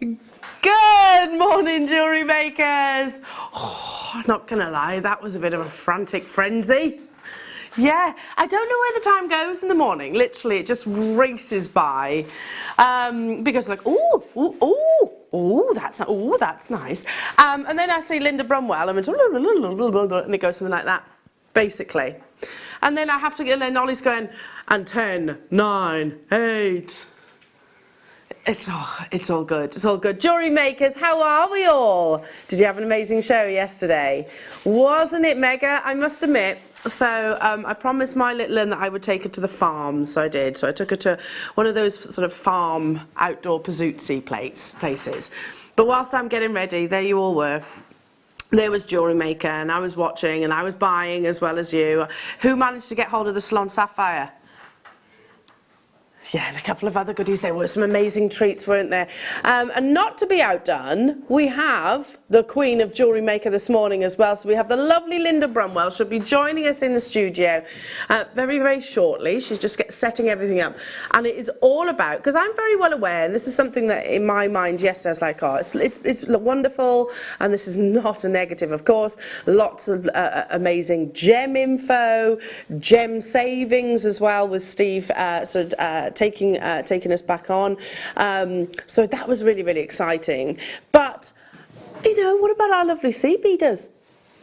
Good morning, jewellery makers. Oh, not gonna lie, that was a bit of a frantic frenzy. Yeah, I don't know where the time goes in the morning. Literally, it just races by. Because like, that's nice. And then I see Linda Brumwell, and it goes something like that, basically. And then I have to get, and then Ollie's going, and 10, 9, 8. It's all good. It's all good. Jewellery makers, how are we all? Did you have an amazing show yesterday? Wasn't it mega? I must admit. So I promised my little one that I would take her to the farm, so I did. So I took her to one of those sort of farm outdoor pazootsy places. But whilst I'm getting ready, there you all were. There was JewelleryMaker, and I was watching, and I was buying as well as you. Who managed to get hold of the Salon Sapphire? Yeah, and a couple of other goodies. There were some amazing treats, weren't there? And not to be outdone, we have the Queen of JewelleryMaker this morning as well. So we have the lovely Linda Brumwell. She'll be joining us in the studio very, very shortly. She's just setting everything up. And it is all about, because I'm very well aware, and this is something that in my mind yesterday I was like, oh, it's wonderful, and this is not a negative, of course. Lots of amazing gem info, gem savings as well, with Steve taking us back on. So that was really, really exciting. But, you know, what about our lovely seed beaders?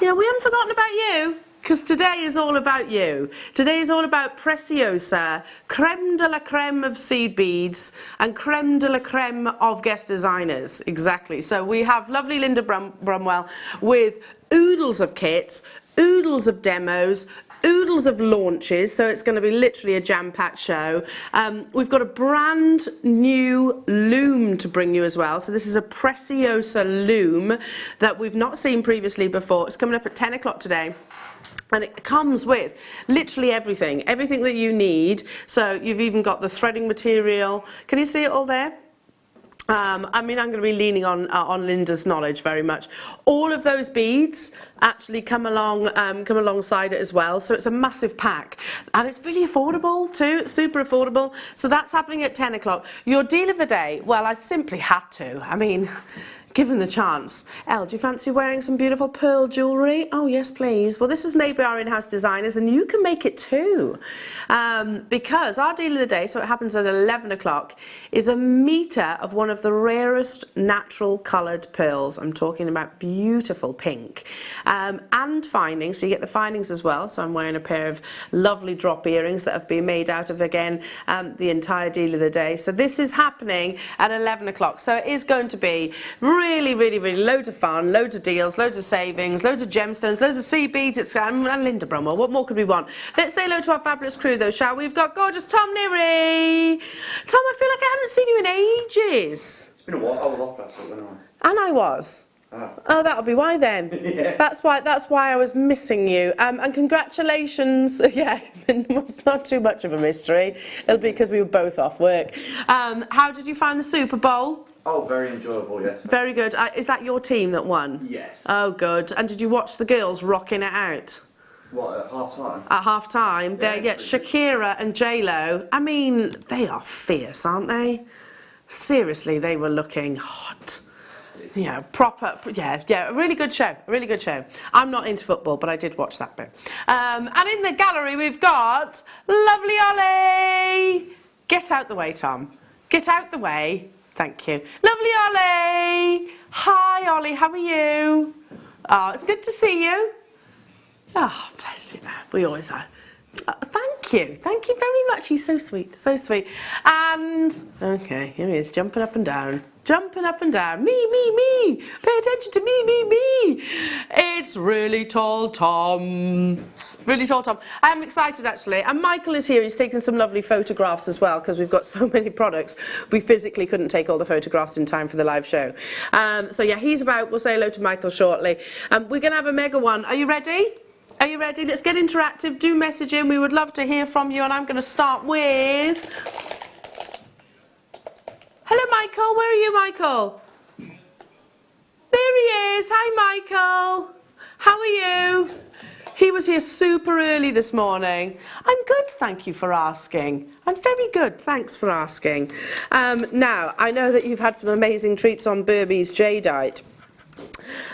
You know, we haven't forgotten about you, because today is all about you. Today is all about Preciosa, creme de la creme of seed beads, and creme de la creme of guest designers. Exactly. So we have lovely Linda Brumwell with oodles of kits, oodles of demos, oodles of launches, so it's going to be literally a jam-packed show. We've got a brand new loom to bring you as well. So this is a Preciosa loom that we've not seen previously before. It's coming up at 10 o'clock today. And it comes with literally everything that you need. So you've even got the threading material. Can you see it all there? I mean, I'm going to be leaning on Linda's knowledge very much. All of those beads actually come alongside it as well. So it's a massive pack, and it's really affordable too. It's super affordable. So that's happening at 10 o'clock. Your deal of the day. Well, I simply had to. I mean, given the chance. Elle, do you fancy wearing some beautiful pearl jewellery? Oh, yes, please. Well, this is made by our in-house designers, and you can make it too. Because our deal of the day, so it happens at 11 o'clock, is a metre of one of the rarest natural coloured pearls. I'm talking about beautiful pink. And findings, so you get the findings as well. So I'm wearing a pair of lovely drop earrings that have been made out of, again, the entire deal of the day. So this is happening at 11 o'clock. So it is going to be really, really, really loads of fun, loads of deals, loads of savings, loads of gemstones, loads of sea beads. It's and Linda Brumwell. What more could we want? Let's say hello to our fabulous crew, though, shall we? We've got gorgeous Tom Neary. Tom, I feel like I haven't seen you in ages. It's been a while. I was off last week, wasn't I? And I was. Oh, that'll be why then. Yeah. That's why I was missing you. And congratulations. Yeah, it's not too much of a mystery. It'll be because we were both off work. How did you find the Super Bowl? Oh, very enjoyable, yes. Very good. Is that your team that won? Yes. Oh, good. And did you watch the girls rocking it out? What, at half time? At half time? Yeah, Shakira and J-Lo. I mean, they are fierce, aren't they? Seriously, they were looking hot. Yeah, proper, yeah, a really good show, a really good show. I'm not into football, but I did watch that bit. And in the gallery, we've got lovely Ollie. Get out the way, Tom. Get out the way. Thank you. Lovely Ollie. Hi, Ollie, how are you? Oh, it's good to see you. Oh, bless you. We always are. Thank you very much. He's so sweet, so sweet. And, okay, here he is, jumping up and down. Jumping up and down. Me, me, me. Pay attention to me, me, me. It's really tall Tom. Really tall Tom. I'm excited, actually. And Michael is here. He's taken some lovely photographs as well, because we've got so many products. We physically couldn't take all the photographs in time for the live show. So, yeah, he's about. We'll say hello to Michael shortly. We're going to have a mega one. Are you ready? Are you ready? Let's get interactive. Do message in. We would love to hear from you. And I'm going to start with... Hello, Michael. Where are you, Michael? There he is. Hi, Michael. How are you? He was here super early this morning. I'm good, thank you for asking. I'm very good, thanks for asking. Now, I know that you've had some amazing treats on Burmese jadeite.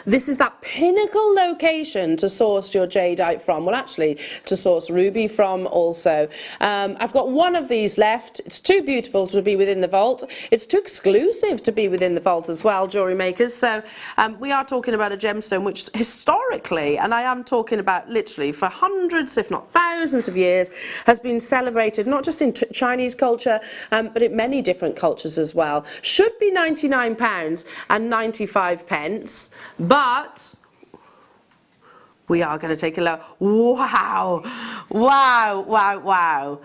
This is that pinnacle location to source your jadeite from. Well, actually, to source ruby from also. I've got one of these left. It's too beautiful to be within the vault. It's too exclusive to be within the vault as well, jewellery makers. So we are talking about a gemstone which historically, and I am talking about literally for hundreds, if not thousands of years, has been celebrated not just in Chinese culture, but in many different cultures as well. Should be £99 and 95 pence. But we are going to take a look. Wow, wow, wow, wow.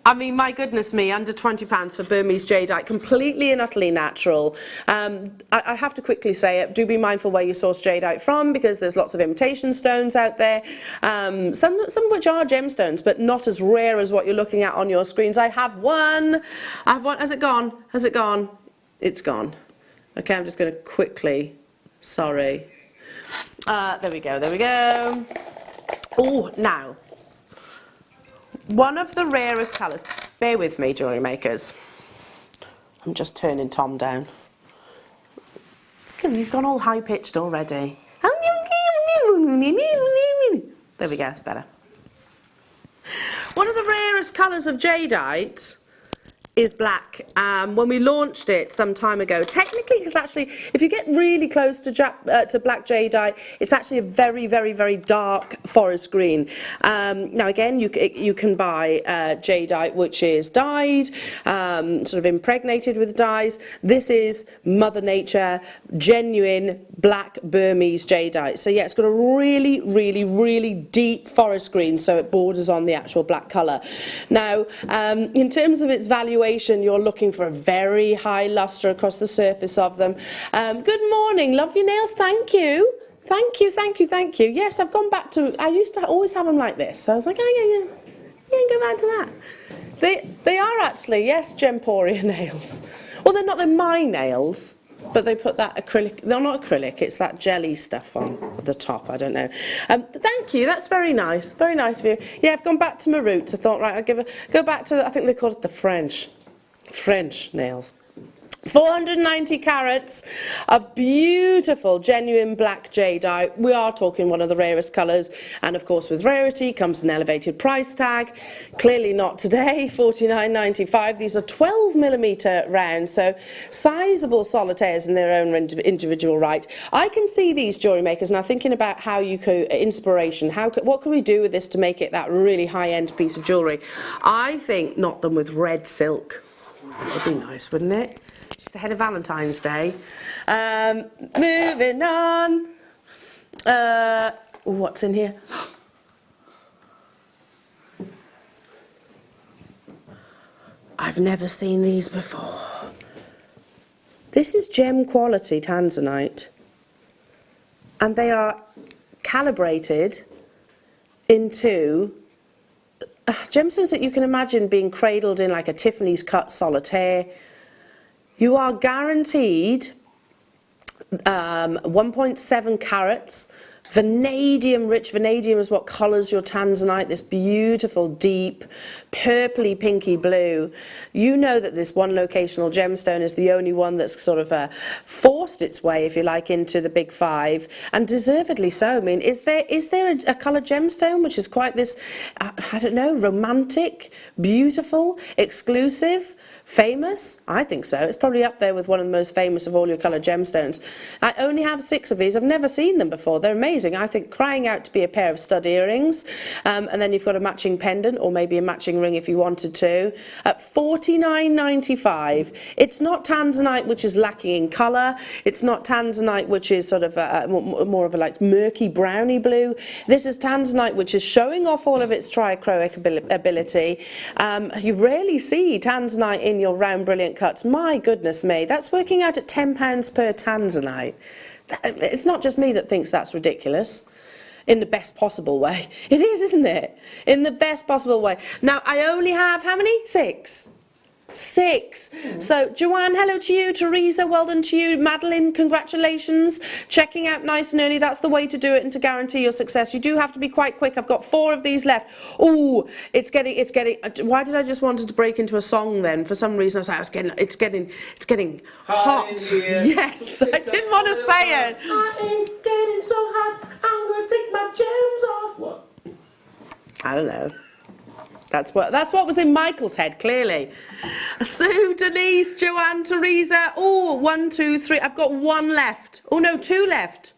I mean, my goodness me, under £20 for Burmese jadeite, completely and utterly natural. I have to quickly say it, do be mindful where you source jadeite from, because there's lots of imitation stones out there, some of which are gemstones, but not as rare as what you're looking at on your screens. I have one. Has it gone? Has it gone? It's gone. Okay, I'm just going to quickly... Sorry. There we go, there we go. Oh, now, one of the rarest colours. Bear with me, jewellery makers. I'm just turning Tom down. He's gone all high-pitched already. There we go, it's better. One of the rarest colours of jadeite is black. When we launched it some time ago, technically it's actually, if you get really close to black jadeite, it's actually a very, very, very dark forest green. Now again, you can buy jadeite which is dyed, sort of impregnated with dyes. This is Mother Nature, genuine black Burmese jadeite. So yeah, it's got a really, really, really deep forest green, so it borders on the actual black colour. Now, in terms of its valuation, you're looking for a very high luster across the surface of them. Good morning, love your nails, thank you. Thank you, thank you, thank you. Yes, I've gone back to, I used to always have them like this. So I was like, oh yeah, go back to that. They are actually, yes, Gemporia nails. Well, they're my nails, but they put that acrylic, they're not acrylic, it's that jelly stuff on the top, I don't know. Thank you, that's very nice of you. Yeah, I've gone back to my roots. I thought, right, I'll go back to, I think they call it the French nails. 490 carats of beautiful, genuine black jadeite. We are talking one of the rarest colours, and of course with rarity comes an elevated price tag. Clearly not today, $49.95. These are 12mm rounds, so sizable solitaires in their own individual right. I can see these jewellery makers now thinking about how you could, inspiration, what can we do with this to make it that really high-end piece of jewellery? I think knot them with red silk. That would be nice, wouldn't it? Just ahead of Valentine's Day. Moving on. What's in here? I've never seen these before. This is gem quality Tanzanite. And they are calibrated into gemstones that you can imagine being cradled in like a Tiffany's cut solitaire. You are guaranteed 1.7 carats. Vanadium, rich vanadium is what colours your Tanzanite, this beautiful, deep, purpley, pinky blue. You know that this one locational gemstone is the only one that's sort of forced its way, if you like, into the big five, and deservedly so. I mean, is there a coloured gemstone which is quite this, I don't know, romantic, beautiful, exclusive? Famous? I think so. It's probably up there with one of the most famous of all your coloured gemstones. I only have 6 of these. I've never seen them before. They're amazing. I think crying out to be a pair of stud earrings. And then you've got a matching pendant or maybe a matching ring if you wanted to. At $49.95. It's not Tanzanite which is lacking in colour. It's not Tanzanite which is sort of more of a like murky browny blue. This is Tanzanite which is showing off all of its triachroic ability. You rarely see Tanzanite in your round brilliant cuts. My goodness me, that's working out at £10 per Tanzanite. It's not just me that thinks that's ridiculous. In the best possible way. It is, isn't it? In the best possible way. Now, I only have, how many? 6. 6. So Joanne, hello to you. Teresa, well done to you. Madeline, congratulations. Checking out nice and early. That's the way to do it and to guarantee your success. You do have to be quite quick. I've got 4 of these left. Oh, it's getting. Why did I just wanted to break into a song then? For some reason I was like, it's getting hot. Yes, I didn't want to say it. I ain't getting so hot. I'm gonna take my gems off. What? I don't know. That's what was in Michael's head, clearly. Sue, Denise, Joanne, Teresa. Oh, 1, 2, 3. I've got 1 left. Oh no, 2 left.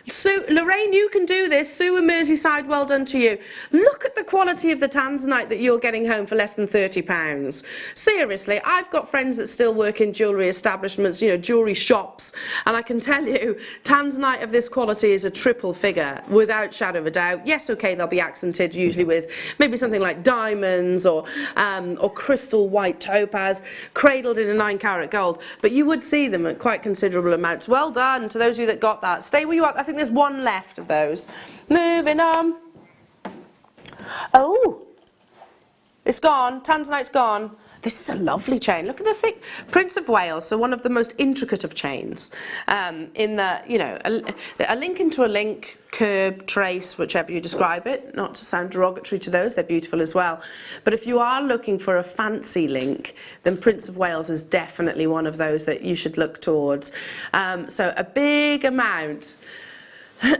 Sue, Lorraine, you can do this. Sue and Merseyside, well done to you. Look at the quality of the Tanzanite that you're getting home for less than £30. Seriously, I've got friends that still work in jewellery establishments, you know, jewellery shops, and I can tell you, Tanzanite of this quality is a triple figure, without shadow of a doubt. Yes, okay, they'll be accented usually with maybe something like diamonds or crystal white topaz, cradled in a 9-carat gold, but you would see them at quite considerable amounts. Well done to those of you that got that. Stay where you are. I think there's 1 left of those. Moving on. Oh, it's gone. Tanzanite's gone. This is a lovely chain. Look at the thick Prince of Wales, so one of the most intricate of chains. In the, you know, a link into a link, curb, trace, whichever you describe it. Not to sound derogatory to those, they're beautiful as well. But if you are looking for a fancy link, then Prince of Wales is definitely one of those that you should look towards. So a big amount.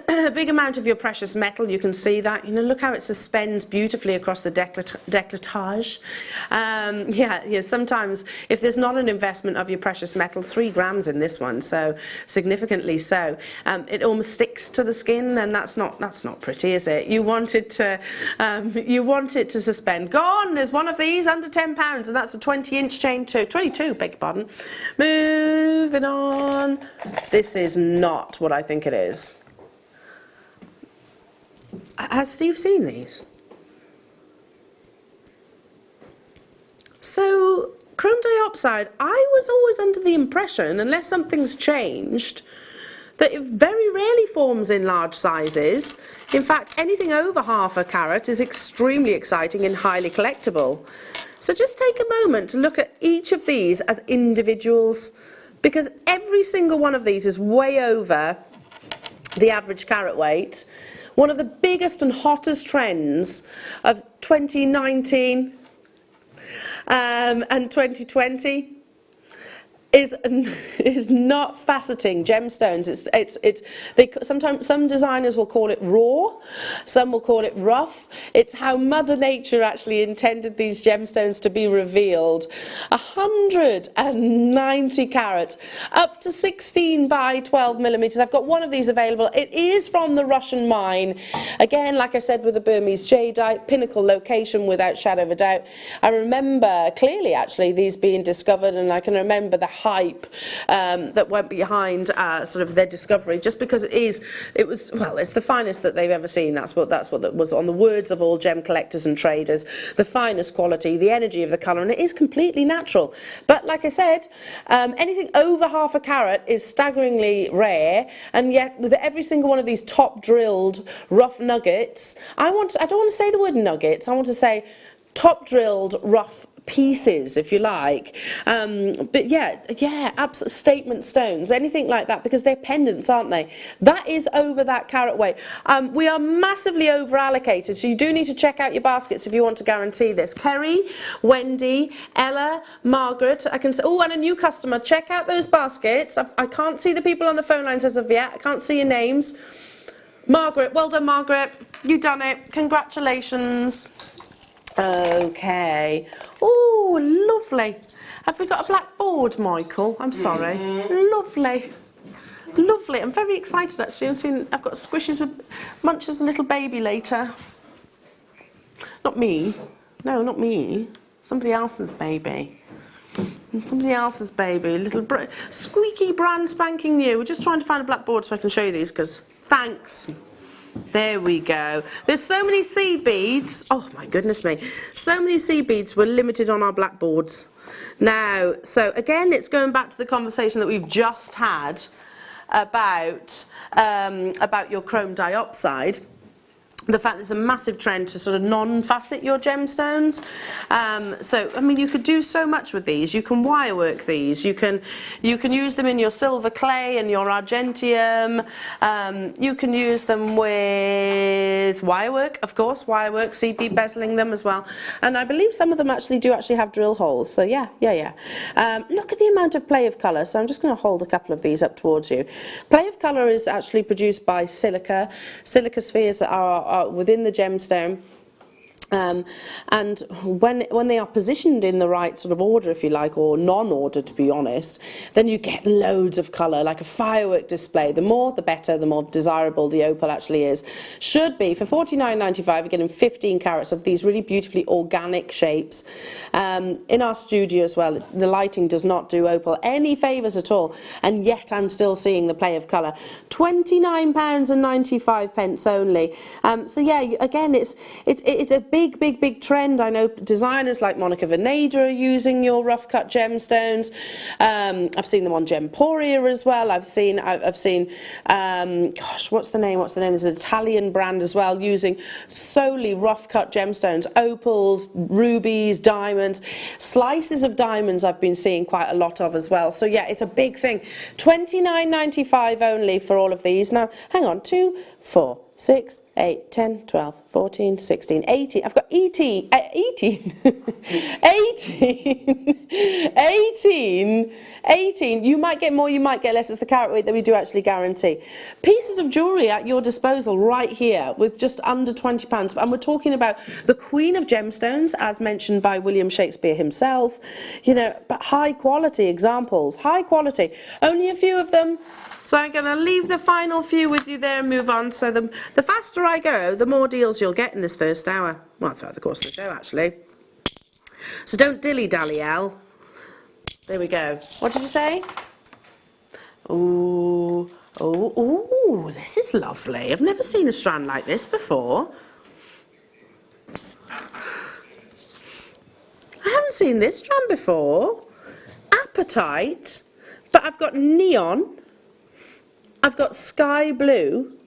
A big amount of your precious metal, you can see that. You know, look how it suspends beautifully across the décolletage. Yeah, sometimes if there's not an investment of your precious metal, 3 grams in this one, so significantly so, it almost sticks to the skin, and that's not pretty, is it? You want it to suspend. Gone. There's one of these under £10, and that's a 20-inch chain too. 22, beg your pardon. Moving on. This is not what I think it is. Has Steve seen these? So, chrome diopside, I was always under the impression, unless something's changed, that it very rarely forms in large sizes. In fact, anything over ½ carat is extremely exciting and highly collectible. So just take a moment to look at each of these as individuals, because every single one of these is way over the average carat weight. One of the biggest and hottest trends of 2019 and 2020 is not faceting gemstones. Sometimes some designers will call it raw, some will call it rough. It's how Mother Nature actually intended these gemstones to be revealed. 190 carats, up to 16 by 12 millimeters. I've got one of these available. It is from the Russian mine. Again, like I said, with the Burmese jadeite, pinnacle location without shadow of a doubt. I remember clearly actually these being discovered, and I can remember the hype that went behind sort of their discovery, just because it's the finest that they've ever seen. That's what was on the words of all gem collectors and traders, the finest quality, the energy of the colour, and it is completely natural. But like I said, anything over ½ carat is staggeringly rare, and yet with every single one of these top drilled rough nuggets, I don't want to say the word nuggets, I want to say top drilled rough pieces, if you like, but yeah, absolute statement stones, anything like that, because they're pendants, aren't they? That is over that carat weight. We are massively over allocated, so you do need to check out your baskets if you want to guarantee this. Kerry, Wendy, Ella, Margaret, I can say, oh, and a new customer, check out those baskets. I can't see the people on the phone lines as of yet, I can't see your names. Margaret, well done Margaret, you've done it, congratulations. Okay. Oh, lovely. Have we got a black board, Michael? I'm sorry. Lovely. Lovely. I'm very excited actually. I've got squishes with Munches with a little baby later. Not me. No, not me. Somebody else's baby. Somebody else's baby. Little squeaky brand spanking new. We're just trying to find a black board so I can show you these, because thanks. There we go. There's so many seed beads. Oh my goodness me. So many seed beads were limited on our blackboards. Now, so again, it's going back to the conversation that we've just had about your chrome diopside. the fact there's a massive trend to sort of non-facet your gemstones. So, I mean, you could do so much with these. You can wire work these. You can use them in your silver clay and your argentium. You can use them with wire work, of course, wire work, seed bead bezeling them as well. And I believe some of them actually have drill holes. So yeah. Look at the amount of play of colour. So I'm just going to hold a couple of these up towards you. Play of colour is actually produced by silica spheres that are within the gemstone. And when they are positioned in the right sort of order, if you like, or non-order, to be honest, then you get loads of colour, like a firework display. The more, the better, the more desirable the opal actually is. Should be, for $49.95, you're getting 15 carats of these really beautifully organic shapes. In our studio as well, the lighting does not do opal any favours at all, and yet I'm still seeing the play of colour. £29.95 only. So yeah, again, it's a big trend. I know designers like Monica Veneda are using your rough cut gemstones. I've seen them on Gemporia as well. I've seen gosh, what's the name? There's an Italian brand as well using solely rough cut gemstones, opals, rubies, diamonds, slices of diamonds I've been seeing quite a lot of as well. So yeah, it's a big thing. $29.95 only for all of these. Now, hang on, 2, 4, 6, 8, 10, 12, 14, 16, 18. I've got 18. 18. You might get more, you might get less. It's the carat weight that we do actually guarantee. Pieces of jewellery at your disposal right here with just under £20. And we're talking about the Queen of Gemstones, as mentioned by William Shakespeare himself. You know, but high quality examples. High quality. Only a few of them. So I'm going to leave the final few with you there and move on. So the faster I go, the more deals you'll get in this first hour. Well, throughout the course of the show, actually. So don't dilly-dally, Elle. There we go. What did you say? Ooh, this is lovely. I've never seen a strand like this before. I haven't seen this strand before. Apatite, but I've got neon. I've got sky blue,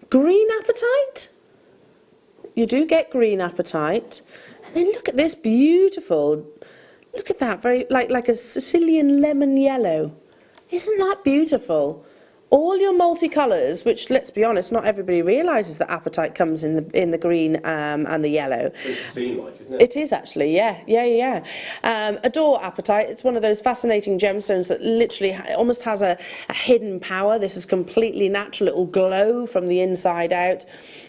green apatite. You do get green apatite, and then look at this beautiful. Look at that, very like a Sicilian lemon yellow. Isn't that beautiful? All your multicolours, which, let's be honest, not everybody realises that apatite comes in the green and the yellow. It's like, isn't it? It is actually, yeah. Adore apatite. It's one of those fascinating gemstones that literally almost has a hidden power. This is completely natural. It will glow from the inside out.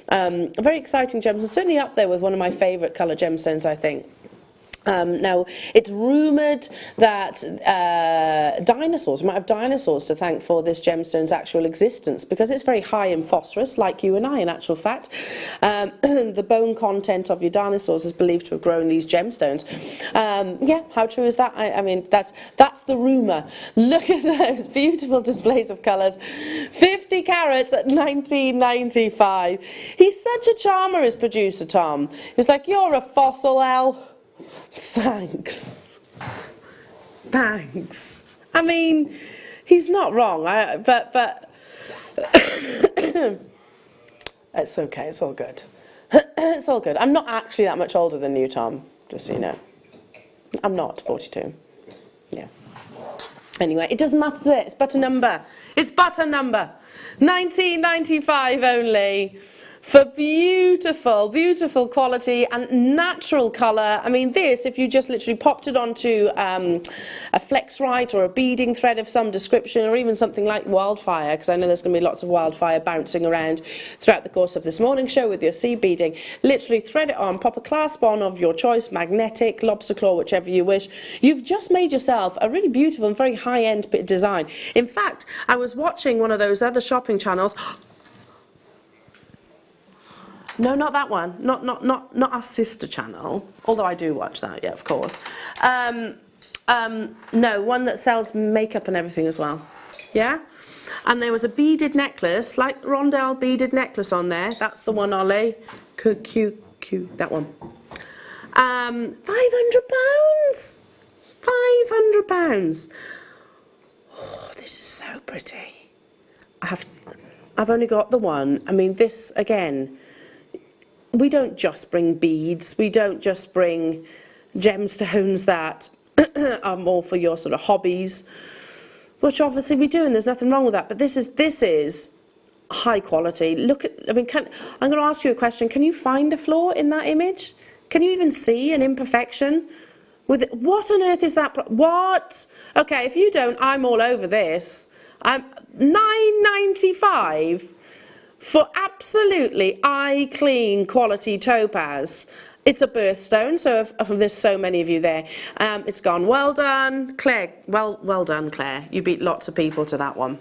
A very exciting gemstone, certainly up there with one of my favourite colour gemstones, I think. Now, it's rumoured that dinosaurs, we might have dinosaurs to thank for this gemstone's actual existence, because it's very high in phosphorus, like you and I in actual fact. The bone content of your dinosaurs is believed to have grown these gemstones. Yeah, how true is that? I mean, that's the rumour. Look at those beautiful displays of colours. 50 carats at $19.95. He's such a charmer, his producer, Tom. He's like, you're a fossil, Elle. Thanks. I mean, he's not wrong, but it's okay, it's all good. It's all good. I'm not actually that much older than you, Tom, just so you know. I'm not 42. Yeah. Anyway, it doesn't matter, it's but a number. It's but a number. $19.95 only. For beautiful quality and natural colour. I mean, this, if you just literally popped it onto a Flexrite or a beading thread of some description, or even something like wildfire, because I know there's going to be lots of wildfire bouncing around throughout the course of this morning show with your seed beading. Literally thread it on, pop a clasp on of your choice, magnetic, lobster claw, whichever you wish. You've just made yourself a really beautiful and very high-end bit of design. In fact, I was watching one of those other shopping channels. No, not that one. Not our sister channel. Although I do watch that, yeah, of course. No, one that sells makeup and everything as well. Yeah? And there was a beaded necklace, like rondelle beaded necklace on there. That's the one, Ollie. Cute, that one. £500. £500. Oh, this is so pretty. I've only got the one. I mean, this, again, we don't just bring beads. We don't just bring gemstones that are more for your sort of hobbies, which obviously we do, and there's nothing wrong with that. But this is high quality. Look at, I mean, I'm going to ask you a question. Can you find a flaw in that image? Can you even see an imperfection? What on earth is that? What? Okay, if you don't, I'm all over this. I'm $9.95 for absolutely eye clean quality topaz. It's a birthstone, so if there's so many of you there, it's gone. Well done, Claire. Well done, Claire. You beat lots of people to that one.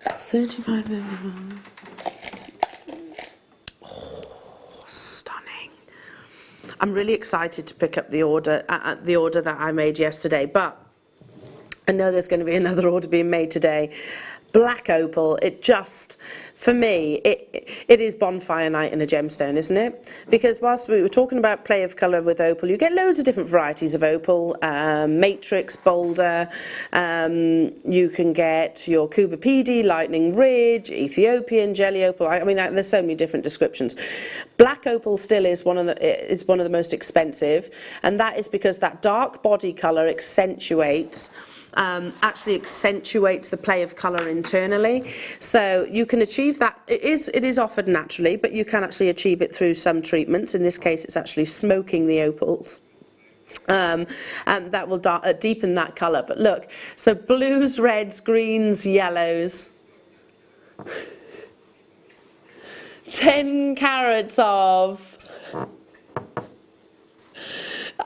35. Oh, stunning. I'm really excited to pick up the order that I made yesterday, but I know there's going to be another order being made today. Black opal, it just, for me, it is bonfire night in a gemstone, isn't it? Because whilst we were talking about play of colour with opal, you get loads of different varieties of opal, matrix, boulder, you can get your Cuba PD, lightning ridge, Ethiopian, jelly opal. I mean, there's so many different descriptions. Black opal still is one of the most expensive, and that is because that dark body colour actually accentuates the play of colour internally. So you can achieve that. It is offered naturally, but you can actually achieve it through some treatments. In this case, it's actually smoking the opals. And that will deepen that colour. But look, so blues, reds, greens, yellows. 10 carats of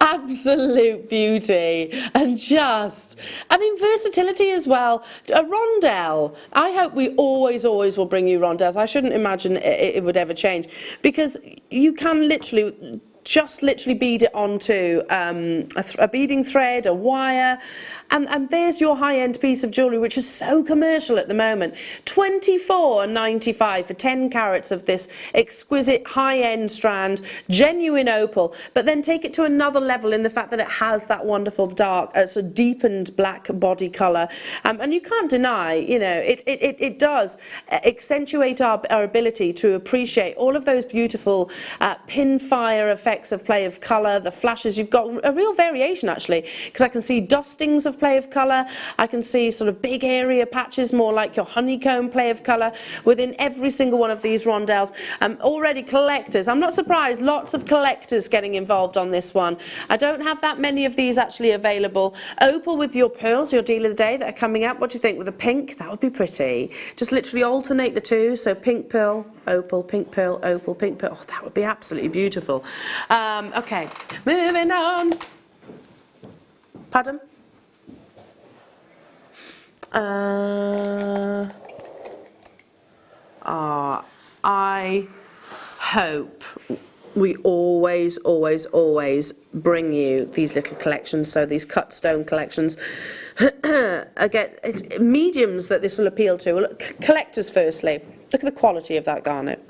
absolute beauty, and just, I mean, versatility as well. A rondelle, I hope we always will bring you rondelles. I shouldn't imagine it would ever change, because you can literally bead it onto a beading thread, a wire, and there's your high-end piece of jewellery, which is so commercial at the moment. $24.95 for 10 carats of this exquisite high-end strand, genuine opal, but then take it to another level in the fact that it has that wonderful dark, sort of deepened black body colour, and you can't deny, you know, it does accentuate our ability to appreciate all of those beautiful pinfire effects of play of colour, the flashes. You've got a real variation actually, because I can see dustings of play of colour, I can see sort of big area patches, more like your honeycomb play of colour within every single one of these rondelles. Already collectors, I'm not surprised, lots of collectors getting involved on this one. I don't have that many of these actually available. Opal with your pearls, your deal of the day that are coming up. What do you think with a pink? That would be pretty. Just literally alternate the two, so pink pearl, opal, pink pearl, opal, pink pearl. Oh, that would be absolutely beautiful. Okay, moving on. Pardon? I hope we always bring you these little collections, so these cut stone collections. Again, it's mediums that this will appeal to. Look, collectors firstly, look at the quality of that garnet.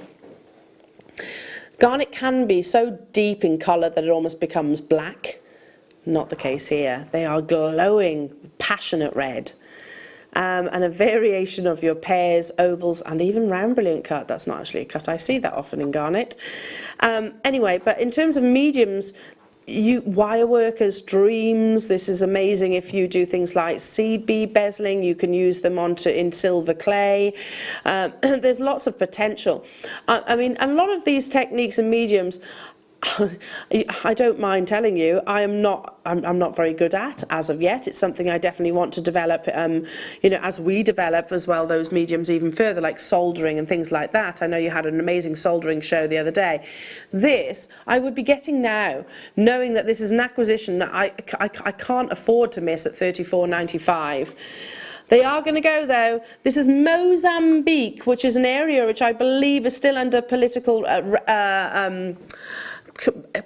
Garnet can be so deep in colour that it almost becomes black. Not the case here. They are glowing, passionate red. And a variation of your pears, ovals, and even round brilliant cut. That's not actually a cut. I see that often in garnet. Anyway, but in terms of mediums, wire workers, dreams, this is amazing if you do things like seed bead bezeling. You can use them in silver clay. There's lots of potential. I mean, a lot of these techniques and mediums, I don't mind telling you, I'm not very good at as of yet. It's something I definitely want to develop, you know, as we develop as well those mediums even further, like soldering and things like that. I know you had an amazing soldering show the other day. This I would be getting now, knowing that this is an acquisition that I can't afford to miss at $34.95. They are going to go though. This is Mozambique, which is an area which I believe is still under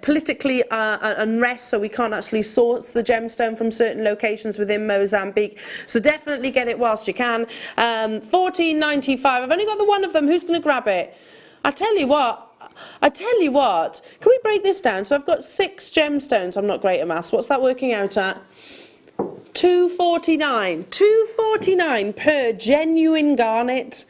politically unrest, so we can't actually source the gemstone from certain locations within Mozambique. So definitely get it whilst you can. $14.95. I've only got the one of them. Who's going to grab it? I tell you what. Can we break this down? So I've got 6 gemstones. I'm not great at maths. What's that working out at? $2.49 per genuine garnet.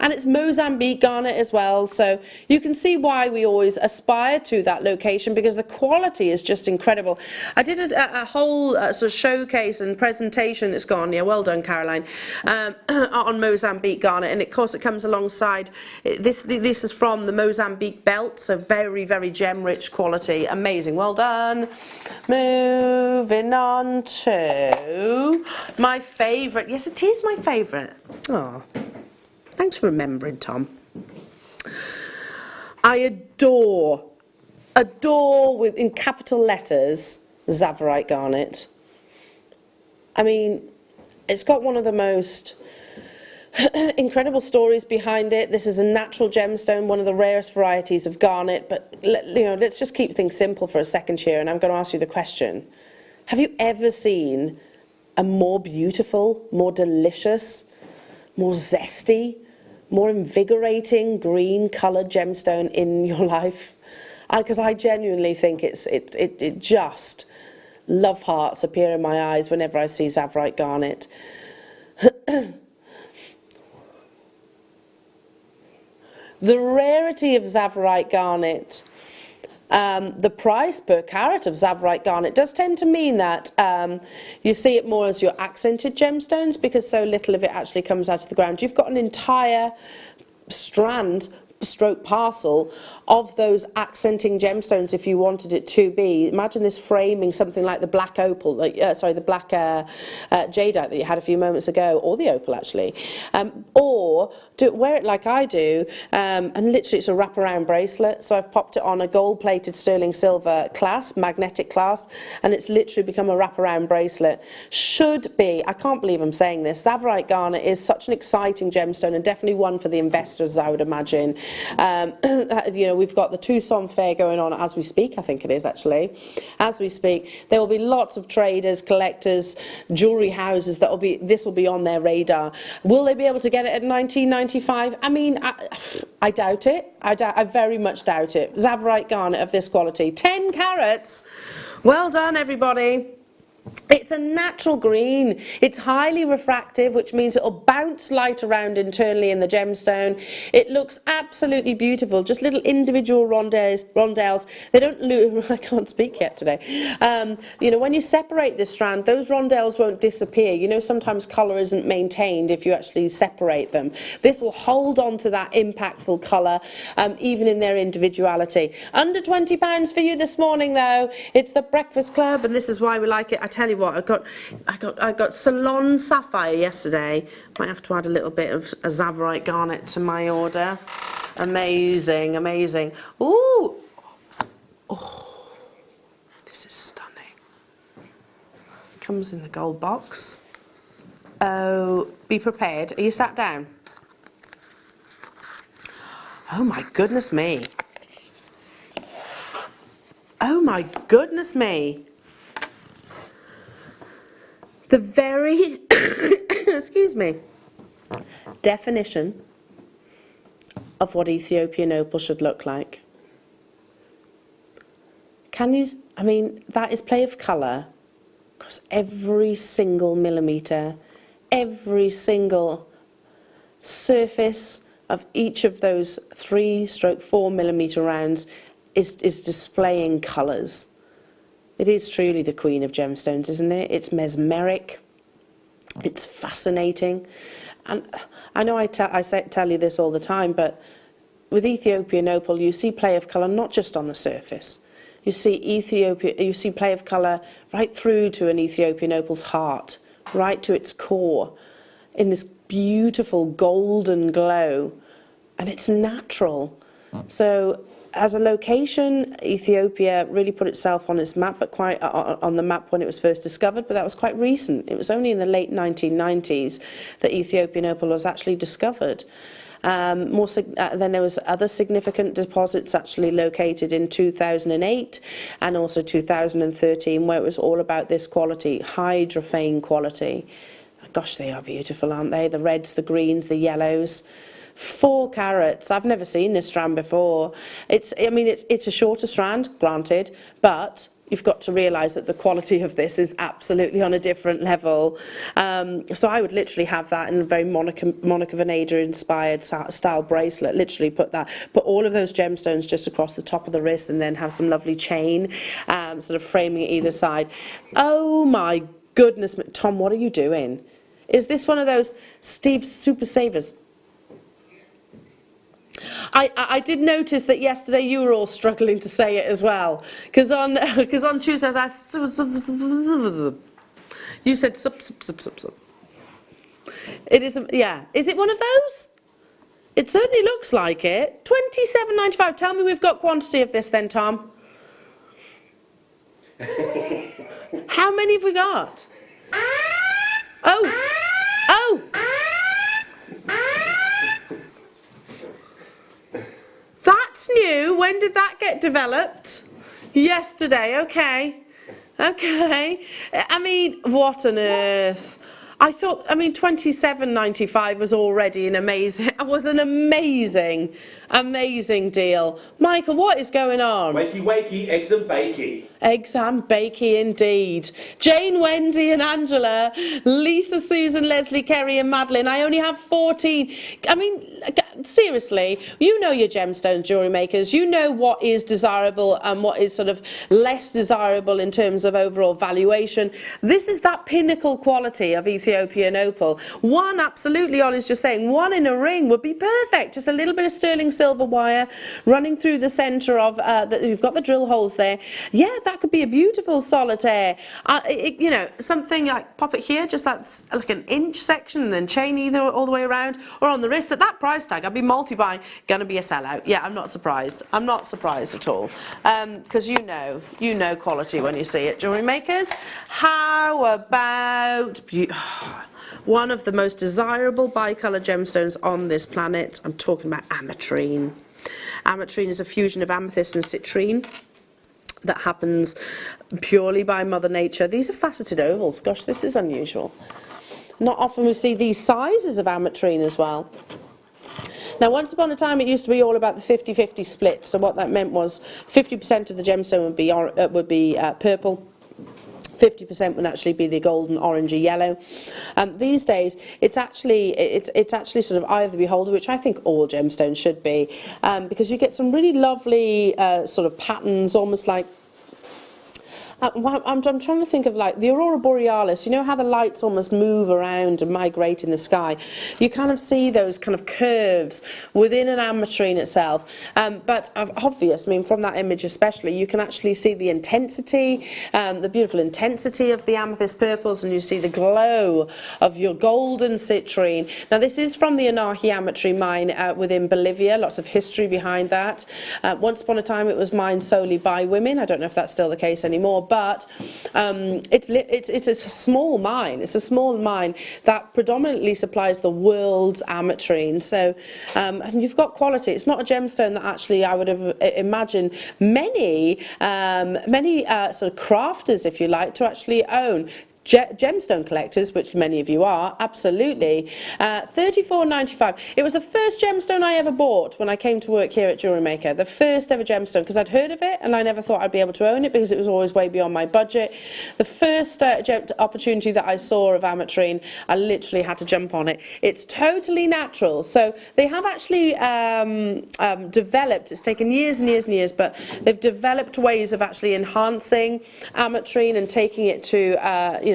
And it's Mozambique garnet as well, so you can see why we always aspire to that location, because the quality is just incredible. I did a whole sort of showcase and presentation, it's gone, yeah, well done Caroline, on Mozambique garnet, and of course it comes alongside, this is from the Mozambique belt, so very, very gem-rich quality, amazing, well done. Moving on to my favourite, yes it is my favourite, oh. Thanks for remembering, Tom. I adore with in capital letters, Tsavorite garnet. I mean, it's got one of the most incredible stories behind it. This is a natural gemstone, one of the rarest varieties of garnet. But you know, let's just keep things simple for a second here, and I'm going to ask you the question: have you ever seen a more beautiful, more delicious, more zesty, more invigorating green coloured gemstone in your life? Because I genuinely think it just love hearts appear in my eyes whenever I see Tsavorite garnet. The rarity of Tsavorite garnet, the price per carat of Tsavorite garnet does tend to mean that you see it more as your accented gemstones, because so little of it actually comes out of the ground. You've got an entire strand stroke parcel of those accenting gemstones if you wanted it to be. Imagine this framing something like the black opal, the black jadeite that you had a few moments ago, or the opal actually, or wear it like I do, and literally it's a wraparound bracelet. So I've popped it on a gold-plated sterling silver clasp, magnetic clasp, and it's literally become a wraparound bracelet. Should be, I can't believe I'm saying this, Tsavorite garnet is such an exciting gemstone, and definitely one for the investors, I would imagine. You know, we've got the Tucson Fair going on as we speak, I think it is actually, as we speak. There will be lots of traders, collectors, jewellery houses this will be on their radar. Will they be able to get it at $19.95? I mean, I doubt it. I very much doubt it. Tsavorite garnet of this quality, 10 carats. Well done, everybody. It's a natural green. It's highly refractive, which means it'll bounce light around internally in the gemstone. It looks absolutely beautiful, just little individual rondelles. They don't loom. I can't speak yet today. You know, when you separate this strand, those rondelles won't disappear. You know, sometimes colour isn't maintained if you actually separate them. This will hold on to that impactful colour, even in their individuality. Under £20 for you this morning, though. It's the Breakfast Club, and this is why we like it. I tell you what, I got Salon Sapphire yesterday. Might have to add a little bit of a Tsavorite garnet to my order. Amazing, amazing. Ooh, oh, this is stunning. Comes in the gold box. Oh, be prepared. Are you sat down? Oh my goodness me. Oh my goodness me. The very, excuse me, definition of what Ethiopian opal should look like. Can you, I mean, that is play of colour across every single millimetre, every single surface of each of those 3/4 millimetre rounds is displaying colours. It is truly the queen of gemstones, isn't it? It's mesmeric, it's fascinating. And I know I tell you this all the time, but with Ethiopian opal, you see play of colour not just on the surface. You see play of colour right through to an Ethiopian opal's heart, right to its core, in this beautiful golden glow, and it's natural. So as a location, Ethiopia really put itself on its map, but quite on the map when it was first discovered, but that was quite recent. It was only in the late 1990s that Ethiopian opal was actually discovered. Then there was other significant deposits actually located in 2008 and also 2013, where it was all about this quality, hydrophane quality. Gosh, they are beautiful, aren't they? The reds, the greens, the yellows. 4 carats. I've never seen this strand before. It's a shorter strand, granted, but you've got to realise that the quality of this is absolutely on a different level. So I would literally have that in a very Monica Veneda inspired style bracelet. Literally put all of those gemstones just across the top of the wrist, and then have some lovely chain sort of framing at either side. Oh my goodness, Tom, what are you doing? Is this one of those Steve's Super Savers? I did notice that yesterday you were all struggling to say it as well, because on Tuesday I was you said sup. It is, yeah. Is it one of those? It certainly looks like it. £27.95. Tell me we've got quantity of this then, Tom. How many have we got? Oh. That's new. When did that get developed? Yesterday. Okay. I mean, what on earth? I thought, £27.95 was already an amazing deal. Michael, what is going on? Wakey, eggs and bakey. Eggs and bakey indeed. Jane, Wendy and Angela, Lisa, Susan, Leslie, Kerry and Madeline. I only have 14. Seriously, you know your gemstones, jewellery makers. You know what is desirable and what is sort of less desirable in terms of overall valuation. This is that pinnacle quality of Ethiopian opal. One, absolutely, Ollie's just saying, one in a ring would be perfect. Just a little bit of sterling silver wire running through the centre of, you've got the drill holes there. Yeah, that could be a beautiful solitaire. Something like, pop it here, just that's like an inch section, and then chain either all the way around, or on the wrist. At that price tag, I'd be multi-buying, gonna be a sellout. Yeah, I'm not surprised. I'm not surprised at all. Because you know quality when you see it, jewellery makers. How about one of the most desirable bicolour gemstones on this planet? I'm talking about Ametrine. Ametrine is a fusion of amethyst and citrine that happens purely by Mother Nature. These are faceted ovals. Gosh, this is unusual. Not often we see these sizes of Ametrine as well. Now, once upon a time, it used to be all about the 50-50 split. So what that meant was 50% of the gemstone would be purple. 50% would actually be the golden, orangey, yellow. These days, it's actually sort of eye of the beholder, which I think all gemstones should be, because you get some really lovely sort of patterns, almost like. I'm trying to think of like the Aurora Borealis. You know how the lights almost move around and migrate in the sky? You kind of see those kind of curves within an ametrine itself. But obvious, from that image especially, you can actually see the intensity, the beautiful intensity of the amethyst purples, and you see the glow of your golden citrine. Now, this is from the Anahi Ametrine mine within Bolivia. Lots of history behind that. Once upon a time, it was mined solely by women. I don't know if that's still the case anymore. But it's a small mine. It's a small mine that predominantly supplies the world's ametrine. So, and you've got quality. It's not a gemstone that actually I would have imagined many sort of crafters, if you like, to actually own. Gemstone collectors, which many of you are, absolutely. $34.95. It was the first gemstone I ever bought when I came to work here at JewelleryMaker. The first ever gemstone, because I'd heard of it and I never thought I'd be able to own it because it was always way beyond my budget. The first opportunity that I saw of ametrine, I literally had to jump on it. It's totally natural. So they have actually developed, it's taken years and years and years, but they've developed ways of actually enhancing ametrine and taking it to,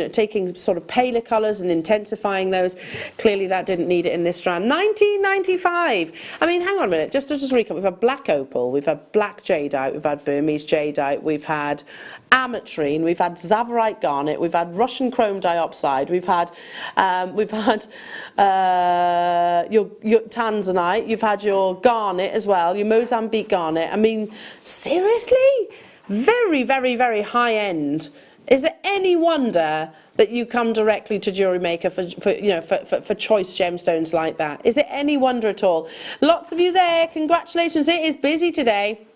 taking sort of paler colours and intensifying those. Clearly that didn't need it in this strand. $19.95. Hang on a minute, just to recap, we've had black opal, we've had black jadeite, we've had Burmese jadeite, we've had ametrine, we've had Tsavorite garnet, we've had Russian chrome diopside, we've had your Tanzanite, you've had your garnet as well, your Mozambique garnet. Seriously? Very, very, very high end. Is it any wonder that you come directly to JewelleryMaker for choice gemstones like that? Is it any wonder at all? Lots of you there. Congratulations. It is busy today.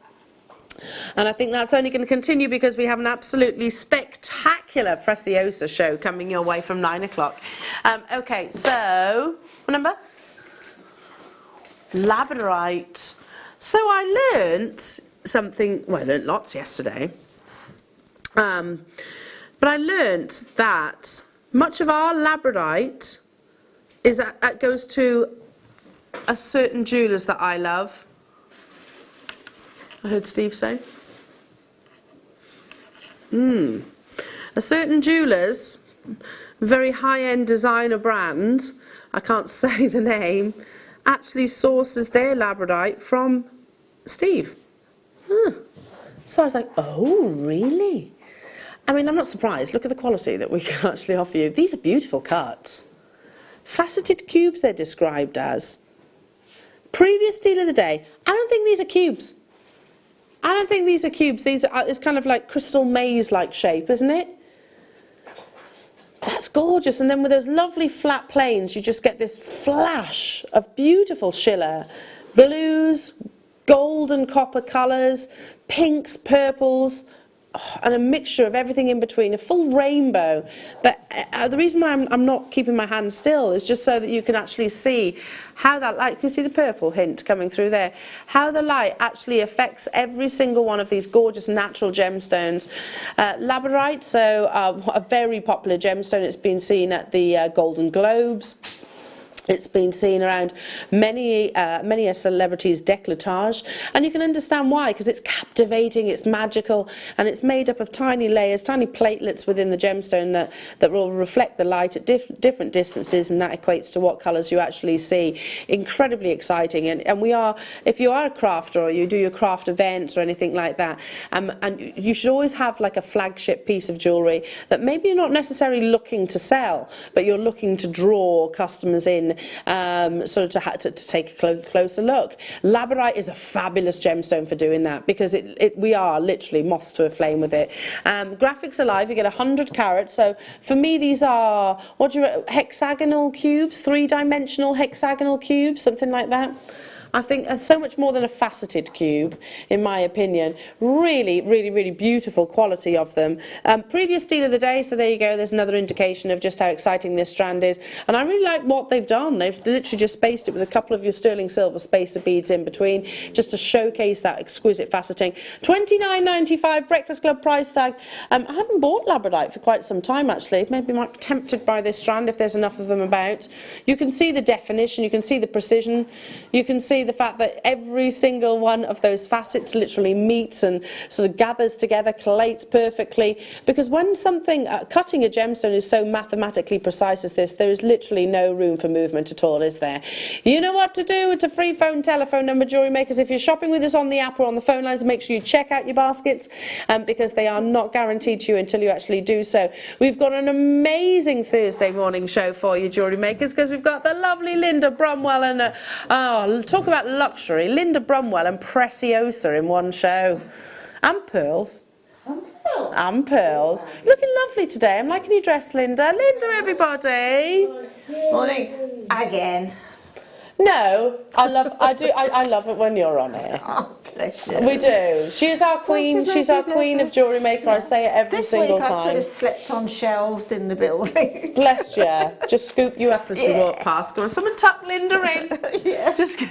And I think that's only going to continue because we have an absolutely spectacular Preciosa show coming your way from 9 o'clock. Okay, so, what number? Labradorite. So I learnt something, well, I learnt lots yesterday, but I learnt that much of our Labradorite goes to a certain jewellers that I love. I heard Steve say. A certain jewellers, very high-end designer brand, I can't say the name, actually sources their Labradorite from Steve. So I was like, oh, really? I mean, I'm not surprised. Look at the quality that we can actually offer you. These are beautiful cuts. Faceted cubes they're described as. Previous deal of the day. I don't think these are cubes. I don't think these are cubes. It's kind of like crystal maze-like shape, isn't it? That's gorgeous. And then with those lovely flat planes, you just get this flash of beautiful schiller. Blues, gold and copper colours, pinks, purples, and a mixture of everything in between, a full rainbow. But the reason why I'm not keeping my hand still is just so that you can actually see how that light, can you see the purple hint coming through there? How the light actually affects every single one of these gorgeous natural gemstones. Labradorite, so a very popular gemstone. It's been seen at the Golden Globes. It's been seen around many a celebrity's décolletage, and you can understand why, because it's captivating, it's magical, and it's made up of tiny layers, tiny platelets within the gemstone that will reflect the light at different distances, and that equates to what colours you actually see. Incredibly exciting, and we are, if you are a crafter or you do your craft events or anything like that, and you should always have like a flagship piece of jewellery that maybe you're not necessarily looking to sell, but you're looking to draw customers in. Sort of to take a closer look. Labradorite is a fabulous gemstone for doing that, because we are literally moths to a flame with it. Graphics Alive, you get 100 carats. So for me, these are hexagonal cubes, 3-dimensional hexagonal cubes, something like that. I think it's so much more than a faceted cube, in my opinion. Really, really, really beautiful quality of them. Previous deal of the day, so there you go, there's another indication of just how exciting this strand is. And I really like what they've done. They've literally just spaced it with a couple of your sterling silver spacer beads in between, just to showcase that exquisite faceting. $29.95 Breakfast Club price tag. I haven't bought Labradorite for quite some time, actually. Maybe might be tempted by this strand if there's enough of them about. You can see the definition, you can see the precision, you can see the fact that every single one of those facets literally meets and sort of gathers together, collates perfectly, because when something, cutting a gemstone is so mathematically precise as this, there is literally no room for movement at all, is there? You know what to do. It's a free phone telephone number, Jewellery Makers. If you're shopping with us on the app or on the phone lines, make sure you check out your baskets, because they are not guaranteed to you until you actually do so. We've got an amazing Thursday morning show for you, Jewellery Makers, because we've got the lovely Linda Brumwell and talk about luxury, Linda Brumwell and Preciosa in one show. And pearls. And pearls. Looking lovely today. I'm liking your dress, Linda. Linda, everybody. Morning. Again. No, I love it when you're on it. Oh, bless you. We do. She is our queen. She's our queen of Jewellery Maker. I say it every single This week time. I sort of slept on shelves in the building. Bless you. Just scoop you up as we walk past. Go on, someone tuck Linda in. Yeah. Just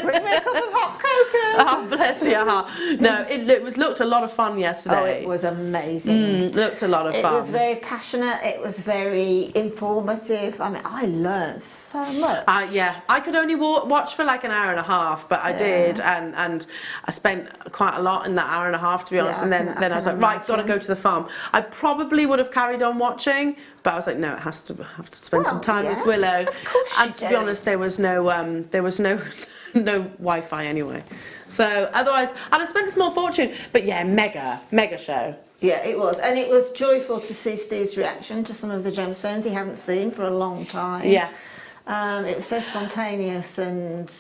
Bring me a cup of hot cocoa. oh, bless your heart. No, it looked a lot of fun yesterday. Oh, it was amazing. Looked a lot of fun. It was very passionate. It was very informative. I mean, I learned so much. Yeah, I could only watch for like an hour and a half, but I did, and I spent quite a lot in that hour and a half, to be honest. And then I was like, right, got to go to the farm. I probably would have carried on watching, but I was like, no, it have to spend some time with Willow. Of course and to be honest, there was no no Wi-Fi anyway. So otherwise, I'd have spent a small fortune. But yeah, mega show. Yeah, it was. And it was joyful to see Steve's reaction to some of the gemstones he hadn't seen for a long time. Yeah. It was so spontaneous and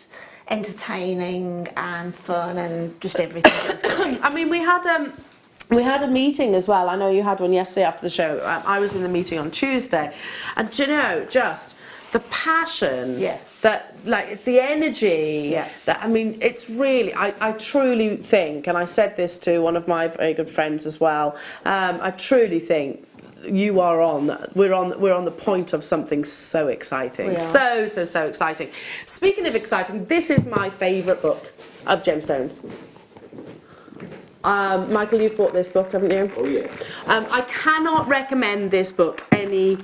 entertaining and fun and just everything. It was great. I mean, we had a meeting as well. I know you had one yesterday after the show. I was in the meeting on Tuesday, and do you know, just the passion, that, like, it's the energy, that, I mean, it's really, I truly think, and I said this to one of my very good friends as well, I truly think you are on. We're on the point of something so exciting. So exciting. Speaking of exciting, this is my favourite book of gemstones. Michael, you've bought this book, haven't you? Oh yeah. I cannot recommend this book any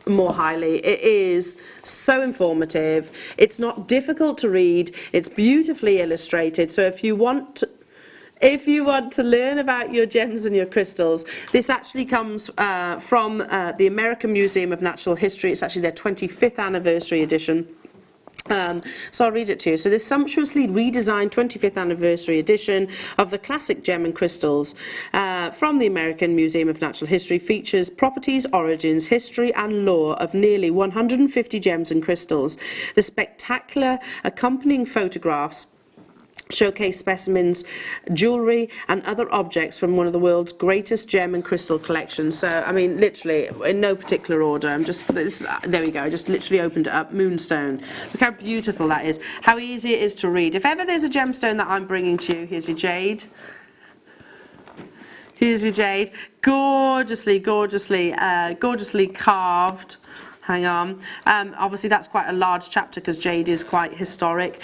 more highly. It is so informative. It's not difficult to read. It's beautifully illustrated. So if you want to learn about your gems and your crystals, this actually comes from the American Museum of Natural History. It's actually their 25th anniversary edition. So I'll read it to you. So this sumptuously redesigned 25th anniversary edition of the classic gem and crystals from the American Museum of Natural History features properties, origins, history and lore of nearly 150 gems and crystals. The spectacular accompanying photographs showcase specimens, jewellery and other objects from one of the world's greatest gem and crystal collections. So, I mean, literally, in no particular order, there we go, I just literally opened it up, Moonstone. Look how beautiful that is, how easy it is to read. If ever there's a gemstone that I'm bringing to you, here's your jade. Here's your jade, gorgeously carved. Hang on. Obviously, that's quite a large chapter because jade is quite historic.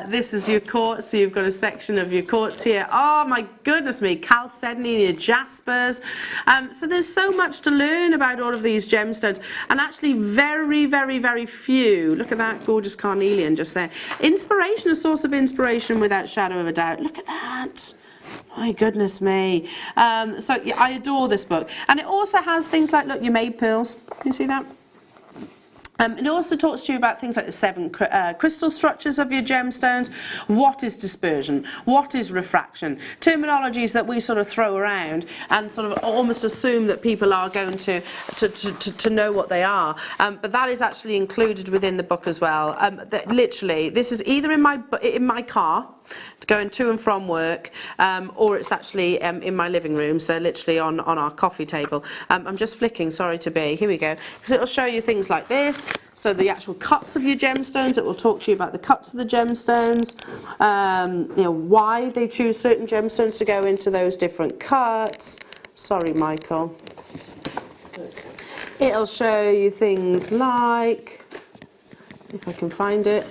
This is your quartz, so you've got a section of your quartz here. Oh my goodness me, chalcedony, your jaspers. So there's so much to learn about all of these gemstones, and actually very few. Look at that gorgeous carnelian just there. Inspiration, a source of inspiration without shadow of a doubt. Look at that. My goodness me. So yeah, I adore this book. And it also has things like, look, your made pearls. You see that? It also talks to you about things like the 7 crystal structures of your gemstones. What is dispersion? What is refraction? Terminologies that we sort of throw around and sort of almost assume that people are going to know what they are. But that is actually included within the book as well. Literally, this is either in my car, going to and from work, or it's actually in my living room, so literally on our coffee table. I'm just flicking, sorry to be, here we go, because it will show you things like this. So the actual cuts of your gemstones, it will talk to you about the cuts of the gemstones, you know, why they choose certain gemstones to go into those different cuts. Sorry, Michael. It'll show you things like, if I can find it,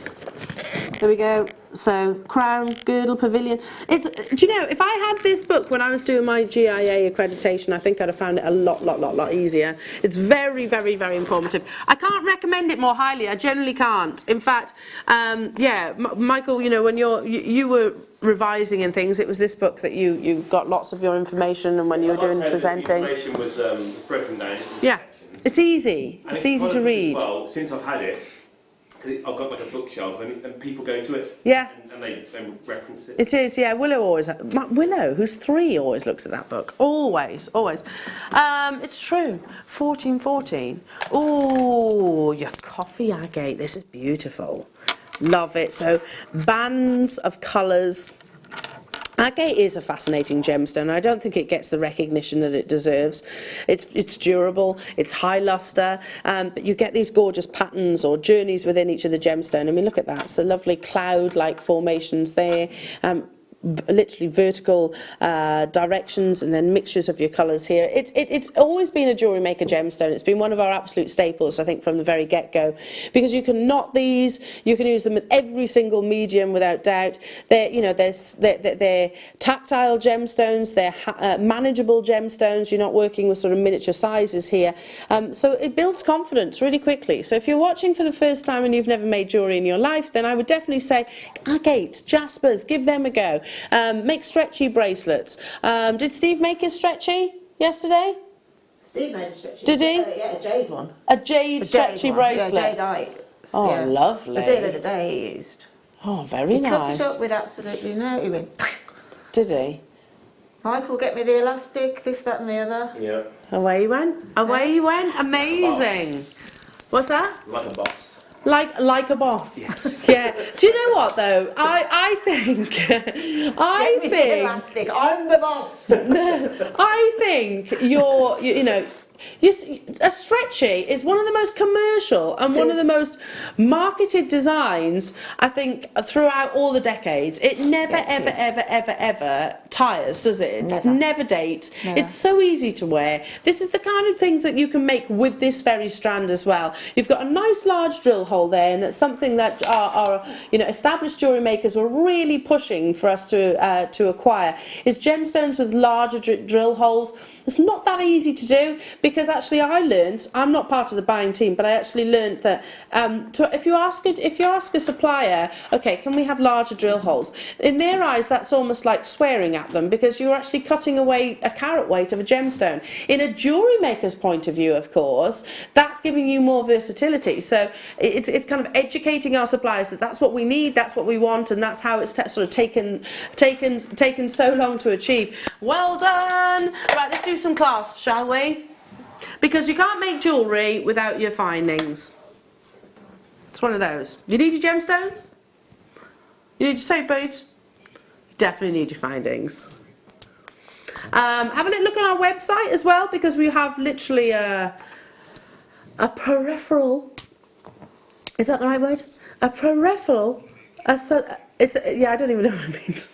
there we go. So crown, girdle, pavilion. Do you know, if I had this book when I was doing my GIA accreditation, I think I'd have found it a lot easier. It's very informative. I can't recommend it more highly. I generally can't. In fact, yeah, Michael, you know, when you were revising and things, it was this book that you got lots of your information, and when you were doing presenting. The information was broken down. Yeah, it's easy. It's easy to read. Well, since I've had it, I've got like a bookshelf and people go to it. Yeah. And they reference it. It is, yeah. Willow, who's 3, always looks at that book. Always. It's true. 1414. Oh, your coffee agate. This is beautiful. Love it. So, bands of colours. Agate is a fascinating gemstone. I don't think it gets the recognition that it deserves. It's durable, it's high luster, but you get these gorgeous patterns or journeys within each of the gemstone. I mean, look at that. So lovely cloud-like formations there. Literally vertical directions and then mixtures of your colours here. It's always been a jewellery maker gemstone. It's been one of our absolute staples, I think, from the very get-go, because you can knot these, you can use them with every single medium without doubt. They're tactile gemstones, they're manageable gemstones. You're not working with sort of miniature sizes here, so it builds confidence really quickly. So if you're watching for the first time and you've never made jewellery in your life, then I would definitely say agate, jaspers, give them a go. Make stretchy bracelets. Did Steve make his stretchy yesterday? Steve made a stretchy. Did he? Yeah, a jade one. A jade stretchy bracelet. Yeah, jadeite. Oh, yeah. lovely. The deal of the day he used. Oh, very he nice. Cut it up with absolutely no. He went. Did he? Michael, get me the elastic, this, that, and the other. Yeah. Away he went. Away he went. Amazing. What's that? Like a boss. Like a boss. Yes. Yeah. Do you know what though? I think Get me the elastic. I'm the boss. I think you know, a stretchy is one of the most commercial and one of the most marketed designs, I think, throughout all the decades. It never, ever tires, does it? It's never dates. Never. It's so easy to wear. This is the kind of things that you can make with this very strand as well. You've got a nice large drill hole there, and it's something that our established jewellery makers were really pushing for us to acquire. Is gemstones with larger drill holes. It's not that easy to do, because actually I learned, I'm not part of the buying team, but I actually learned that if you ask a supplier, okay, can we have larger drill holes? In their eyes, that's almost like swearing at them, because you're actually cutting away a carat weight of a gemstone. In a jewellery maker's point of view, of course, that's giving you more versatility. So it's kind of educating our suppliers that that's what we need, that's what we want, and that's how it's sort of taken so long to achieve. Well done. Right, let's do some clasps, shall we? Because you can't make jewellery without your findings. It's one of those. You need your gemstones? You need your soap beads? You definitely need your findings. Have a little look on our website as well, because we have literally a peripheral. Is that the right word? A peripheral. Yeah, I don't even know what it means.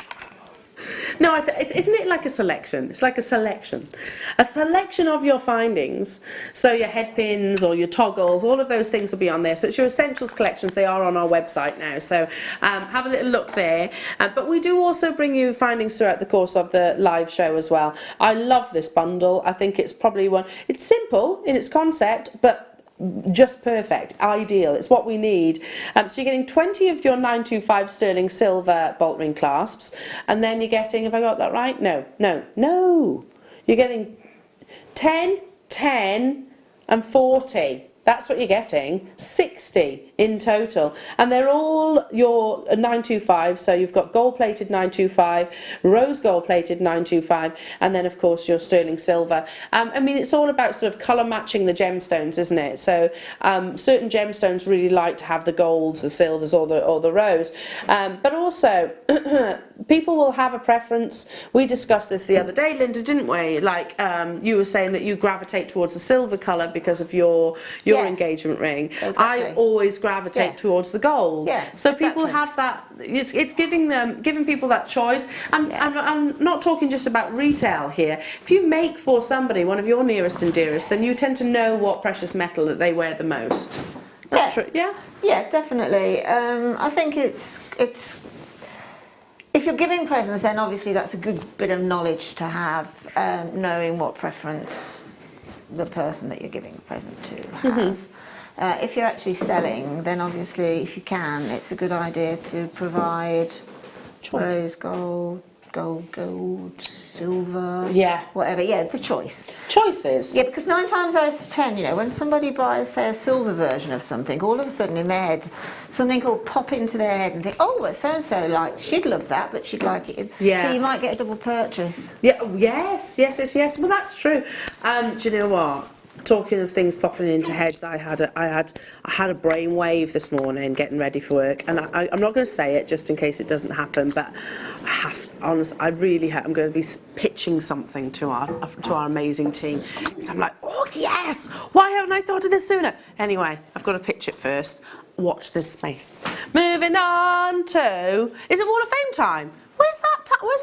No, isn't it like a selection? It's like a selection of your findings. So your head pins or your toggles, all of those things will be on there. So it's your essentials collections. They are on our website now. So have a little look there. But we do also bring you findings throughout the course of the live show as well. I love this bundle. I think it's probably one. It's simple in its concept, but just perfect, ideal. It's what we need. So you're getting 20 of your 925 sterling silver bolt ring clasps, and then you're getting, have I got that right? No. You're getting 10, 10 and 40. That's what you're getting. 60 in total. And they're all your 925. So you've got gold-plated 925, rose gold-plated 925, and then, of course, your sterling silver. I mean, it's all about sort of colour matching the gemstones, isn't it? So certain gemstones really like to have the golds, the silvers, or the rose. But also, people will have a preference. We discussed this the other day, Linda, didn't we? Like, you were saying that you gravitate towards the silver colour because of your engagement ring. Exactly. I always gravitate towards the gold. Yeah, so exactly. people have that. It's giving people that choice. And I'm not talking just about retail here. If you make for somebody one of your nearest and dearest, then you tend to know what precious metal that they wear the most. That's true. Yeah. Yeah, definitely. I think it's. If you're giving presents, then obviously that's a good bit of knowledge to have, knowing what preference the person that you're giving a present to has. If you're actually selling, then obviously, if you can, it's a good idea to provide rose gold, silver, whatever. Yeah, the choice. Choices. Yeah, because 9 times out of 10, when somebody buys, say, a silver version of something, all of a sudden in their head, something will pop into their head and think, oh, well, so-and-so likes, she'd love that, but she'd like it. Yeah. So you might get a double purchase. Yeah. Yes. Well, that's true. Do you know what? Talking of things popping into heads, I had a brainwave this morning getting ready for work, and I'm not going to say it just in case it doesn't happen, but I'm going to be pitching something to our amazing team. So I'm like, oh yes, why haven't I thought of this sooner? Anyway, I've got to pitch it first. Watch this space. Moving on to, is it Wall of Fame time? Where's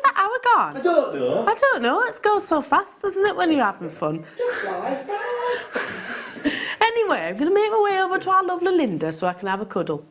that hour gone? I don't know. I don't know. It goes so fast, doesn't it, when you're having fun? Just like that. Anyway, I'm going to make my way over to our lovely Linda so I can have a cuddle.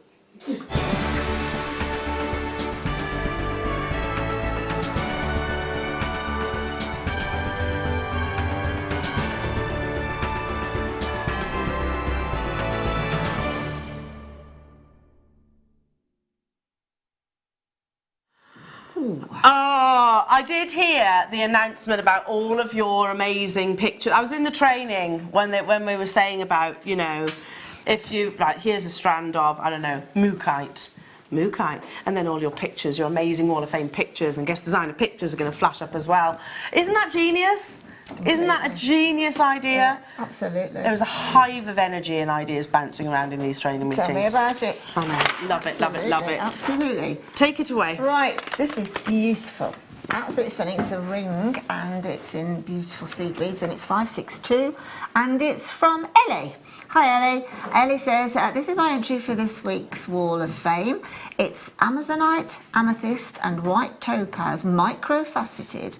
Oh, I did hear the announcement about all of your amazing pictures. I was in the training when we were saying about, if you, here's a strand of, I don't know, mookite, and then all your pictures, your amazing Wall of Fame pictures and guest designer pictures are going to flash up as well. Isn't that genius? Completely. Isn't that a genius idea? Yeah, absolutely. There was a hive of energy and ideas bouncing around in these training meetings. Tell me about it. I know. Love it. Absolutely. Take it away. Right, this is beautiful. Absolutely stunning. It's a ring and it's in beautiful seed beads and it's 562 and it's from Elle. Hi Elle. Elle says, this is my entry for this week's Wall of Fame. It's Tanzanite, amethyst and white topaz micro-faceted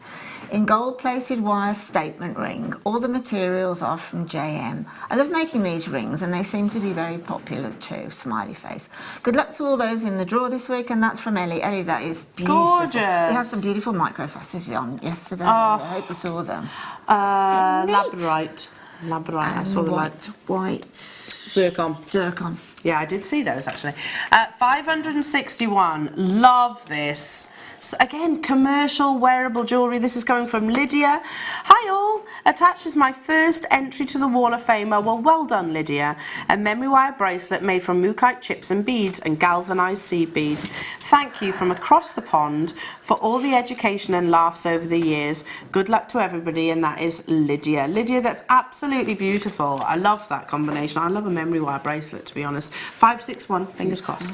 in gold-plated wire statement ring. All the materials are from JM. I love making these rings and they seem to be very popular too. Smiley face. Good luck to all those in the draw this week, and that's from Elle. Elle, that is beautiful. Gorgeous. We had some beautiful micro-faceted on yesterday. I hope you saw them. Labradorite. Labradorite, I saw the white zircon. Yeah, I did see those actually. 561. Love this. So again, commercial wearable jewellery. This is going from Lydia. Hi all. Attaches my first entry to the Wall of Fame. Well done, Lydia. A memory wire bracelet made from mookaite chips and beads and galvanised seed beads. Thank you from across the pond for all the education and laughs over the years. Good luck to everybody, and that is Lydia. Lydia, that's absolutely beautiful. I love that combination. I love a memory wire bracelet, to be honest. 561, fingers crossed.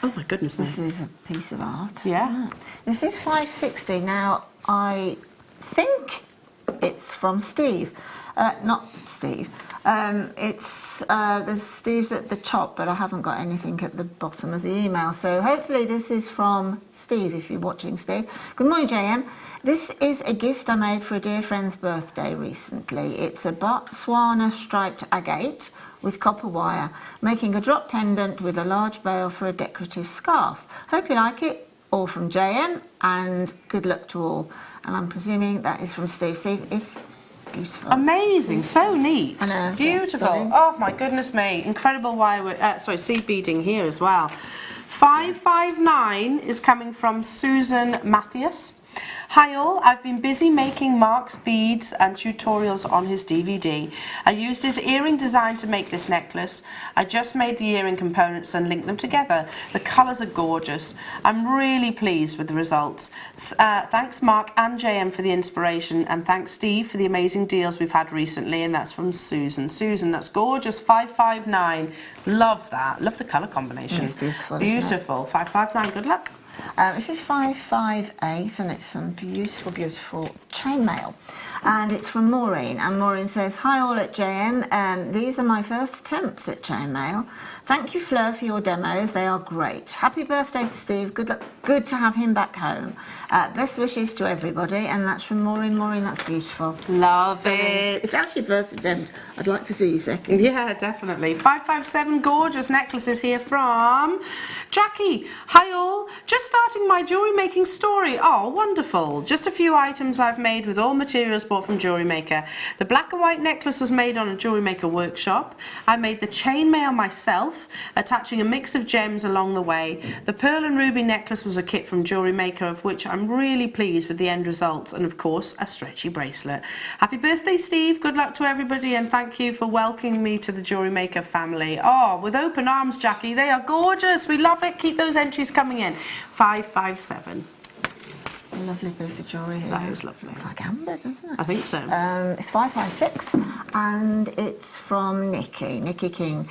Oh my goodness me. This is a piece of art. Yeah. This is 560. Now, I think it's from Steve. Not Steve. There's Steve's at the top, but I haven't got anything at the bottom of the email. So hopefully this is from Steve, if you're watching, Steve. Good morning, JM. This is a gift I made for a dear friend's birthday recently. It's a Botswana striped agate with copper wire, making a drop pendant with a large bail for a decorative scarf. Hope you like it. All from JM, and good luck to all. And I'm presuming that is from Steve. Steve, if beautiful. Amazing, so neat. I know. Beautiful. Yeah, oh my goodness me. Incredible wire, seed beading here as well. 559 is coming from Susan Mathias. Hi all, I've been busy making Mark's beads and tutorials on his DVD. I used his earring design to make this necklace. I just made the earring components and linked them together. The colours are gorgeous. I'm really pleased with the results. Thanks Mark and JM for the inspiration, and thanks Steve for the amazing deals we've had recently, and that's from Susan. Susan, that's gorgeous. 559. Love that. Love the colour combination. It's beautiful. Beautiful. 559. Good luck. This is 558 and it's some beautiful, beautiful chainmail. And it's from Maureen. And Maureen says, hi all at JM. These are my first attempts at chainmail. Thank you, Fleur, for your demos. They are great. Happy birthday to Steve. Good luck. Good to have him back home. Best wishes to everybody. And that's from Maureen. Maureen, that's beautiful. Love it. It's actually first attempt. I'd like to see you second. Yeah, definitely. 557 gorgeous necklaces here from Jackie. Hi all. Just starting my jewellery making story. Oh, wonderful. Just a few items I've made with all materials bought from JewelleryMaker. The black and white necklace was made on a JewelleryMaker workshop. I made the chainmail myself, attaching a mix of gems along the way. The pearl and ruby necklace was a kit from JewelleryMaker, of which I'm really pleased with the end results, and of course a stretchy bracelet. Happy birthday, Steve. Good luck to everybody, and thank you for welcoming me to the JewelleryMaker family. Oh, with open arms, Jackie. They are gorgeous. We love it. Keep those entries coming in. 557. A lovely piece of jewellery here. That is lovely. Looks like amber, doesn't it? I think so. It's 556 and it's from Nikki King.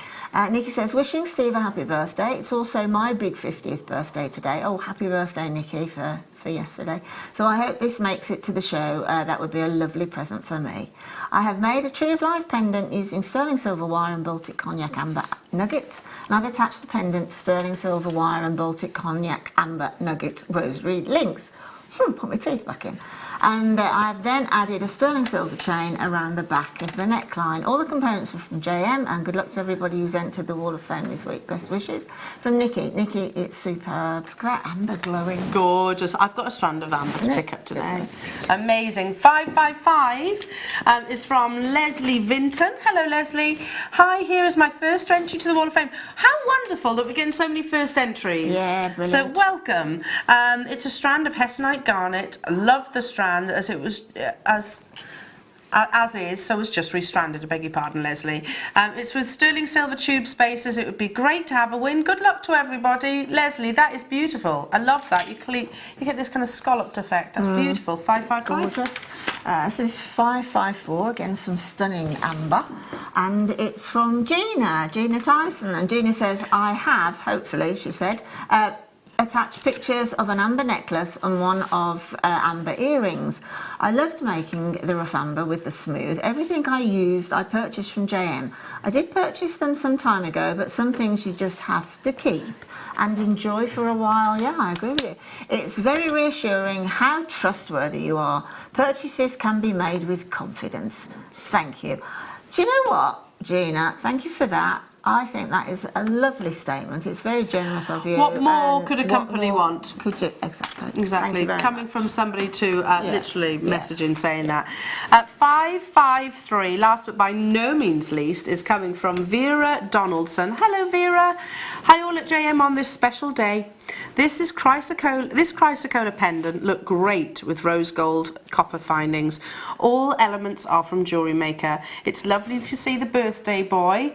Nikki says, wishing Steve a happy birthday. It's also my big 50th birthday today. Oh, happy birthday, Nikki, for yesterday. So I hope this makes it to the show. That would be a lovely present for me. I have made a Tree of Life pendant using sterling silver wire and Baltic cognac amber nuggets. And I've attached the pendant to sterling silver wire and Baltic cognac amber nugget rosary links. Put my teeth back in. And I've then added a sterling silver chain around the back of the neckline. All the components are from JM, and good luck to everybody who's entered the Wall of Fame this week. Best wishes from Nikki. Nikki, it's superb. Look at that amber glowing. Gorgeous. I've got a strand of amber to pick up today. Amazing. 555 is from Leslie Vinton. Hello, Leslie. Hi, here is my first entry to the Wall of Fame. How wonderful that we're getting so many first entries. Yeah, brilliant. So welcome. It's a strand of Hessonite garnet. I love the strand as it was as is, so it's just restranded. I beg your pardon, Leslie. It's with sterling silver tube spacers. It would be great to have a win. Good luck to everybody. Leslie, that is beautiful. I love that. You get this kind of scalloped effect. That's beautiful. 555. Gorgeous. This is 554, again some stunning amber, and it's from Gina Tyson, and Gina says, I have, hopefully, she said, attach pictures of an amber necklace and one of amber earrings. I loved making the rough amber with the smooth. Everything I used I purchased from JM. I did purchase them some time ago, but some things you just have to keep and enjoy for a while. Yeah, I agree with you. It's very reassuring how trustworthy you are. Purchases can be made with confidence. Thank you. Do you know what, Gina? Thank you for that. I think that is a lovely statement. It's very generous of you. What more could a company want? Could you? Exactly. Exactly. Coming from somebody to literally messaging saying that. 553, last but by no means least, is coming from Vera Donaldson. Hello, Vera. Hi all at JM on this special day. This chrysocolla pendant looked great with rose gold copper findings. All elements are from JewelleryMaker. It's lovely to see the birthday boy,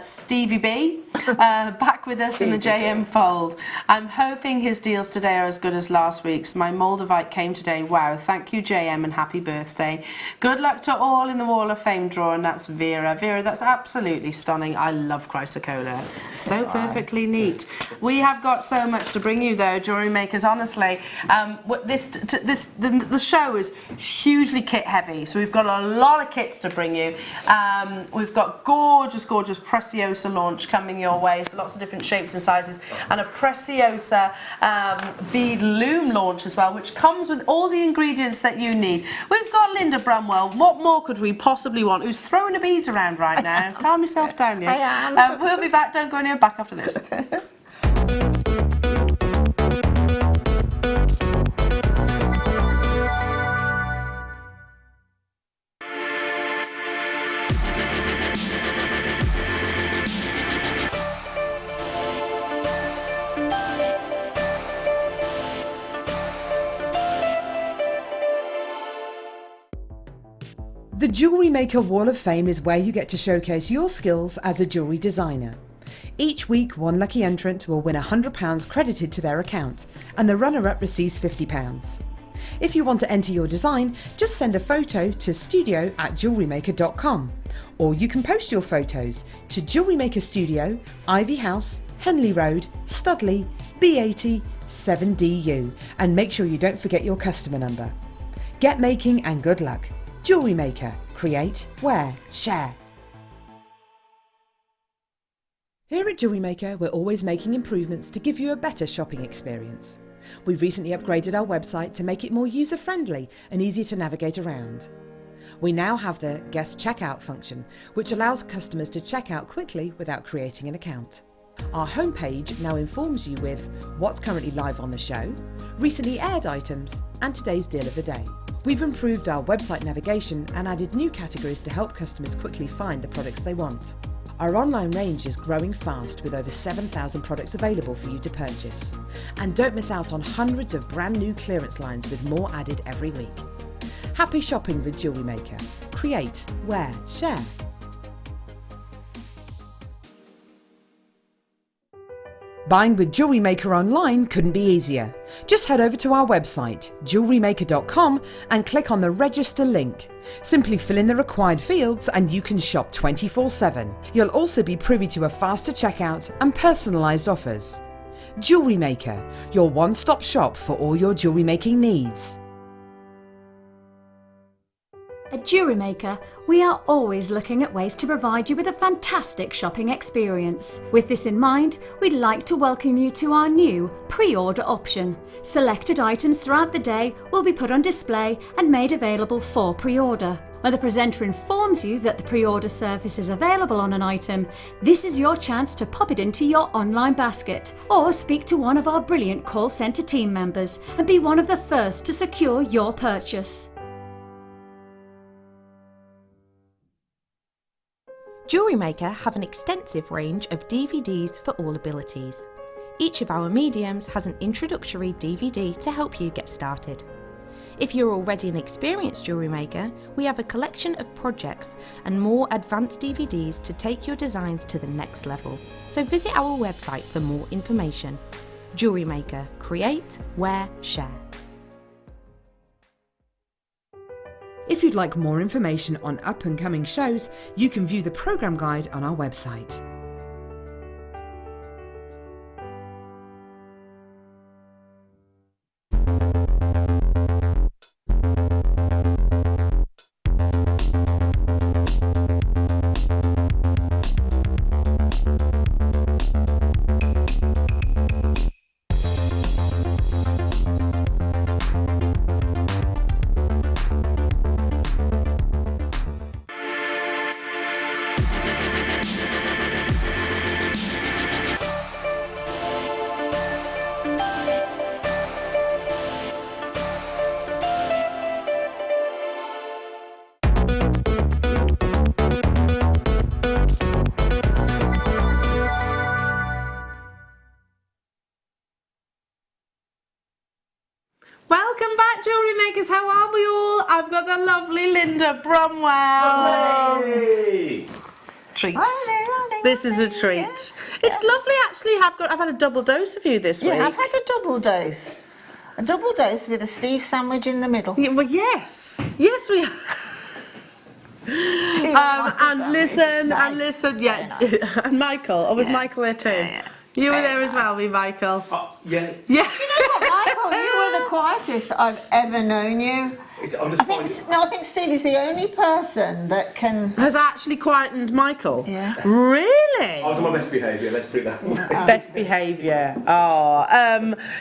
Stevie B, back with us in the JM fold. I'm hoping his deals today are as good as last week's. My Moldavite came today. Wow, thank you JM and happy birthday. Good luck to all in the Wall of Fame draw, and that's Vera. Vera, that's absolutely stunning. I love chrysocolla. So perfectly neat. We have got so much to bring you though, jewellery makers. Honestly, the show is hugely kit heavy, so we've got a lot of kits to bring you. We've got gorgeous Preciosa launch coming your way, so lots of different shapes and sizes, and a Preciosa bead loom launch as well, which comes with all the ingredients that you need. We've got Linda Brumwell. What more could we possibly want? Who's throwing the beads around right now? Calm yourself down, yeah. I am. We'll be back. Don't go anywhere. Back after this. The Jewellery Maker Wall of Fame is where you get to showcase your skills as a jewellery designer. Each week, one lucky entrant will win £100 credited to their account, and the runner-up receives £50. If you want to enter your design, just send a photo to studio@jewellerymaker.com, or you can post your photos to Jewellery Maker Studio, Ivy House, Henley Road, Studley, B80 7DU, and make sure you don't forget your customer number. Get making and good luck. Jewellery Maker. Create, wear, share. Here at Jewellery Maker, we're always making improvements to give you a better shopping experience. We've recently upgraded our website to make it more user-friendly and easier to navigate around. We now have the guest checkout function, which allows customers to check out quickly without creating an account. Our homepage now informs you with what's currently live on the show, recently aired items, and today's deal of the day. We've improved our website navigation and added new categories to help customers quickly find the products they want. Our online range is growing fast with over 7,000 products available for you to purchase. And don't miss out on hundreds of brand new clearance lines with more added every week. Happy shopping with Jewellery Maker. Create, wear, share. Buying with Jewellery Maker online couldn't be easier. Just head over to our website, jewellerymaker.com, and click on the register link. Simply fill in the required fields and you can shop 24/7. You'll also be privy to a faster checkout and personalised offers. Jewellery Maker, your one-stop shop for all your jewellery making needs. At Jewellery Maker, we are always looking at ways to provide you with a fantastic shopping experience. With this in mind, we'd like to welcome you to our new pre-order option. Selected items throughout the day will be put on display and made available for pre-order. When the presenter informs you that the pre-order service is available on an item, this is your chance to pop it into your online basket or speak to one of our brilliant call centre team members and be one of the first to secure your purchase. Jewellery Maker have an extensive range of DVDs for all abilities. Each of our mediums has an introductory DVD to help you get started. If you're already an experienced jewellery maker, we have a collection of projects and more advanced DVDs to take your designs to the next level. So visit our website for more information. Jewellery Maker. Create, wear, share. If you'd like more information on up-and-coming shows, you can view the programme guide on our website. I've got the lovely Linda Brumwell. Hey! Treats. This is a treat. It's lovely, actually. I've had a double dose of you this week. Yeah, I've had a double dose. A double dose with a Steve sandwich in the middle. Yeah, well, yes. Yes, we have. And listen, yeah. Nice. And Michael. Oh, was Michael there too? Yeah. You were there as well, me, Michael. Yeah. Yeah. Do you know what, Michael? You were the quietest I've ever known you. I'm just I think Steve is the only person that can. Has actually quietened Michael. Yeah. Really? I was on my best behaviour, let's put it that way. Best behaviour. Oh,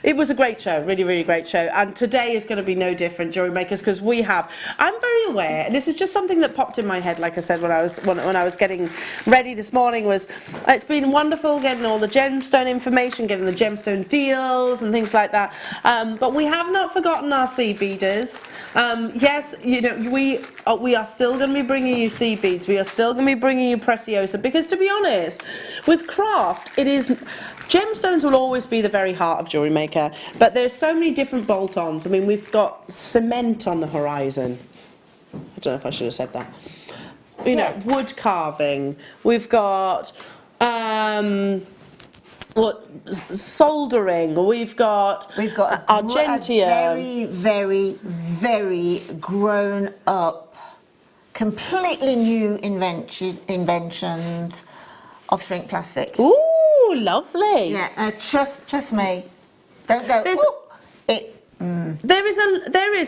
it was a great show, really, really great show. And today is going to be no different, Jewellery Makers, because I'm very aware, and this is just something that popped in my head, like I said, when I was getting ready this morning, was it's been wonderful getting all the gemstone information, getting the gemstone deals and things like that. But we have not forgotten our seed beaders. Yes, you know, we are still going to be bringing you seed beads. We are still going to be bringing you Preciosa, because to be honest, with craft, gemstones will always be the very heart of Jewellery Maker, but there's so many different bolt-ons. I mean, we've got cement on the horizon. I don't know if I should have said that. You know, wood carving. We've got soldering. We've got argentium. A very, very, very grown up, completely new inventions of shrink plastic. Ooh, lovely. Yeah, trust me. Don't go. There is.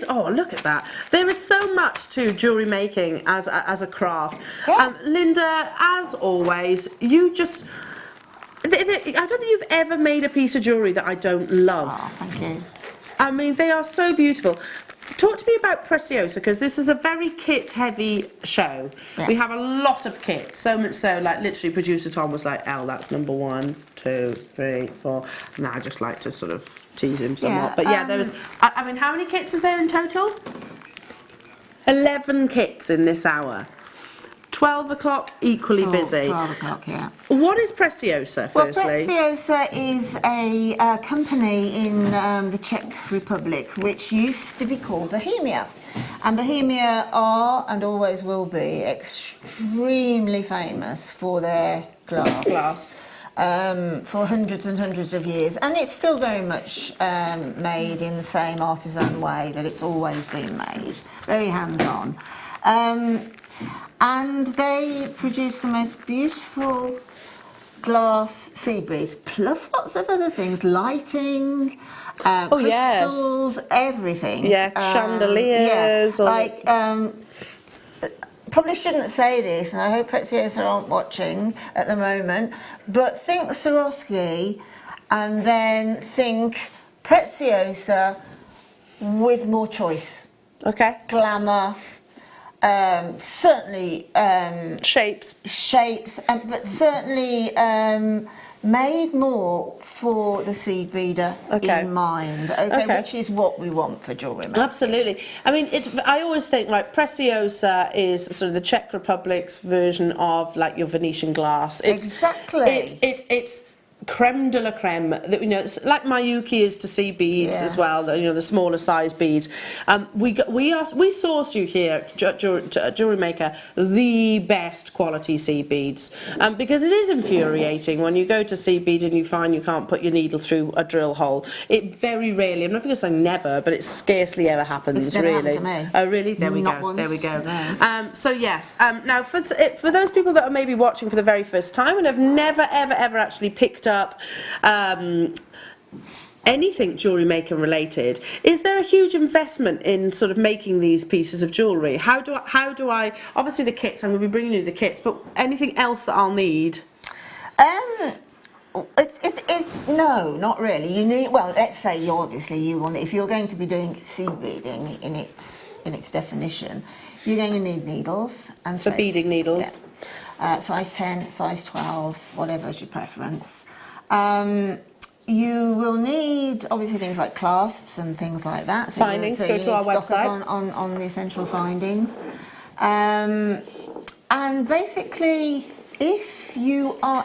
Oh, look at that. There is so much to jewellery making as a craft. Yeah. Linda, as always, you just. I don't think you've ever made a piece of jewellery that I don't love. Oh, thank you. I mean, they are so beautiful. Talk to me about Preciosa, because this is a very kit-heavy show. Yeah. We have a lot of kits, so much so, like, literally, producer Tom was like, Elle, that's number 1, 2, 3, 4. And I just like to sort of tease him somewhat. Yeah, But yeah, there was, I mean, how many kits is there in total? 11 kits in this hour. 12 o'clock, equally busy. 12 o'clock, yeah. What is Preciosa, firstly? Well, Preciosa is a company in the Czech Republic, which used to be called Bohemia. And Bohemia are, and always will be, extremely famous for their glass. For hundreds and hundreds of years. And it's still very much made in the same artisan way that it's always been made. Very hands-on. And they produce the most beautiful glass seed beads, plus lots of other things, lighting, crystals, everything. Yeah, chandeliers. Probably shouldn't say this, and I hope Preciosa aren't watching at the moment, but think Swarovski and then think Preciosa with more choice. Okay. Glamour. Certainly Shapes, but certainly made more for the seed beader in mind, which is what we want for jewellery making. Absolutely. I mean, I always think, like, Preciosa is sort of the Czech Republic's version of, like, your Venetian glass. Exactly. It's creme de la creme. That, you know, it's like Miyuki is to seed beads as well. The smaller size beads. We source you here, Jewellery Maker, the best quality seed beads, because it is infuriating when you go to seed bead and you find you can't put your needle through a drill hole. It very rarely, I'm not going to say never, but it scarcely ever happens. It's never really. happened to me. Oh, really? There we Not go. once. There we go. No. So yes. Now for those people that are maybe watching for the very first time and have never ever actually picked up anything Jewellery Maker related, is there a huge investment in sort of making these pieces of jewellery? How do I obviously the kits, I'm going to be bringing you the kits, but anything else that I'll need? No, not really. You need, well, let's say if you're going to be doing seed beading in its definition, you're going to need needles and For beading needles. Yeah. Size 10, size 12, whatever's your preference. You will need obviously things like clasps and things like that. So Findings, go to our website. On the essential findings. And basically, if you are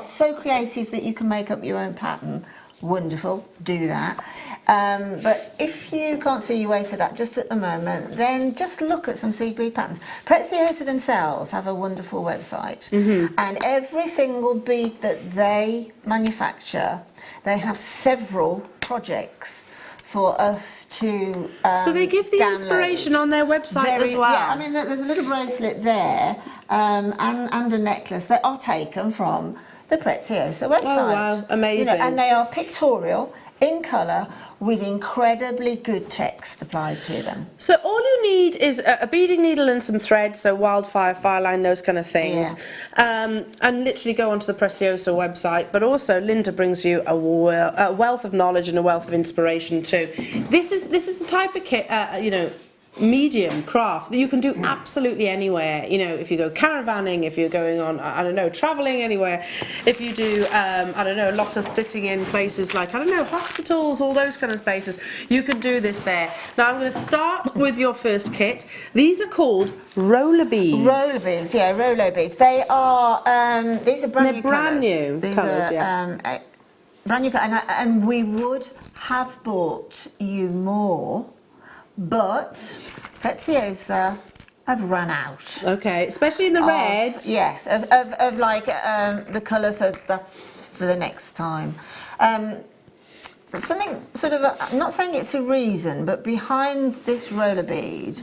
so creative that you can make up your own pattern, wonderful, do that. But if you can't see your way to that just at the moment, then just look at some seed bead patterns. Preciosa themselves have a wonderful website, and every single bead that they manufacture, they have several projects for us to so they give the inspiration on their website as well. Yeah, I mean, there's a little bracelet there and a necklace that are taken from the Preciosa website. Oh wow, amazing. You know, and they are pictorial, in colour, with incredibly good text applied to them. So all you need is a beading needle and some thread, so wildfire, fire line, those kind of things. And literally go onto the Preciosa website, but also Linda brings you a wealth of knowledge and a wealth of inspiration too. This is the type of kit, you know, medium craft that you can do absolutely anywhere. You know, if you go caravanning, if you're going on, I don't know, traveling anywhere, if you do, I don't know, a lot of sitting in places like, I don't know, hospitals, all those kind of places, you can do this there. Now I'm going to start with your first kit. These are called roller beads. Roller beads, yeah, roller beads. They are, these are brand new brand colours. new colours, yeah. Brand new colours, and we would have bought you more, but Preciosa have run out. Okay, especially in the red. Yes, of like the colour, so that's for the next time. Something sort of, I'm not saying it's a reason, but behind this roller bead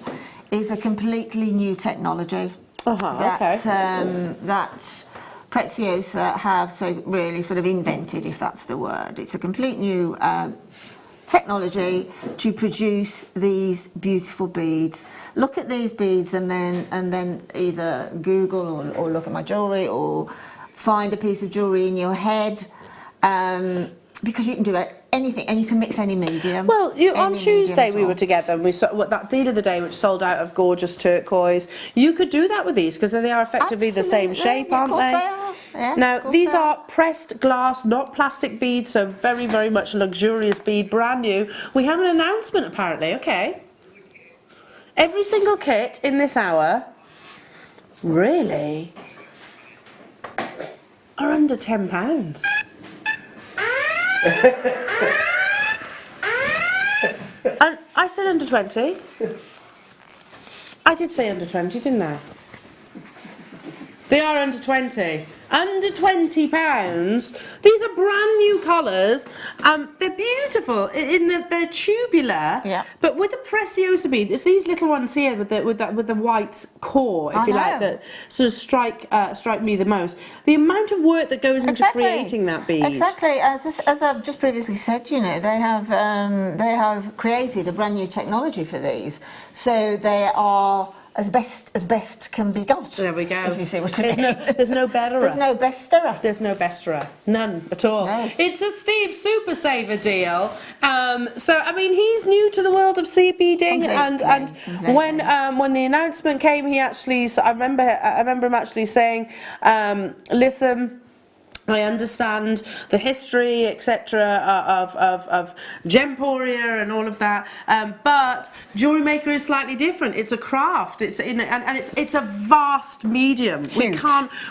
is a completely new technology that Preciosa have so really sort of invented, if that's the word. It's a complete new technology to produce these beautiful beads. Look at these beads and then either Google or look at my jewellery or find a piece of jewellery in your head, because you can do anything and you can mix any medium. Well, on Tuesday we were together and we saw that deal of the day which sold out of gorgeous turquoise. You could do that with these because they are effectively the same shape, aren't they? Of course they are. Yeah, now these are pressed glass, not plastic beads, so very, very much a luxurious bead, brand new. We have an announcement apparently, okay. Every single kit in this hour, really, are under £10. And I said under 20. I did say under 20, didn't I? They are under 20. Under £20. These are brand new colours. They're beautiful. They're tubular, but with the Preciosa bead, it's these little ones here with the white core, if you like, that sort of strike me the most. The amount of work that goes into creating that bead. Exactly. As I've just previously said, you know, they have created a brand new technology for these, so they are as best can be got. There we go. If you see what I mean. There's no betterer. There's no besterer. There's no besterer. None at all. No. It's a Steve Super Saver deal. So I mean, he's new to the world of seed beading, and when the announcement came, he actually. So I remember him actually saying, "Listen, I understand the history, etc., of Gemporia and all of that, but JewelleryMaker is slightly different. It's a craft. It's a vast medium. Huge.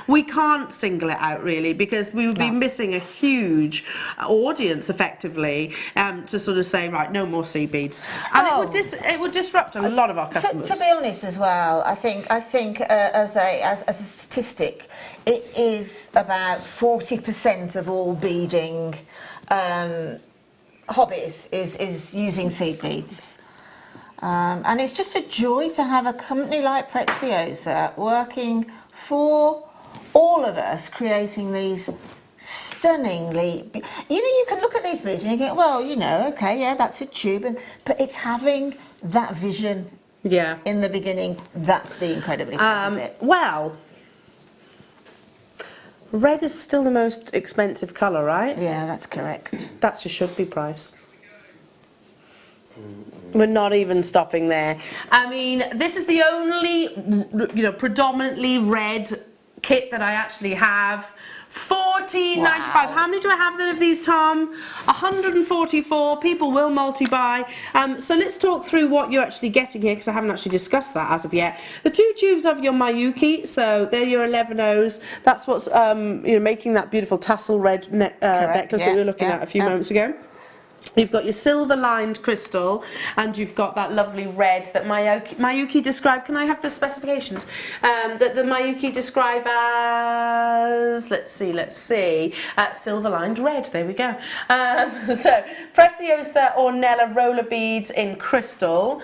We can't single it out really, because we would be missing a huge audience effectively to sort of say, right, no more sea beads, and it would disrupt a lot of our customers. To be honest as well, I think as a statistic, it is about 40% of all beading hobbies is using seed beads. And it's just a joy to have a company like Preciosa working for all of us, creating these stunningly... you can look at these beads and you think, well, okay, yeah, that's a tube, but it's having that vision in the beginning. That's the incredibly clever bit. Well... Red is still the most expensive colour, right? Yeah, that's correct. That's your should-be price. We're not even stopping there. I mean, this is the only, predominantly red kit that I actually have. $14.95. Wow. How many do I have then of these, Tom? 144. People will multi-buy. So let's talk through what you're actually getting here, because I haven't actually discussed that as of yet. The 2 tubes of your Mayuki, so they're your 11Os. That's what's making that beautiful tassel red necklace that we were looking at a few moments ago. You've got your silver-lined crystal, and you've got that lovely red that Mayuki described. Can I have the specifications? That the Mayuki describe as, let's see, silver-lined red. There we go. So, Preciosa Ornella roller beads in crystal.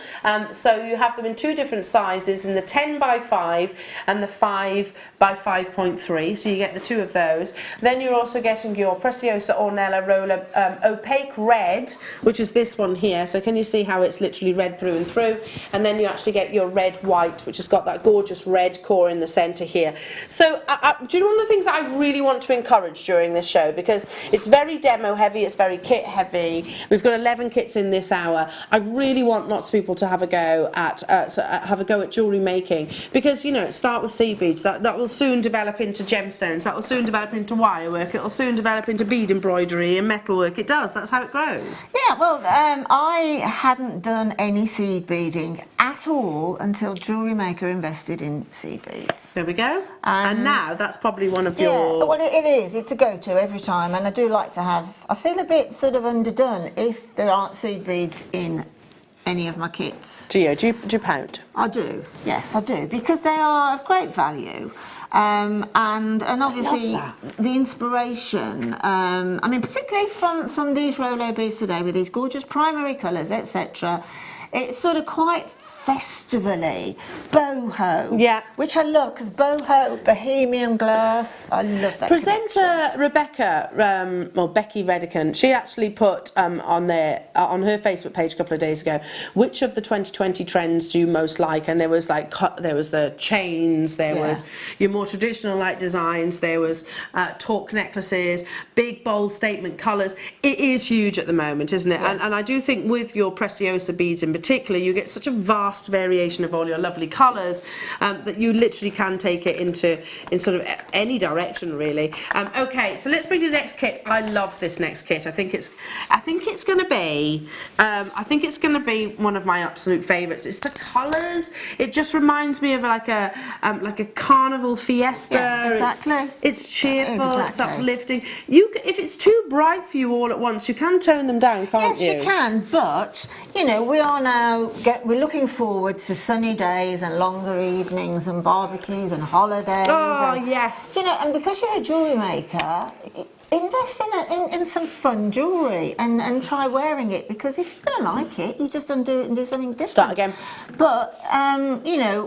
So you have them in 2 different sizes, in the 10 by 5 and the 5 by 5.3. So you get the 2 of those. Then you're also getting your Preciosa Ornella roller opaque red, which is this one here. So can you see how it's literally red through and through? And then you actually get your red white, which has got that gorgeous red core in the centre here. So do you know one of the things that I really want to encourage during this show, because it's very demo heavy, it's very kit heavy. We've got 11 kits in this hour. I really want lots of people to have a go at jewellery making, because start with seed beads. That will soon develop into gemstones. That will soon develop into wire work. It will soon develop into bead embroidery and metal work. It does. That's how it grows. Yeah, well, I hadn't done any seed beading at all until JewelleryMaker invested in seed beads. There we go. And now that's probably one of your... Yeah, well, it is. It's a go-to every time, and I do like to have... I feel a bit sort of underdone if there aren't seed beads in any of my kits. Do you pout? I do, yes, I do, because they are of great value. And obviously the inspiration, I mean, particularly from these Rolo beads today with these gorgeous primary colours, etc. It's sort of quite festivally, boho, yeah, which I love, because boho, bohemian glass, I love that. Presenter Rebecca, Becky Redicant, she actually put on her Facebook page a couple of days ago, which of the 2020 trends do you most like? And there was the chains, there was your more traditional light designs, there was torque necklaces, big bold statement colours. It is huge at the moment, isn't it? And I do think with your Preciosa beads in particular, you get such a vast variation of all your lovely colours that you literally can take it in sort of any direction, really. Okay, so let's bring you the next kit. I love this next kit. I think it's going to be one of my absolute favourites. It's the colours. It just reminds me of like a carnival fiesta. Yeah, exactly. It's cheerful. It's uplifting. If it's too bright for you all at once, you can tone them down, can't you? Yes, you can. But we are now we're looking forward to sunny days and longer evenings and barbecues and holidays. Oh, and, yes. And because you're a jewellery maker, invest in some fun jewellery and try wearing it, because if you don't like it, you just undo it and do something different. Start again. But,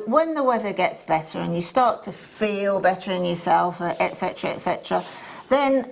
when the weather gets better and you start to feel better in yourself, etc., then,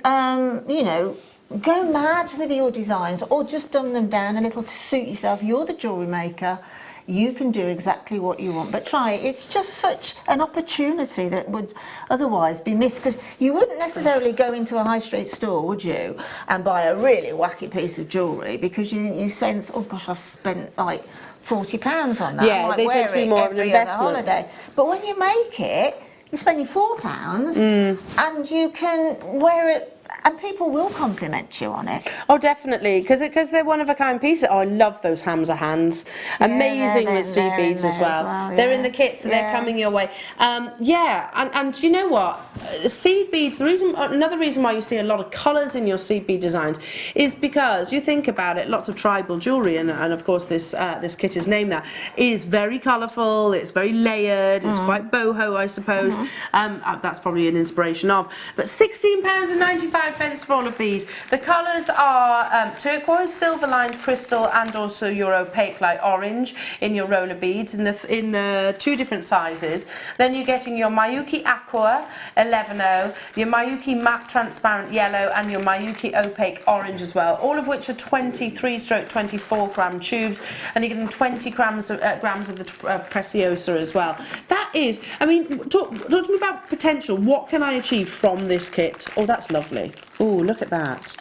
go mad with your designs, or just dumb them down a little to suit yourself. You're the jewellery maker. You can do exactly what you want, but try it. It's just such an opportunity that would otherwise be missed, because you wouldn't necessarily go into a high street store, would you, and buy a really wacky piece of jewellery, because you sense, oh gosh, I've spent like £40 on that. Yeah, I might they wear tend to be it more of an every other investment. holiday. But when you make it, you're spending £4 and you can wear it, and people will compliment you on it. Oh, definitely, because they're one-of-a-kind pieces. Oh, I love those Hamsa hands. Amazing with seed beads as well. They're in the kit, so they're coming your way. And you know what? Seed beads, another reason why you see a lot of colours in your seed bead designs is because you think about it, lots of tribal jewellery, and of course this kit is named that, is very colourful, it's very layered, it's quite boho, I suppose. That's probably an inspiration of. But £16.95 for all of these. The colours are turquoise, silver-lined crystal, and also your opaque light orange in your roller beads in the 2 different sizes. Then you're getting your Mayuki Aqua 11.0, your Mayuki Matte Transparent Yellow, and your Mayuki Opaque Orange as well, all of which are 23/24 gram tubes, and you're getting 20 grams of the Preciosa as well. That is, I mean, talk to me about potential. What can I achieve from this kit? Oh, that's lovely. Oh, look at that.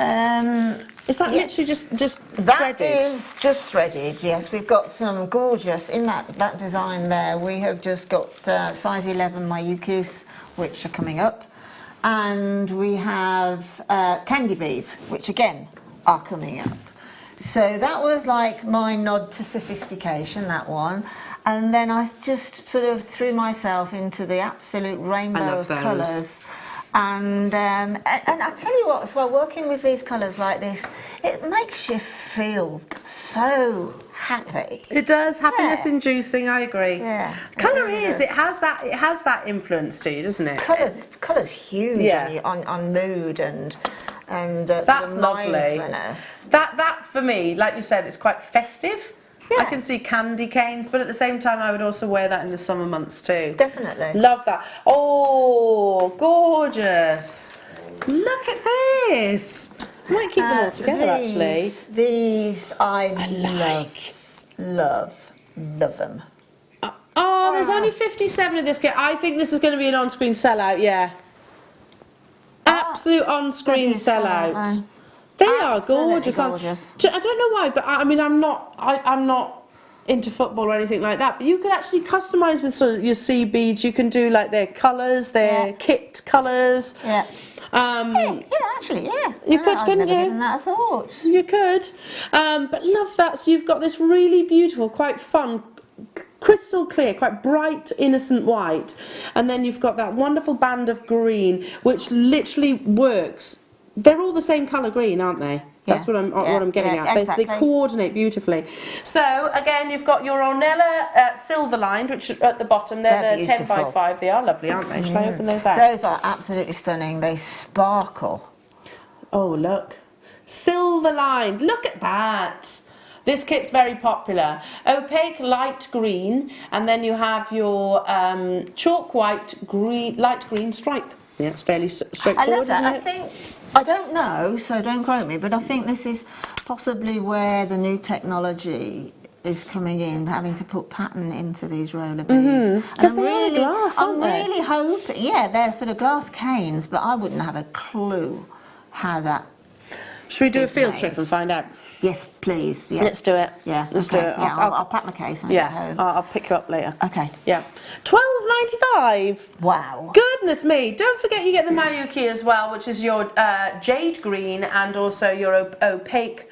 Is that literally just threaded? That is just threaded, yes. We've got some gorgeous, in that design there, we have just got size 11 Mayukis, which are coming up. And we have candy beads, which again are coming up. So that was like my nod to sophistication, that one. And then I just sort of threw myself into the absolute rainbow of colours. And I tell you what, as well, working with these colours like this, it makes you feel so happy. It does, happiness inducing, I agree. Yeah. Colour really is, does. it has that influence to you, doesn't it? Colour's huge Yeah. on mood and That's sort of lovely. mindfulness. That for me, like you said, it's quite festive. Yeah. I can see candy canes, but at the same time I would also wear that in the summer months too. Definitely. Love that. Oh, gorgeous. Look at this. I might keep them all together actually. These I like. love them. Oh, there's only 57 of this kit. I think this is going to be an on-screen sellout, yeah. Absolute on-screen sellout. They are gorgeous. Gorgeous. I don't know why, but I mean, I'm not into football or anything like that. But you could actually customise with sort of your sea beads. You can do like their colours, their kit colours. Yeah. Actually, yeah. You could, couldn't I've never you? given that a thought. You could. But love that. So you've got this really beautiful, quite fun, crystal clear, quite bright, innocent white. And then you've got that wonderful band of green, which literally works. They're all the same colour green, aren't they? That's what I'm getting at. Exactly. They coordinate beautifully. So again, you've got your Ornella silver lined, which are at the bottom. They're the 10 by 5. They are lovely, aren't they? Shall I open those out? Those are absolutely stunning. They sparkle. Oh, look. Silver lined. Look at that. This kit's very popular. Opaque light green, and then you have your chalk white green, light green stripe. Yeah, it's fairly straightforward, I love that. isn't it? I don't know, so don't quote me, but I think this is possibly where the new technology is coming in, having to put pattern into these roller beads. And I'm really hoping, they're sort of glass canes, but I wouldn't have a clue how that. Should we do a field made. trip and find out? Yes, please. Yeah. Let's do it. Yeah, let's do it. Yeah, I'll pack my case when I get home. I'll pick you up later. Okay. Yeah. $12.95. Wow. Goodness me. Don't forget you get the Mayuki as well, which is your jade green and also your opaque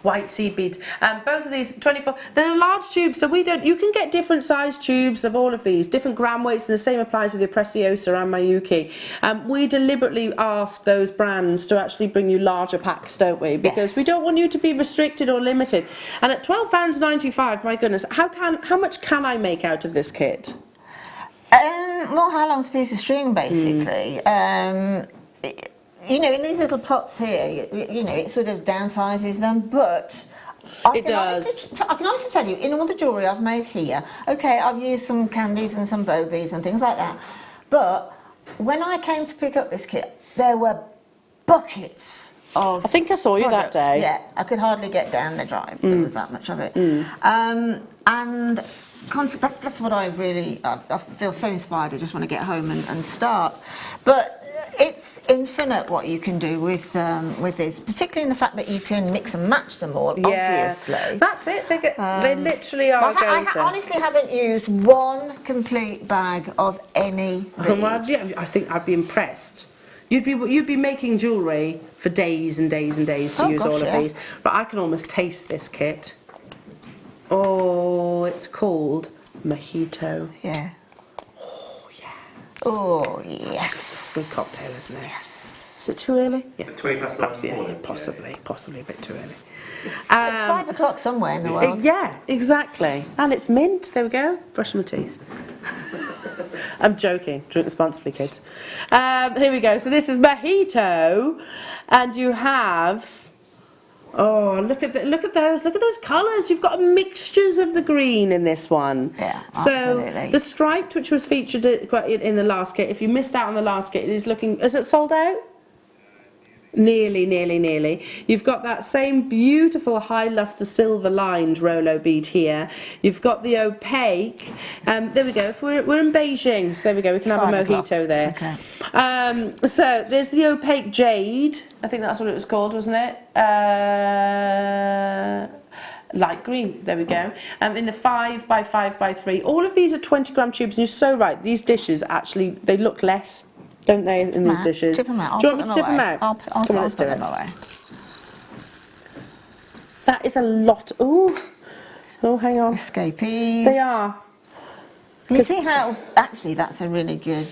white seed beads. Both of these 24. They're large tubes, so you can get different size tubes of all of these, different gram weights, and the same applies with your Preciosa and Mayuki. We deliberately ask those brands to actually bring you larger packs, don't we? Because we don't want you to be restricted or limited. And at £12.95, my goodness, how much can I make out of this kit? Well, how long's a piece of string, basically? You know, in these little pots here, you know, it sort of downsizes them, but I can honestly tell you, in all the jewellery I've made here, okay, I've used some candies and some bow beads and things like that, but when I came to pick up this kit, there were buckets of I think I saw you products. that day. Yeah, I could hardly get down the drive, there was that much of it. And that's what I really, I feel so inspired, I just want to get home and start. But it's infinite what you can do with this, particularly in the fact that you can mix and match them all, obviously. That's it, they literally are going to. I honestly haven't used one complete bag of any bead. Well, yeah, I think I'd be impressed. You'd be making jewellery for days and days and days to use all of these. But I can almost taste this kit. Oh, it's called Mojito. Yeah. Oh, yeah. Oh, yes. Good cocktail, isn't it? Yes. Is it too early? Yeah. 20 past 9 in the morning. Possibly a bit too early. It's 5 o'clock somewhere in the world. Yeah, exactly. And it's mint. There we go. Brush my teeth. I'm joking. Drink responsibly, kids. Here we go. So this is Mojito, and you have. Oh, look at those! Look at those colours. You've got mixtures of the green in this one. Yeah, so absolutely. the striped, which was featured in the last kit. If you missed out on the last kit, it is looking. Is it sold out? Nearly. You've got that same beautiful high luster silver lined Rolo bead here. You've got the opaque. There we go. We're in Beijing, so there we go. We can have a mojito there. Okay. So there's the opaque jade. I think that's what it was called, wasn't it? Light green. There we go. In the 5 by 5 by 3. All of these are 20 gram tubes, and you're so right. These dishes actually they look less. Don't they, in these dishes? Tip them out. Do you want me to tip them out? Come on, let's do it. That is a lot. Oh, hang on. Escapees. They are. You see how, actually, that's a really good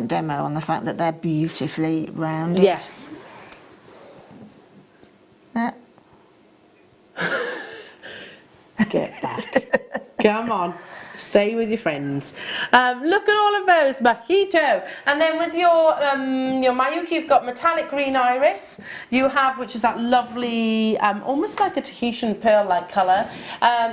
demo on the fact that they're beautifully rounded. Yes. Yeah. Get back. Come on. Stay with your friends. Look at all of those, mojito. And then with your Mayuki, you've got metallic green iris. You have, which is that lovely, almost like a Tahitian pearl-like colour.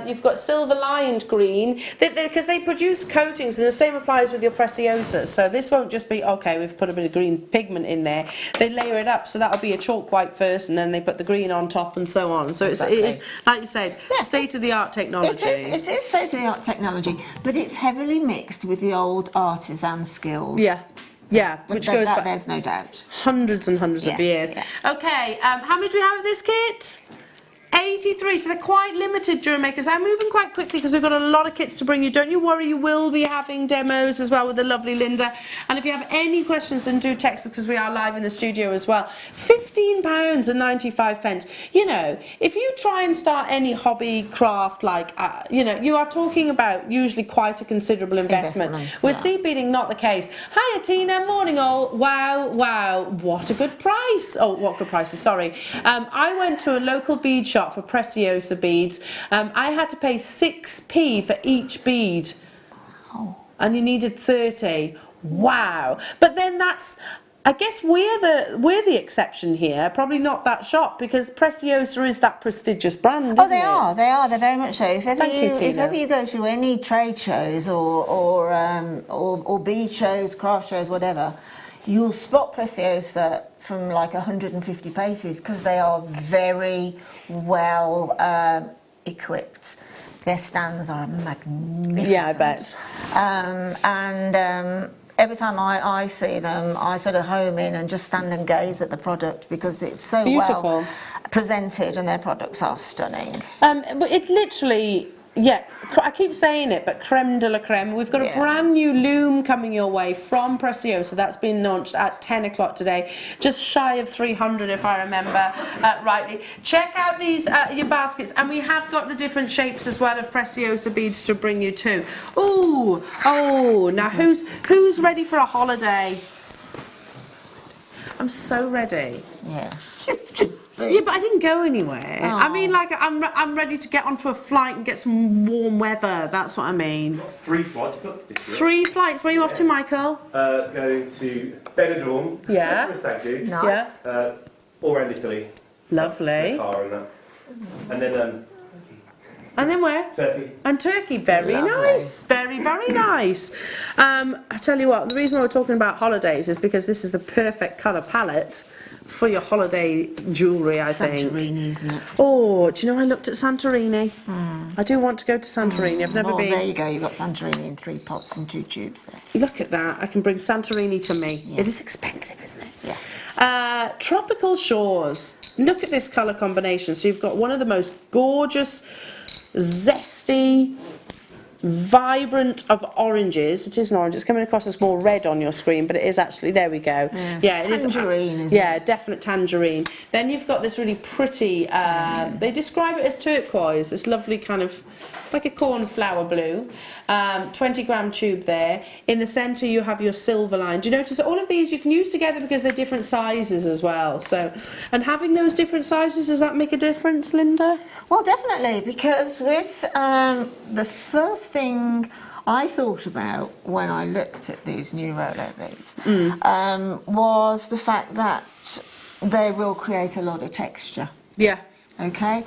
You've got silver-lined green, because they produce coatings, and the same applies with your Preciosa. So this won't just be, okay, we've put a bit of green pigment in there. They layer it up, so that'll be a chalk white first, and then they put the green on top, and so on. So Exactly. it is, like you said, state-of-the-art technology. It is state-of-the-art technology, but it's heavily mixed with the old artisan skills. Yeah, which goes back there's no doubt. hundreds and hundreds of years. Yeah. Okay, how many do we have of this kit? 83, so they're quite limited, JewelleryMakers. I'm moving quite quickly because we've got a lot of kits to bring you. Don't you worry, you will be having demos as well with the lovely Linda. And if you have any questions, then do text us because we are live in the studio as well. £15.95. You know, if you try and start any hobby craft, like, you know, you are talking about usually quite a considerable investment. With seed beading, not the case. Hiya, Tina. Morning, all. Wow, wow. What a good price. Oh, what good prices, sorry. I went to a local bead shop for Preciosa beads. I had to pay 6p for each bead. Oh. And you needed 30. Wow. But then that's, I guess we're the exception here, probably not that shop, because Preciosa is that prestigious brand, isn't They are, they're very much so. If ever, if ever you go to any trade shows or bead shows, craft shows, whatever, you'll spot Preciosa from like 150 paces because they are very well equipped. Their stands are magnificent. Yeah, I bet. Every time I see them, I sort of home in and just stand and gaze at the product because it's so beautiful, well presented, and their products are stunning. But it literally, yeah, I keep saying it, but creme de la creme. We've got a brand new loom coming your way from Preciosa. That's been launched at 10 o'clock today, just shy of 300 if I remember rightly. Check out these your baskets, and we have got the different shapes as well of Preciosa beads to bring you too. Ooh, oh, now who's ready for a holiday? I'm so ready. Yeah. Yeah, but I didn't go anywhere. Oh. I mean, like, I'm ready to get onto a flight and get some warm weather. That's what I mean. 3 flights booked this year. 3 flights. Where are you off to, Michael? Going to Peridot. Yeah. Nice. Yeah. All around Italy. Lovely. Car and that. And then where? Turkey. And Turkey. Very Lovely. nice. Very, very nice. I tell you what, the reason why we're talking about holidays is because this is the perfect colour palette for your holiday jewellery, I think. Santorini, isn't it? Oh, do you know I looked at Santorini? I do want to go to Santorini. I've never been. There you go. You've got Santorini in 3 pots and 2 tubes there. Look at that. I can bring Santorini to me. Yeah. It is expensive, isn't it? Yeah. Tropical Shores. Look at this colour combination. So you've got one of the most gorgeous, zesty, vibrant of oranges. It is an orange. It's coming across as more red on your screen, but it is actually, there we go. Yeah, tangerine, isn't it? Yeah, definite tangerine. Then you've got this really pretty, they describe it as turquoise, this lovely kind of, like a cornflower blue. 20-gram tube there. In the centre you have your silver line. Do you notice all of these you can use together because they're different sizes as well? So, and having those different sizes, does that make a difference, Linda? Well, definitely, because with the first thing I thought about when I looked at these new roll-out beads was the fact that they will create a lot of texture. Yeah. Okay,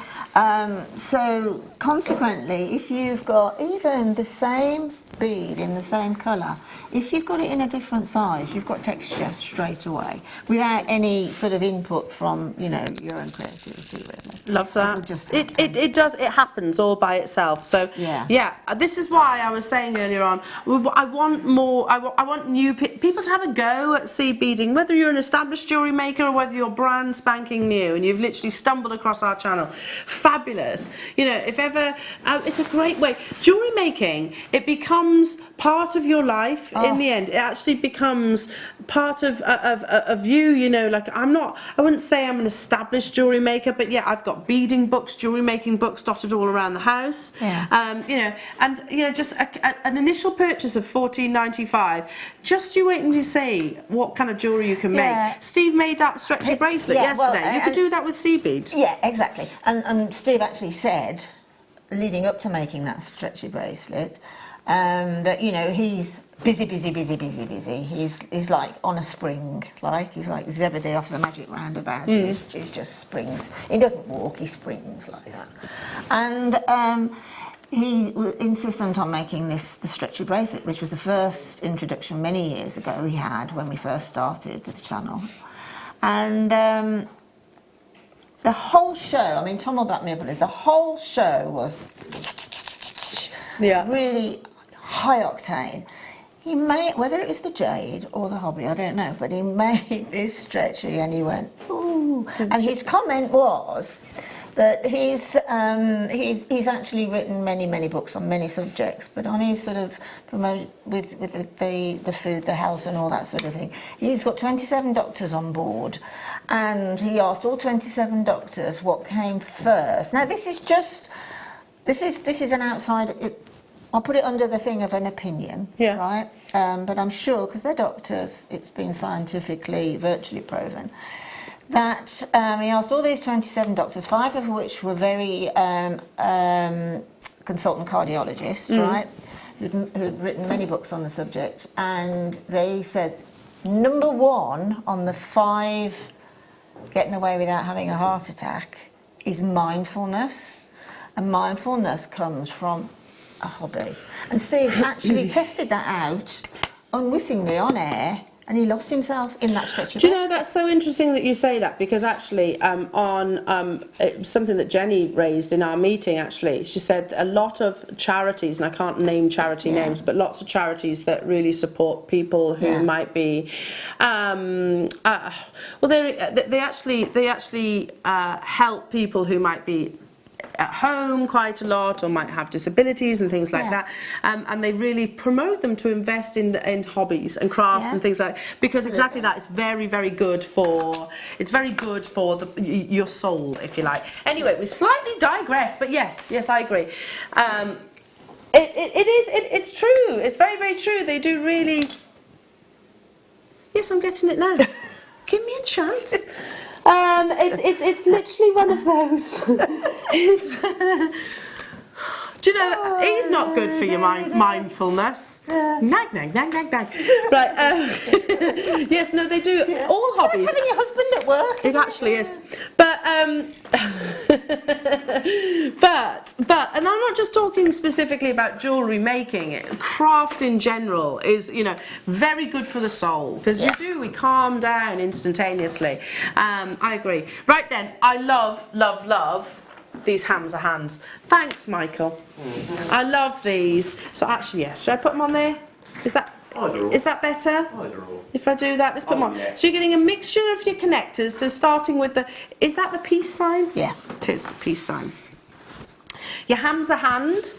so consequently, if you've got even the same bead in the same colour, if you've got it in a different size, you've got texture straight away without any sort of input from, you know, your own creativity, really. Love that. It It does. It happens all by itself. So yeah. This is why I was saying earlier on. I want more. I want new people to have a go at seed beading. Whether you're an established jewellery maker or whether you're brand spanking new and you've literally stumbled across our channel, fabulous. You know, if ever, it's a great way. Jewellery making, it becomes becomes part of your life in the end. It actually becomes part of you, you know, like I wouldn't say I'm an established jewellery maker, but yeah, I've got beading books, jewellery making books dotted all around the house. Yeah. You know, and you know, just an initial purchase of $14.95. Just you wait and you see what kind of jewellery you can make. Steve made that stretchy bracelet yesterday. Well, you could do that with sea beads. Yeah, exactly. And Steve actually said, leading up to making that stretchy bracelet, that, you know, he's busy. He's like on a spring, he's like Zebedee off the Magic Roundabout. He's just springs. He doesn't walk, he springs like that. And he insisted on making the stretchy bracelet, which was the first introduction many years ago he had when we first started the channel. And the whole show, I mean, Tom will back me up on this, the whole show was really high octane. He made, whether it was the jade or the hobby, I don't know, but he made this stretchy and he went, ooh. And his comment was that he's actually written many books on many subjects, but on his sort of promote with the food, the health and all that sort of thing, he's got 27 doctors on board, and he asked all 27 doctors what came first. Now this is an outside. I'll put it under the thing of an opinion, right? But I'm sure, because they're doctors, it's been scientifically virtually proven that he asked all these 27 doctors, 5 of which were very consultant cardiologists, right, who'd written many books on the subject, and they said number 1 on the 5 getting away without having a heart attack is mindfulness, and mindfulness comes from a hobby. And Steve actually tested that out unwittingly on air, and he lost himself in that stretch of Do you know, that's so interesting that you say that, because actually something that Jenny raised in our meeting, actually, she said a lot of charities, and I can't name charity names, but lots of charities that really support people who might be, they actually help people who might be at home quite a lot or might have disabilities and things like that, and they really promote them to invest in hobbies and crafts and things like that, because exactly that is very good for your soul, if you like. Anyway, we slightly digress, but yes I agree. It's true, it's very true. They do really. Yes, I'm getting it now. Give me a chance. It's literally one of those. Do you know, he's not good for your mindfulness. Nag. Right. Yes, no, they do. All hobbies. It's like having your husband at work. It actually is. But and I'm not just talking specifically about jewellery making. Craft in general is, you know, very good for the soul, because we calm down instantaneously. I agree. Right then, I love these Hamsa hands. Thanks, Michael. I love these. So actually, yes. Should I put them on there? Is that better? If I do that, let's put them on. So you're getting a mixture of your connectors. So starting with is that the peace sign? Yeah. It is the peace sign. Your Hamsa hand,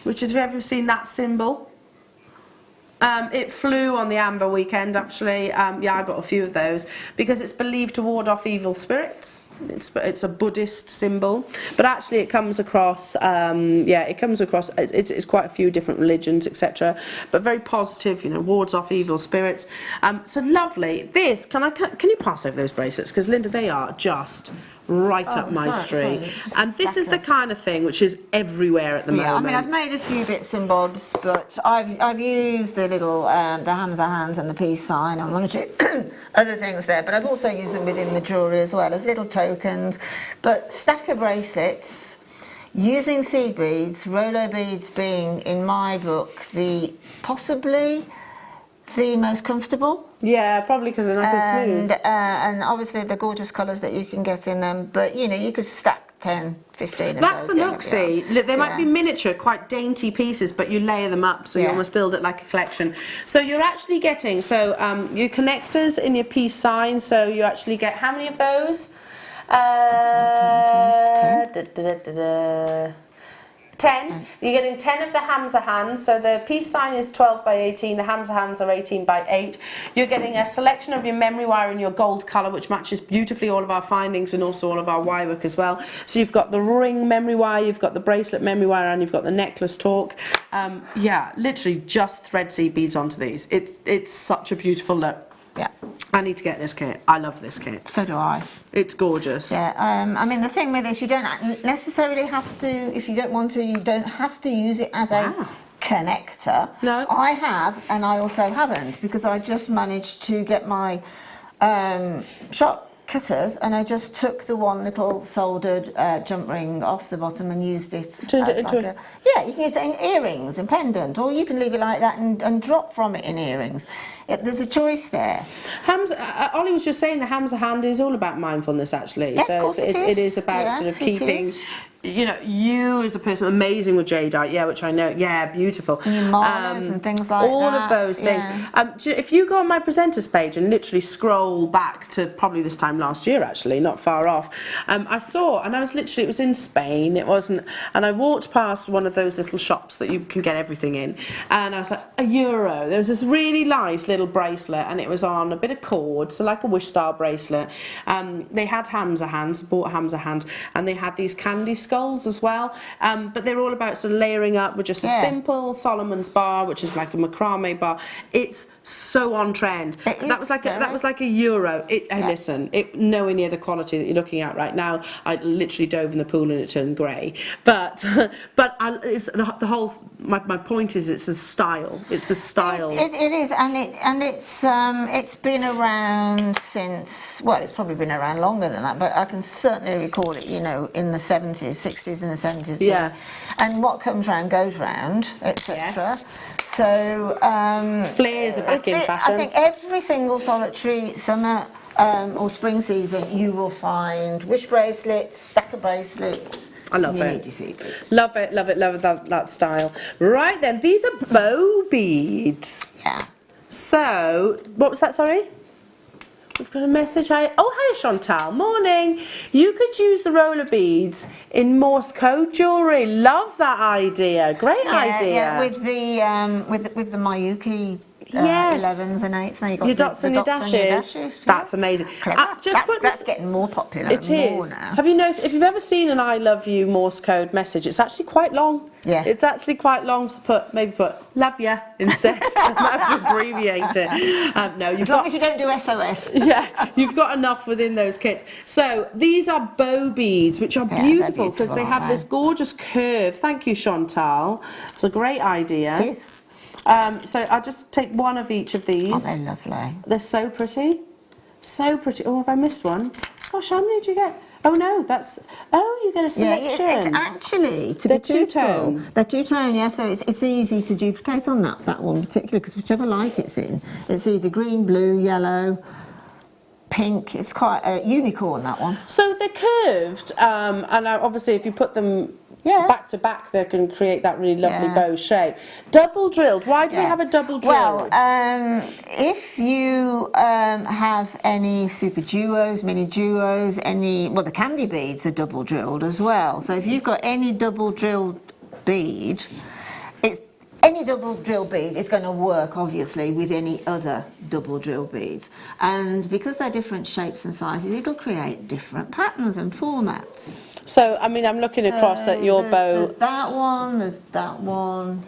which is, have you ever seen that symbol? It flew on the Amber weekend, actually. I got a few of those because it's believed to ward off evil spirits. It's a Buddhist symbol, but actually it comes across. It's quite a few different religions, etc. But very positive, you know, wards off evil spirits. So lovely. This can you pass over those bracelets, because Linda, they are just right up my street. And this is the kind of thing which is everywhere at the moment. I mean, I've made a few bits and bobs, but I've used the little the Hamsa hands and the peace sign and one or two other things there, but I've also used them within the jewellery as well as little tokens. But stacker bracelets, using seed beads, Rolo beads being, in my book, possibly the most comfortable. Yeah, probably because they're nice and smooth. And obviously the gorgeous colours that you can get in them, but you know, you could stack 10, 15 of That's those. the look, see. They might be miniature, quite dainty pieces, but you layer them up, so you almost build it like a collection. So you're actually getting, your connectors in your peace sign, so you actually get, how many of those? 10 10. You're getting 10 of the Hamsa hands. So the peace sign is 12 by 18. The Hamsa hands are 18 by 8. You're getting a selection of your memory wire in your gold colour, which matches beautifully all of our findings and also all of our wire work as well. So you've got the ring memory wire, you've got the bracelet memory wire, and you've got the necklace talk. Yeah, literally just thread seed beads onto these. It's such a beautiful look. Yeah. I need to get this kit. I love this kit. So do I. It's gorgeous. Yeah, I mean, the thing with this, you don't necessarily have to, if you don't want to, you don't have to use it as a connector. No. I have, and I also haven't, because I just managed to get my shop cutters, and I just took the one little soldered jump ring off the bottom and used it as like a, yeah, you can use it in earrings and pendant, or you can leave it like that and drop from it in earrings. There's a choice there. Hamsa, Ollie was just saying the Hamsa hand is all about mindfulness, actually. Yeah, so of course it is about sort of keeping, you know, you as a person, amazing with jadeite, yeah, which I know, yeah, beautiful. And your markers and things like all that. All of those things. If you go on my presenters page and literally scroll back to probably this time last year, actually, not far off, I saw, and I was literally, it was in Spain, it wasn't, and I walked past one of those little shops that you can get everything in, and I was like, €1. There was this really nice little bracelet, and it was on a bit of cord, so like a wish star bracelet. They had Hamsa hands, bought Hamsa hands, and they had these candy skulls as well, but they're all about sort of layering up with just a simple Solomon's bar, which is like a macrame bar. It's so on trend. That was like €1. Listen, nowhere near the quality that you're looking at right now. I literally dove in the pool and it turned grey. But it's the whole. My point is, it's the style. It's the style. It is, and it's been around since, well, it's probably been around longer than that, but I can certainly recall it, you know, in the 70s, 60s and the 70s. Yeah. And what comes round goes round, etc. Yes. So flares are back in fashion. I think every single solitary summer or spring season, you will find wish bracelets, stack of bracelets. I love you it. Need your seed beads. Love it, love it, love it, that style. Right then, these are bow beads. Yeah. So, what was that, sorry? We've got a message. Hi Chantal, morning. You could use the roller beads in Morse code jewellery. Love that idea. Great idea. Yeah, with the Mayuki 11s and 8s. Now you've got your dots and your dashes. That's amazing. That's getting more popular. It is. Now. Have you noticed, if you've ever seen an I love you Morse code message, it's actually quite long. Yeah. It's actually quite long, so maybe put love ya instead. I have to abbreviate it. No, as long as you don't do SOS. Yeah, you've got enough within those kits. So these are bow beads, which are beautiful because they have this gorgeous curve. Thank you, Chantal. It's a great idea. It is. So I'll just take one of each of these. Oh, they're lovely. They're so pretty. So pretty. Oh, have I missed one? Gosh, how many did you get? Oh no, you get a selection. Yeah, it's actually, they're two-tone. They're two-tone, yeah, so it's easy to duplicate on that one particularly, because whichever light it's in, it's either green, blue, yellow, pink. It's quite a unicorn, that one. So they're curved, and obviously if you put them back to back, they can create that really lovely bow shape. Double drilled. Why do we have a double drill? Well, if you have any super duos, mini duos, the candy beads are double drilled as well. So if you've got any double drilled bead, any double drill bead is going to work obviously with any other double drill beads, and because they're different shapes and sizes, it'll create different patterns and formats. So, I mean, I'm looking across at your bow. There's that one.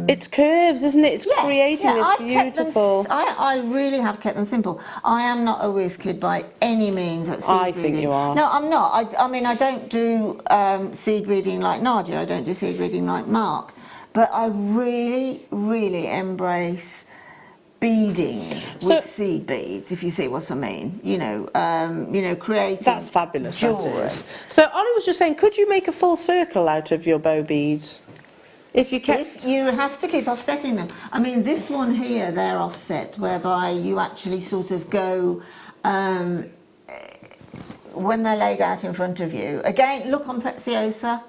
It's curves, isn't it? It's creating this beautiful. I really have kept them simple. I am not a whiz kid by any means at seed I beading. think you are. No, I'm not. I mean, I don't do seed beading like Nadia. I don't do seed beading like Mark. But I really, really embrace beading with seed beads, if you see what I mean. You know, creating. That's fabulous. Jewellery. That is. So Ollie was just saying, could you make a full circle out of your bow beads? If you have to keep offsetting them. I mean, this one here, they're offset, whereby you actually sort of go. When they're laid out in front of you. Again, look on Preciosa.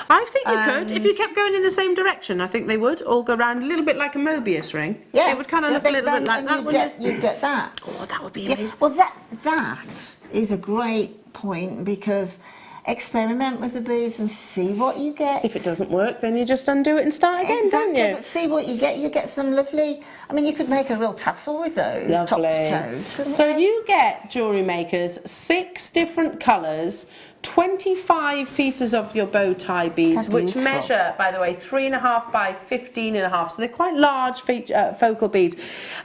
I think you could. If you kept going in the same direction, I think they would all go around a little bit like a Mobius ring. Yeah. It would kind of look a little bit like that, you'd get that. Oh, that would be amazing. Well, that is a great point, because experiment with the beads and see what you get. If it doesn't work, then you just undo it and start again, Exactly, don't you? but see what you get. You get some lovely, I mean, you could make a real tassel with those, top to toes. couldn't So you get, jewellery makers, 6 different colours, 25 pieces of your bow tie beads, How which beautiful. measure, by the way, 3.5 by 15.5. So they're quite large focal beads.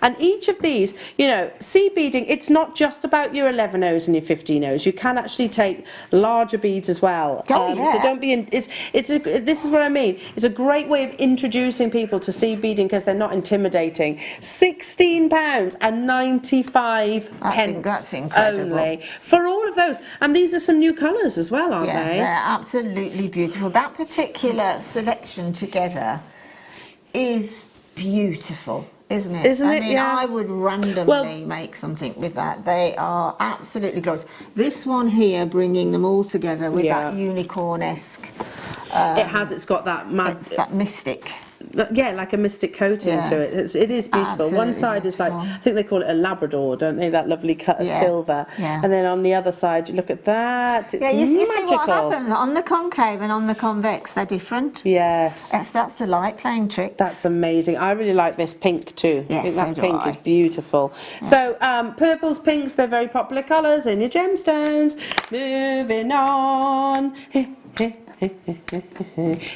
And each of these, you know, seed beading, it's not just about your 11 O's and your 15 O's. You can actually take larger beads as well. Yeah. So don't be in, this is what I mean. It's a great way of introducing people to seed beading because they're not intimidating. £16 and 95 pence That's incredible. only for all of those. And these are some new colours as well, aren't Yeah, they? they're absolutely beautiful. That particular selection together is beautiful, isn't it? Isn't it? I mean, Yeah. I would randomly make something with that. They are absolutely gorgeous. This one here, bringing them all together with Yeah. that unicorn-esque, It's got that mad, it's that mystic. yeah, like a mystic coating Yeah. to it. It is beautiful. One Absolutely side is like, beautiful. I think they call it a Labrador, don't they? That lovely cut of Yeah. silver. Yeah. And then on the other side, you look at that. It's Yeah, you see magical. what happens on the concave and on the convex. They're different. Yes. That's the light playing trick. That's amazing. I really like this pink too. Yes, I think so that do pink I. is beautiful. So purples, pinks, they're very popular colours in your gemstones. Moving on.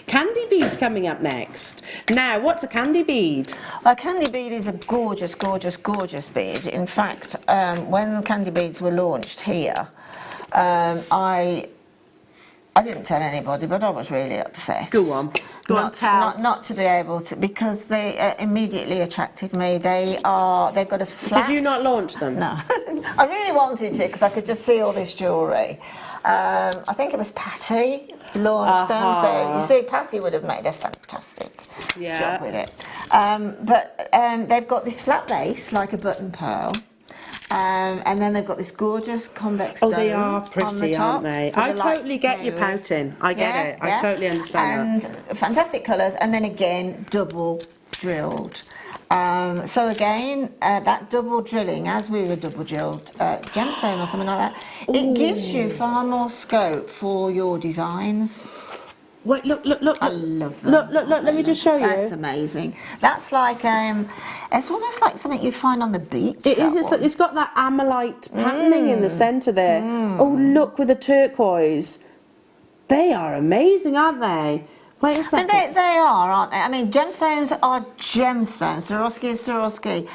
Candy beads coming up next. Now, what's a candy bead? A candy bead is a gorgeous, gorgeous, gorgeous bead. In fact, when candy beads were launched here, I didn't tell anybody, but I was really upset. Go on. Go on, tell. Not to be able to, because they immediately attracted me. They've got a flat. Did you not launch them? No, I really wanted to because I could just see all this jewellery. I think it was Patty launched them, so you see, Patty would have made a fantastic job with it. But they've got this flat base like a button pearl. And then they've got this gorgeous convex dome. Oh, they are on the pretty, top aren't they? for I the light totally get your move. pouting. I get it. I totally understand that. And fantastic colours, and then again, double drilled. So again, that double drilling, as with a double drilled gemstone or something like that, it gives you far more scope for your designs. Wait, look. I love them. Look, let me just show you. That's amazing. That's like, it's almost like something you find on the beach. It is, that one. it's got that amalite patterning in the centre there. Oh, look, with the turquoise. They are amazing, aren't they? Wait a second. And they are, aren't they? I mean, gemstones are gemstones. Swarovski is Swarovski.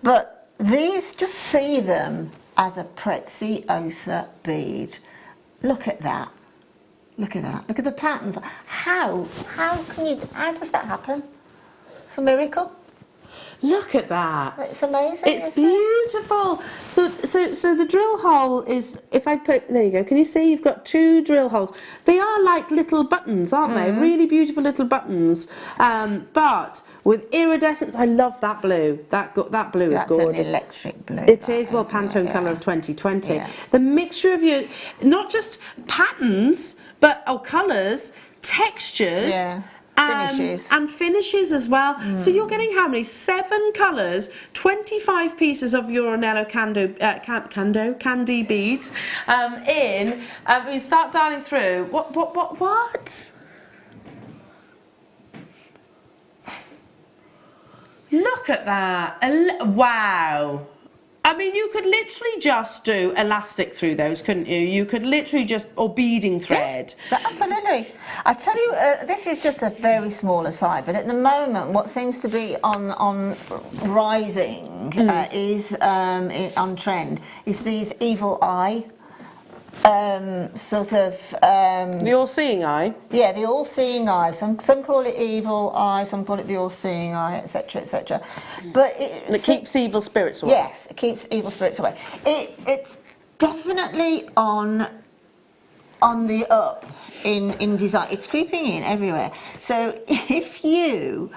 But these, just see them as a Preciosa bead. Look at that. Look at that. Look at the patterns. How does that happen? It's a miracle. Look at that. It's amazing. It's beautiful. So the drill hole is, if I put, there you go, can you see you've got 2 drill holes? They are like little buttons, aren't they? Really beautiful little buttons. But with iridescence, I love that blue. That blue is gorgeous. That's an electric blue. It is, well, Pantone colour of 2020. Yeah. The mixture of your, not just patterns, but colours, textures. Yeah. Finishes. And finishes as well. So you're getting how many? 7 colours, 25 pieces of your Ornello candy beads in. We start dialing through. What? Look at that. Wow. I mean, you could literally just do elastic through those, couldn't you? You could literally just, or beading thread. Yeah, absolutely. I tell you, this is just a very small aside, but at the moment, what seems to be on rising is on trend is these evil eye. The all-seeing eye. Yeah, the all-seeing eye. Some call it evil eye, some call it the all-seeing eye, etc., etc. But it keeps evil spirits away. Yes, it keeps evil spirits away. It's definitely on the up in design. It's creeping in everywhere. So if you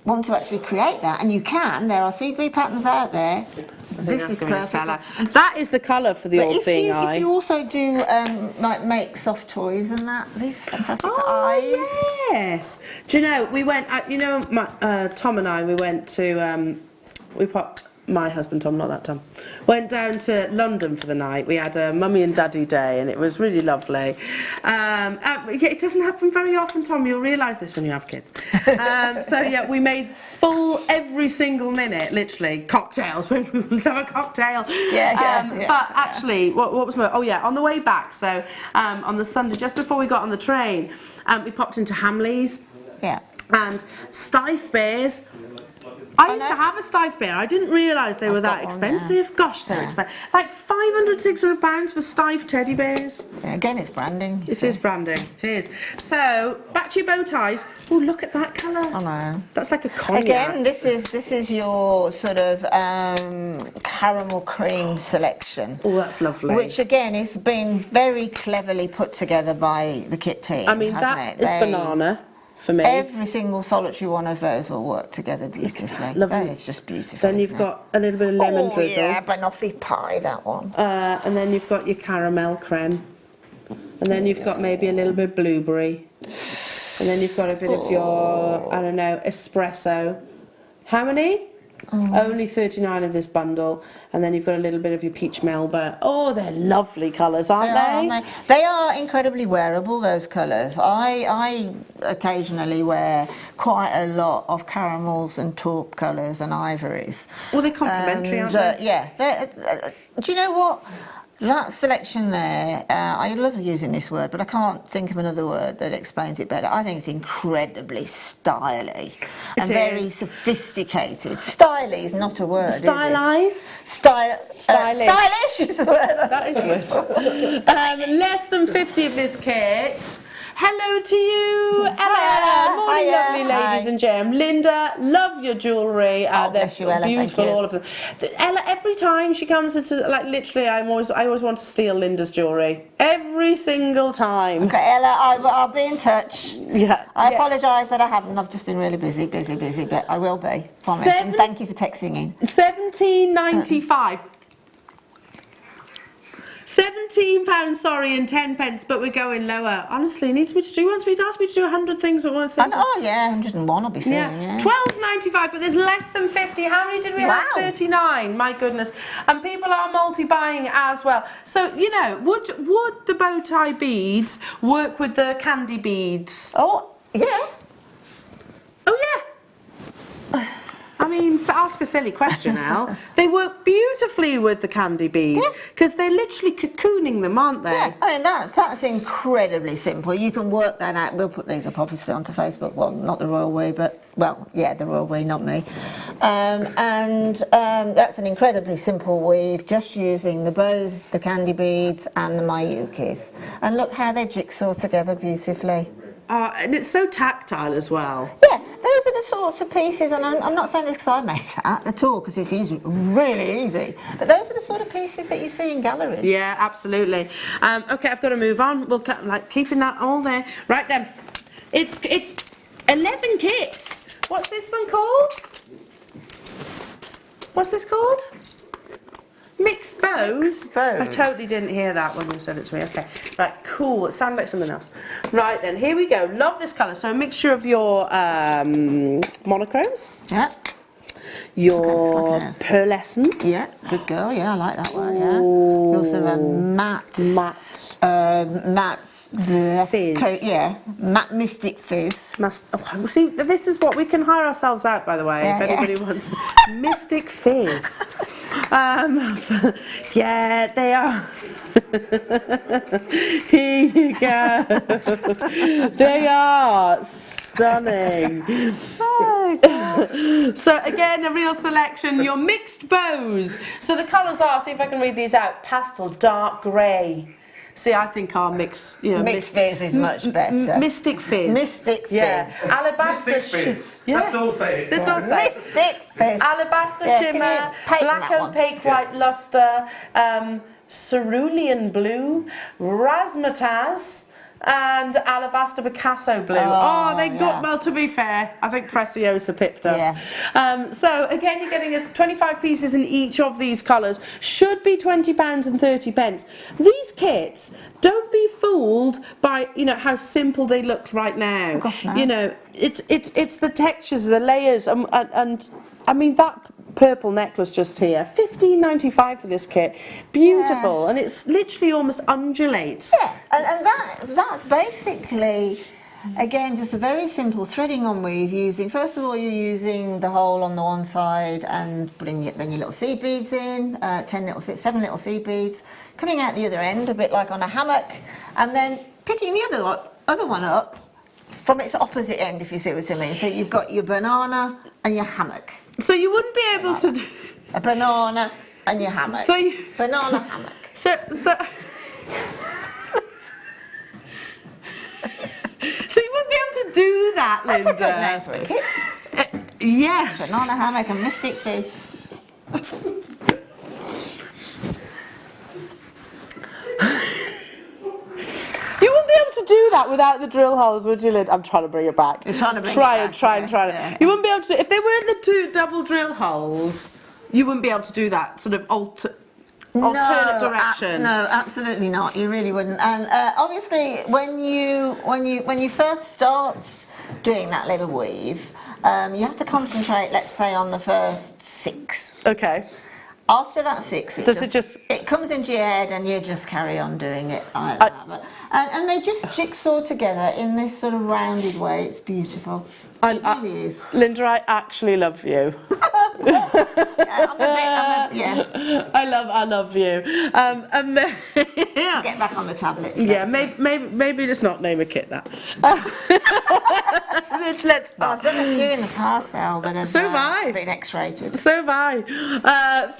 want to actually create that, and you can, there are CP patterns out there. This is perfect. That is the colour for the all-seeing eye. If you also do like make soft toys and that, these are fantastic eyes. Yes. Do you know, we went, Tom and I, we went to, we my husband Tom, not that Tom, went down to London for the night. We had a mummy and daddy day, and it was really lovely. It doesn't happen very often, Tom. You'll realise this when you have kids. So yeah, we made full every single minute, literally cocktails. Let's have a cocktail. But actually, what was my? Oh yeah, on the way back. So on the Sunday, just before we got on the train, we popped into Hamleys. Yeah. And Stife bears. I used to have a Stife bear. I didn't realise they were that expensive. One, yeah. Gosh, they're expensive. Like £500, £600 for Stife teddy bears. Yeah, again, it's branding. It is branding. It is. So back to your bow ties. Oh, look at that colour. I know. That's like a cognac. Again, this is your sort of caramel cream selection. Oh, that's lovely. Which again has been very cleverly put together by the kit team. I mean, that is banana. For me. Every single solitary one of those will work together beautifully. Lovely. That is just beautiful. Then you've got a little bit of lemon drizzle. Yeah, banoffee pie, that one. And then you've got your caramel creme. And then you've got maybe a little bit of blueberry. And then you've got a bit of your, I don't know, espresso. How many? Only 39 of this bundle. And then you've got a little bit of your peach melba. Oh, they're lovely colours, aren't they? They are incredibly wearable, those colours. I occasionally wear quite a lot of caramels and taupe colours and ivories. Well, they're complementary, aren't they? Yeah. Do you know what? That selection there, I love using this word, but I can't think of another word that explains it better. I think it's incredibly stylish and very sophisticated. Stylish is not a word. Stylised? Stylish is the word. That is good. Less than 50 of this kit. Hello to you, Ella. Morning, lovely ladies and gem. Linda, love your jewellery. Bless you, Ella. Beautiful, all of them. Ella, every time she comes into, like, literally, I always want to steal Linda's jewellery. Every single time. Okay, Ella, I'll be in touch. Yeah. I apologise that I haven't. I've just been really busy, but I will be. Promise. And thank you for texting in. £17.95. £17, sorry, and 10 pence, but we're going lower. Honestly, he needs me to do, wants me to ask me to do 100 things at once. Oh yeah, 101 I'll be soon, yeah. £12.95, but there's less than 50. How many did we have? 39, my goodness. And people are multi-buying as well. So, you know, would the bow tie beads work with the candy beads? Oh, yeah. Oh, yeah. I mean, to ask a silly question, Al, they work beautifully with the candy bead because they're literally cocooning them, aren't they? Yeah, I mean, that's incredibly simple. You can work that out. We'll put these up obviously onto Facebook. Well, not the Royal We, but, well, yeah, the Royal We, not me. That's an incredibly simple weave, just using the bows, the candy beads and the Mayukis. And look how they jigsaw together beautifully. And it's so tactile as well. Yeah, those are the sorts of pieces, and I'm not saying this because I made that at all, because it is really easy, but those are the sort of pieces that you see in galleries. Yeah, absolutely. Okay, I've got to move on. We'll keeping that all there. Right then, it's 11 kits. What's this one called? What's this called? Mixed bows? I totally didn't hear that when you said it to me. Okay, right, cool. It sounded like something else. Right then, here we go. Love this colour. So a mixture of your monochromes. Yeah. Your pearlescent. Yeah, good girl. Yeah, I like that one. Yeah. You also have matte fizz. Matte mystic fizz. See, this is what we can hire ourselves out, by the way, if anybody wants. Mystic fizz. Yeah, they are. Here you go. They are stunning. So again, a real selection. Your mixed bows. So the colours are, see if I can read these out, pastel, dark grey. See, I think our mixed fizz is much better. Mystic fizz. Mystic fizz. Yeah. Alabaster fizz. Let's all say it. Let's all say it. Mystic fizz. Alabaster shimmer, black opaque white luster, cerulean blue, razzmatazz, and alabaster Picasso blue. Well, to be fair, I think Preciosa pipped us. Yeah. So again, you're getting us 25 pieces in each of these colours. Should be £20 and 30 pence. These kits, don't be fooled by how simple they look right now. Oh, gosh, no. It's the textures, the layers, and I mean, that purple necklace just here, $15.95 for this kit. Beautiful, and it's literally almost undulates. Yeah, and that's basically, again, just a very simple threading on weave using, first of all, you're using the hole on the one side and putting then your little seed beads in, 7 little seed beads, coming out the other end, a bit like on a hammock, and then picking the other one up from its opposite end, if you see what I mean. So you've got your banana and your hammock. So you wouldn't be able to do... A banana and your hammock. So you... Banana hammock. So you wouldn't be able to do that, Linda. That's a good name for a kit. Yes. Banana hammock and mystic fizz. You wouldn't be able to do that without the drill holes, would you, Linda? I'm trying to bring it back. You're trying to bring try it and back. try and try. Yeah. You wouldn't be able to. If there weren't the 2 double drill holes, you wouldn't be able to do that sort of alternate direction. No, absolutely not. You really wouldn't. And obviously, when you first start doing that little weave, you have to concentrate. Let's say on the first 6. Okay. After that 6, it comes into your head and you just carry on doing it like that. And they just jigsaw together in this sort of rounded way. It's beautiful. It really is. Linda, I actually love you. I love you. Get back on the tablets. Yeah, maybe let's not name a kit that. Let's not. I've done a few in the past, Elle, that have been X-rated. So have I.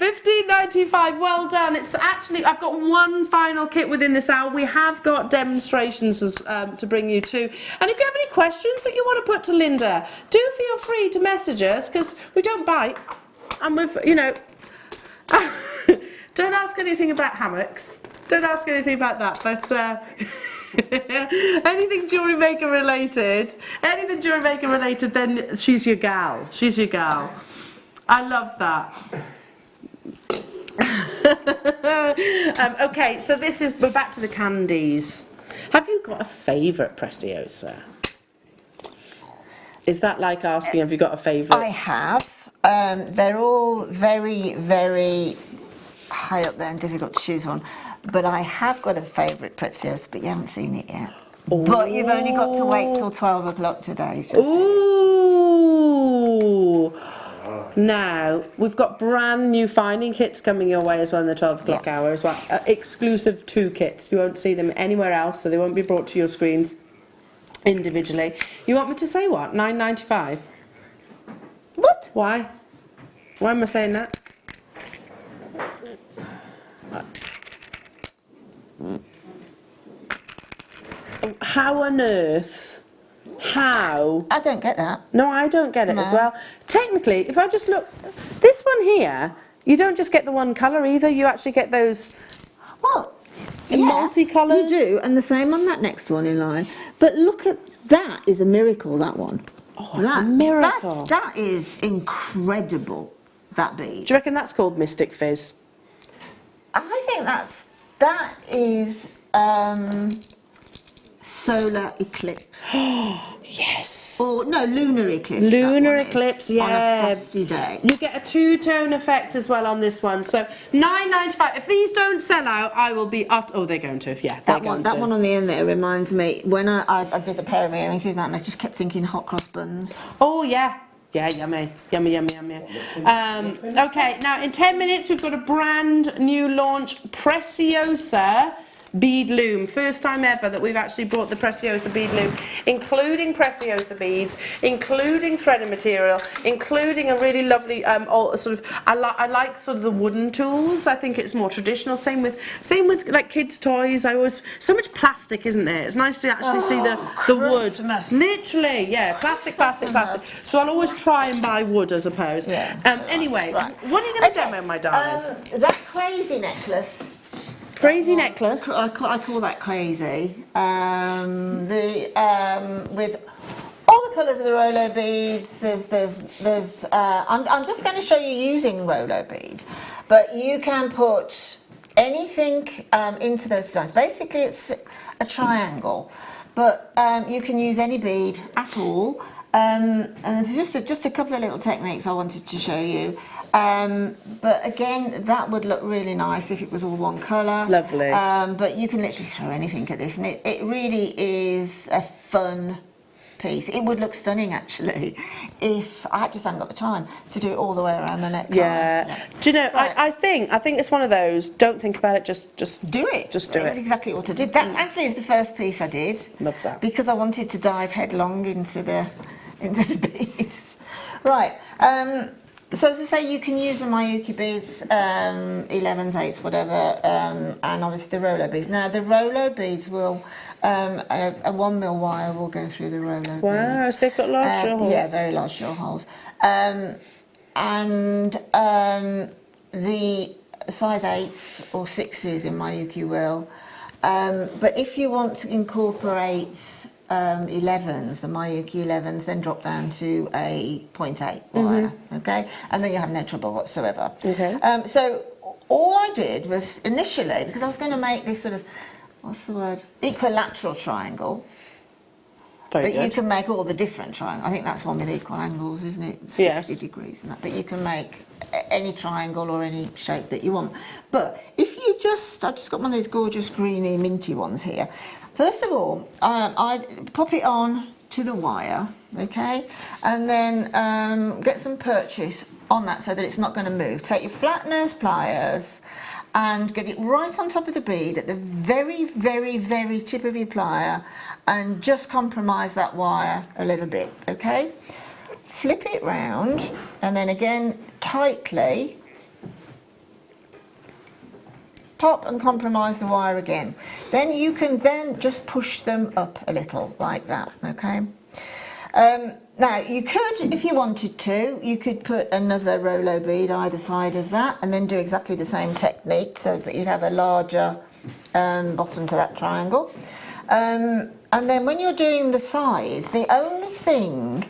$15.95. Well done. It's actually, I've got one final kit within this hour. We have got demonstrations to bring you to. And if you have any questions that you want to put to Linda, do feel free to message us, because we don't bite. And we've, don't ask anything about hammocks. Don't ask anything about that. But anything jewellery maker related, then she's your gal. She's your gal. I love that. Okay, so we're back to the candies. Have you got a favourite Preciosa? Is that like asking, have you got a favourite? I have. They're all very, very high up there and difficult to choose one. But I have got a favourite Preciosa, but you haven't seen it yet. Ooh. But you've only got to wait till 12 o'clock today to Ooh! Now, we've got brand new finding kits coming your way as well in the 12 o'clock hour as well. Exclusive 2 kits. You won't see them anywhere else, so they won't be brought to your screens individually. You want me to say what? $9.95? What? Why? Why am I saying that? How on earth? How? I don't get that. No, I don't get it as well. Technically, if I just look, this one here, you don't just get the one colour either, you actually get those multicolours. You do, and the same on that next one in line. But look at that, is a miracle, that one. Oh, that's a miracle. That is incredible, that bead. Do you reckon that's called Mystic Fizz? I think that is solar eclipse. Yes. Or no, lunar eclipse. Lunar eclipse, yeah. On a frosty day. You get a 2-tone effect as well on this one. So $9.95. If these don't sell out, I will be oh, they're going to. Yeah, that one on the end there reminds me when I did a pair of earrings with that, and I just kept thinking hot cross buns. Oh yeah. Yeah, yummy. Yummy. Okay, now in 10 minutes we've got a brand new launch, Preciosa bead loom. First time ever that we've actually brought the Preciosa bead loom, including Preciosa beads, including threading material, including a really lovely I like sort of the wooden tools. I think it's more traditional. Same with like kids' toys. So much plastic, isn't there? It's nice to actually see the wood. Literally, yeah, plastic. So I'll always try and buy wood as opposed. Yeah. Anyway, what are you going to demo, my darling? That crazy necklace. Crazy necklace. I call that crazy. With all the colours of the Rolo beads. There's. I'm just going to show you using Rolo beads, but you can put anything into those designs. Basically, it's a triangle, but you can use any bead at all. And there's just a couple of little techniques I wanted to show you. But again, that would look really nice if it was all one colour. Lovely. But you can literally throw anything at this, and it really is a fun piece. It would look stunning actually if I just hadn't got the time to do it all the way around the neckline. Yeah. Do you know, right. I think it's one of those, don't think about it, just do it. Just do it. That's exactly what I did. That actually is the first piece I did. Love that. Because I wanted to dive headlong into the beads. Right. So as I say, you can use the Mayuki beads, 11s, 8s, whatever, and obviously the Rolo beads. Now the Rolo beads will, a 1 mil wire will go through the Rolo beads. Wow, so they've got large jaw holes. Yeah, very large jaw holes. The size 8s or 6s in Mayuki will. But if you want to incorporate 11s, the Mayuki 11s, then drop down to a 0.8 wire, okay? And then you have no trouble whatsoever. Okay. So all I did was initially, because I was going to make this sort of, what's the word? Equilateral triangle. Very But good. you can make all the different triangles. I think that's one with equal angles, isn't it? 60 Yes. degrees and that. But you can make any triangle or any shape that you want. But if you I've just got one of those gorgeous greeny minty ones here. First of all, I pop it on to the wire, okay? And then get some purchase on that so that it's not going to move. Take your flat nose pliers and get it right on top of the bead at the very, very, very tip of your plier, and just compromise that wire a little bit, okay? Flip it round, and then again tightly pop and compromise the wire again. Then you can just push them up a little like that, okay? Now you could, if you wanted to, you could put another Rolo bead either side of that and then do exactly the same technique so that you'd have a larger bottom to that triangle. And then when you're doing the sides, the only thing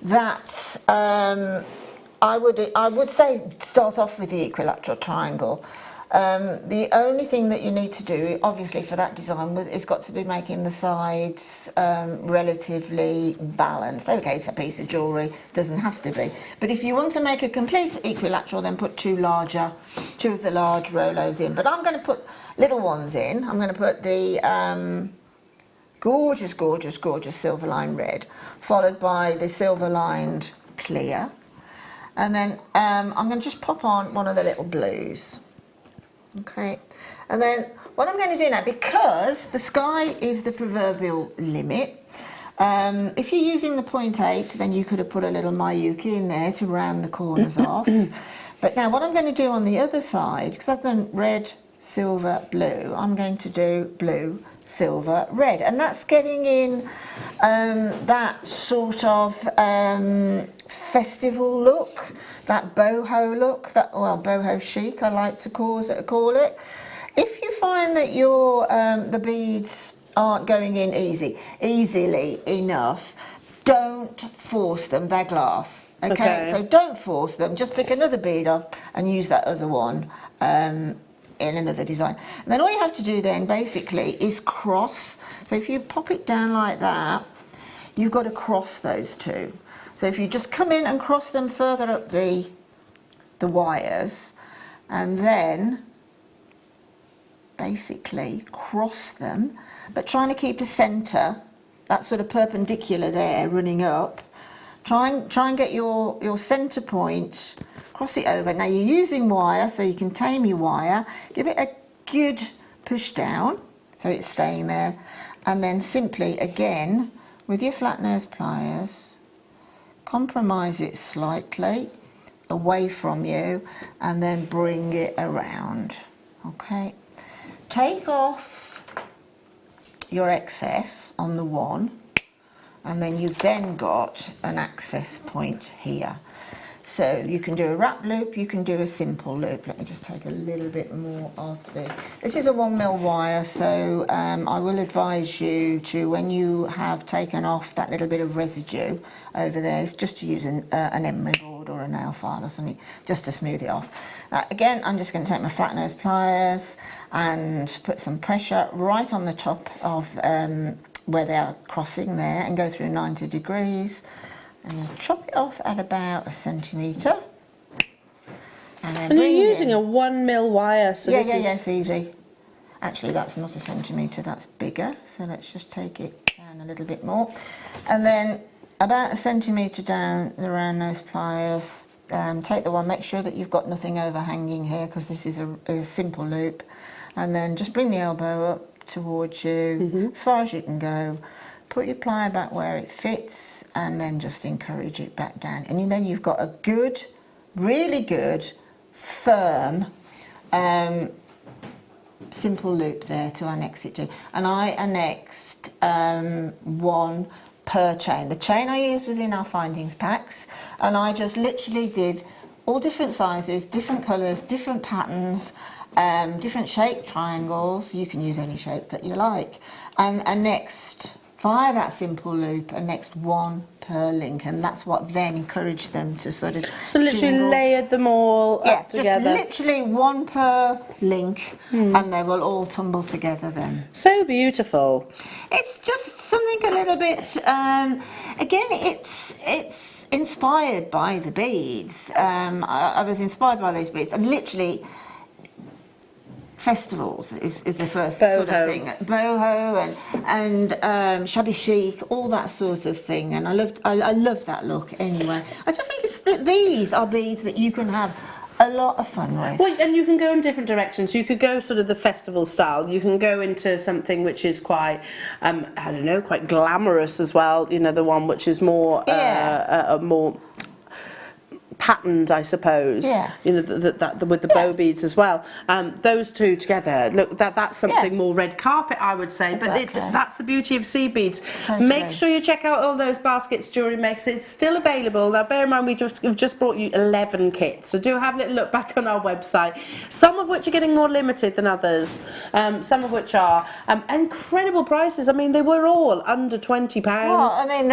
that I would say start off with the equilateral triangle. The only thing that you need to do, obviously for that design, is got to be making the sides relatively balanced. Okay, it's a piece of jewellery, doesn't have to be. But if you want to make a complete equilateral, then put two of the large Rolos in. But I'm going to put little ones in. I'm going to put the gorgeous, gorgeous, gorgeous silver line red, followed by the silver lined clear. And then I'm going to just pop on one of the little blues. Okay, and then what I'm going to do now, because the sky is the proverbial limit, if you're using the 0.8, then you could have put a little Mayuki in there to round the corners off. But now what I'm going to do on the other side, because I've done red, silver, blue, I'm going to do blue, silver, red, and that's getting in that sort of festival look, that boho look, boho chic I like to call it. If you find that your the beads aren't going in easily enough, don't force them, they're glass. Okay, so don't force them, just pick another bead up and use that other one in another design. And then all you have to do then basically is cross. So if you pop it down like that, you've got to cross those two. So if you just come in and cross them further up the wires, and then basically cross them, but trying to keep a centre, that sort of perpendicular there running up. Try and get your centre point, cross it over. Now you're using wire, so you can tame your wire, give it a good push down so it's staying there, and then simply again with your flat nose pliers compromise it slightly away from you and then bring it around. Okay, take off your excess on the one, and then you've then got an access point here. So you can do a wrap loop, you can do a simple loop. Let me just take a little bit more of this is a 1 mil wire, so I will advise you to, when you have taken off that little bit of residue over there, is just to use an emery board or a nail file or something, just to smooth it off. Again, I'm just going to take my flat nose pliers and put some pressure right on the top of where they are crossing there and go through 90 degrees. and you chop it off at about 1 centimetre. And you're using a 1mm wire, so yeah, this is... it's easy. Actually, that's not 1 centimetre, that's bigger. So let's just take it down a little bit more. And then about 1 centimetre down around those pliers. Take the one, make sure that you've got nothing overhanging here because this is a simple loop. And then just bring the elbow up towards you, as far as you can go. Put your plier back where it fits and then just encourage it back down. And then you've got a good, really good, firm, simple loop there to annex it to. And I annexed one per chain. The chain I used was in our findings packs, and I just literally did all different sizes, different colours, different patterns, different shaped triangles. You can use any shape that you like, and annexed via that simple loop, annexed one per link, and that's what then encouraged them to sort of literally layered them all up together. Just literally one per link, and they will all tumble together then. So beautiful. It's just something a little bit, again, it's inspired by the beads. I was inspired by these beads, and literally festivals is the first sort of thing. Boho and shabby chic, all that sort of thing. And I love that look anyway. I just think these are beads that you can have a lot of fun with. Well, and you can go in different directions. You could go sort of the festival style. You can go into something which is quite, I don't know, quite glamorous as well. You know, the one which is more, more patterned, I suppose. Yeah. You know, that with the bow beads as well. Those two together, look, that's something more red carpet, I would say. Exactly. But that's the beauty of seed beads. Totally. Make sure you check out all those baskets Jewellery Makers. It's still available. Now, bear in mind, we've just brought you 11 kits, so do have a little look back on our website. Some of which are getting more limited than others. Some of which are incredible prices. I mean, they were all under £20. Well, I mean,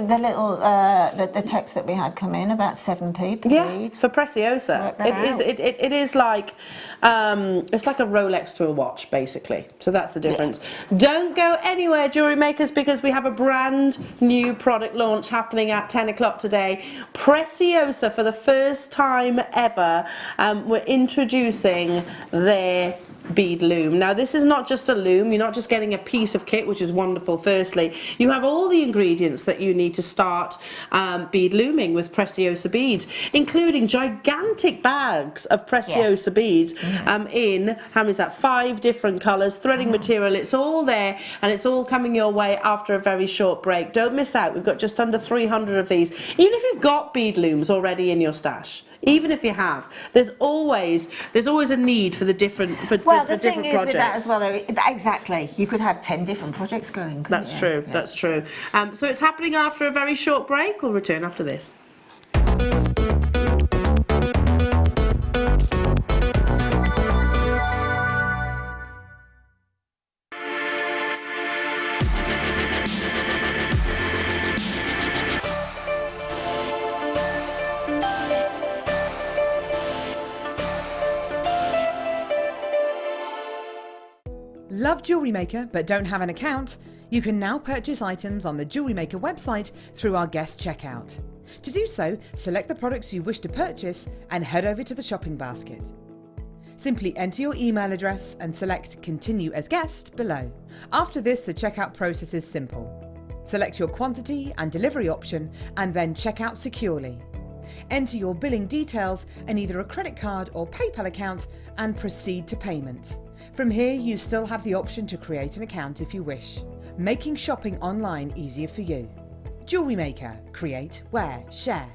the little the text that we had come in about 7p per bead. For Preciosa. It is like it's like a Rolex to a watch, basically. So that's the difference. Yeah. Don't go anywhere, Jewellery Makers, because we have a brand new product launch happening at 10 o'clock today. Preciosa, for the first time ever, we're introducing their bead loom. Now, this is not just a loom. You're not just getting a piece of kit, which is wonderful. Firstly, you have all the ingredients that you need to start bead looming with Preciosa beads, including gigantic bags of Preciosa beads in, how many is that, 5 different colours, threading material. It's all there, and it's all coming your way after a very short break. Don't miss out. We've got just under 300 of these. Even if you've got bead looms already in your stash, even if you have, there's always a need for the different the thing is with that as well, though, exactly, you could have 10 different projects going. That's true. That's true. So it's happening after a very short break. We'll return after this. Love Jewellery Maker but don't have an account? You can now purchase items on the Jewellery Maker website through our guest checkout. To do so, select the products you wish to purchase and head over to the shopping basket. Simply enter your email address and select Continue as Guest below. After this, the checkout process is simple. Select your quantity and delivery option and then check out securely. Enter your billing details and either a credit card or PayPal account and proceed to payment. From here, you still have the option to create an account if you wish, making shopping online easier for you. Jewellery Maker. Create, wear, share.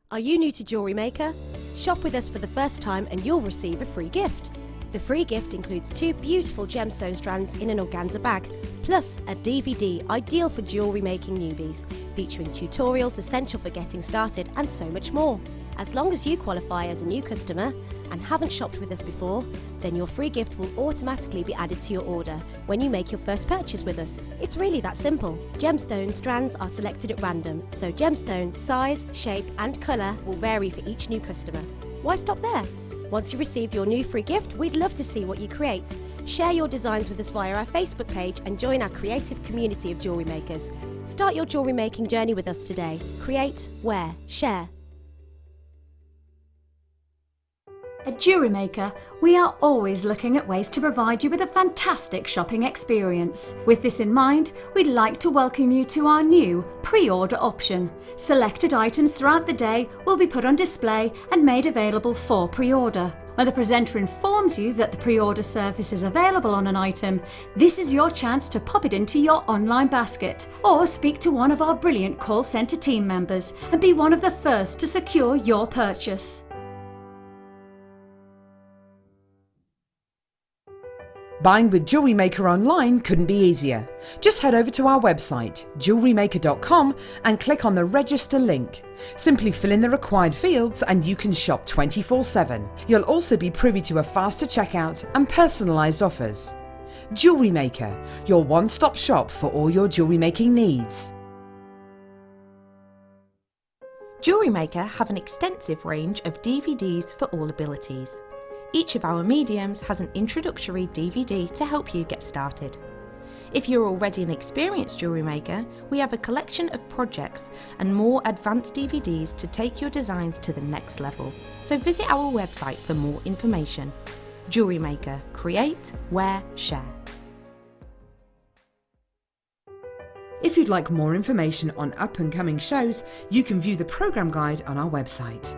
Are you new to Jewellery Maker? Shop with us for the first time and you'll receive a free gift. The free gift includes 2 beautiful gemstone strands in an organza bag, plus a DVD ideal for jewellery making newbies, featuring tutorials essential for getting started and so much more. As long as you qualify as a new customer and haven't shopped with us before, then your free gift will automatically be added to your order when you make your first purchase with us. It's really that simple. Gemstone strands are selected at random, so gemstone size, shape and colour will vary for each new customer. Why stop there? Once you receive your new free gift, we'd love to see what you create. Share your designs with us via our Facebook page and join our creative community of jewellery makers. Start your jewellery making journey with us today. Create, wear, share. At JewelleryMaker, we are always looking at ways to provide you with a fantastic shopping experience. With this in mind, we'd like to welcome you to our new pre-order option. Selected items throughout the day will be put on display and made available for pre-order. When the presenter informs you that the pre-order service is available on an item, this is your chance to pop it into your online basket or speak to one of our brilliant call centre team members and be one of the first to secure your purchase. Buying with JewelleryMaker online couldn't be easier. Just head over to our website, JewelleryMaker.com, and click on the register link. Simply fill in the required fields and you can shop 24/7. You'll also be privy to a faster checkout and personalised offers. JewelleryMaker, your one-stop shop for all your jewellery making needs. JewelleryMaker have an extensive range of DVDs for all abilities. Each of our mediums has an introductory DVD to help you get started. If you're already an experienced jewellery maker, we have a collection of projects and more advanced DVDs to take your designs to the next level. So visit our website for more information. JewelleryMaker, create, wear, share. If you'd like more information on up-and-coming shows, you can view the programme guide on our website.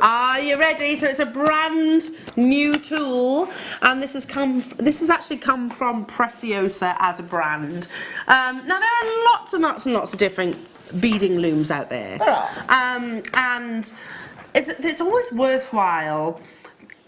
Are you ready? So it's a brand new tool, and this has actually come from Preciosa as a brand. Now there are lots and lots and lots of different beading looms out there. There are. And it's always worthwhile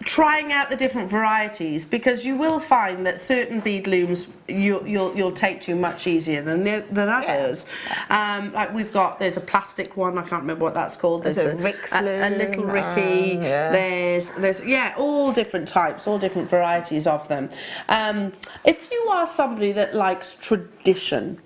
trying out the different varieties, because you will find that certain bead looms you'll take to much easier than others. Yeah. Like there's a plastic one, I can't remember what that's called. There's a Rick's loom, a little Ricky. yeah. There's all different types, all different varieties of them. If you are somebody that likes tradition,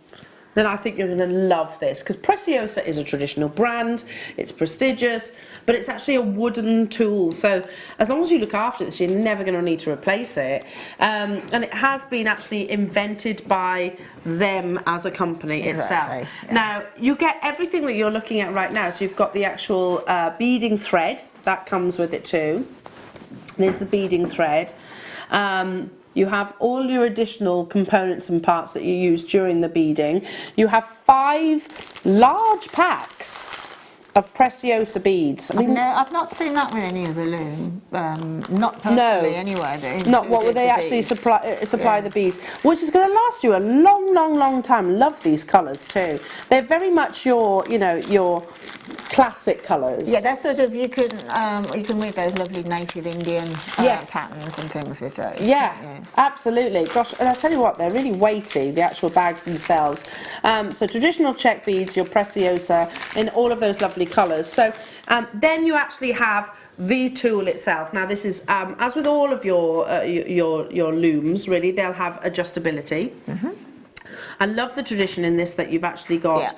then I think you're going to love this, because Preciosa is a traditional brand, it's prestigious, but it's actually a wooden tool, so as long as you look after this, you're never going to need to replace it. And it has been actually invented by them as a company itself. Yeah. Now, you get everything that you're looking at right now, so you've got the actual beading thread, that comes with it too. There's the beading thread. You have all your additional components and parts that you use during the beading. You have 5 large packs of Preciosa beads. I've not seen that with any other loom. Not personally, anyway. Not what would they actually supply the beads, which is going to last you a long time. Love these colours too. They're very much your classic colours. Yeah, that's sort of, you can weave those lovely native Indian patterns and things with those. Yeah, absolutely. Gosh, and I'll tell you what, they're really weighty, the actual bags themselves. So traditional check beads, your Preciosa, in all of those lovely colours. So then you actually have the tool itself. Now this is, as with all of your looms, really, they'll have adjustability. Mm-hmm. I love the tradition in this that you've actually got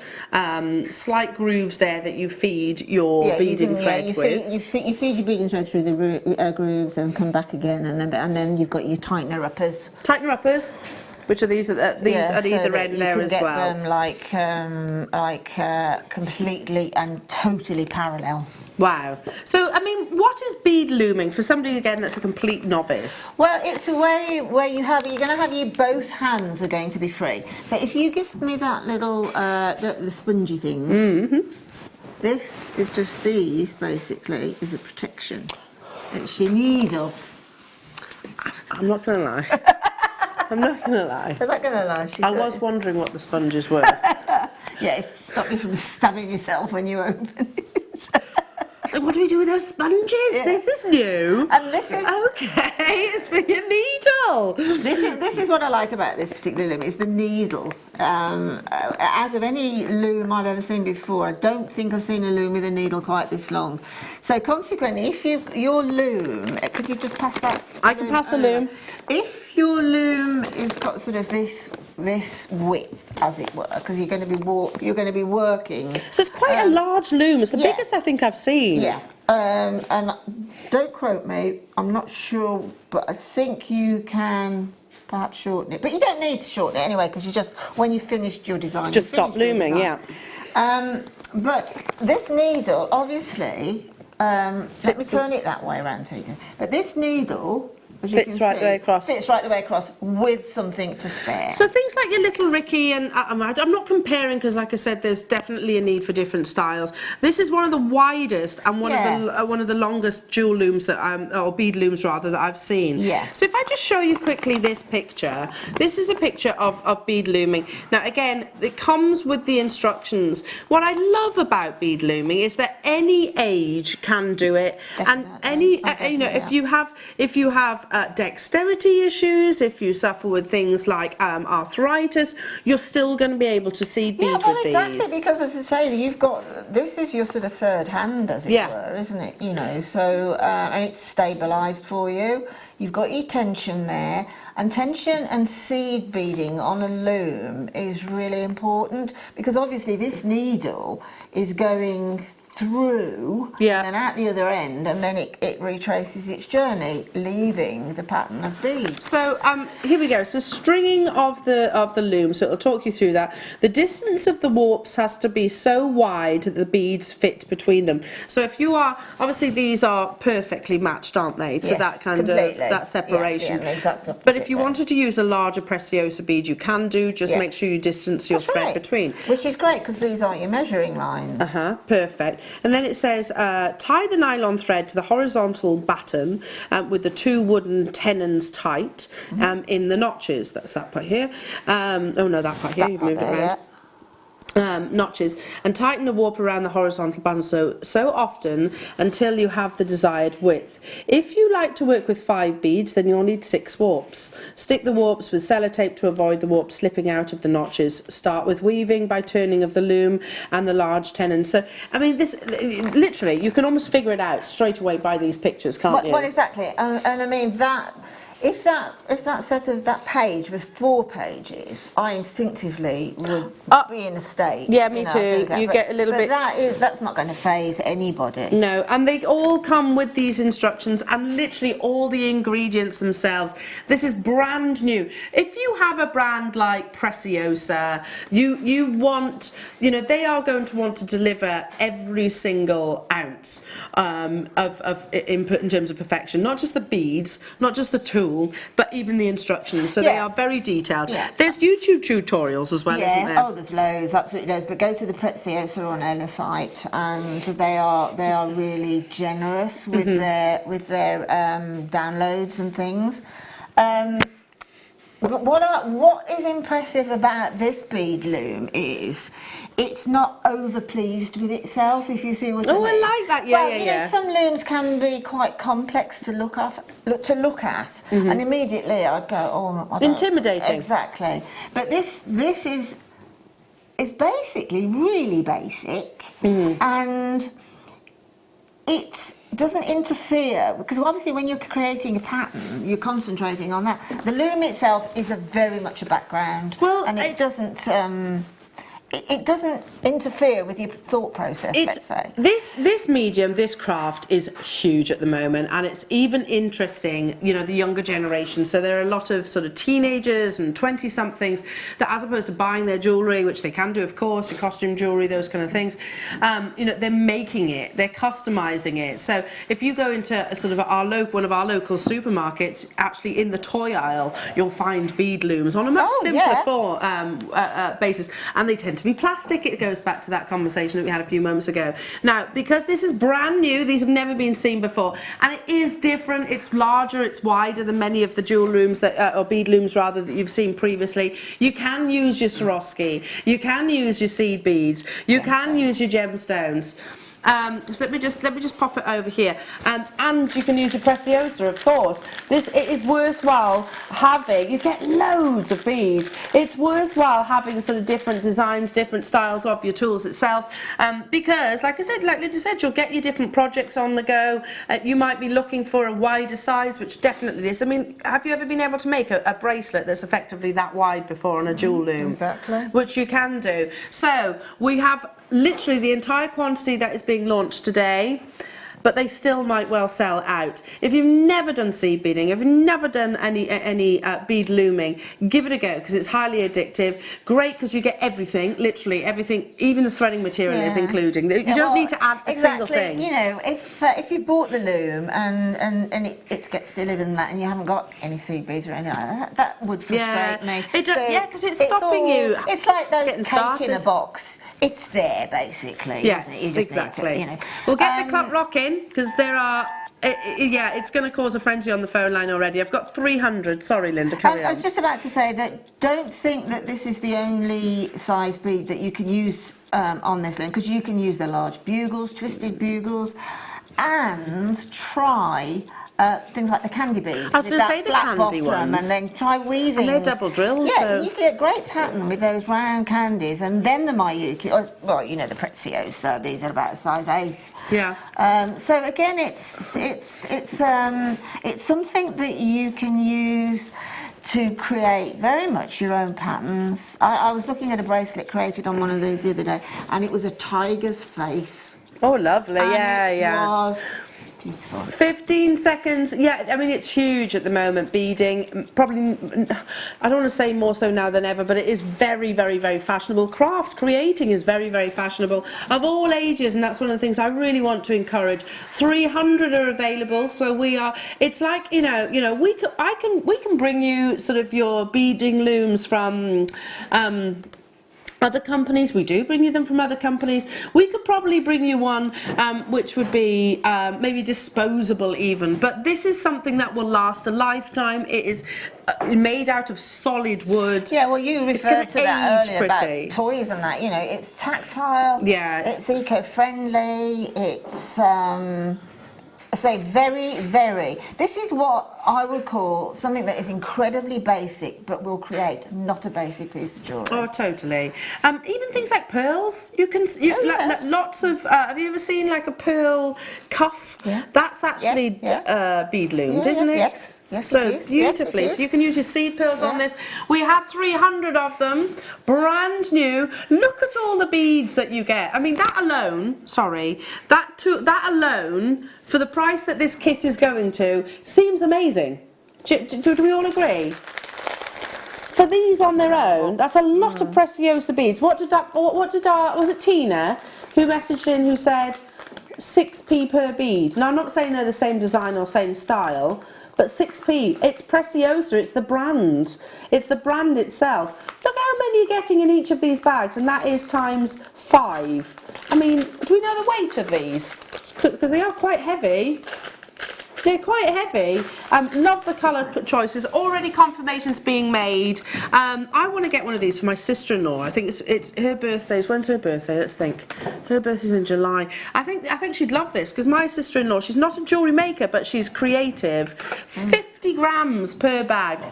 slight grooves there that you feed your beading thread with. You feed your beading thread through the grooves and come back again, and then you've got your tightener uppers. Tightener uppers, which are these at either end there as well. You can get them like completely and totally parallel. Wow. So, I mean, what is bead looming for somebody, again, that's a complete novice? Well, it's a way where you're going to have both hands are going to be free. So if you give me that little, the spongy things, this is just these, basically, is a protection. It's your needle. I'm not going to lie. I'm not going to lie. I'm not going to lie. I was wondering what the sponges were. Yeah, it's to stop you from stabbing yourself when you open it. So what do we do with those sponges? Yeah. This is new. And this is... Okay, it's for your needle. This is what I like about this particular loom, is the needle. Out of any loom I've ever seen before, I don't think I've seen a loom with a needle quite this long. So consequently, if your loom, could you just pass that? I can pass the loom. If your loom is got sort of this width, as it were, because you're going to be working. So it's quite a large loom. It's the yeah. biggest I think I've seen. Yeah. And don't quote me, I'm not sure, but I think you can perhaps shorten it. But you don't need to shorten it anyway, because you just, when you've finished your design, just stop looming, yeah. But this needle, obviously, let me turn it that way around so you can. But this needle, as you can fits right see, the way across. Fits right the way across with something to spare. So things like your little Ricky, and I'm not comparing because, like I said, there's definitely a need for different styles. This is one of the widest and one of the longest jewel looms that or bead looms rather, that I've seen. Yeah. So if I just show you quickly this picture, this is a picture of bead looming. Now again, it comes with the instructions. What I love about bead looming is that any age can do it, Definitely. and any Definitely, you know, if you have dexterity issues, if you suffer with things like arthritis, you're still going to be able to see bead with these. Yeah, well, exactly, because as I say, you've got, this is your sort of third hand, as it were, isn't it? You know, so, and it's stabilised for you. You've got your tension there, and tension and seed beading on a loom is really important, because obviously this needle is going through and then out the other end, and then it retraces its journey, leaving the pattern of beads. So here we go. So stringing of the loom. So it'll talk you through that. The distance of the warps has to be so wide that the beads fit between them. So if you are, obviously these are perfectly matched, aren't they? To that kind completely. of that separation. Yeah, exactly. But if you wanted to use a larger Preciosa bead, you can do. Just make sure you distance your thread between. Which is great, because these aren't your measuring lines. Perfect. And then it says, tie the nylon thread to the horizontal batten with the two wooden tenons tight in the notches. That's that part here. Oh no, that part here. You've moved it around. Notches, and tighten the warp around the horizontal band so often until you have the desired width. If you like to work with 5 beads, then you'll need 6 warps. Stick the warps with sellotape to avoid the warp slipping out of the notches. Start with weaving by turning of the loom and the large tenon. So I mean, this literally, you can almost figure it out straight away by these pictures, can't you? Well, exactly, and I mean that. If that set of that page was 4 pages, I instinctively would be in a state. Yeah, me too. You get a little bit. That's not going to faze anybody. No, and they all come with these instructions and literally all the ingredients themselves. This is brand new. If you have a brand like Preciosa, you want, you know, they are going to want to deliver every single ounce of input in terms of perfection. Not just the beads, not just the tools, but even the instructions. So they are very detailed. Yeah. There's YouTube tutorials as well, isn't there? Oh, there's loads, absolutely loads. But go to the Preciosa on Elle site, and they are really generous with their downloads and things. But what is impressive about this bead loom is it's not over pleased with itself, if you see what I mean. Oh, I like that. Yeah, well, you know, some looms can be quite complex to look at, and immediately I'd go, oh, I don't. Intimidating. Exactly. But this is basically really basic, and it doesn't interfere, because obviously when you're creating a pattern, you're concentrating on that. The loom itself is very much a background, and it doesn't it doesn't interfere with your thought process, let's say. This medium, this craft is huge at the moment, and it's even interesting, you know, the younger generation. So there are a lot of sort of teenagers and 20-somethings that, as opposed to buying their jewellery, which they can do, of course, your costume jewellery, those kind of things, you know, they're making it, they're customising it. So if you go into a sort of one of our local supermarkets, actually in the toy aisle, you'll find bead looms on a much simpler basis, and they tend to be plastic. It goes back to that conversation that we had a few moments ago. Now, because this is brand new, these have never been seen before, and it is different. It's larger, it's wider than many of the jewel looms that, or bead looms rather, that you've seen previously. You can use your Swarovski, you can use your seed beads, you can use your gemstones. So let me just pop it over here, and you can use a Preciosa, of course. It is worthwhile having. You get loads of beads. It's worthwhile having sort of different designs, different styles of your tools itself, because, like I said, like Linda said, you'll get your different projects on the go. You might be looking for a wider size, which definitely this. I mean, have you ever been able to make a bracelet that's effectively that wide before on a jewel loom? Exactly. Which you can do. So we have literally the entire quantity that is being launched today, but they still might well sell out. If you've never done seed beading, if you've never done any bead looming, give it a go, because it's highly addictive. Great, because you get everything, literally everything, even the threading material is including. You don't need to add a single thing. You know, if you bought the loom and it gets delivered and that, and you haven't got any seed beads or anything like that, that would frustrate me. Because it's stopping you. It's like those getting cake started in a box. It's there basically, isn't it? You just exactly. need to, you know. We'll get the clock rocking, because there are. It's going to cause a frenzy on the phone line already. I've got 300. Sorry, Linda, carry on. I was just about to say that don't think that this is the only size bead that you can use on this loom, because you can use the large bugles, twisted bugles, and try things like the candy beads. I was going to say the candy ones. And then try weaving. And they're double drills. Yeah, so. you get a great pattern with those round candies, and then the Mayuki, well, you know, the Preciosa, these are about a size 8. Yeah. So again, it's something that you can use to create very much your own patterns. I was looking at a bracelet created on one of these the other day, and it was a tiger's face. Oh, lovely. And it was beautiful. 15 seconds. Yeah, I mean, it's huge at the moment, beading. Probably, I don't want to say more so now than ever, but it is very, very, very fashionable. Creating is very, very fashionable, of all ages, and that's one of the things I really want to encourage. 300 are available, so we are. It's like, you know, we can bring you sort of your beading looms from. Other companies, we do bring you them from other companies. We could probably bring you one which would be maybe disposable even, but this is something that will last a lifetime. It is made out of solid wood. Yeah, well, you referred to that earlier about toys and that. You know, it's tactile. Yeah, it's eco-friendly. It's I say very, very. This is what I would call something that is incredibly basic, but will create not a basic piece of jewellery. Oh, totally. Even things like pearls. You can lots of. Have you ever seen like a pearl cuff? Yeah. That's actually bead loomed, isn't it? Yes. Yes, so it is. beautifully. Yes, it is. So you can use your seed pearls on this. We had 300 of them, brand new. Look at all the beads that you get. I mean, that alone. Sorry, that alone, for the price that this kit is going to, seems amazing. Do we all agree? For these on their own, that's a lot of Preciosa beads. What did was it Tina who messaged in who said 6p per bead? Now, I'm not saying they're the same design or same style, but 6p, it's Preciosa, it's the brand. It's the brand itself. Look how many you're getting in each of these bags, and that is times 5. I mean, do we know the weight of these? Because they are quite heavy. They're quite heavy. Love the colour choices. Already confirmations being made. I want to get one of these for my sister-in-law. I think it's her birthday. When's her birthday? Let's think. Her birthday's in July. I think she'd love this, because my sister-in-law, she's not a jewellery maker, but she's creative. 50 grams per bag.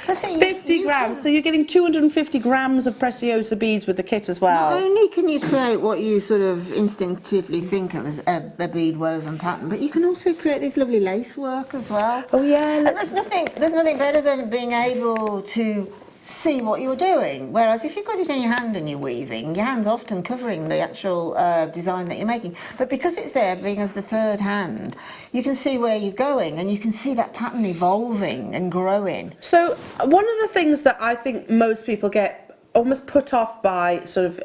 50 grams, so you're getting 250 grams of Preciosa beads with the kit as well. Not only can you create what you sort of instinctively think of as a bead woven pattern, but you can also create this lovely lace work as well. Oh yeah, and there's nothing better than being able to see what you're doing. Whereas if you've got it in your hand and you're weaving, your hand's often covering the actual design that you're making. But because it's there, being as the third hand, you can see where you're going and you can see that pattern evolving and growing. So one of the things that I think most people get almost put off by sort of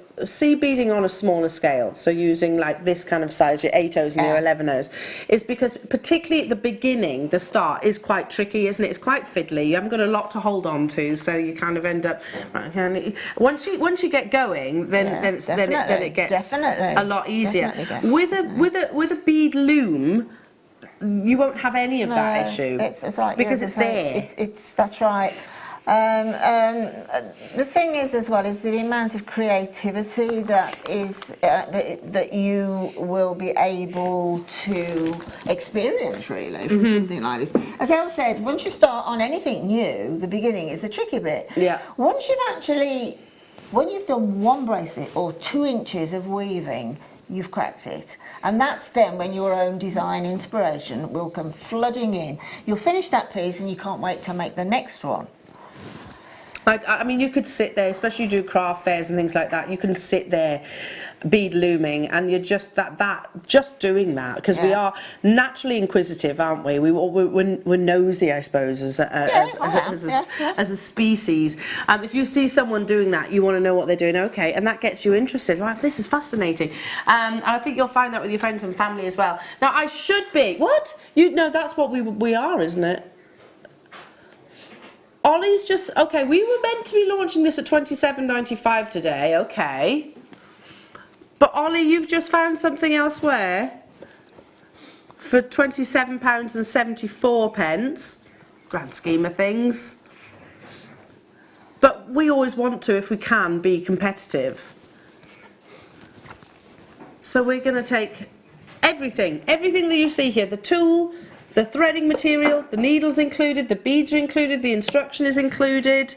beading on a smaller scale, so using like this kind of size, your 8/0s and your 11/0s, is because particularly at the beginning, the start is quite tricky, isn't it? It's quite fiddly. You haven't got a lot to hold on to, so you kind of end up. Once you get going, then it gets a lot easier. With a bead loom, you won't have any of that issue. It's like, because it's there. That's right. The thing is as well is the amount of creativity that is that you will be able to experience really from something like this. As Elle said, once you start on anything new, the beginning is the tricky bit. Yeah. Once when you've done one bracelet or 2 inches of weaving, you've cracked it. And that's then when your own design inspiration will come flooding in. You'll finish that piece and you can't wait to make the next one. I mean, you could sit there, especially you do craft fairs and things like that. You can sit there, bead looming, and you're just just doing that because we are naturally inquisitive, aren't we? We're nosy, I suppose, as a species. If you see someone doing that, you want to know what they're doing. Okay, and that gets you interested. Right, this is fascinating, and I think you'll find that with your friends and family as well. Now, I should be that's what we are, isn't it? Ollie's just, okay, we were meant to be launching this at $27.95 today, okay. But Ollie, you've just found something elsewhere for £27.74, grand scheme of things. But we always want to, if we can, be competitive. So we're going to take everything that you see here, the tool, the threading material, the needles included, the beads are included, the instruction is included.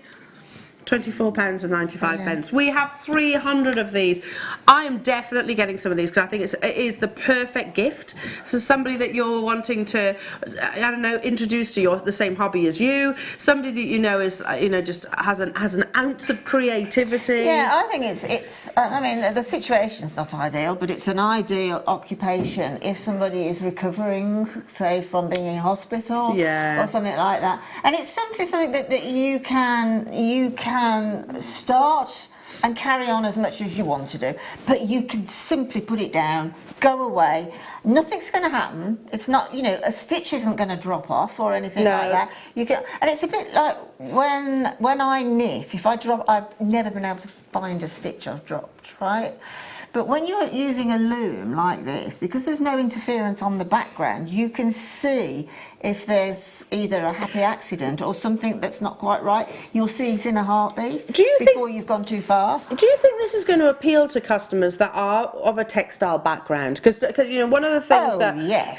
£24.95. We have 300 of these. I am definitely getting some of these because I think it is the perfect gift. So somebody that you're wanting to, I don't know, introduce to the same hobby as you. Somebody that you know is, just has an ounce of creativity. Yeah, I think it's. I mean, the situation's not ideal, but it's an ideal occupation if somebody is recovering, say, from being in hospital, or something like that. And it's simply something that you can start and carry on as much as you want to do, but you can simply put it down, go away, nothing's going to happen. It's not, a stitch isn't going to drop off or anything like that. And it's a bit like when I knit, if I drop, I've never been able to find a stitch I've dropped, right? But when you're using a loom like this, because there's no interference on the background, you can see if there's either a happy accident or something that's not quite right. You'll see it in a heartbeat before you've gone too far. Do you think this is going to appeal to customers that are of a textile background? Because one of the things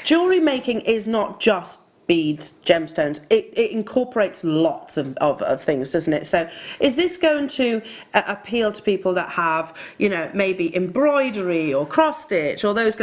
jewellery making is not just beads, gemstones. It incorporates lots of things, doesn't it? So is this going to appeal to people that have, maybe embroidery or cross stitch or those,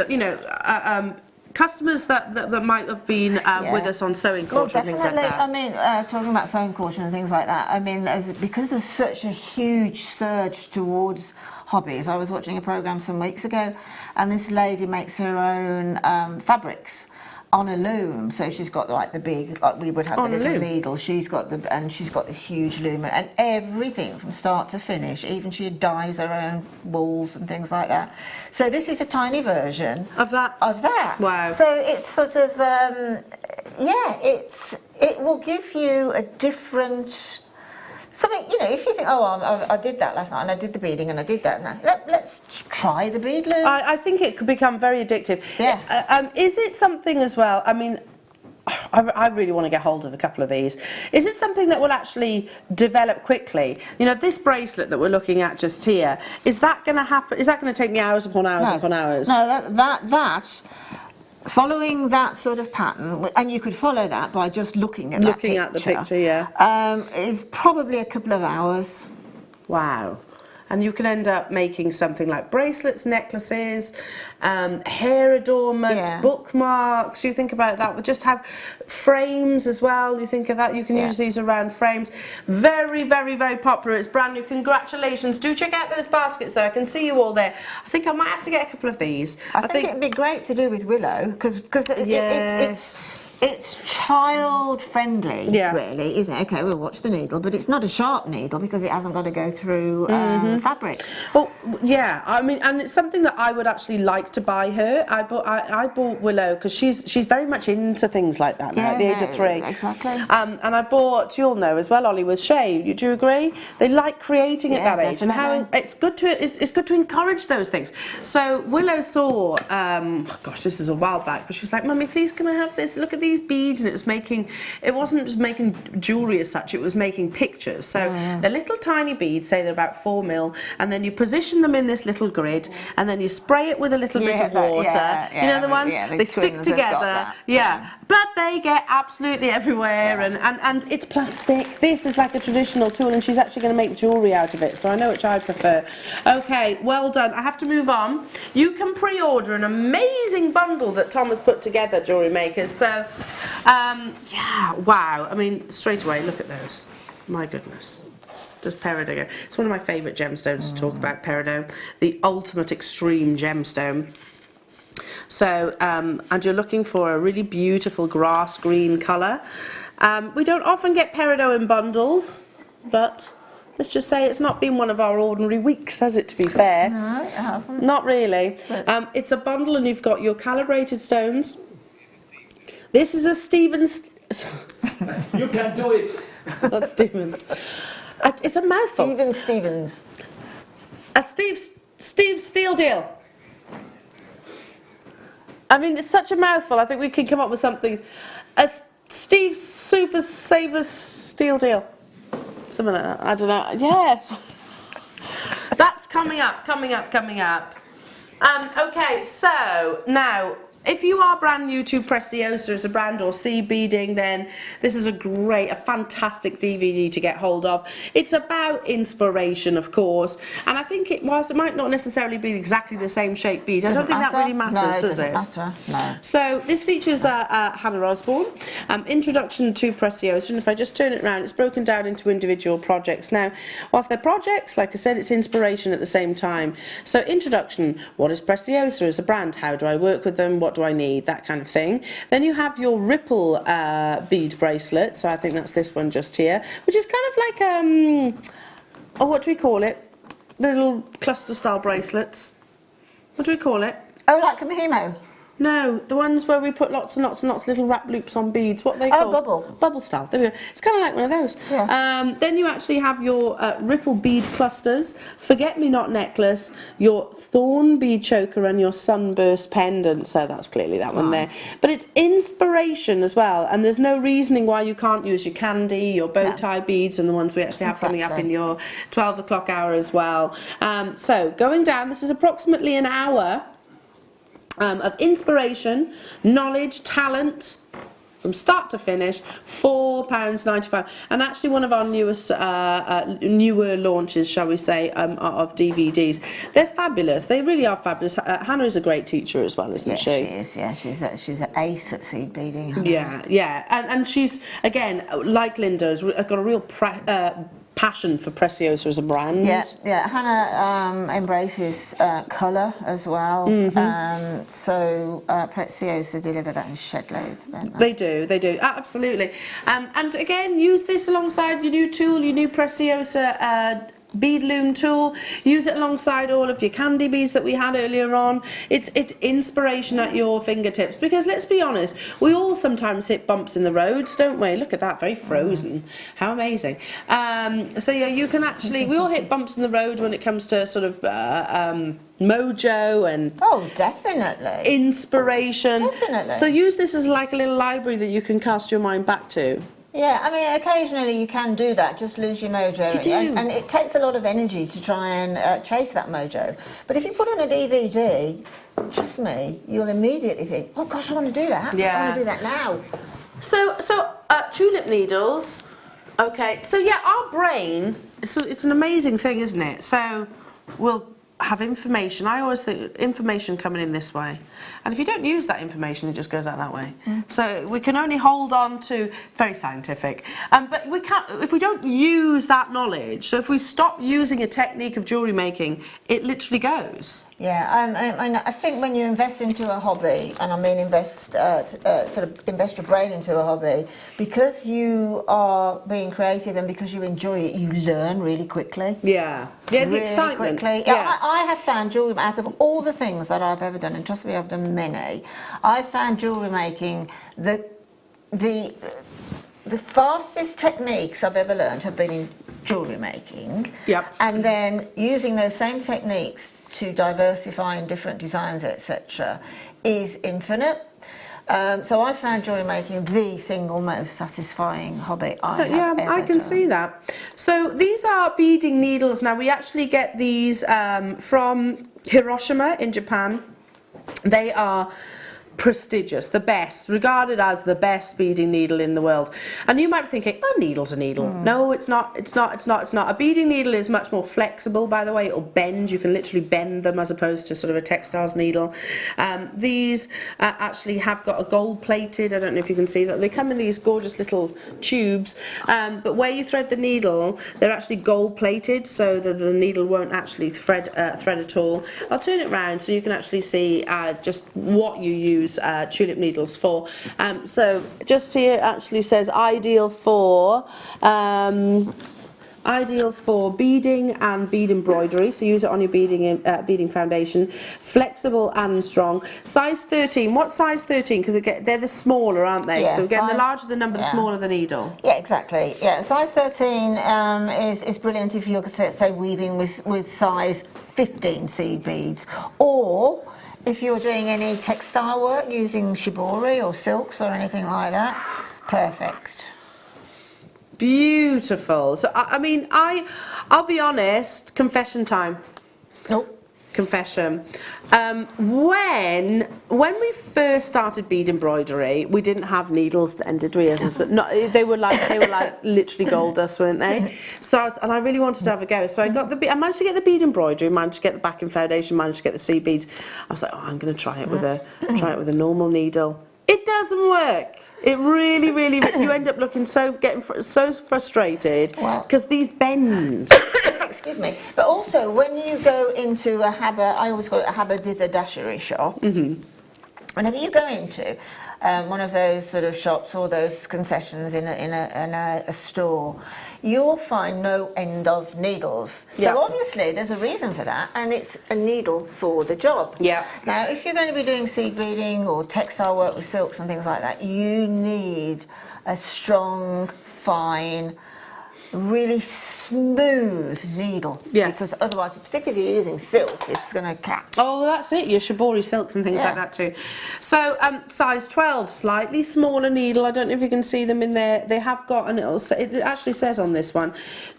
customers that might have been with us on sewing culture and things like that? I mean, talking about sewing culture and things like that, I mean, because there's such a huge surge towards hobbies. I was watching a programme some weeks ago and this lady makes her own fabrics on a loom. So she's got like the big, like we would have the little needle. She's got this huge loom and everything from start to finish. Even she dyes her own wools and things like that. So this is a tiny version of that. Wow. So it's sort of it will give you a different something, if you think, I did that last night and I did the beading and I did that, and let's try the bead loom. I think it could become very addictive. Yeah. Is it something as well, I mean, I really want to get hold of a couple of these. Is it something that will actually develop quickly? This bracelet that we're looking at just here, is that going to happen? Is that going to take me hours upon hours upon hours? No, that following that sort of pattern, and you could follow that by just looking at the picture, is probably a couple of hours. Wow. and you can end up making something like bracelets, necklaces, hair adornments, bookmarks. You think about that. We just have frames as well. You think of that. You can use these around frames. Very, very, very popular. It's brand new. Congratulations. Do check out those baskets though. I can see you all there. I think I might have to get a couple of these. I think it'd be great to do with willow because it's child friendly, really, isn't it? Okay, we'll watch the needle, but it's not a sharp needle because it hasn't got to go through fabric. Oh, yeah. I mean, and it's something that I would actually like to buy her. I bought Willow because she's very much into things like that now at the age of 3. Exactly. And I bought, you'll know as well, Ollie, with Shay. Do you agree? They like creating at that age, and how it's good to encourage those things. So Willow saw, gosh, this is a while back, but she was like, "Mummy, please can I have this? Look at these beads," and it wasn't just making jewellery as such, it was making pictures. So they're little tiny beads, say they're about 4 mil, and then you position them in this little grid, and then you spray it with a little bit of water. You know the ones? They stick together. But they get absolutely everywhere, and it's plastic. This is like a traditional tool, and she's actually going to make jewellery out of it, so I know which I prefer. Okay, well done. I have to move on. You can pre-order an amazing bundle that Tom has put together, Jewellery Makers. So, yeah, wow. I mean, straight away, look at those. My goodness. Does Peridot go? It's one of my favourite gemstones to talk about, Peridot. The ultimate extreme gemstone. So, and you're looking for a really beautiful grass green colour. We don't often get Peridot in bundles, but let's just say it's not been one of our ordinary weeks, has it, to be fair? No, it hasn't. Not really. It's a bundle and you've got your calibrated stones. This is a Stevens... You can do it! Not Stevens. It's a mouthful. Stevens. A Steve Steel Deal. I mean, it's such a mouthful. I think we can come up with something. A Steve Super Savers Steel Deal. Something like that. I don't know. Yes. That's coming up. Okay, so now, if you are brand new to Preciosa as a brand or see beading, then this is a fantastic DVD to get hold of. It's about inspiration, of course, and I think whilst it might not necessarily be exactly the same shape bead, I don't think that really matters, does it? Matter. No. So this features Hannah Osborne, Introduction to Preciosa, and if I just turn it around, it's broken down into individual projects. Now, whilst they're projects, like I said, it's inspiration at the same time. So introduction, what is Preciosa as a brand? How do I work with them? What do I need? That kind of thing. Then you have your ripple bead bracelet, so I think that's this one just here, which is kind of like what do we call it? Little cluster style bracelets. What do we call it? Oh, like a Mahimo? No, the ones where we put lots and lots and lots of little wrap loops on beads. What are they called? Oh, bubble. Bubble style. There we go. It's kind of like one of those. Yeah. Then you actually have your ripple bead clusters, forget-me-not necklace, your thorn bead choker, and your sunburst pendant. So that's clearly that one there. But it's inspiration as well, and there's no reasoning why you can't use your candy, your bow tie beads, and the ones we actually have coming up in your 12 o'clock hour as well. So going down, this is approximately an hour of inspiration, knowledge, talent, from start to finish, £4.95. And actually one of our newest, newer launches, shall we say, of DVDs. They're fabulous. They really are fabulous. Hannah is a great teacher as well, isn't she? Yes, she is. Yeah, she's an ace at seed beading. Yeah. And she's, again, like Linda, has got a real passion for Preciosa as a brand. Yeah. Hannah embraces colour as well. So Preciosa deliver that in shed loads, don't they? They do, absolutely. And again, use this alongside your new tool, your new Preciosa bead loom tool. Use it alongside all of your candy beads that we had earlier on. It's inspiration at your fingertips, because let's be honest, we all sometimes hit bumps in the roads, don't we? Look at that, very frozen. How amazing. So yeah, you can actually, we all hit bumps in the road when it comes to sort of mojo and definitely inspiration. Definitely. So use this as like a little library that you can cast your mind back to. Yeah, I mean, occasionally you can do that, just lose your mojo. You do. And it takes a lot of energy to try and chase that mojo. But if you put on a DVD, trust me, you'll immediately think, oh gosh, I want to do that. Yeah. I want to do that now. So tulip needles, Okay, so yeah, our brain, it's an amazing thing, isn't it? So we'll have information. I always think information coming in this way. And if you don't use that information, it just goes out that way. So we can only hold on to, very scientific, but we can't, if we don't use that knowledge, so if we stop using a technique of jewellery making, it literally goes. Yeah, I think when you invest into a hobby, and I mean invest your brain into a hobby, because you are being creative and because you enjoy it, you learn really quickly. Yeah, the really excitement. Quickly. Yeah. I have found jewellery, out of all the things that I've ever done, and trust me, I've done many, I found jewellery making the fastest techniques I've ever learned have been in jewellery making. Yep. And then using those same techniques to diversify in different designs, etc., is infinite. So I found jewellery making the single most satisfying hobby I have ever I can done. see that. So these are beading needles. Now we actually get these from Hiroshima in Japan. They are prestigious, the best, regarded as the best beading needle in the world. And you might be thinking, oh, needle's a needle. No, it's not. A beading needle is much more flexible, by the way. It'll bend. You can literally bend them as opposed to sort of a textiles needle. These actually have got a gold plated, I don't know if you can see that. They come in these gorgeous little tubes, but where you thread the needle, they're actually gold plated, so that the needle won't actually thread at all. I'll turn it round so you can actually see just what you use tulip needles for. So just here actually says ideal for beading and bead embroidery, so use it on your beading foundation. Flexible and strong. Size 13. What size 13? Because they're the smaller, aren't they? Yeah, so again, the size- larger the number, the smaller the needle. Yeah, exactly. Yeah, size 13 is brilliant if you're, say, weaving with size 15 seed beads, or if you're doing any textile work using shibori or silks or anything like that. Perfect. Beautiful. So I mean, I'll be honest. Confession time. Nope. Confession. When we first started bead embroidery, we didn't have needles then, did we? They were like literally gold dust, weren't they? So I really wanted to have a go. So I managed to get the bead embroidery, managed to get the backing foundation, managed to get the seed beads. I was like, oh, I'm going to try it with a normal needle. It doesn't work. It really, you end up getting so frustrated because these bend. Excuse me. But also, when you go into a I always call it a haberdashery shop. Whenever you go into one of those sort of shops or those concessions in a store, you'll find no end of needles. Yeah. So obviously there's a reason for that, and it's a needle for the job. Yeah. Now, if you're going to be doing seed beading or textile work with silks and things like that, you need a strong, fine, really smooth needle. Yes. Because otherwise, particularly if you're using silk, it's going to catch. Oh, that's it. Your shibori silks and things like that too. So size 12, slightly smaller needle. I don't know if you can see them in there. They have got it actually says on this one,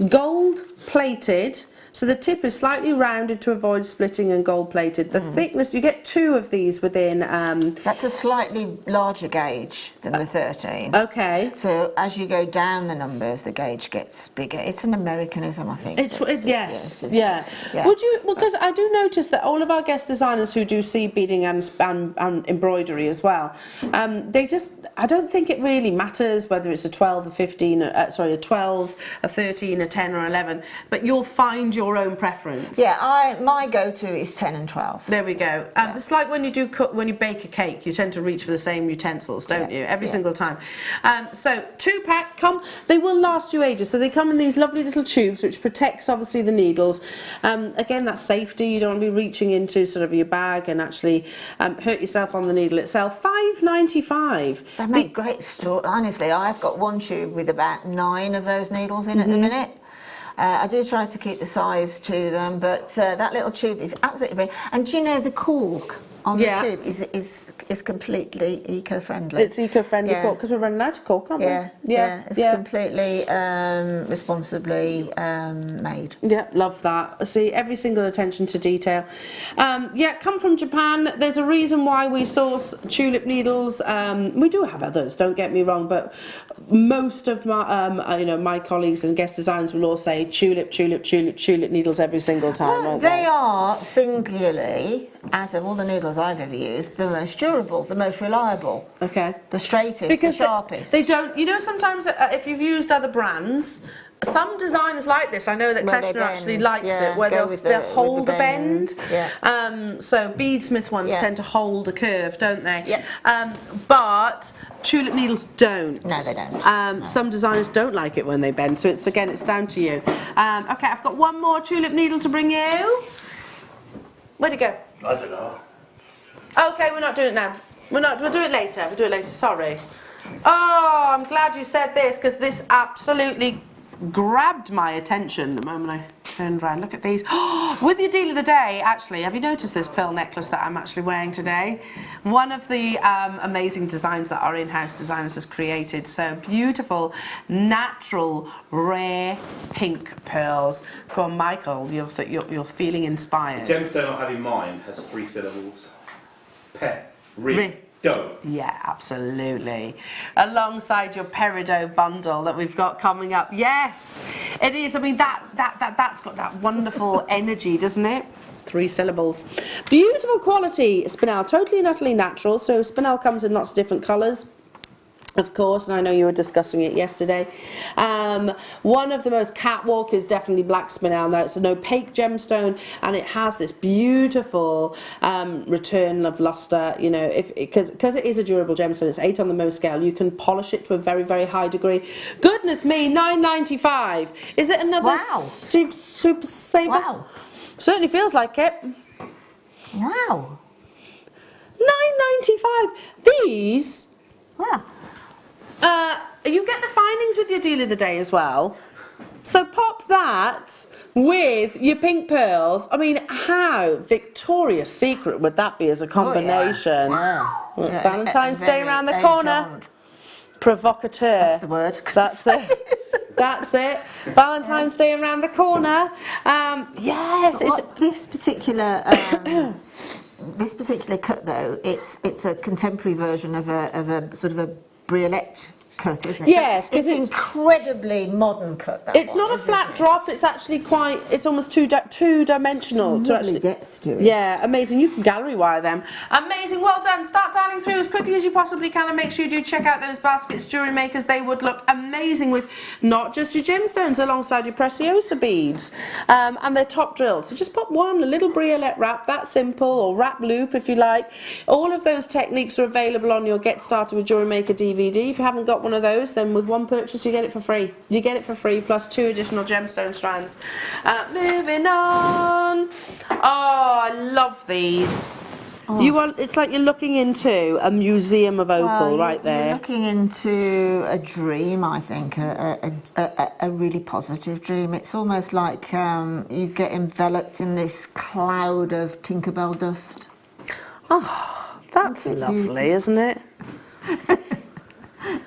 gold plated. So the tip is slightly rounded to avoid splitting and gold plated. The thickness, you get 2 of these within... That's a slightly larger gauge than the 13. Okay. So as you go down the numbers, the gauge gets bigger. It's an Americanism, I think. Yes. Yeah. Would you, because I do notice that all of our guest designers who do seed beading and embroidery as well, I don't think it really matters whether it's a 12, a 15, a 12, a 13, a 10 or 11, but you'll find your own preference. Yeah, my go-to is 10 and 12. There we go. It's like when you bake a cake, you tend to reach for the same utensils, don't you? Every single time. So 2-pack they will last you ages. So they come in these lovely little tubes, which protects obviously the needles. Again, that's safety. You don't want to be reaching into sort of your bag and actually hurt yourself on the needle itself. $5.95. They make great store. Honestly, I've got one tube with about 9 of those needles in at the minute. I do try to keep the size to them, but that little tube is absolutely brilliant. And do you know the cork on the tube is completely eco-friendly. It's eco-friendly because we're running out of cork, aren't we? It's completely responsibly made. Yeah, love that. See, every single attention to detail. Come from Japan. There's a reason why we source tulip needles. We do have others, don't get me wrong, but most of my my colleagues and guest designers will all say tulip needles every single time. Well, they are singularly, out of all the needles I've ever used, the most durable, the most reliable. Okay. The straightest, because the sharpest. They don't, sometimes if you've used other brands, some designers like this. I know that Kleshner actually likes it, where they'll hold a bend. Yeah. So beadsmith ones tend to hold a curve, don't they? Yeah. But tulip needles don't. No, they don't. No. Some designers don't like it when they bend, so it's down to you. Okay, I've got one more tulip needle to bring you. Where'd it go? I don't know. Okay, we're not doing it now. We'll do it later. We'll do it later, sorry. Oh, I'm glad you said this, because this absolutely grabbed my attention the moment I turned around. Look at these. With your deal of the day, actually, have you noticed this pearl necklace that I'm actually wearing today? One of the amazing designs that our in-house designers has created. So beautiful, natural, rare pink pearls. Go on, Michael, you're feeling inspired. The gemstone I have in mind has 3 syllables. Peridot. Yeah, absolutely. Alongside your Peridot bundle that we've got coming up. Yes, it is. I mean, that's got that wonderful energy, doesn't it? 3 syllables. Beautiful quality spinel, totally and utterly natural. So spinel comes in lots of different colours, of course, and I know you were discussing it yesterday. One of the most catwalk is definitely black spinel. Now it's an opaque gemstone, and it has this beautiful return of luster. Because it is a durable gemstone, it's 8 on the Mohs scale. You can polish it to a very, very high degree. Goodness me, $9.95. Is it another super saver? Wow. Certainly feels like it. Wow. $9.95. These. Wow. You get the findings with your deal of the day as well. So pop that with your pink pearls. I mean, how Victoria's Secret would that be as a combination? Well, it's Valentine's Day around the corner. Provocateur. That's the word. That's it. That's it. Valentine's Day around the corner. Yes. This particular cut, though, it's a contemporary version of a sort of a briolette cut, isn't it? Yes, it's incredibly modern cut. It's not a flat drop. It's actually quite. It's almost two-dimensional. Lovely depth to it. Yeah, amazing. You can gallery wire them. Amazing. Well done. Start dialing through as quickly as you possibly can, and make sure you do check out those baskets, jewellery makers. They would look amazing with not just your gemstones alongside your Preciosa beads, and they're top drilled. So just pop one, a little briolette wrap, that simple, or wrap loop if you like. All of those techniques are available on your Get Started with Jewellery Maker DVD. If you haven't got one of those, then with one purchase you get it for free. You get it for free plus 2 additional gemstone strands. Moving on. Oh, I love these. It's like you're looking into a museum of opal right there. You're looking into a dream, I think, a really positive dream. It's almost like you get enveloped in this cloud of Tinkerbell dust. Oh, that's lovely, isn't it?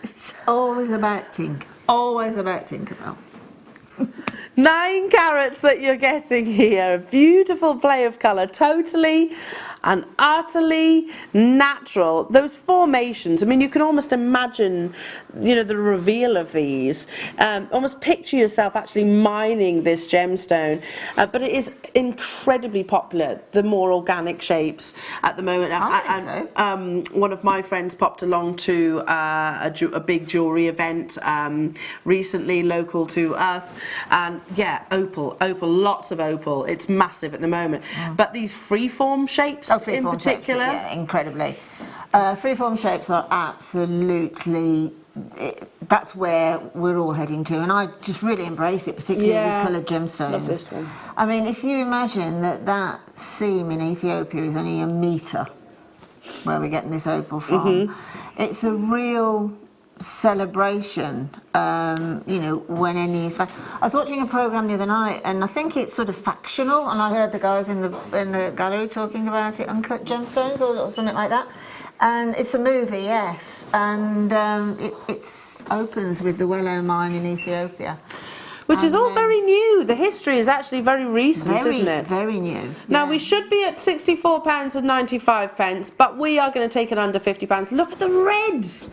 It's always about Tink. Always about Tinkerbell. 9 carats that you're getting here. Beautiful play of colour. Totally and utterly natural. Those formations, I mean, you can almost imagine, the reveal of these. Almost picture yourself actually mining this gemstone. But it is incredibly popular, the more organic shapes at the moment. I think so. One of my friends popped along to a big jewellery event recently, local to us. And yeah, opal, lots of opal. It's massive at the moment. But these freeform shapes in particular. Shapes, incredibly. Freeform shapes are absolutely, that's where we're all heading to, and I just really embrace it, particularly with coloured gemstones. Love this one. I mean, if you imagine that seam in Ethiopia is only 1 metre, where we're getting this opal from, it's a real celebration, you know, when any is. I was watching a program the other night, and I think it's sort of factional, and I heard the guys in the gallery talking about it, Uncut Gemstones or something like that. And it's a movie, yes, and it opens with the Willow mine in Ethiopia. Which is all very new. The history is actually very recent, isn't it? Very new. Now, we should be at £64.95, but we are going to take it under £50. Look at the reds.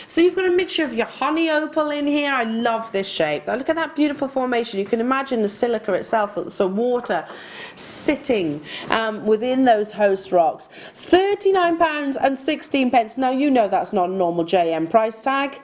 So you've got a mixture of your honey opal in here. I love this shape. Now, look at that beautiful formation. You can imagine the silica itself, so water sitting within those host rocks. £39.16. Now, you know that's not a normal JM price tag.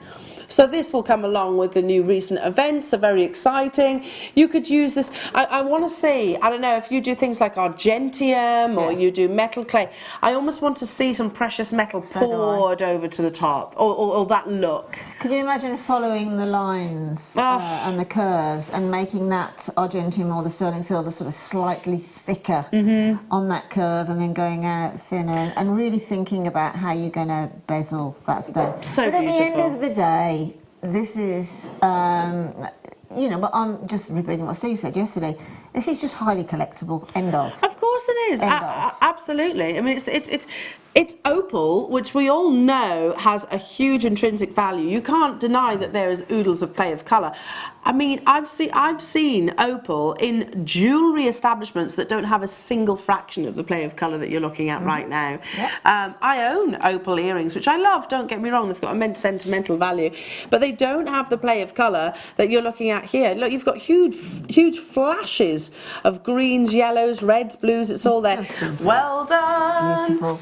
So this will come along with the new recent events, so very exciting. You could use this, I want to see, I don't know, if you do things like argentium or you do metal clay, I almost want to see some precious metal poured over to the top, or that look. Could you imagine following the lines and the curves and making that argentium or the sterling silver sort of slightly thicker on that curve and then going out thinner and really thinking about how you're going to bezel that stone. So but beautiful. At the end of the day, this is, you know, but I'm just repeating what Steve said yesterday. This is just highly collectible. End of. Of course it is. End of. Absolutely. I mean, it's opal, which we all know has a huge intrinsic value. You can't deny that there is oodles of play of colour. I mean, I've seen opal in jewellery establishments that don't have a single fraction of the play of colour that you're looking at right now. Yep. I own opal earrings, which I love, don't get me wrong, they've got immense sentimental value, but they don't have the play of colour that you're looking at here. Look, you've got huge flashes of greens, yellows, reds, blues, it's all there. Well done. Beautiful.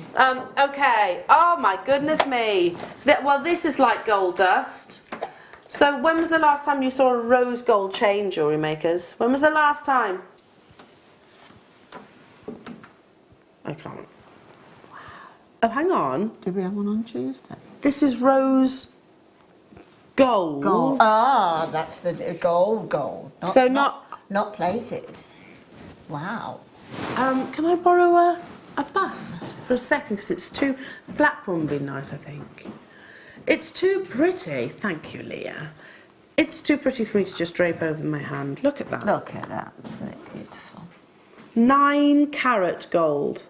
Okay, oh my goodness me. Well, this is like gold dust. So when was the last time you saw a rose gold chain, jewellery makers? When was the last time? I can't. Wow. Oh, hang on. Did we have one on Tuesday? This is rose gold. Gold. Ah, that's the gold. So not plated. Wow. Can I borrow a bust for a second? Because it's too... Black one would be nice, I think. It's too pretty. Thank you, Leah. It's too pretty for me to just drape over my hand. Look at that. Look at that. Isn't it beautiful? 9 carat gold.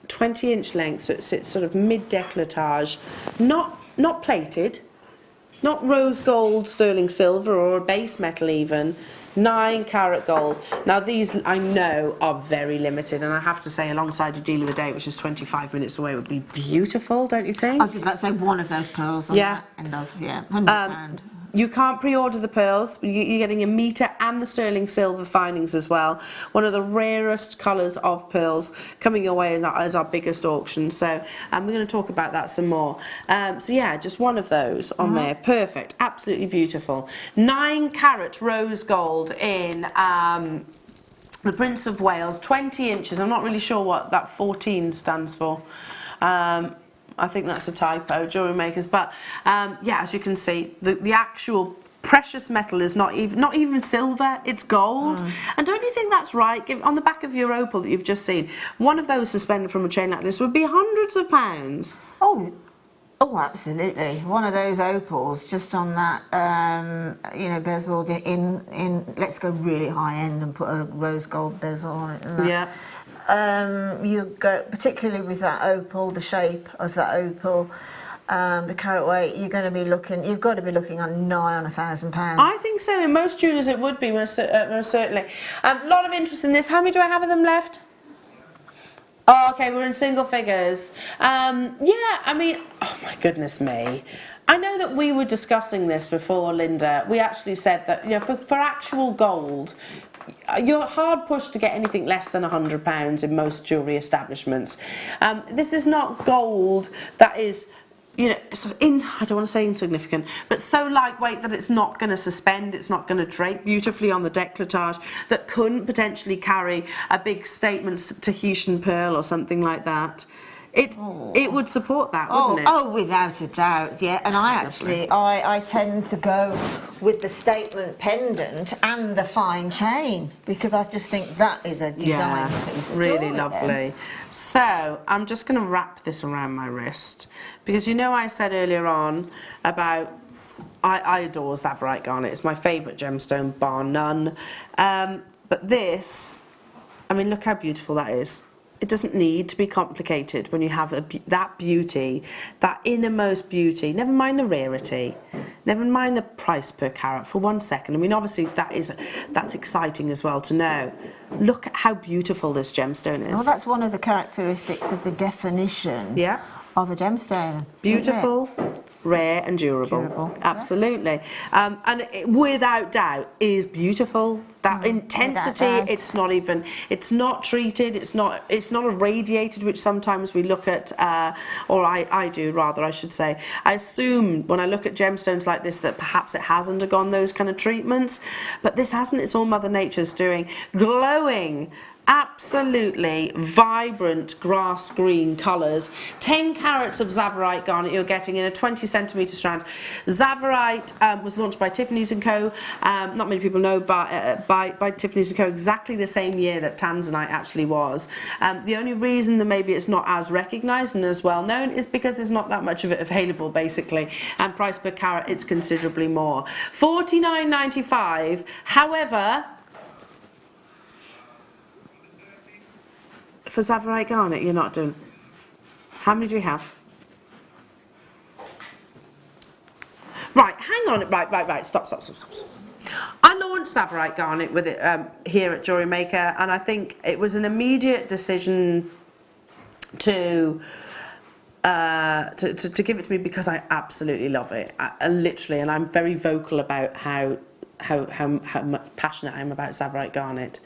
20-inch length, so it sits sort of mid-décolletage. Not plated. Not rose gold, sterling silver, or a base metal even. 9 carat gold. Now these I know are very limited, and I have to say alongside a deal of the day, which is 25 minutes away, would be beautiful, don't you think? I was just about to say one of those pearls on that end of, £100. You can't pre-order the pearls. You're getting a metre and the sterling silver findings as well. One of the rarest colours of pearls coming your way as our biggest auction. So we're going to talk about that some more. So yeah, just one of those on there. Perfect. Absolutely beautiful. 9 carat rose gold in the Prince of Wales. 20 inches. I'm not really sure what that 14 stands for. I think that's a typo, jewellery makers. But yeah, as you can see, the actual precious metal is not even silver, it's gold. And don't you think that's right? On the back of your opal that you've just seen, one of those suspended from a chain like this would be hundreds of pounds. Oh, absolutely. One of those opals just on that, you know, bezeled in. Let's go really high end and put a rose gold bezel on it. And that. Yeah. You go, particularly with that opal, the shape of that opal, the carat weight, you've got to be looking on nigh on £1,000. I think so. In most jewellers it would be, most certainly. A lot of interest in this. How many do I have of them left? Oh, okay, we're in single figures. Yeah, I mean, oh my goodness me. I know that we were discussing this before, Linda. We actually said that, you know, for actual gold, you're hard pushed to get anything less than £100 in most jewellery establishments. This is not gold that is, you know, sort of I don't want to say insignificant, but so lightweight that it's not going to suspend, it's not going to drape beautifully on the décolletage, that couldn't potentially carry a big statement Tahitian pearl or something like that. It would support that, wouldn't it? Oh, without a doubt, yeah. And I tend to go with the statement pendant and the fine chain because I just think that is a design piece of really jewellery lovely. then. So I'm just going to wrap this around my wrist because you know I said earlier on about I adore Tsavorite Garnet. It's my favourite gemstone, bar none. But this, I mean, look how beautiful that is. It doesn't need to be complicated when you have that beauty, that innermost beauty, never mind the rarity, never mind the price per carat for 1 second. I mean, obviously that's exciting as well to know. Look at how beautiful this gemstone is. Well, that's one of the characteristics of the definition of a gemstone. Beautiful, rare and durable. Absolutely. And it, without doubt, is beautiful. That intensity, it's not treated, it's not irradiated, which sometimes we look at, or I do rather, I should say. I assume when I look at gemstones like this that perhaps it has undergone those kind of treatments, but this hasn't. It's all Mother Nature's doing. Glowing, absolutely vibrant grass green colours. 10 carats of Tsavorite Garnet you're getting in a 20 centimetre strand. Tsavorite was launched by Tiffany's & Co. Not many people know, but by Tiffany's & Co. exactly the same year that Tanzanite actually was. The only reason that maybe it's not as recognised and as well known is because there's not that much of it available, basically, and price per carat it's considerably more. $49.95. However, for Tsavorite Garnet, you're not doing. How many do we have? Right, hang on. Right. Stop. I launched Tsavorite Garnet with it here at JewelleryMaker, and I think it was an immediate decision to give it to me because I absolutely love it. Literally, and I'm very vocal about how passionate I am about Tsavorite Garnet.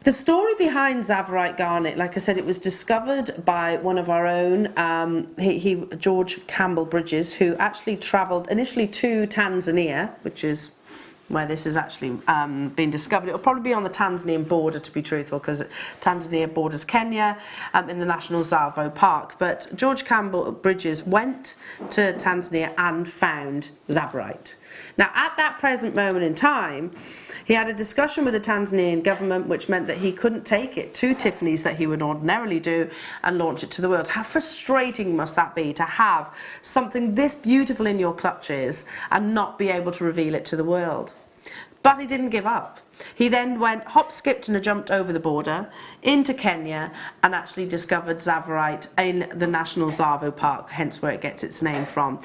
The story behind Tsavorite Garnet, like I said, it was discovered by one of our own, George Campbell Bridges, who actually travelled initially to Tanzania, which is where this has actually been discovered. It'll probably be on the Tanzanian border, to be truthful, because Tanzania borders Kenya in the National Tsavo Park. But George Campbell Bridges went to Tanzania and found Tsavorite. Now, at that present moment in time, he had a discussion with the Tanzanian government, which meant that he couldn't take it to Tiffany's that he would ordinarily do and launch it to the world. How frustrating must that be to have something this beautiful in your clutches and not be able to reveal it to the world? But he didn't give up. He then went hop, skipped and jumped over the border into Kenya and actually discovered Tsavorite in the National Tsavo Park, hence where it gets its name from.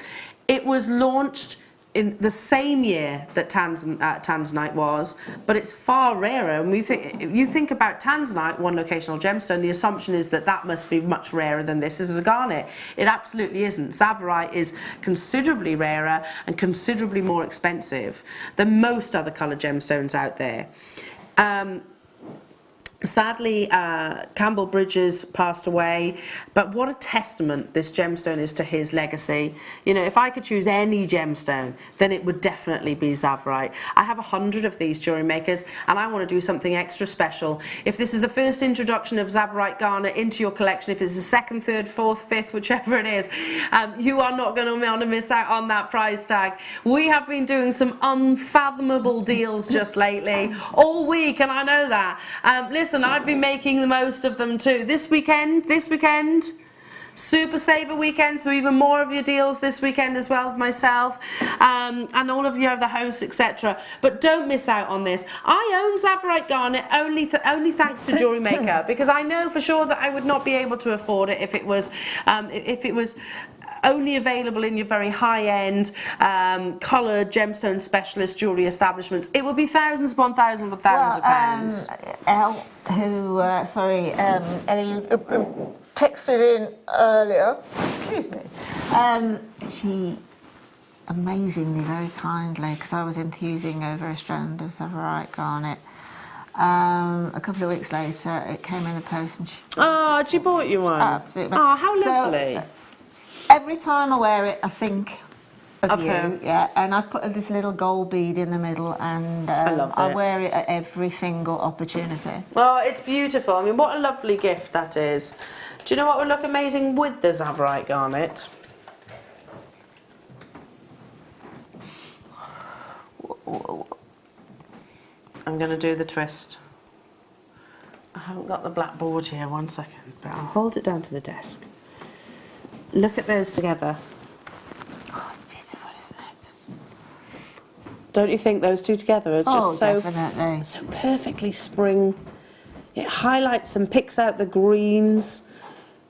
It was launched in the same year that Tanzanite was, but it's far rarer. And you think about Tanzanite, one locational gemstone, the assumption is that that must be much rarer than this is a garnet. It absolutely isn't. Tsavorite is considerably rarer and considerably more expensive than most other coloured gemstones out there. Sadly, Campbell Bridges passed away, but what a testament this gemstone is to his legacy. You know, if I could choose any gemstone, then it would definitely be Tsavorite. I have 100 of these jewellery makers, and I want to do something extra special. If this is the first introduction of Tsavorite Garnet into your collection, if it's the second, third, fourth, fifth, whichever it is, you are not going to want to miss out on that price tag. We have been doing some unfathomable deals just lately, all week, and I know that. Listen, I've been making the most of them too. This weekend, Super Saver weekend, so even more of your deals this weekend as well, myself, and all of you other hosts, etc. But don't miss out on this. I own Tsavorite Garnet only thanks to JewelleryMaker, because I know for sure that I would not be able to afford it if it was only available in your very high-end coloured gemstone specialist jewellery establishments. It would be thousands upon thousands of pounds. Elle, Ellie, you texted in earlier. Excuse me. She amazingly, very kindly, because I was enthusing over a strand of Tsavorite Garnet. A couple of weeks later, it came in the post, and she bought you one. Absolutely. Oh, how lovely. So, every time I wear it, I think of you, yeah, and I've put this little gold bead in the middle, and I wear it at every single opportunity. Oh, it's beautiful. I mean, what a lovely gift that is. Do you know what would look amazing with the Tsavorite garnet? I'm going to do the twist. I haven't got the black board here, 1 second, but I'll hold it down to the desk. Look at those together. Oh, it's beautiful, isn't it? Don't you think those two together are just definitely. so perfectly spring? It highlights and picks out the greens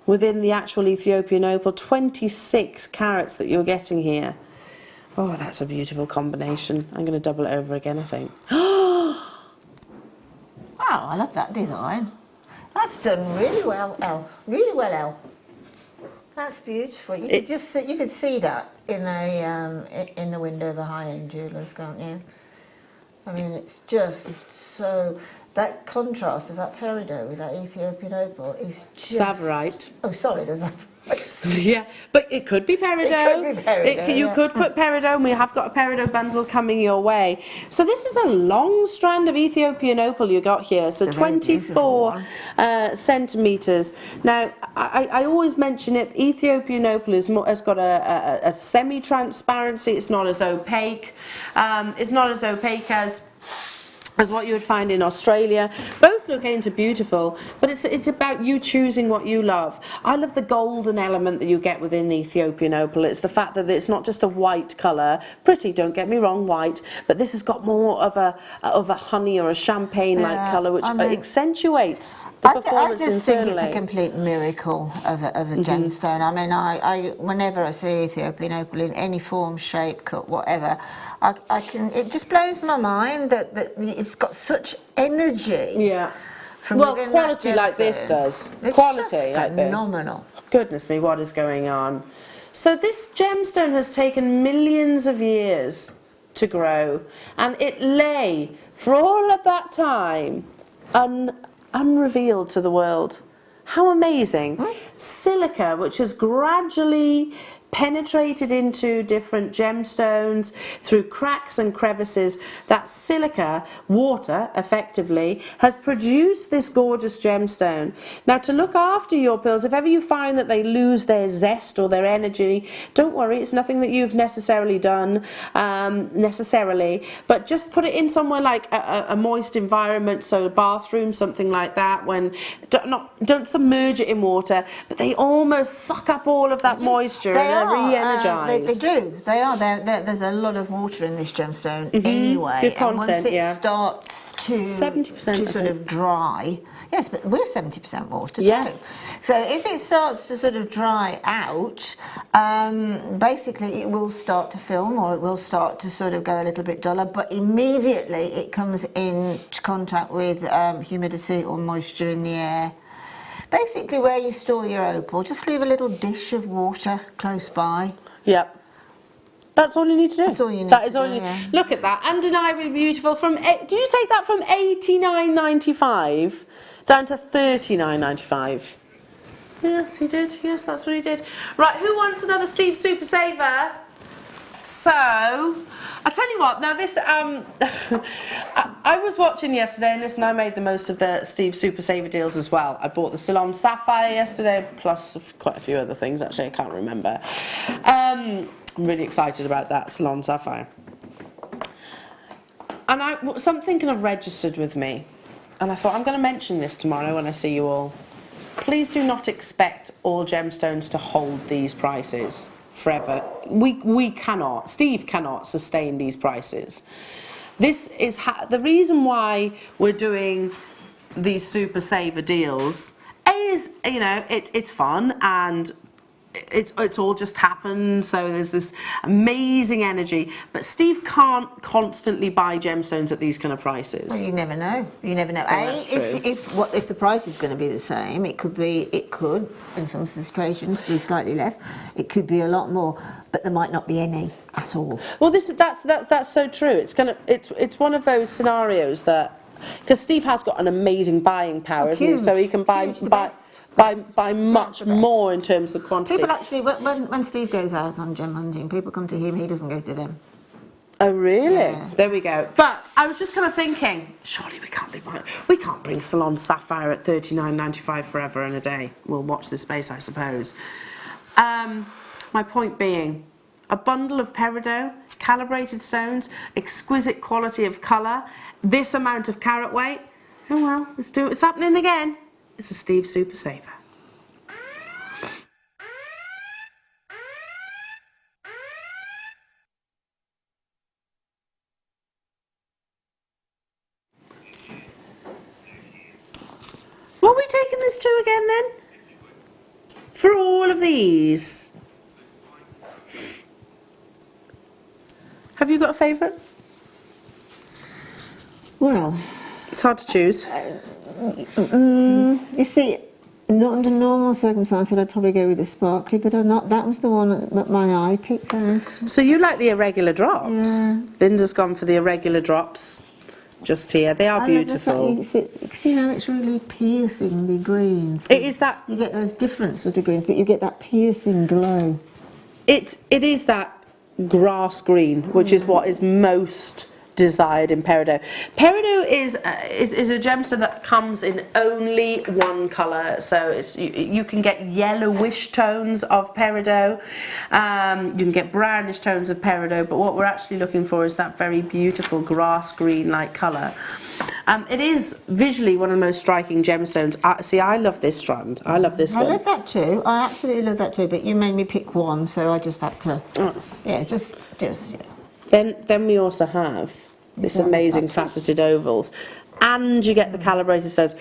within the actual Ethiopian opal. 26 carats that you're getting here. Oh, that's a beautiful combination. I'm going to double it over again, I think. Wow, I love that design. That's done really well, Elle. Really well, Elle. That's beautiful. You could just you could see that in the window of a high-end jeweller's, can't you? I mean, it's just so, that contrast of that peridot with that Ethiopian opal is just... Tsavorite. Oh, sorry, there's Tsavorite. Yeah, but it could be peridot. It could be peridot, you could put peridot, and we have got a peridot bundle coming your way. So this is a long strand of Ethiopian opal you got here, so 24 centimetres. Now, I always mention it, Ethiopian opal has got a semi-transparency, it's not as opaque. It's not as opaque as what you would find in Australia. Both look into beautiful, but it's about you choosing what you love. I love the golden element that you get within the Ethiopian opal. It's the fact that it's not just a white colour, pretty, don't get me wrong, white, but this has got more of a honey or a champagne-like colour, which accentuates the performance internally. I just think it's a complete miracle of a gemstone. I mean, I whenever I see Ethiopian opal in any form, shape, cut, whatever, it just blows my mind that it's got such energy. Yeah. Well, quality like this does. Quality like this. Phenomenal. Goodness me, what is going on? So this gemstone has taken millions of years to grow, and it lay for all of that time unrevealed to the world. How amazing. Silica, which has gradually penetrated into different gemstones through cracks and crevices. That silica, water effectively, has produced this gorgeous gemstone. Now, to look after your pearls, if ever you find that they lose their zest or their energy, don't worry, it's nothing that you've necessarily done but just put it in somewhere like a moist environment, so a bathroom, something like that. Don't submerge it in water, but they almost suck up all of that moisture. Re-energized. They do. They are. There's a lot of water in this gemstone anyway. Good content, and once it starts to 70% sort of dry. Yes, but we're 70% water too. Yes. So if it starts to sort of dry out, basically it will start to film, or it will start to sort of go a little bit duller, but immediately it comes into contact with humidity or moisture in the air. Basically, where you store your opal, just leave a little dish of water close by. Yep. That's all you need to do. That's all you need. That is all you need. Look at that, undeniably beautiful. Did you take that from $89.95 down to $39.95? Yes, he did. Yes, that's what he did. Right, who wants another Steve Super Saver? So, I tell you what, now this, I was watching yesterday, and listen, I made the most of the Steve Super Saver deals as well. I bought the Ceylon Sapphire yesterday, plus quite a few other things, actually, I can't remember. I'm really excited about that Ceylon Sapphire. And something kind of registered with me, and I thought, I'm going to mention this tomorrow when I see you all. Please do not expect all gemstones to hold these prices forever. We cannot, Steve cannot sustain these prices. This is the reason why we're doing these Super Saver deals. Is, you know, it's fun, and it's all just happened, so there's this amazing energy, but Steve can't constantly buy gemstones at these kind of prices. Well, you never know. You never know. If the price is going to be the same, it could in some situations be slightly less. It could be a lot more, but there might not be any at all. Well, that's so true. It's one of those scenarios that, because Steve has got an amazing buying power, isn't he? So he can buy by much more in terms of quantity. People actually, when Steve goes out on gem hunting, people come to him, he doesn't go to them. Oh really? Yeah. There we go. But I was just kind of thinking, surely we can't bring Ceylon sapphire at $39.95 forever and a day. We'll watch this space, I suppose. My point being, a bundle of Peridot, calibrated stones, exquisite quality of colour, this amount of carat weight. Oh well, let's do it. It's happening again. It's a Steve Super Saver. What are we taking this to again then? For all of these? Have you got a favourite? Well, it's hard to choose. You see, not under normal circumstances I'd probably go with the sparkly, but that was the one that my eye picked out. So you like the irregular drops? Yeah. Linda's gone for the irregular drops. Just here, they are beautiful. You see how it's really piercingly green. It is that. You get those different sort of greens, but you get that piercing glow. It is that grass green, which is what is most desired in Peridot. Peridot is a gemstone that comes in only one colour, so it's you can get yellowish tones of Peridot, you can get brownish tones of Peridot, but what we're actually looking for is that very beautiful grass green like colour. It is visually one of the most striking gemstones. See, I love this strand. I love this one. I love that too. I absolutely love that too, but you made me pick one, so I just had to. Yeah, just yeah. Then we also have this amazing faceted ovals, and you get the calibrated stones.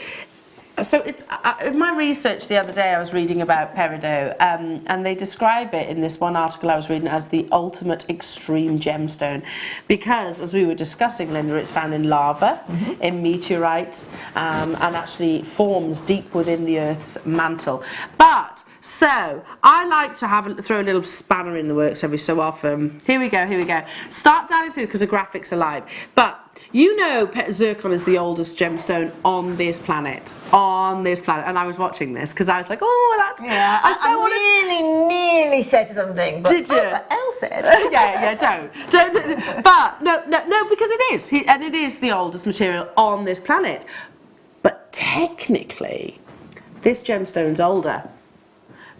So it's in my research the other day I was reading about Peridot, and they describe it in this one article I was reading as the ultimate extreme gemstone, because as we were discussing, Linda, it's found in lava, in meteorites, and actually forms deep within the Earth's mantle. But so I like to throw a little spanner in the works every so often. Here we go. Start diving through because the graphics are live. But you know zircon is the oldest gemstone on this planet. And I was watching this because I was like, oh, that's... Yeah, I nearly said something. But, did you? But Elle said. yeah, don't. But no, because it is. And it is the oldest material on this planet. But technically, this gemstone's older.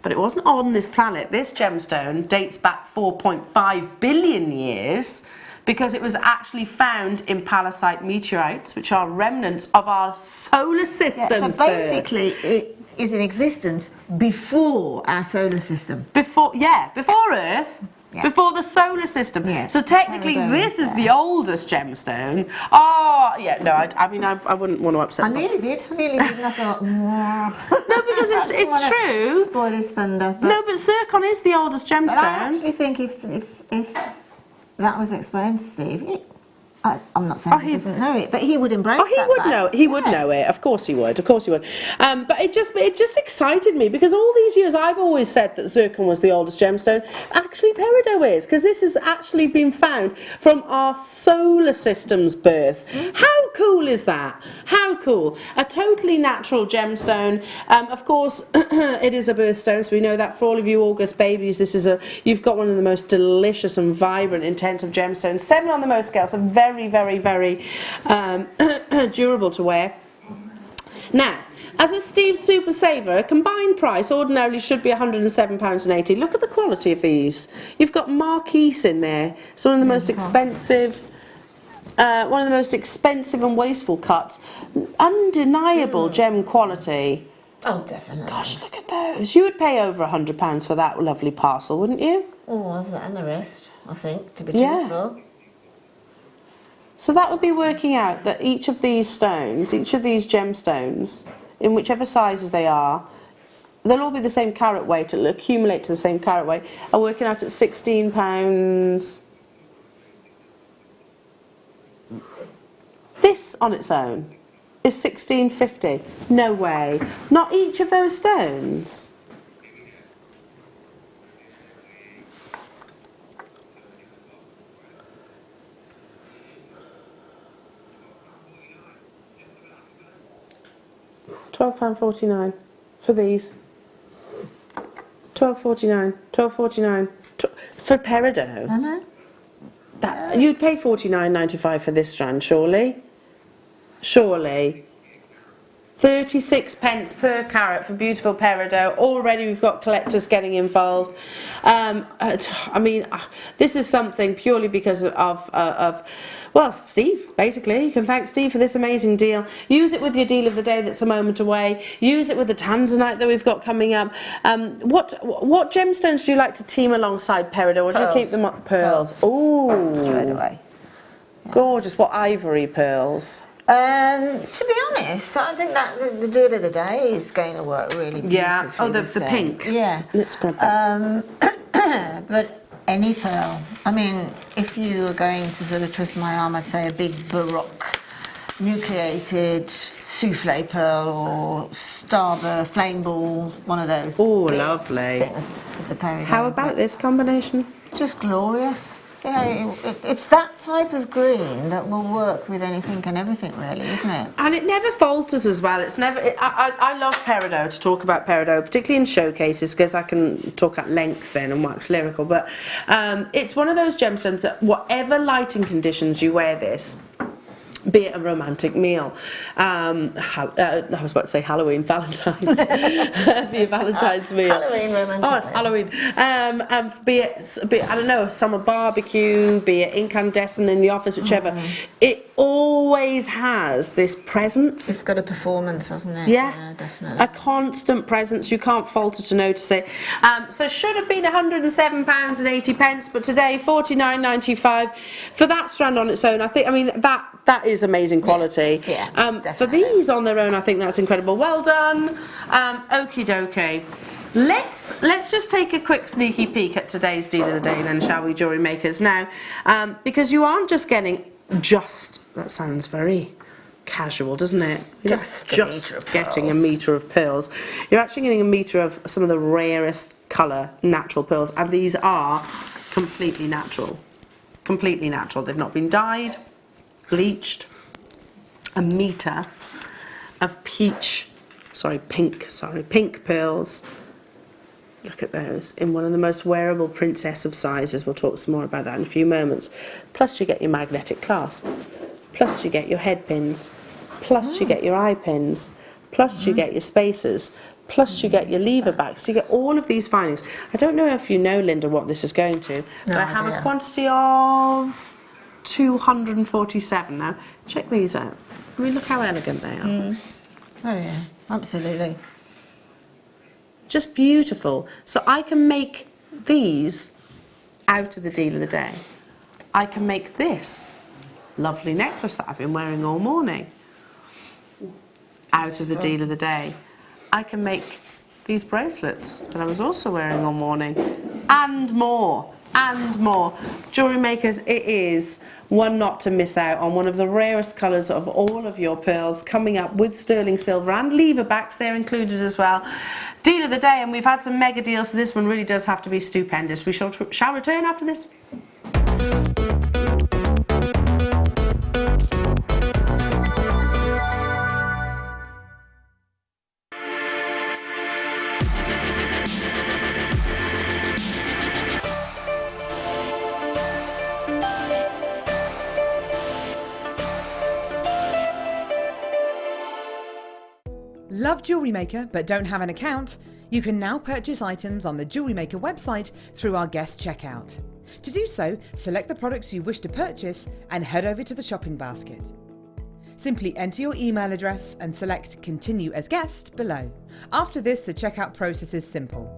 But it wasn't on this planet. This gemstone dates back 4.5 billion years because it was actually found in palisite meteorites, which are remnants of our solar system's so basically, it is in existence before our solar system. Before Earth. Yeah. Before the solar system. Yeah. So technically this is the oldest gemstone. Oh, yeah, no, I wouldn't want to upset them. I nearly did, and I thought, no, because it's true. Spoil his thunder. No, but zircon is the oldest gemstone. But I actually think if that was explained to Steve, I'm not saying he doesn't know it, but he would embrace that. He would know. He would know it. Of course he would. But it just excited me because all these years I've always said that zircon was the oldest gemstone. Actually, Peridot is, because this has actually been found from our solar system's birth. How cool is that? How cool! A totally natural gemstone. Of course, it is a birthstone, so we know that for all of you August babies, you've got one of the most delicious and vibrant, intensive gemstones. 7 on the Mohs scale, so very, very, very durable to wear. Now, as a Steve Super Saver, a combined price ordinarily should be £107.80. Look at the quality of these. You've got marquise in there. It's one of the most expensive. One of the most expensive and wasteful cuts. Undeniable gem quality. Oh, definitely. Gosh, look at those. You would pay over £100 for that lovely parcel, wouldn't you? Oh, and the rest, I think, to be truthful. So that would be working out that each of these stones, each of these gemstones, in whichever sizes they are, they'll all be the same carat weight, it'll accumulate to the same carat weight, are working out at £16. This on its own is £16.50. No way. Not each of those stones. £12.49 for these? £12.49. £12.49 for Peridot. Hello? That you'd pay £49.95 for this strand, surely. Surely. 36 pence per carat for beautiful Peridot. Already we've got collectors getting involved. I mean, this is something purely because of well, Steve, basically. You can thank Steve for this amazing deal. Use it with your deal of the day that's a moment away. Use it with the Tanzanite that we've got coming up. What gemstones do you like to team alongside Peridot? Or do you keep them up? Pearls. Ooh. Straight away. Gorgeous. What ivory pearls? To be honest, I think that the deal of the day is going to work really beautifully. Yeah. Oh, the pink. Yeah. Let's grab that. But any pearl. I mean, if you were going to sort of twist my arm, I'd say a big Baroque nucleated souffle pearl or starburst flame ball, one of those. Oh, lovely. With the Peridot. How about this combination? Just glorious. See how it's that type of green that will work with anything and everything, really, isn't it? And it never falters as well. It's never. I love Peridot, to talk about Peridot, particularly in showcases, because I can talk at length then and wax lyrical. But it's one of those gemstones that whatever lighting conditions you wear this, be it a romantic meal, I was about to say Halloween, Valentine's, be a Valentine's meal. Halloween romantic. Oh, Halloween. Be it, I don't know, a summer barbecue, be it incandescent in the office, whichever. It always has this presence. It's got a performance, hasn't it? Yeah, definitely. a constant presence. You can't falter to notice it. So should have been £107.80, but today £49.95 for that strand on its own. I mean that is amazing quality. Yeah, for these on their own, I think that's incredible. Well done. Okie dokie. Let's just take a quick sneaky peek at today's deal of the day then, shall we, jewellery makers? Now, because you aren't just getting that sounds very casual, doesn't it? You're just getting a metre of pearls. You're actually getting a metre of some of the rarest colour natural pearls, and these are completely natural. Completely natural. They've not been dyed, bleached. A metre of pink pearls. Look at those, in one of the most wearable princess of sizes. We'll talk some more about that in a few moments. Plus you get your magnetic clasp, plus you get your head pins, plus you get your eye pins, plus you get your spacers, plus you get your lever backs. You get all of these findings. I don't know if you know, Linda, what this is going to, but I have a quantity of 247 now. Check these out. I mean, look how elegant they are. Oh yeah, absolutely. Just beautiful. So I can make these out of the deal of the day. I can make this lovely necklace that I've been wearing all morning out of the deal of the day. I can make these bracelets that I was also wearing all morning, and more, and more. Jewellery makers, it is one not to miss out on, one of the rarest colours of all of your pearls, coming up with sterling silver and lever backs, they're included as well. Deal of the day, and we've had some mega deals, so this one really does have to be stupendous. We shall return after this. Love Jewellery Maker but don't have an account? You can now purchase items on the Jewellery Maker website through our guest checkout. To do so, select the products you wish to purchase and head over to the shopping basket. Simply enter your email address and select Continue as Guest below. After this, the checkout process is simple.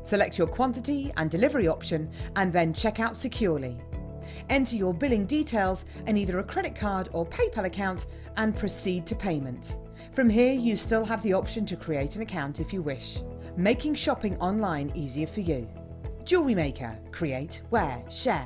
Select your quantity and delivery option and then check out securely. Enter your billing details and either a credit card or PayPal account and proceed to payment. From here, you still have the option to create an account if you wish, making shopping online easier for you. Jewellery Maker. Create, wear, share.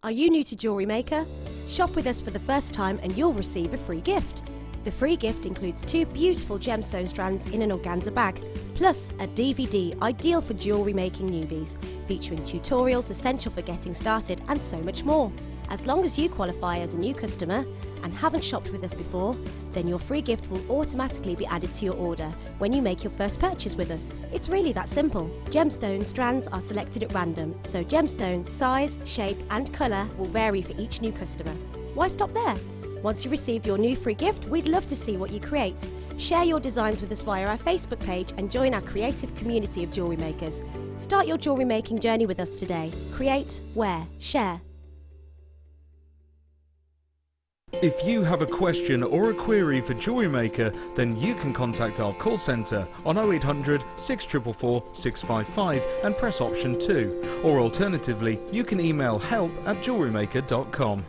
Are you new to Jewellery Maker? Shop with us for the first time and you'll receive a free gift. The free gift includes 2 beautiful gemstone strands in an organza bag, plus a DVD ideal for jewellery making newbies, featuring tutorials essential for getting started and so much more. As long as you qualify as a new customer and haven't shopped with us before, then your free gift will automatically be added to your order when you make your first purchase with us. It's really that simple. Gemstone strands are selected at random, so gemstone size, shape and colour will vary for each new customer. Why stop there? Once you receive your new free gift, we'd love to see what you create. Share your designs with us via our Facebook page and join our creative community of jewellery makers. Start your jewellery making journey with us today. Create, wear, share. If you have a question or a query for JewelleryMaker, then you can contact our call centre on 0800 644 655 and press option 2. Or alternatively, you can email help@jewellerymaker.com.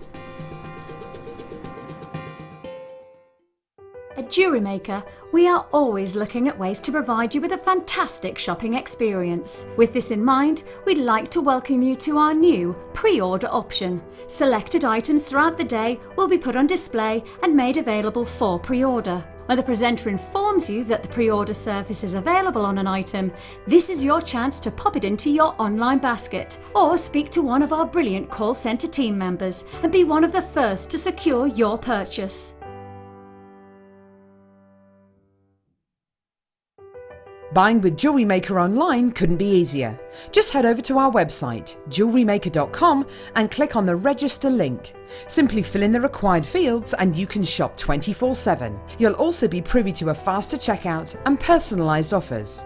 At JewelleryMaker, we are always looking at ways to provide you with a fantastic shopping experience. With this in mind, we'd like to welcome you to our new pre-order option. Selected items throughout the day will be put on display and made available for pre-order. When the presenter informs you that the pre-order service is available on an item, this is your chance to pop it into your online basket or speak to one of our brilliant call centre team members and be one of the first to secure your purchase. Buying with JewelleryMaker online couldn't be easier. Just head over to our website, jewellerymaker.com, and click on the register link. Simply fill in the required fields and you can shop 24/7. You'll also be privy to a faster checkout and personalised offers.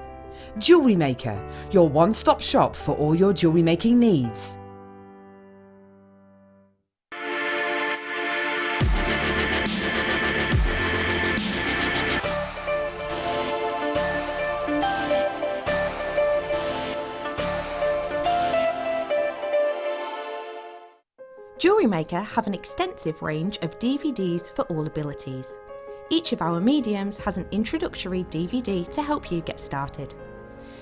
JewelleryMaker, your one-stop shop for all your jewellery making needs. JewelleryMaker have an extensive range of DVDs for all abilities. Each of our mediums has an introductory DVD to help you get started.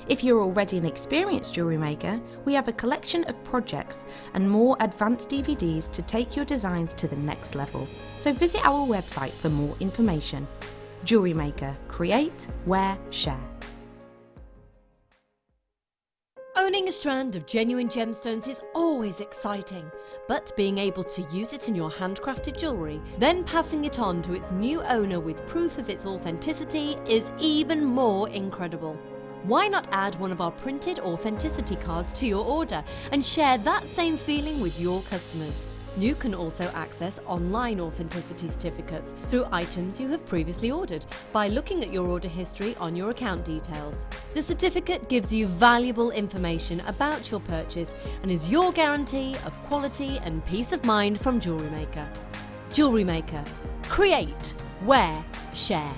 If you're already an experienced jewellery maker, we have a collection of projects and more advanced DVDs to take your designs to the next level. So visit our website for more information. JewelleryMaker, create, wear, share. Owning a strand of genuine gemstones is always exciting, but being able to use it in your handcrafted jewellery, then passing it on to its new owner with proof of its authenticity is even more incredible. Why not add one of our printed authenticity cards to your order and share that same feeling with your customers? You can also access online authenticity certificates through items you have previously ordered by looking at your order history on your account details. The certificate gives you valuable information about your purchase and is your guarantee of quality and peace of mind from JewelleryMaker. JewelleryMaker. Create, wear, share.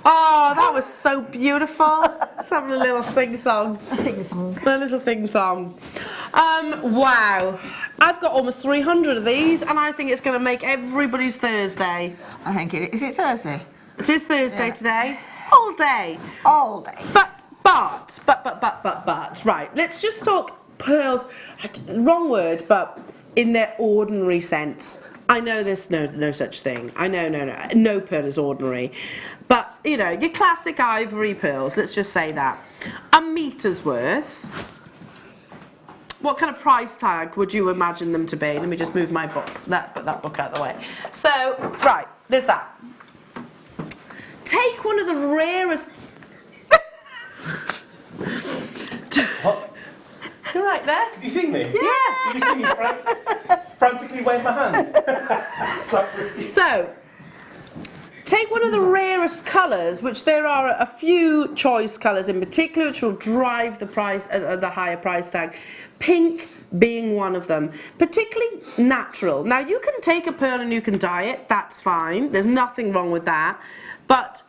Oh, that was so beautiful. Let's have a little sing-song. A sing-song. A little sing-song. Wow. I've got almost 300 of these, and I think it's going to make everybody's Thursday. I think it is. Is it Thursday? It is Thursday today. All day. All day. But, right, let's just talk pearls. Wrong word, but in their ordinary sense. I know there's no such thing. I know, no pearl is ordinary. But, you know, your classic ivory pearls, let's just say that. A meter's worth. What kind of price tag would you imagine them to be? Let me just move my box, put that book out of the way. So, right, there's that. Take one of the rarest... What? You're right there. Did you see me? Yeah. Did you see me frantically wave my hands? So, take one of the rarest colours, which there are a few choice colours in particular, which will drive the price, the higher price tag. Pink being one of them, particularly natural. Now, you can take a pearl and you can dye it. That's fine. There's nothing wrong with that. But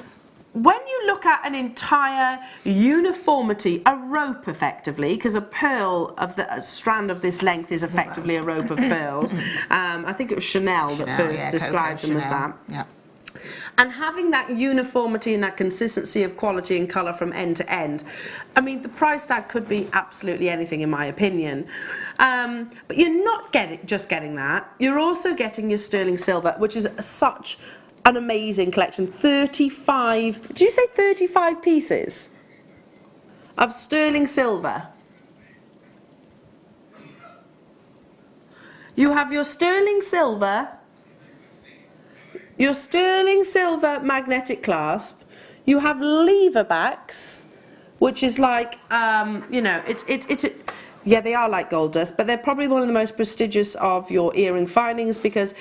when you look at an entire uniformity, a rope effectively, because a pearl of a strand of this length is effectively a rope of pearls. I think it was Chanel that first described them as that. Yeah. And having that uniformity and that consistency of quality and colour from end to end, I mean, the price tag could be absolutely anything in my opinion. But you're not just getting that, you're also getting your sterling silver, which is such an amazing collection. 35, did you say 35 pieces of sterling silver? You have your sterling silver magnetic clasp, you have lever backs, which is like, you know, yeah, they are like gold dust, but they're probably one of the most prestigious of your earring findings because,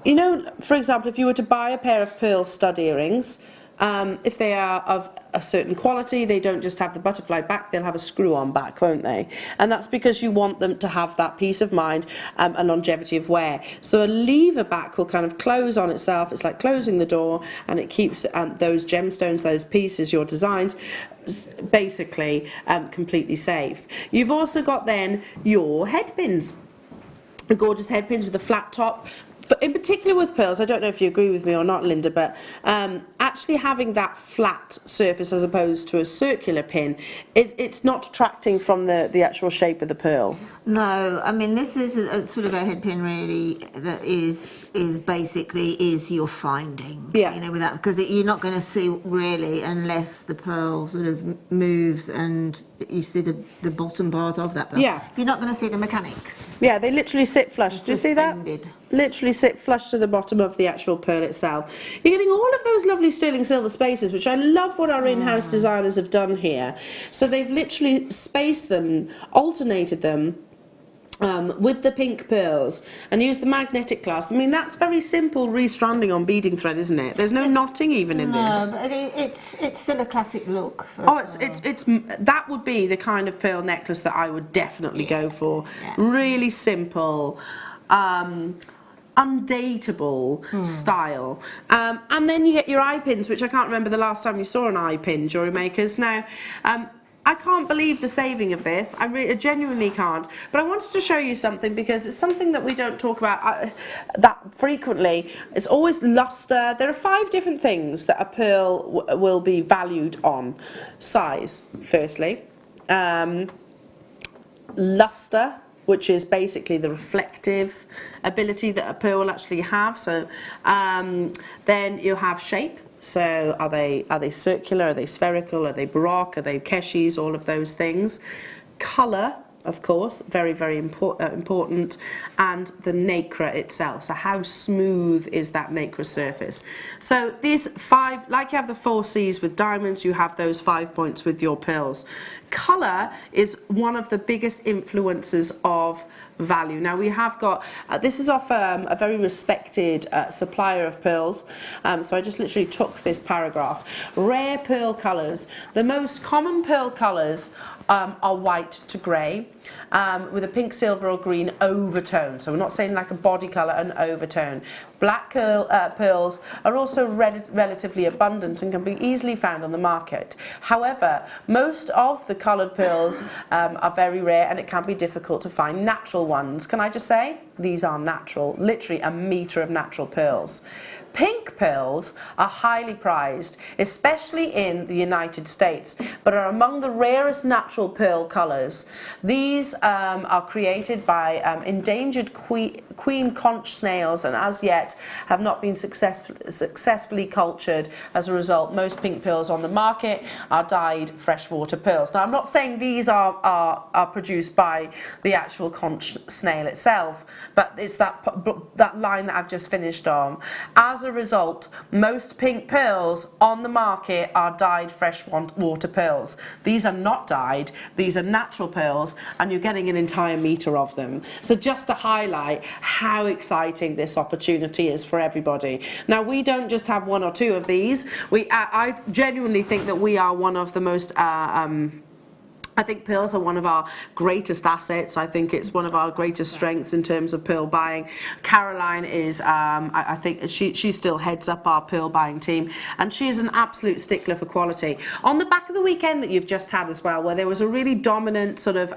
you know, for example, if you were to buy a pair of pearl stud earrings, if they are of a certain quality, they don't just have the butterfly back, they'll have a screw-on back, won't they? And that's because you want them to have that peace of mind and longevity of wear. So a lever back will kind of close on itself, it's like closing the door, and it keeps those gemstones, those pieces, your designs, basically completely safe. You've also got then your head pins, gorgeous head pins with a flat top. In particular with pearls, I don't know if you agree with me or not, Linda, but actually having that flat surface as opposed to a circular pin, it's not detracting from the actual shape of the pearl. No, I mean, this is a sort of a head pin really that is basically your finding. Yeah. You know, without, because you're not going to see really unless the pearl sort of moves and you see the bottom part of that pearl. Yeah. You're not going to see the mechanics. Yeah, they literally sit flush. Do you see that? Suspended. Literally sit flush to the bottom of the actual pearl itself. You're getting all of those lovely sterling silver spaces, which I love what our in-house designers have done here. So they've literally spaced them, alternated them, with the pink pearls and use the magnetic clasp. I mean, that's very simple restranding on beading thread, isn't it? There's no knotting even in this. No, but it's still a classic look. It's that would be the kind of pearl necklace that I would definitely go for. Yeah. Really simple, undateable style. And then you get your eye pins, which I can't remember the last time you saw an eye pin, jewellery makers. Now, I can't believe the saving of this. I genuinely can't. But I wanted to show you something because it's something that we don't talk about that frequently. It's always luster. There are 5 different things that a pearl will be valued on. Size, firstly. Luster, which is basically the reflective ability that a pearl will actually have. So then you have shape. So are they circular, are they spherical, are they baroque, are they keshis, all of those things. Colour, of course, very, very important, and the nacre itself. So how smooth is that nacre surface? So these 5, like you have the 4 C's with diamonds, you have those 5 points with your pearls. Colour is one of the biggest influences of value. Now we have got, this is off a very respected supplier of pearls, so I just literally took this paragraph. Rare pearl colours. The most common pearl colours are white to grey, with a pink, silver or green overtone. So we're not saying like a body colour, an overtone. Black pearls are also relatively abundant and can be easily found on the market. However, most of the coloured pearls are very rare and it can be difficult to find natural ones. Can I just say? These are natural, literally a metre of natural pearls. Pink pearls are highly prized, especially in the United States, but are among the rarest natural pearl colours. These are created by endangered queen conch snails and as yet have not been successfully cultured. As a result, most pink pearls on the market are dyed freshwater pearls. Now, I'm not saying these are produced by the actual conch snail itself, but it's that line that I've just finished on. As a result, most pink pearls on the market are dyed freshwater pearls. These are not dyed, these are natural pearls, and you're getting an entire metre of them. So just to highlight how exciting this opportunity is for everybody. Now, we don't just have 1 or 2 of these. I genuinely think that we are one of the most I think pearls are one of our greatest assets. I think it's one of our greatest strengths in terms of pearl buying. Caroline is, I think she still heads up our pearl buying team, and she is an absolute stickler for quality. On the back of the weekend that you've just had as well, where there was a really dominant sort of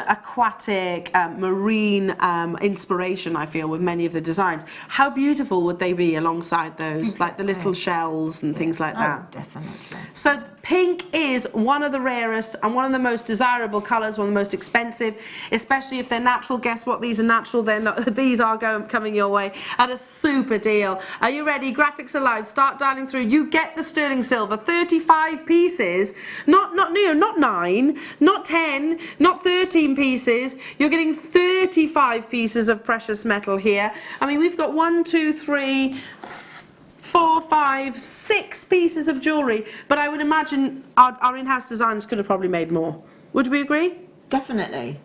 aquatic, marine inspiration, I feel, with many of the designs. How beautiful would they be alongside those, like the little shells and things like that? Oh, definitely. So pink is one of the rarest and one of the most desirable colours, one of the most expensive, especially if they're natural. Guess what? These are natural. They're not. These are coming your way at a super deal. Are you ready? Graphics are live. Start dialing through. You get the sterling silver, 35 pieces, not 9, not 10, not 13 pieces. You're getting 35 pieces of precious metal here. I mean, we've got 1, 2, 3, 4, 5, 6 pieces of jewellery, but I would imagine our in-house designers could have probably made more. Would we agree? Definitely.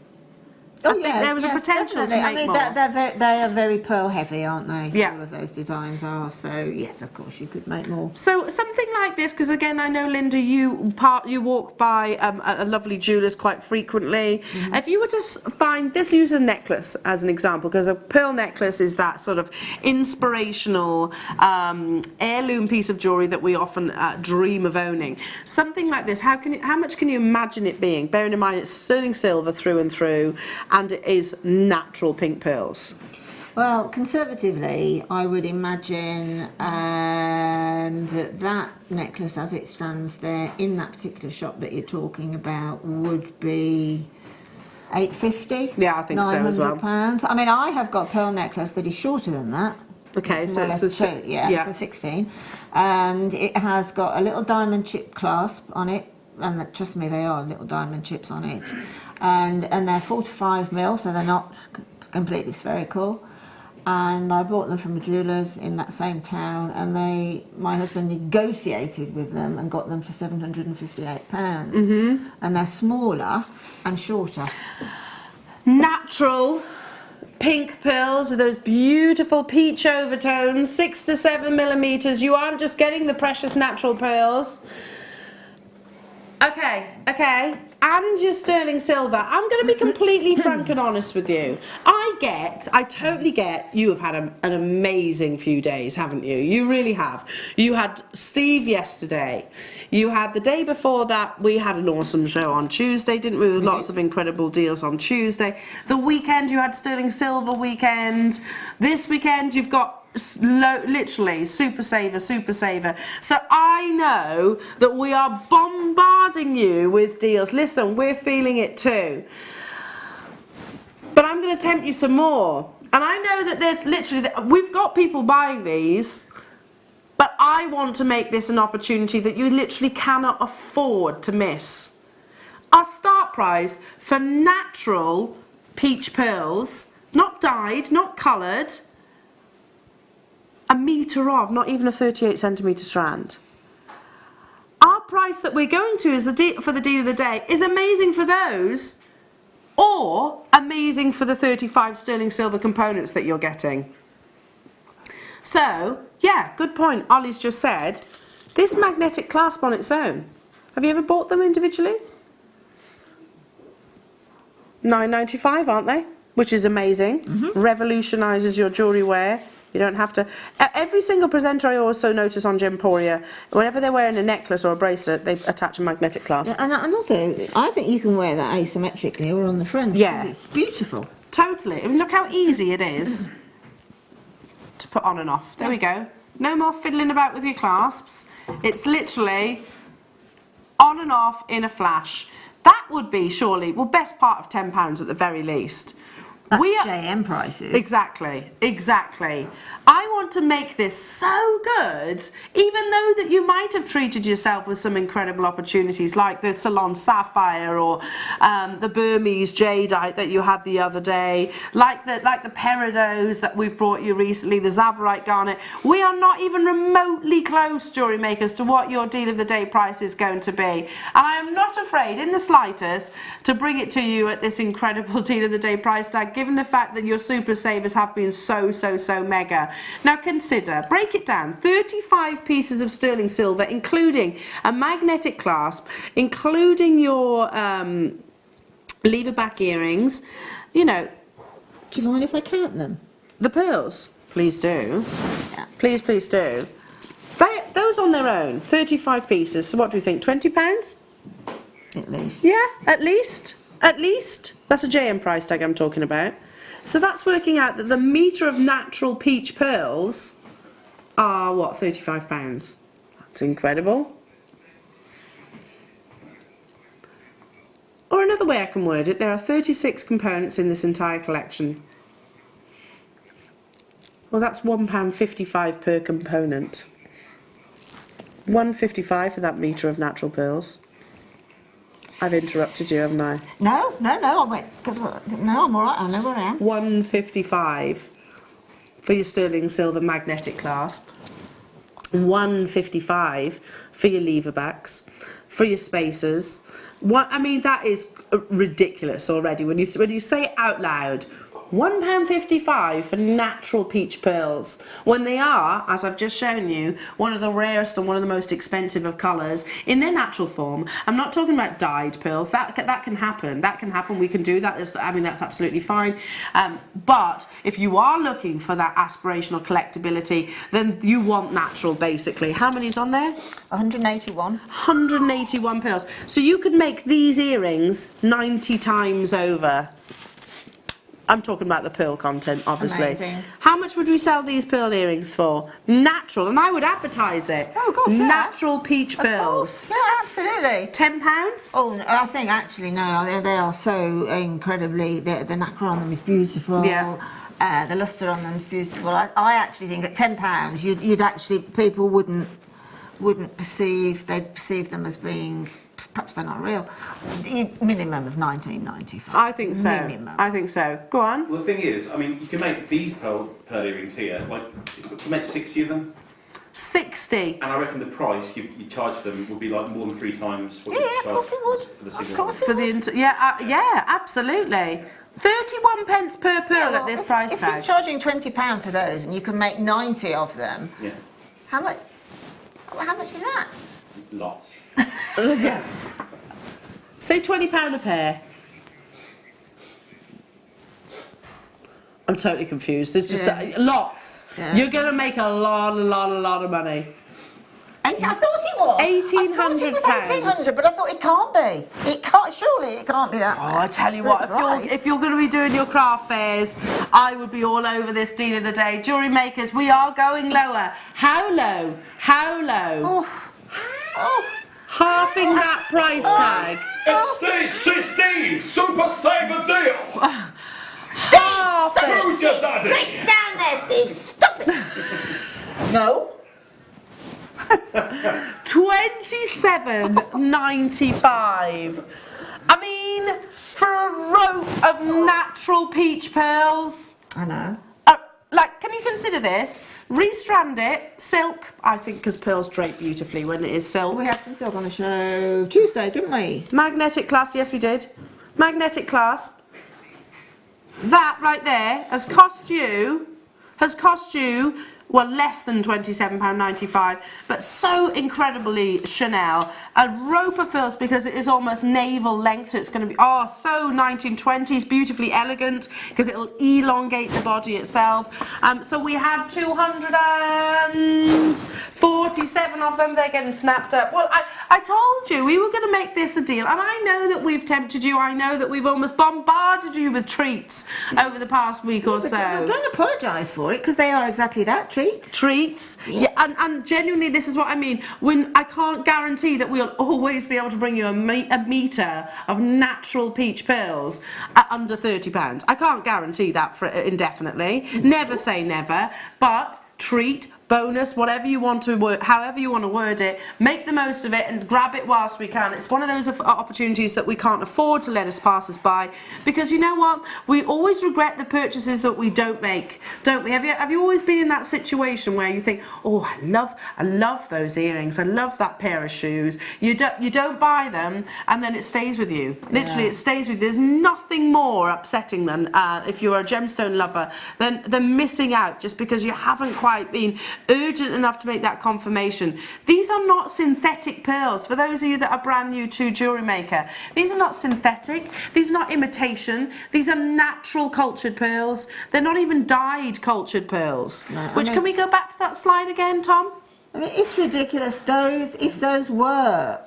I think there was a potential to make more. They are very pearl heavy, aren't they? Yeah. All of those designs are. So yes, of course, you could make more. So something like this, because again, I know, Linda, you walk by a lovely jeweller's quite frequently. Mm-hmm. If you were to find this, use a necklace as an example, because a pearl necklace is that sort of inspirational heirloom piece of jewellery that we often dream of owning. Something like this, how much can you imagine it being? Bearing in mind it's sterling silver through and through, and it is natural pink pearls. Well, conservatively, I would imagine that necklace, as it stands there in that particular shop that you're talking about, would be $850. Yeah, I think so as well. £900. I mean, I have got a pearl necklace that is shorter than that. Okay, so it's the 16, and it has got a little diamond chip clasp on it, and trust me, they are little diamond chips on it, and they're 4 to 5 mil, so they're not completely spherical. And I bought them from a jeweller's in that same town, and my husband negotiated with them and got them for £758. Mm-hmm. And they're smaller and shorter. Natural pink pearls with those beautiful peach overtones, 6 to 7 millimeters. You aren't just getting the precious natural pearls. Okay. And your sterling silver. I'm going to be completely frank and honest with you. I totally get you have had an amazing few days, haven't you? You really have. You had Steve yesterday. You had the day before that, we had an awesome show on Tuesday, didn't we? With lots of incredible deals on Tuesday. The weekend, you had sterling silver weekend. This weekend, you've got literally super saver. So I know that we are bombarding you with deals. Listen, we're feeling it too, but I'm going to tempt you some more. And I know that there's literally, we've got people buying these, but I want to make this an opportunity that you literally cannot afford to miss. Our start price for natural peach pearls, not dyed, not coloured, a metre of, not even a 38 centimetre strand. Our price that we're going to is for the deal of the day is amazing for those, or amazing for the 35 sterling silver components that you're getting. So, yeah, good point. Ollie's just said, this magnetic clasp on its own. Have you ever bought them individually? £9.95, aren't they? Which is amazing. Mm-hmm. Revolutionises your jewellery wear. You don't have to. Every single presenter I also notice on Gemporia, whenever they're wearing a necklace or a bracelet, they attach a magnetic clasp. And also, I think you can wear that asymmetrically or on the front. Yeah. It's beautiful. Totally. I mean, look how easy it is to put on and off. There we go. No more fiddling about with your clasps. It's literally on and off in a flash. That would be surely, well, best part of £10 at the very least. That's JM prices. Exactly. I want to make this so good, even though that you might have treated yourself with some incredible opportunities like the Salon Sapphire or the Burmese jadeite that you had the other day, like the Peridots that we've brought you recently, the Tsavorite Garnet. We are not even remotely close, jewellery makers, to what your deal of the day price is going to be. And I am not afraid in the slightest to bring it to you at this incredible deal of the day price tag. given the fact that your super savers have been so mega. Now consider, break it down, 35 pieces of sterling silver, including a magnetic clasp, including your lever back earrings, you know. Do you mind if I count them? The pearls? Please do. Yeah. Please do. Those on their own, 35 pieces, so what do we think, £20? At least. Yeah, at least. That's a JM price tag I'm talking about. So that's working out that the metre of natural peach pearls are, what, £35? That's incredible. Or another way I can word it, there are 36 components in this entire collection. Well, that's £1.55 per component. £1.55 for that metre of natural pearls. I've interrupted you, haven't I? No, I'm all right, I know where I am. £1.55 for your sterling silver magnetic clasp. £1.55 for your lever backs, for your spacers. I mean, that is ridiculous already. When you say it out loud, £1.55 for natural peach pearls, when they are, as I've just shown you, one of the rarest and one of the most expensive of colours in their natural form. I'm not talking about dyed pearls. That can happen. That can happen. We can do that. I mean, that's absolutely fine. But if you are looking for that aspirational collectability, then you want natural, basically. How many's on there? 181. 181 pearls. So you could make these earrings 90 times over. I'm talking about the pearl content, obviously. Amazing. How much would we sell these pearl earrings for? Natural, and I would advertise it. Oh, gosh, yeah. Natural peach pearls. Yeah, absolutely. £10? Oh, I think actually, no, they are so incredibly, the nacre on them is beautiful. Yeah. The lustre on them is beautiful. I actually think at £10, you'd actually, people wouldn't perceive, they'd perceive them as being, perhaps they're not real. Minimum of 1995. I think so. Minimum. I think so. Go on. Well, the thing is, I mean, you can make these pearl earrings here, like, you can make 60 of them. 60? And I reckon the price you charge for them would be like more than 3 times what you charge for the single one. For the yeah, absolutely. 31 pence per pearl at this price If tag. you're charging £20 for those and you can make 90 of them, yeah. How much is that? Lots. Yeah. Say £20 a pair. I'm totally confused. There's just lots. Yeah. You're going to make a lot of money. I thought it was. £1,800. But I thought it can't be. It can't. Surely it can't be that. Oh, I tell you what, if you're going to be doing your craft fairs, I would be all over this deal of the day. Jewellery makers, we are going lower. How low? How low? Halving that price tag. It's the 16 Super Saver deal. Half it. Who's your daddy? Get down there, Steve. Stop it. No. £27.95. I mean, for a rope of natural peach pearls. I know. Like, can you consider this? Restrand it, silk. I think because pearls drape beautifully when it is silk. We had some silk on the show Tuesday, didn't we? Magnetic clasp, yes we did. Magnetic clasp. That right there has cost you, well, less than £27.95, but so incredibly Chanel. A rope of pearls because it is almost navel length, so it's going to be, so 1920s, beautifully elegant, because it'll elongate the body itself. So we had 247 of them. They're getting snapped up. Well, I told you we were going to make this a deal, and I know that we've tempted you. I know that we've almost bombarded you with treats over the past week or so. I don't apologise for it, because they are exactly that, treats. Yeah, and genuinely, this is what I mean. When I can't guarantee that we'll always be able to bring you a metre of natural peach pearls at under £30. I can't guarantee that for indefinitely. Never say never, but treat bonus, whatever you want to word, however you want to word it, make the most of it and grab it whilst we can. It's one of those opportunities that we can't afford to let us pass us by, because you know what? We always regret the purchases that we don't make, don't we? Have you always been in that situation where you think, oh, I love those earrings, I love that pair of shoes. You don't buy them, and then it stays with you. Literally, it stays with you. There's nothing more upsetting than if you're a gemstone lover than missing out just because you haven't quite been urgent enough to make that confirmation. These are not synthetic pearls. For those of you that are brand new to Jewellery Maker, these are not synthetic. These are not imitation. These are natural cultured pearls. They're not even dyed cultured pearls. No, can we go back to that slide again, Tom? I mean, it's ridiculous. If those were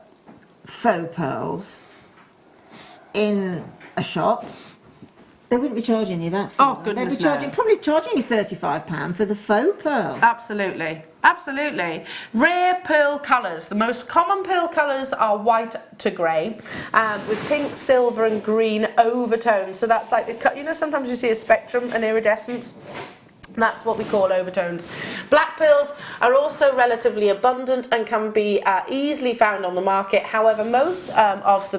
faux pearls in a shop, they wouldn't be charging you that for. Oh, goodness, they'd be probably charging you £35 for the faux pearl. Absolutely. Absolutely. Rare pearl colours. The most common pearl colours are white to grey, with pink, silver and green overtones. So that's like sometimes you see a spectrum, an iridescence. That's what we call overtones. Black pearls are also relatively abundant and can be easily found on the market. However, most of the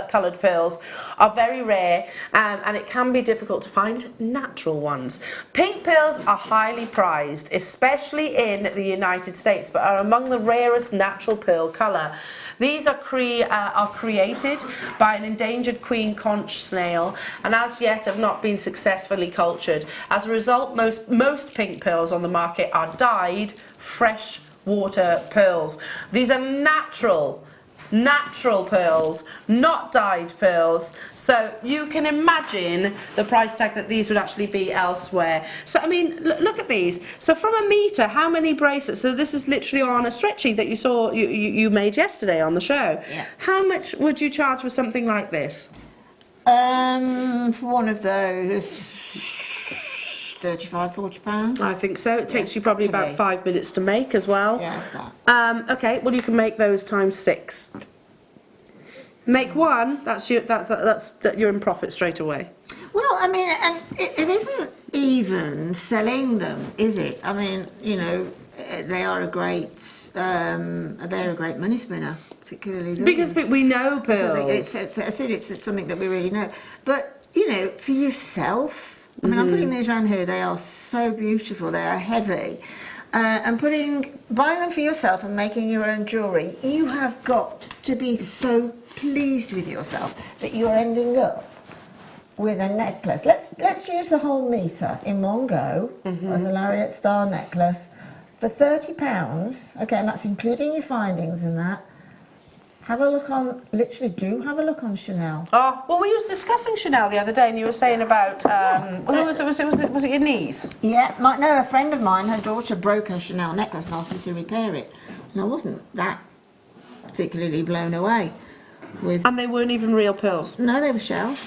coloured pearls are very rare, and it can be difficult to find natural ones. Pink pearls are highly prized, especially in the United States, but are among the rarest natural pearl colour. These are created by an endangered queen conch snail, and as yet have not been successfully cultured. As a result, most pink pearls on the market are dyed fresh water pearls. These are natural pearls, not dyed pearls. So you can imagine the price tag that these would actually be elsewhere. So I mean, look at these. So from a meter, how many bracelets? So this is literally on a stretchy that you saw you made yesterday on the show. Yeah. How much would you charge for something like this? For one of those, £35–40. I think so. It takes you probably about 5 minutes to make as well. Yeah. Okay. Well, you can make those times 6. Make one. That's you're in profit straight away. Well, I mean, and it isn't even selling them, is it? I mean, they are a great money spinner, particularly these. Because we know pearls. It's something that we really know. But for yourself. I mean, I'm putting these around here. They are so beautiful. They are heavy. And buying them for yourself and making your own jewellery, you have got to be so pleased with yourself that you're ending up with a necklace. Let's use the whole meter in one go as a lariat star necklace for £30. Okay, and that's including your findings and that. Have a look on Chanel. Oh, well, we was discussing Chanel the other day, and you were saying about, was it your niece? Yeah, a friend of mine, her daughter broke her Chanel necklace and asked me to repair it. And I wasn't that particularly blown away with... And they weren't even real pearls? No, they were shell.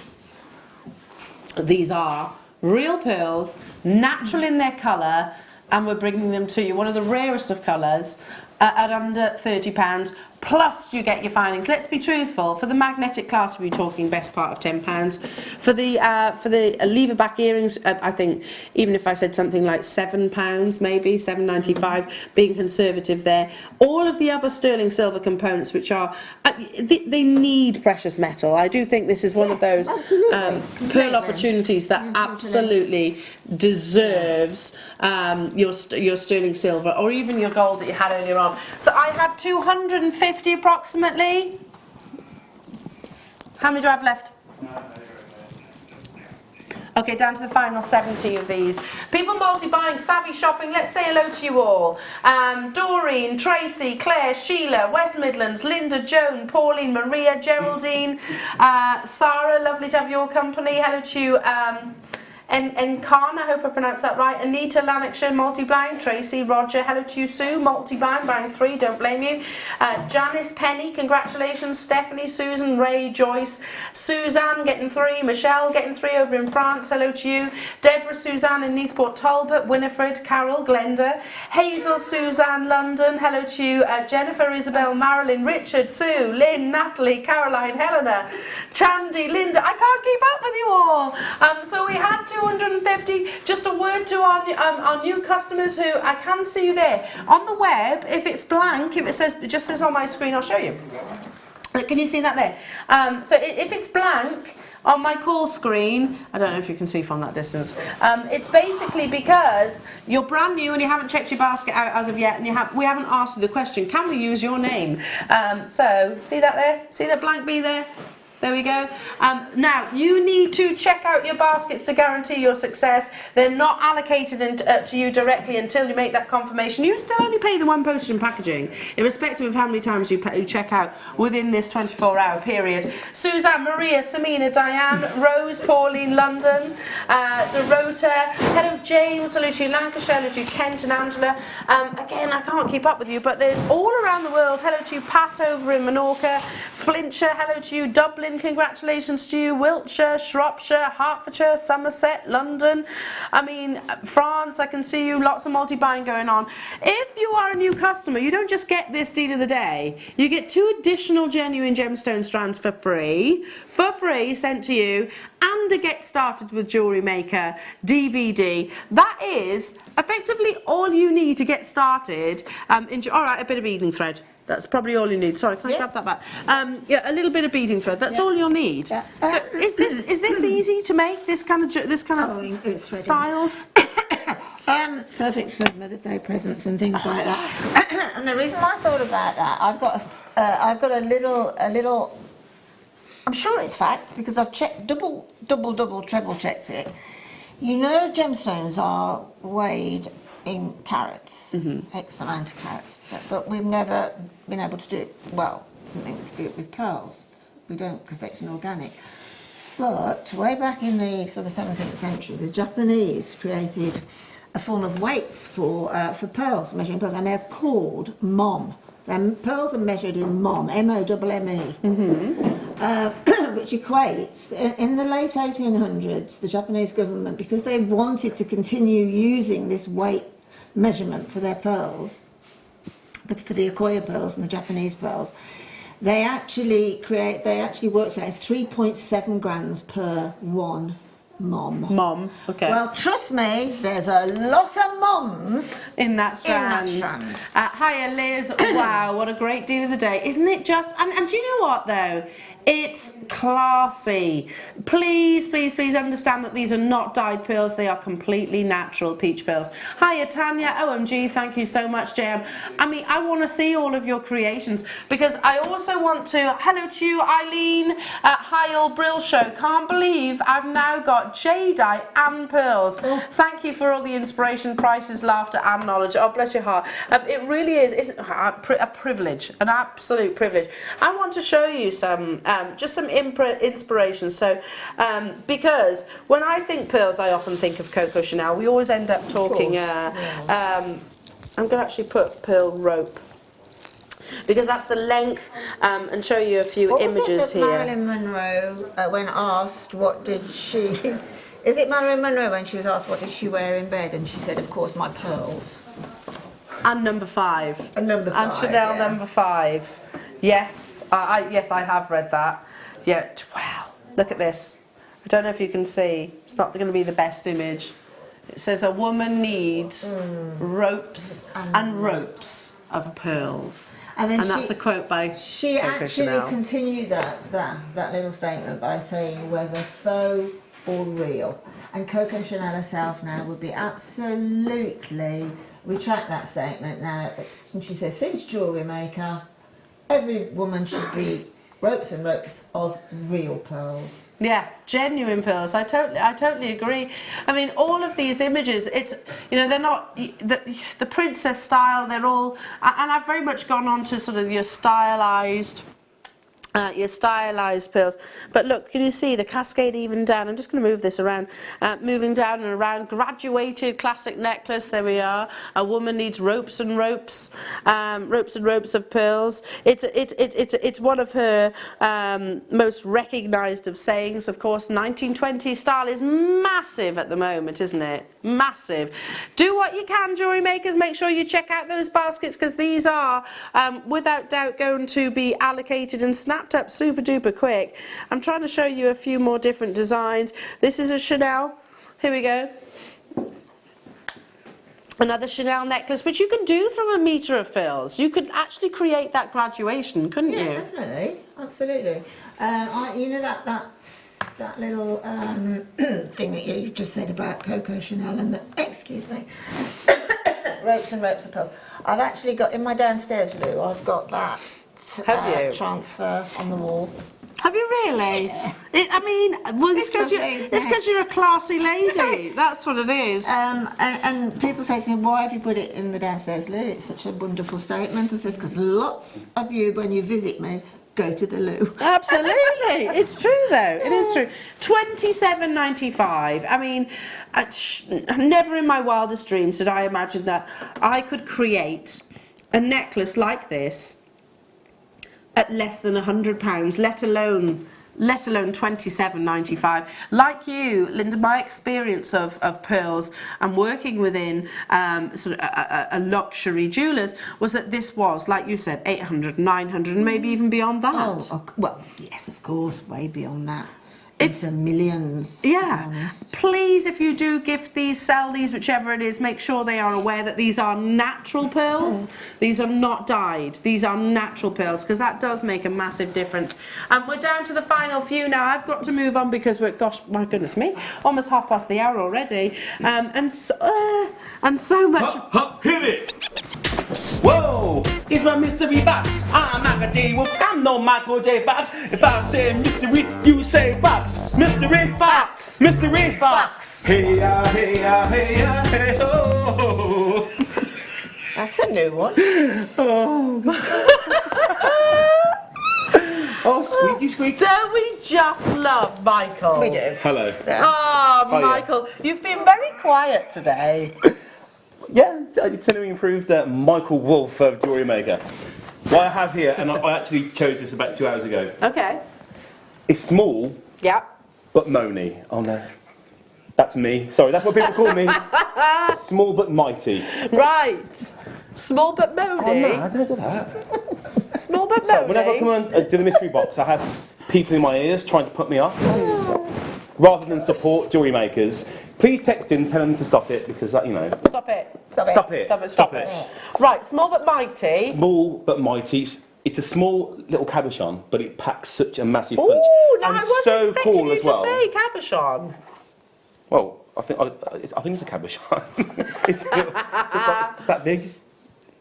These are real pearls, natural in their colour, and we're bringing them to you. One of the rarest of colours, at under £30. Plus you get your findings. Let's be truthful. For the magnetic class, we're talking best part of £10. For the lever back earrings, I think even if I said something like £7, maybe £7.95, being conservative there. All of the other sterling silver components, which are they need precious metal. I do think this is one of those pearl opportunities that absolutely deserves your sterling silver or even your gold that you had earlier on. So I have 250 approximately. How many do I have left? Okay, down to the final 70 of these. People multi-buying, savvy shopping, let's say hello to you all. Doreen, Tracy, Claire, Sheila, West Midlands, Linda, Joan, Pauline, Maria, Geraldine, Sarah, lovely to have your company. Hello to you. And Khan, I hope I pronounced that right. Anita, Lanarkshire, multi-buying. Tracy, Roger, hello to you. Sue, multi-buying, buying 3, don't blame you. Janice, Penny, congratulations. Stephanie, Susan, Ray, Joyce, Suzanne getting 3, Michelle getting 3 over in France, hello to you. Deborah, Suzanne in Neathport Talbot, Winifred, Carol, Glenda, Hazel, Suzanne, London, hello to you. Jennifer, Isabel, Marilyn, Richard, Sue, Lynn, Natalie, Caroline, Helena, Chandy, Linda. I can't keep up with you all. So we had 250 £2.50. Just a word to our new customers who I can see you there on the web. If it's blank, if it just says on my screen, I'll show you. Can you see that there? So if it's blank on my call screen, I don't know if you can see from that distance, it's basically because you're brand new and you haven't checked your basket out as of yet, and we haven't asked you the question, can we use your name? So see that there? See that blank B there? There we go. Now, you need to check out your baskets to guarantee your success. They're not allocated to you directly until you make that confirmation. You still only pay the one postage and packaging, irrespective of how many times you check out within this 24-hour period. Suzanne, Maria, Samina, Diane, Rose, Pauline, London, Dorota, hello James, hello to you, Lancashire, hello to you, Kent and Angela. Again, I can't keep up with you, but there's all around the world. Hello to you, Pat over in Menorca, Flintshire, hello to you, Dublin, congratulations to you, Wiltshire, Shropshire, Hertfordshire, Somerset, London, I mean France, I can see you, lots of multi-buying going on. If you are a new customer, you don't just get this deal of the day, you get 2 additional genuine gemstone strands for free sent to you, and a Get Started with Jewellery Maker DVD. That is effectively all you need to get started. Alright, a bit of beading thread. That's probably all you need. Sorry, can I grab that back? Yeah, a little bit of beading thread. That's all you'll need. So, is this easy to make? This kind of styles? Perfect for Mother's Day presents and things like that. And the reason why I thought about that, I've got a little. I'm sure it's facts because I've checked double, treble checked it. You know, gemstones are weighed in carats, X amount of carats, but we've never been able to do it, well, I think we do it with pearls. We don't, because it's an organic. But way back in the sort of 17th century, the Japanese created a form of weights for pearls, measuring pearls, and they're called mom. Pearls are measured in mom, M-O-M-M-E, which equates, in the late 1800s, the Japanese government, because they wanted to continue using this weight measurement for their pearls, but for the Akoya pearls and the Japanese pearls, they actually worked out it's 3.7 grams per 1 mom. Okay. Well, trust me, there's a lot of moms in that strand. Hiya, Liz. Wow, what a great deal of the day. Isn't it just... And do you know what, though? It's classy. Please understand that these are not dyed pearls. They are completely natural peach pearls. Hiya, Tanya. OMG, thank you so much, JM. I mean, I want to see all of your creations because I also want to... Hello to you, Eileen. Hi, all Brill Show. Can't believe I've now got jadeite and pearls. Thank you for all the inspiration, prices, laughter and knowledge. Oh, bless your heart. It really is a privilege, an absolute privilege. I want to show you some... just some inspiration. So, because when I think pearls, I often think of Coco Chanel. We always end up talking. I'm going to actually put pearl rope because that's the length, and show you a few images here. Marilyn Monroe, when asked what did she, is it Marilyn Monroe when she was asked what did she wear in bed, and she said, of course, my pearls. And number 5. And number 5. And Chanel number 5. Yes, yes, I have read that. Yeah, well, look at this. I don't know if you can see. It's not going to be the best image. It says a woman needs ropes and ropes of pearls. And that's a quote by She Coco actually Chanel. continued that little statement by saying whether faux or real. And Coco Chanel herself now would be absolutely retract that statement now. And she says, since Jewellery Maker, every woman should be ropes and ropes of real pearls. Yeah, genuine pearls. I totally agree. I mean, all of these images, it's, you know, they're not the princess style. They're all, and I've very much gone on to sort of your stylized pearls. But look, can you see the cascade even down? I'm just going to move this around, moving down and around. Graduated classic necklace. There we are. A woman needs ropes and ropes of pearls. It's one of her most recognised of sayings. Of course, 1920s style is massive at the moment, isn't it? Massive. Do what you can, jewellery makers. Make sure you check out those baskets because these are, without doubt, going to be allocated and snapped up super duper quick. I'm trying to show you a few more different designs. This is a Chanel. Here we go. Another Chanel necklace, which you can do from a metre of pearls. You could actually create that graduation, couldn't you? Yeah, definitely, absolutely. You know that little thing that you just said about Coco Chanel and the, excuse me, ropes and ropes of pearls. I've actually got in my downstairs loo. I've got that transfer on the wall. Have you really? Yeah. I mean, well, it's because you're a classy lady. That's what it is. And people say to me, why have you put it in the downstairs loo? It's such a wonderful statement. I says, because lots of you, when you visit me, go to the loo. Absolutely. It's true, though. It is true. $27.95. I mean, never in my wildest dreams did I imagine that I could create a necklace like this at less than £100, let alone $27.95. Like you, Linda, my experience of pearls and working within sort of a luxury jewellers was that this was, like you said, 800, 900, and maybe even beyond that. Oh, well, yes, of course, way beyond that. It's millions. Yeah. Please, if you do gift these, sell these, whichever it is, make sure they are aware that these are natural pearls. These are not dyed. These are natural pearls, because that does make a massive difference. We're down to the final few now. I've got to move on because we're, gosh, my goodness me, almost half past the hour already. And so much. Hit it! Whoa! It's my mystery box. I'm Agate. Well, I'm no Michael J. Fox. If I say mystery, you say box. Mystery box. Mystery box. Hey ya, hey ya, hey ya, hey oh. That's a new one. Oh, squeaky, squeaky. Don't we just love Michael? We do. Hello. Oh, Michael, you've been very quiet today. Yeah, it's an improved Michael Wolf of JewelleryMaker. What I have here, and I actually chose this about 2 hours ago. Okay. It's small. Yeah. But moany. Oh no. That's me. Sorry, that's what people call me. Small but mighty. Right. Small but moany. Oh no, I don't do that. Small but moany. So whenever I come and do the mystery box, I have people in my ears trying to put me off. Rather than support jewellery makers, please text in, tell them to stop it, because that, you know. Stop it. Stop it. Stop it. Right, small but mighty. Small but mighty. It's a small little cabochon, but it packs such a massive punch. Ooh, now and I wasn't so expecting cool you as well. to say cabochon. Well, I think it's a cabochon. It's that big.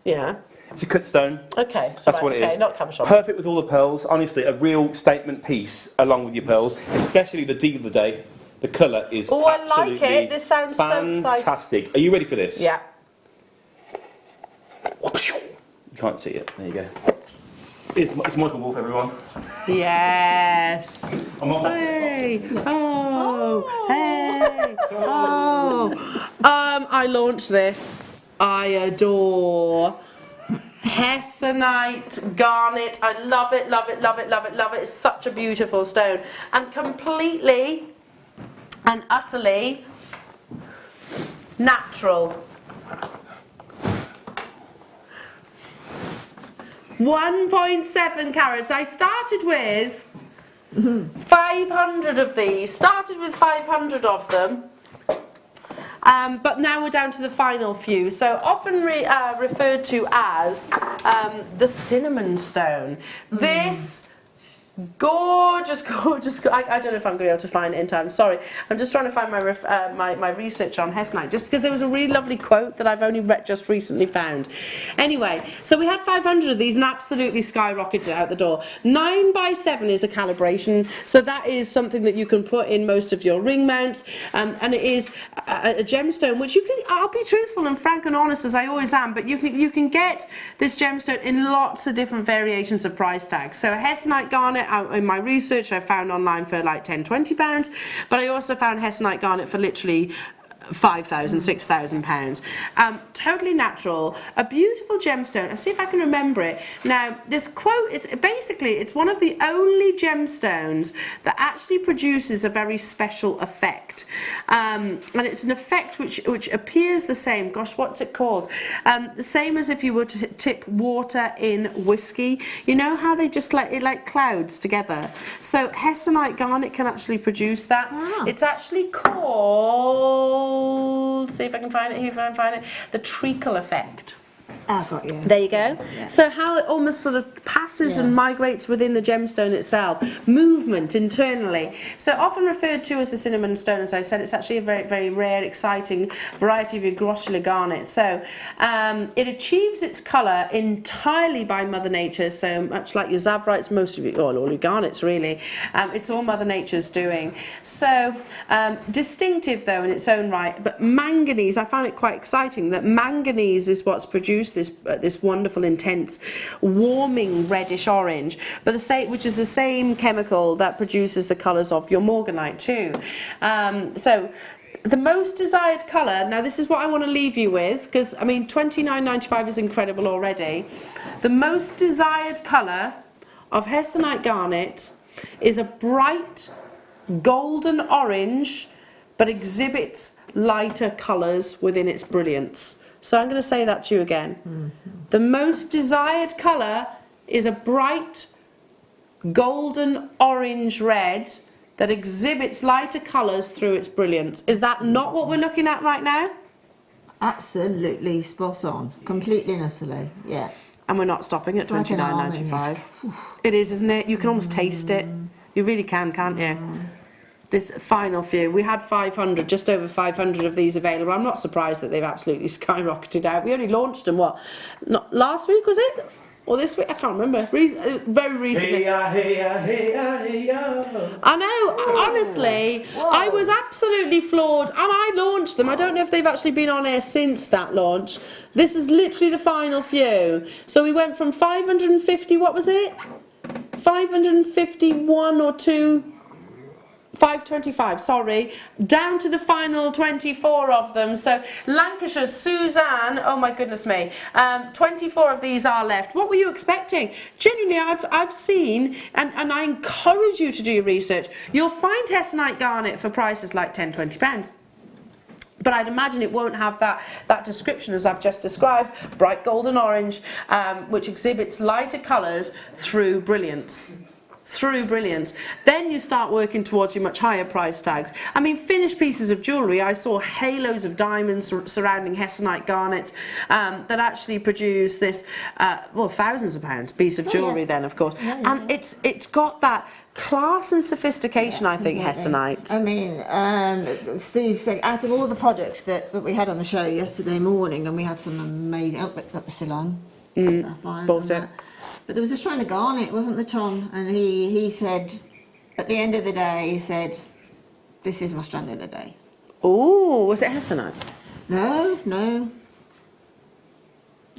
Yeah. It's a cut stone. Okay. That's what it is. Okay, not cabochon. Perfect with all the pearls. Honestly, a real statement piece along with your pearls, especially the deal of the day. The colour is absolutely I like it. This sounds fantastic. so exciting. Are you ready for this? Yeah. You can't see it. There you go. It's Michael Wolf, everyone. Yes. I'm not Hey. Oh. Hey. Oh. I launched this. I adore Hessonite, Garnet. I love it, love it, love it, love it, love it. It's such a beautiful stone. And completely and utterly natural. 1.7 carats. I started with 500 of these. Started with 500 of them. But now we're down to the final few. So often referred to as the cinnamon stone. This gorgeous, I don't know if I'm going to be able to find it in time, sorry. I'm just trying to find my research on Hessonite, just because there was a really lovely quote that I've only just recently found. Anyway, so we had 500 of these and absolutely skyrocketed out the door. 9x7 is a calibration, so that is something that you can put in most of your ring mounts, and it is a gemstone, which you can, I'll be truthful and frank and honest as I always am, but you can get this gemstone in lots of different variations of price tags. So a Hessonite Garnet, out in my research I found online for like £10-20, but I also found Hessonite Garnet for literally 5,000, 6,000 pounds. Totally natural, a beautiful gemstone. I'll see if I can remember it. Now, this quote is basically, it's one of the only gemstones that actually produces a very special effect. And it's an effect which appears the same, gosh, what's it called? The same as if you were to tip water in whiskey. You know how they just like clouds together? So Hessonite garnet can actually produce that. It's actually called, see if I can find it here, if I can find it, the treacle effect. I got you. There you go. Yeah. So how it almost sort of passes and migrates within the gemstone itself, movement internally. So often referred to as the cinnamon stone, as I said, it's actually a very, very rare, exciting variety of your grossular garnet. So it achieves its colour entirely by Mother Nature, so much like your Tsavorites, most of it, all your garnets really, it's all Mother Nature's doing. So distinctive though in its own right, but manganese, I found it quite exciting that manganese is what's produced this wonderful intense warming reddish orange, but which is the same chemical that produces the colours of your morganite too. So the most desired colour, now this is what I want to leave you with, because I mean $29.95 is incredible already. The most desired colour of Hessonite garnet is a bright golden orange but exhibits lighter colours within its brilliance. So I'm going to say that to you again. The most desired colour is a bright golden orange red that exhibits lighter colours through its brilliance. Is that not what we're looking at right now? Absolutely spot on. Completely and utterly, yeah. And we're not stopping at $29.95. It is, isn't it? You can almost taste it. You really can, can't you? This final few, we had 500, just over 500 of these available. I'm not surprised that they've absolutely skyrocketed out. We only launched them, what, not last week was it? Or this week? I can't remember. Very recently. I know, honestly, I was absolutely floored. And I launched them. I don't know if they've actually been on air since that launch. This is literally the final few. So we went from 550, what was it? 551 or 2... 525, sorry, down to the final 24 of them. So Lancashire, Suzanne, oh my goodness me, 24 of these are left. What were you expecting? Genuinely, I've seen, and I encourage you to do your research, you'll find Hessonite garnet for prices like £10, £20. But I'd imagine it won't have that description as I've just described, bright golden orange, which exhibits lighter colours through brilliance. Then you start working towards your much higher price tags. I mean, finished pieces of jewellery, I saw halos of diamonds surrounding Hessonite garnets that actually produce this, well, thousands of pounds piece of jewellery then, of course. And it's got that class and sophistication, I think, Hessonite. I mean, Steve said, out of all the products that we had on the show yesterday morning, and we had some amazing, but got the Ceylon sapphires. Bought it. But there was a strand of garnet, wasn't there, Tom? And he said, at the end of the day, he said, this is my strand of the day. Oh, was it Hessonite? No.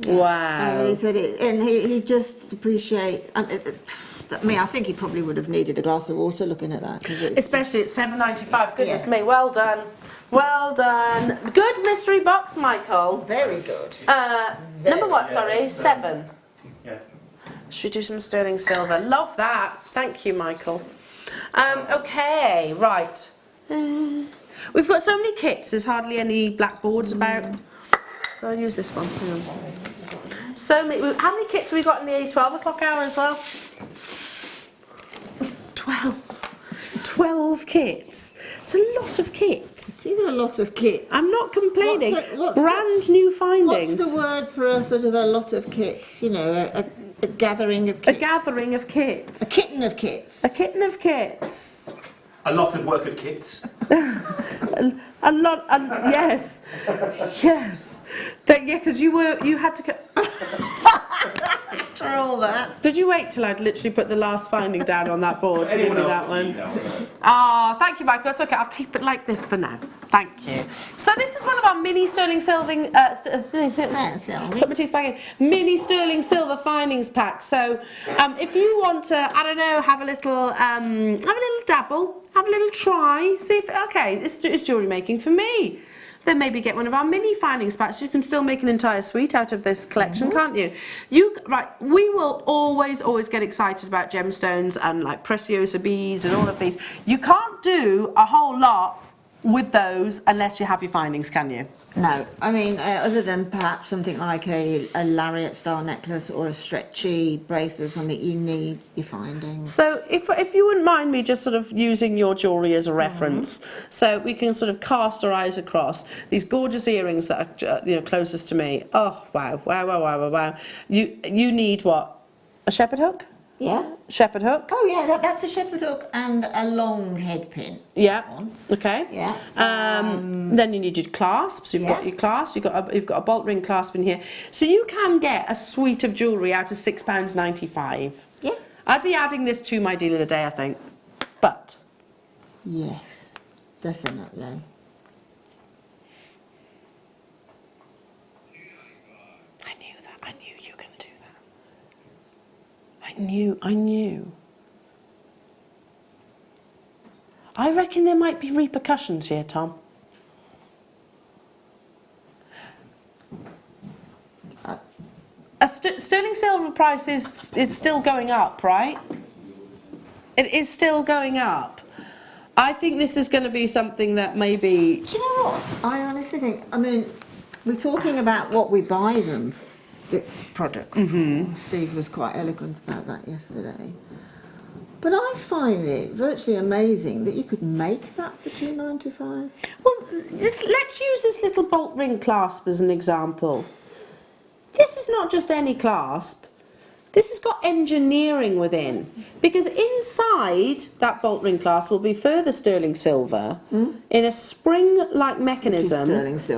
Wow. And he said it, and he just appreciate. I mean, I think he probably would have needed a glass of water looking at that. Especially at $7.95. Goodness me, well done. Well done. Good mystery box, Michael. Very good. Number what, sorry? 7. Yeah. Should we do some sterling silver? Love that. Thank you, Michael. Okay, right. We've got so many kits, there's hardly any blackboards about. So I'll use this one. So many. How many kits have we got in the 12 o'clock hour as well? 12 kits. It's a lot of kits. These are a lot of kits. I'm not complaining. Brand new findings. What's the word for a sort of a lot of kits? You know, a gathering of kits. A gathering of kits. A kitten of kits. A kitten of kits. A lot of work of kits. A lot, yes, yes. Yeah, because you had to. After all that. Did you wait till I'd literally put the last finding down on that board to give me that one? Oh, thank you, Michael. It's okay. I'll keep it like this for now. Thank you. So this is one of our mini sterling silver. Put my teeth back in. Mini sterling silver findings pack. So if you want to, I don't know, have a little dabble. Have a little try, see if, okay, it's jewellery making for me. then maybe get one of our mini findings packs. You can still make an entire suite out of this collection, can't you? We will always get excited about gemstones and like Preciosa beads and all of these. You can't do a whole lot with those unless you have your findings, can you? No, I mean, other than perhaps something like a lariat style necklace or a stretchy bracelet or something, you need your findings. So if you wouldn't mind me just sort of using your jewellery as a reference, so we can sort of cast our eyes across these gorgeous earrings that are closest to me. Oh, wow. You need what? A shepherd hook? Yeah. Shepherd hook? Oh yeah, that's a shepherd hook and a long head pin. Yeah. Okay. Yeah. Then you need your clasps. You've got your clasp. You've got a bolt ring clasp in here. So you can get a suite of jewellery out of £6.95. Yeah. I'd be adding this to my deal of the day, I think. But yes, definitely. I knew. I reckon there might be repercussions here, Tom. Sterling silver price is still going up, right? It is still going up. I think this is going to be something that maybe... Do you know what? I honestly think, I mean, we're talking about what we buy them the product. Steve was quite eloquent about that yesterday. But I find it virtually amazing that you could make that for $2.95. Well, let's use this little bolt ring clasp as an example. This is not just any clasp. This has got engineering within, because inside that bolt ring clasp will be further sterling silver in a spring-like mechanism,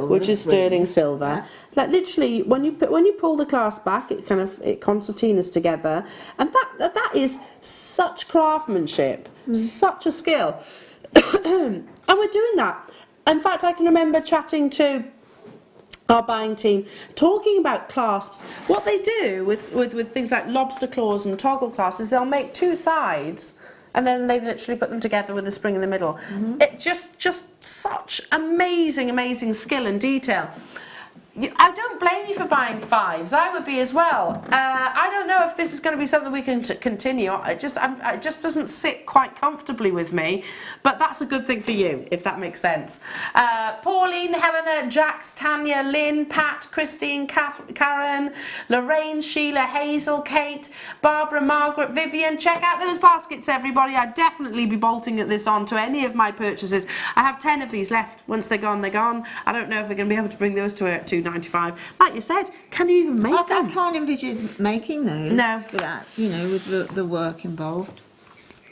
which is sterling silver. Yeah. That literally, when you pull the clasp back, it concertinas together, and that is such craftsmanship, such a skill, and we're doing that. In fact, I can remember chatting to our buying team talking about clasps. What they do with things like lobster claws and toggle clasps is they'll make two sides and then they literally put them together with a spring in the middle. It just such amazing skill and detail. I don't blame you for buying fives. I would be as well. I don't know if this is going to be something we can continue. It just doesn't sit quite comfortably with me, but that's a good thing for you, if that makes sense. Pauline, Helena, Jax, Tanya, Lynn, Pat, Christine, Karen, Lorraine, Sheila, Hazel, Kate, Barbara, Margaret, Vivian. Check out those baskets, everybody. I'd definitely be bolting this on to any of my purchases. I have 10 of these left. Once they're gone, they're gone. I don't know if we're going to be able to bring those to $2.95. Like you said, can you even make them? I can't envision making those. No. For that, with the work involved.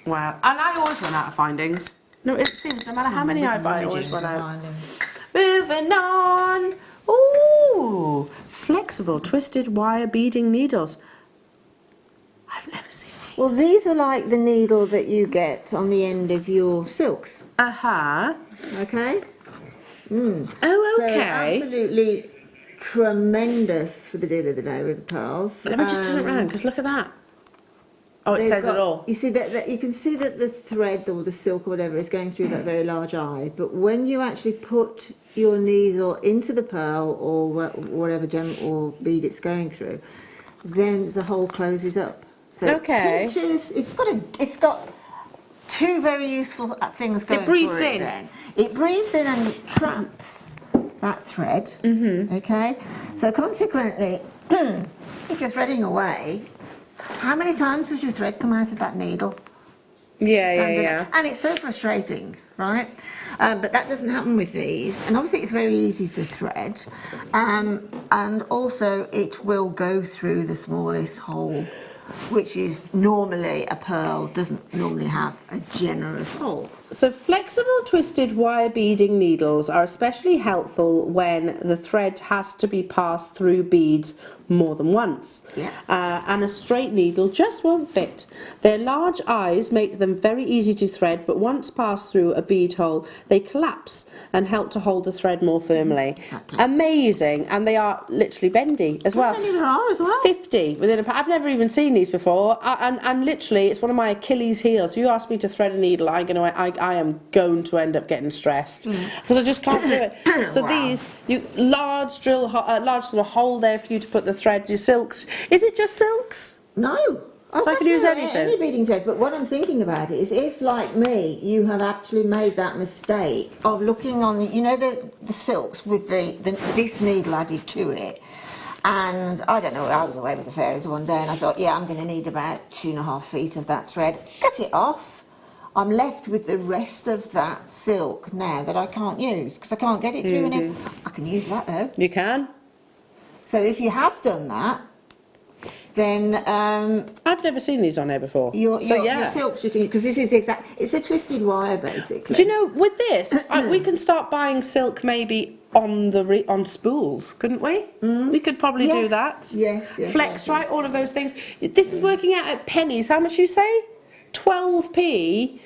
Wow. And I always run out of findings. No, it seems no matter how many I buy, I always run out. Moving on. Ooh, flexible twisted wire beading needles. I've never seen these. Well, these are like the needle that you get on the end of your silks. Okay. Oh, okay. So absolutely tremendous for the deal of the day with the pearls. Let me just turn it around, because look at that. Oh, it says it all. You see that you can see that the thread or the silk or whatever is going through that very large eye, but when you actually put your needle into the pearl or whatever gem or bead it's going through, then the hole closes up. So it pinches. It's got two very useful things going. It breathes for it in. Then it breathes in and it traps that thread. Okay, so consequently, if you're threading away, how many times does your thread come out of that needle? Yeah. And it's so frustrating, right? But that doesn't happen with these. And obviously it's very easy to thread. And also it will go through the smallest hole, which is normally a pearl doesn't normally have a generous hole. So flexible twisted wire beading needles are especially helpful when the thread has to be passed through beads more than once. Yeah. And a straight needle just won't fit. Their large eyes make them very easy to thread, but once passed through a bead hole, they collapse and help to hold the thread more firmly. Exactly. Amazing. And they are literally bendy as well. How many there are as well? 50 within a I've never even seen these before, and literally it's one of my Achilles heels. You ask me to thread a needle, I am going to end up getting stressed because I just can't do it. So these, large sort of hole there for you to put the thread. Your silks. Is it just silks? No. So I can use anything. Any beading thread, but what I'm thinking about is if, like me, you have actually made that mistake of looking on, you know, the silks with this needle added to it. And I don't know, I was away with the fairies one day and I thought, yeah, I'm going to need about 2.5 feet of that thread. Cut it off. I'm left with the rest of that silk now that I can't use because I can't get it through. And I can use that though. You can. So if you have done that, then I've never seen these on here before. Your silks you can, because this is it's a twisted wire basically. Do you know, with this, we can start buying silk maybe on spools, couldn't we? We could probably do that. Yes. Flex, right? All of those things. This is working out at pennies. How much you say? 12p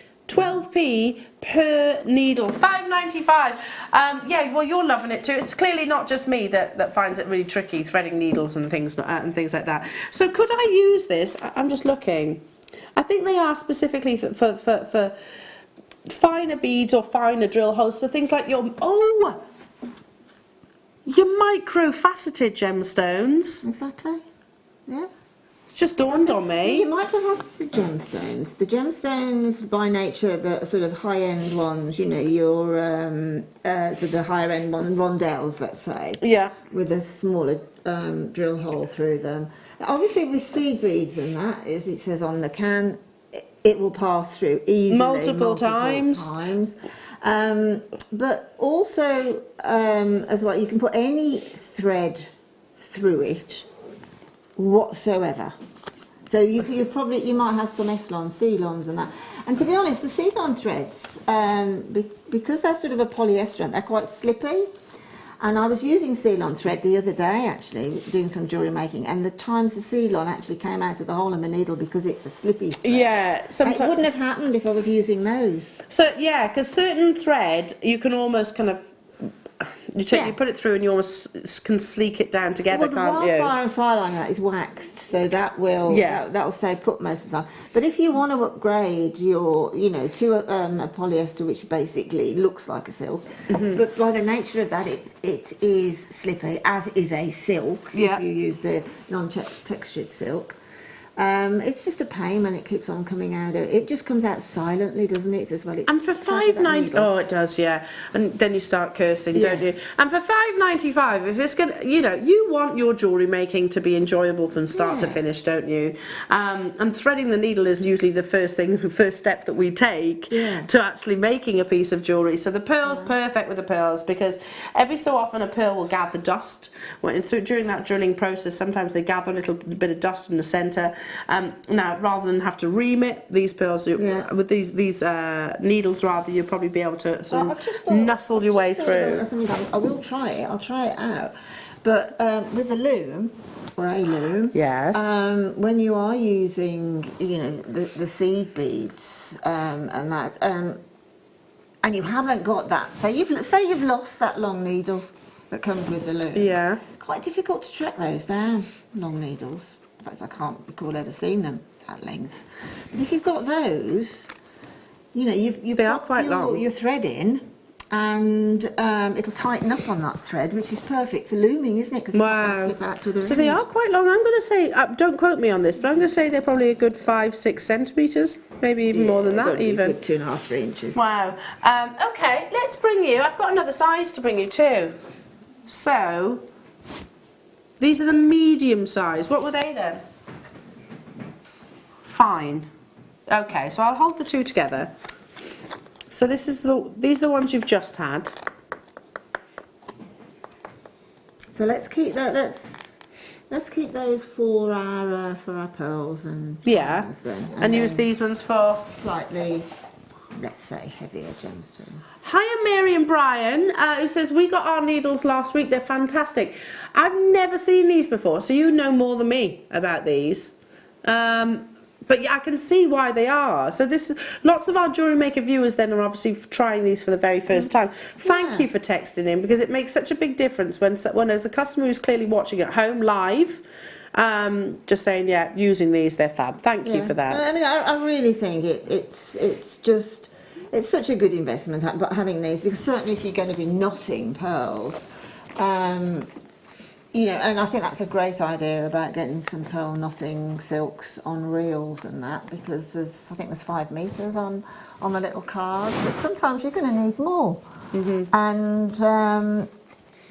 per needle, £5.95. Yeah, well, you're loving it too. It's clearly not just me that finds it really tricky threading needles and things like that. So could I use this? I'm just looking. I think they are specifically for finer beads or finer drill holes. So things like your micro-faceted gemstones. Exactly. Yeah. It's just dawned on me. Your micro-faceted gemstones. The gemstones, by nature, the sort of high-end ones. You know, your sort of the higher-end rondelles, let's say. Yeah. With a smaller drill hole through them. Obviously, with seed beads and that, as it says on the can, it will pass through easily multiple times. But also, as well, you can put any thread through it whatsoever. So you might have some S-lons, C-lons and that. And to be honest, the C-lon threads, because they're sort of a polyester, they're quite slippy. And I was using C-lon thread the other day, actually, doing some jewellery making, and the times the C-lon actually came out of the hole in my needle because it's a slippy thread. Yeah. It wouldn't have happened if I was using those. So, yeah, because certain thread, you can almost kind of, you put it through and you almost can sleek it down together, can't you? The wildfire and fire line that is waxed, so that will that'll stay put most of the time. But if you want to upgrade your, to a polyester which basically looks like a silk, but by the nature of that, it is slippy, as is a silk. If you use the non-textured silk. It's just a pain when it keeps on coming out. It just comes out silently, doesn't it? As well. And for $5.90, it does, yeah. And then you start cursing, don't you? And for $5.95, if it's gonna, you want your jewellery making to be enjoyable from start to finish, don't you? And threading the needle is usually the first step that we take to actually making a piece of jewellery. So the pearl's perfect with the pearls because every so often a pearl will gather dust. During that drilling process, sometimes they gather a little bit of dust in the centre. Now, rather than have to ream it, these pearls, with these needles, rather, you'll probably be able to sort of nuzzle your way through. I will try it. I'll try it out. But with a loom, or a loom, when you are using, the seed beads and that, and you haven't got that, say you've lost that long needle that comes with the loom. Yeah. Quite difficult to track those down, long needles. In fact, I can't recall ever seeing them that length. But if you've got those, they are quite long. Your thread in, and it'll tighten up on that thread, which is perfect for looming, isn't it? Because it's not going to slip out to the So they are quite long. I'm going to say, don't quote me on this, but I'm going to say they're probably a good 5-6 centimetres, maybe even more than that, even. 2.5-3 inches. Wow. Okay, let's bring you. I've got another size to bring you too. So. These are the medium size. What were they then? Fine. Okay, so I'll hold the two together. So these are the ones you've just had. So let's keep that. Let's keep those for our pearls and then. And use these ones for slightly, let's say, heavier gemstone. Hiya, Mary and Brian, who says, we got our needles last week. They're fantastic. I've never seen these before, so you know more than me about these. But yeah, I can see why they are. So lots of our Jewellery Maker viewers then are obviously trying these for the very first time. Thank you for texting in, because it makes such a big difference when there's a customer who's clearly watching at home live, just saying, yeah, using these, they're fab. Thank you for that. I mean, I really think it's such a good investment having these, because certainly if you're going to be knotting pearls, you know, and I think that's a great idea about getting some pearl knotting silks on reels and that, because I think there's 5 meters on the little cards, but sometimes you're going to need more, and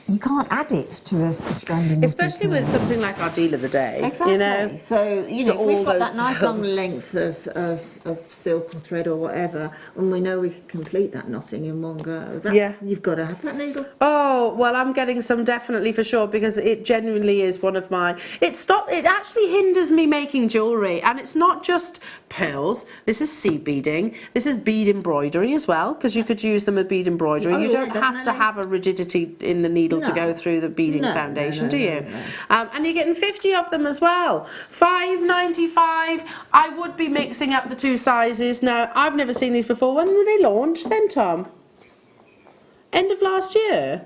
you can't add it to a strand. Especially with something like our deal of the day. Exactly. You know? So, you know, if we've got that nice long length of silk or thread or whatever, and we know we can complete that knotting in one go, you've got to have that needle. Oh, well, I'm getting some definitely for sure, because it genuinely is one of my... It actually hinders me making jewellery, and it's not just pearls. This is seed beading. This is bead embroidery as well, because you could use them with bead embroidery. You don't have to have a rigidity in the needle to go through the beading foundation, do you? And you're getting 50 of them as well. $5.95. I would be mixing up the 2 sizes. Now, I've never seen these before. When were they launched then, Tom? End of last year?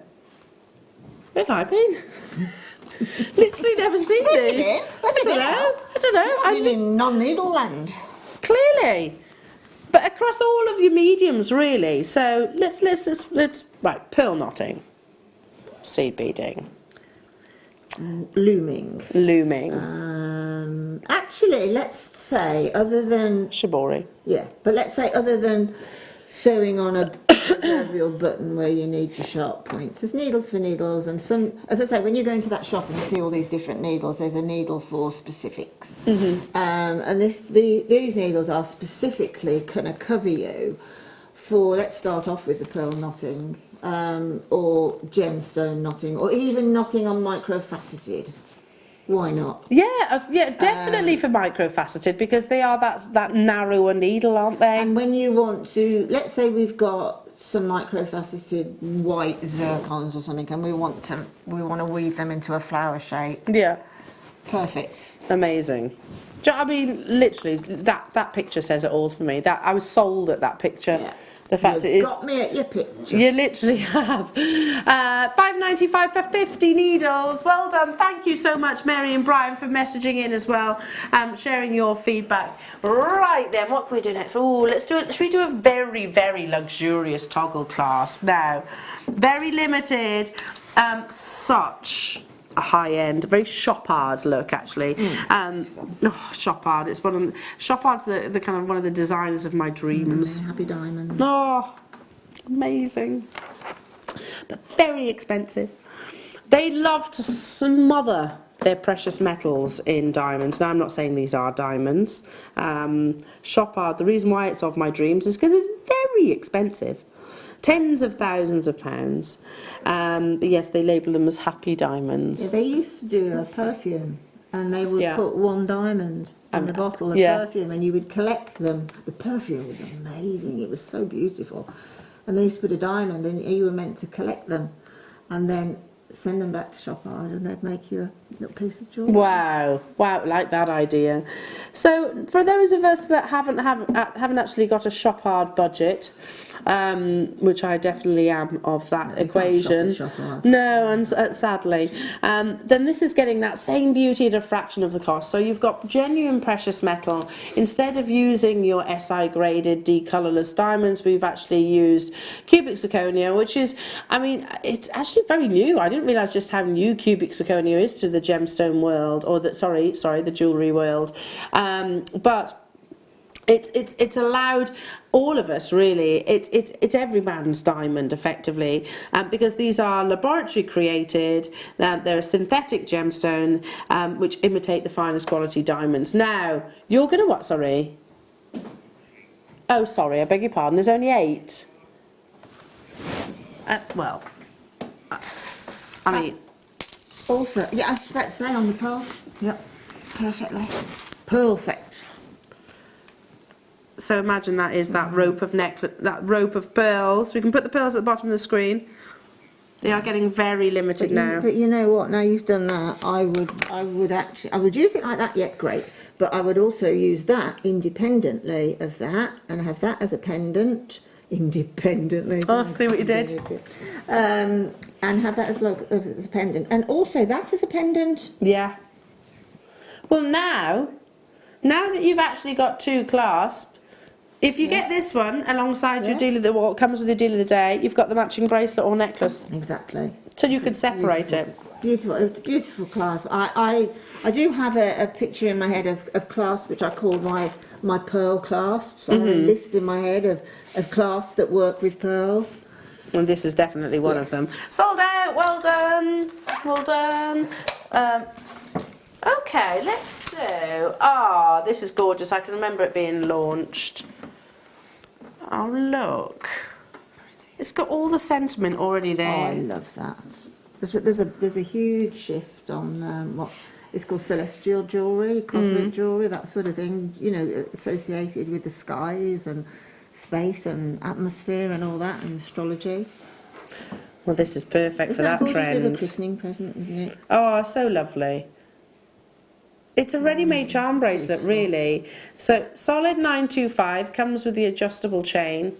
Where have I been? Literally never seen these. I don't know. I'm in non-needle land. Clearly. But across all of your mediums, really. So let's right, pearl knotting. Seed beading. Looming. Actually, let's say, other than... Shibori. Yeah, but let's say other than sewing on a proverbial button where you need your sharp points. There's needles for needles, and some, as I say, when you go into that shop and you see all these different needles, there's a needle for specifics. And these needles are specifically going to cover you for, let's start off with the pearl knotting, or gemstone knotting, or even knotting on micro-faceted. Why not? Yeah, definitely for micro-faceted, because they are that narrower needle, aren't they? And when you want to, let's say we've got some micro-faceted white zircons or something, and we want to weave them into a flower shape. Yeah. Perfect. Amazing. I mean, literally, that picture says it all for me. That I was sold at that picture. Yeah. The fact You've got me at your picture. You literally have. $5.95 for 50 needles. Well done. Thank you so much, Mary and Brian, for messaging in as well, sharing your feedback. Right then, what can we do next? Oh, should we do a very, very luxurious toggle clasp now? Very limited. Such a high-end, very Chopard look, actually. Chopard. It's Chopard's the kind of one of the designers of my dreams. Happy diamonds. Oh, amazing, but very expensive. They love to smother their precious metals in diamonds. Now, I'm not saying these are diamonds. Chopard. The reason why it's of my dreams is because it's very expensive. Tens of thousands of pounds. Yes, they label them as happy diamonds. Yeah, they used to do a perfume, and they would put 1 diamond in the bottle of perfume, and you would collect them. The perfume was amazing. It was so beautiful. And they used to put a diamond, and you were meant to collect them, and then send them back to Chopard, and they'd make you a little piece of jewellery. Wow, like that idea. So for those of us that haven't actually got a Chopard budget, which I definitely am of that equation. No, and sadly, then this is getting that same beauty at a fraction of the cost. So you've got genuine precious metal. Instead of using your SI graded decolourless diamonds, we've actually used cubic zirconia, which is, I mean, it's actually very new. I didn't realise just how new cubic zirconia is to the gemstone world, or the the jewellery world. But it's allowed all of us, really. It's every man's diamond, effectively, because these are laboratory created. They're a synthetic gemstone which imitate the finest quality diamonds. Now, you're going to what? Sorry. Oh, sorry. I beg your pardon. There's only 8. Well, I mean. Also, yeah, I was about to say on the pearls. Yep, perfectly. Perfect. So imagine that is that rope of necklace, that rope of pearls. We can put the pearls at the bottom of the screen. They are getting very limited now. But you know what? Now you've done that, I would use it like that. Yeah, great. But I would also use that independently of that, and have that as a pendant independently. Oh, see what you did. And have that as a pendant, and also that as a pendant. Yeah. Well, now that you've actually got 2 clasps, if you get this one alongside your deal of the, what comes with your deal of the day, you've got the matching bracelet or necklace. Exactly. So you could separate it. Beautiful. It's a beautiful clasp. I do have a picture in my head of clasps which I call my pearl clasps. I have a list in my head of clasps that work with pearls. And this is definitely one of them. Sold out. Well done. Well done. Okay, let's do. Ah, this is gorgeous. I can remember it being launched. Oh, look. It's got all the sentiment already there. Oh, I love that. There's a huge shift on what is called celestial jewellery, cosmic jewellery, that sort of thing, you know, associated with the skies and space and atmosphere and all that, and astrology. Well, this is perfect for that trend. Isn't that a little trend. christening present, isn't it? Oh, so lovely. It's a ready-made charm bracelet, really. So, solid 925, comes with the adjustable chain.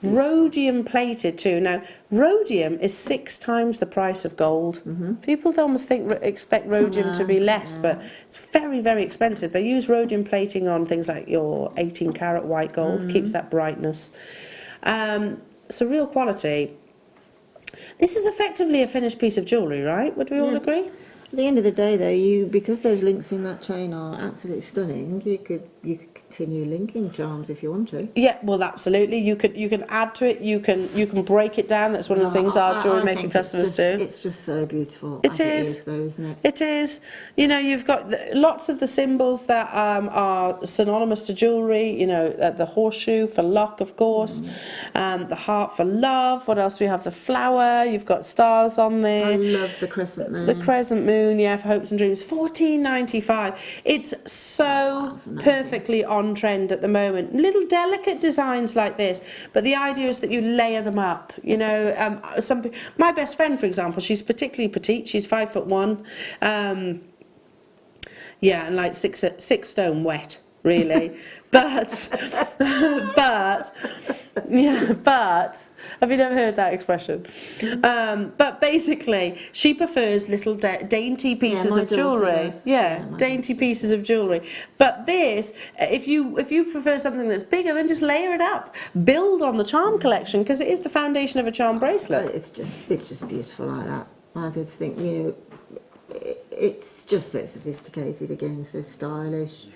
Rhodium plated too. Now, rhodium is 6 times the price of gold. People almost expect rhodium to be less, but it's very, very expensive. They use rhodium plating on things like your 18-karat white gold, keeps that brightness. So real quality. This is effectively a finished piece of jewellery, right? Would we all agree? At the end of the day, though, because those links in that chain are absolutely stunning, you could continue linking charms if you want to. Yeah, well, absolutely. You can add to it. You can break it down. That's one of the things our jewellery making customers do. It's just so beautiful. It is, though, isn't it? It is. You know, you've got lots of the symbols that are synonymous to jewellery. You know, the horseshoe for luck, of course. The heart for love. What else do we have? The flower. You've got stars on there. I love the crescent moon. The crescent moon. Yeah, for hopes and dreams. $14.95. It's so perfectly on trend at the moment. Little delicate designs like this, but the idea is that you layer them up. You know, my best friend, for example, she's particularly petite. She's 5'1". Yeah, and like six stone wet, really. But have you never heard that expression? But basically, she prefers little dainty pieces of jewellery. Yeah, dainty pieces of jewellery. But this, if you prefer something that's bigger, then just layer it up. Build on the charm collection, because it is the foundation of a charm bracelet. It's just beautiful like that. I just think, you know, it's just so sophisticated again, so stylish.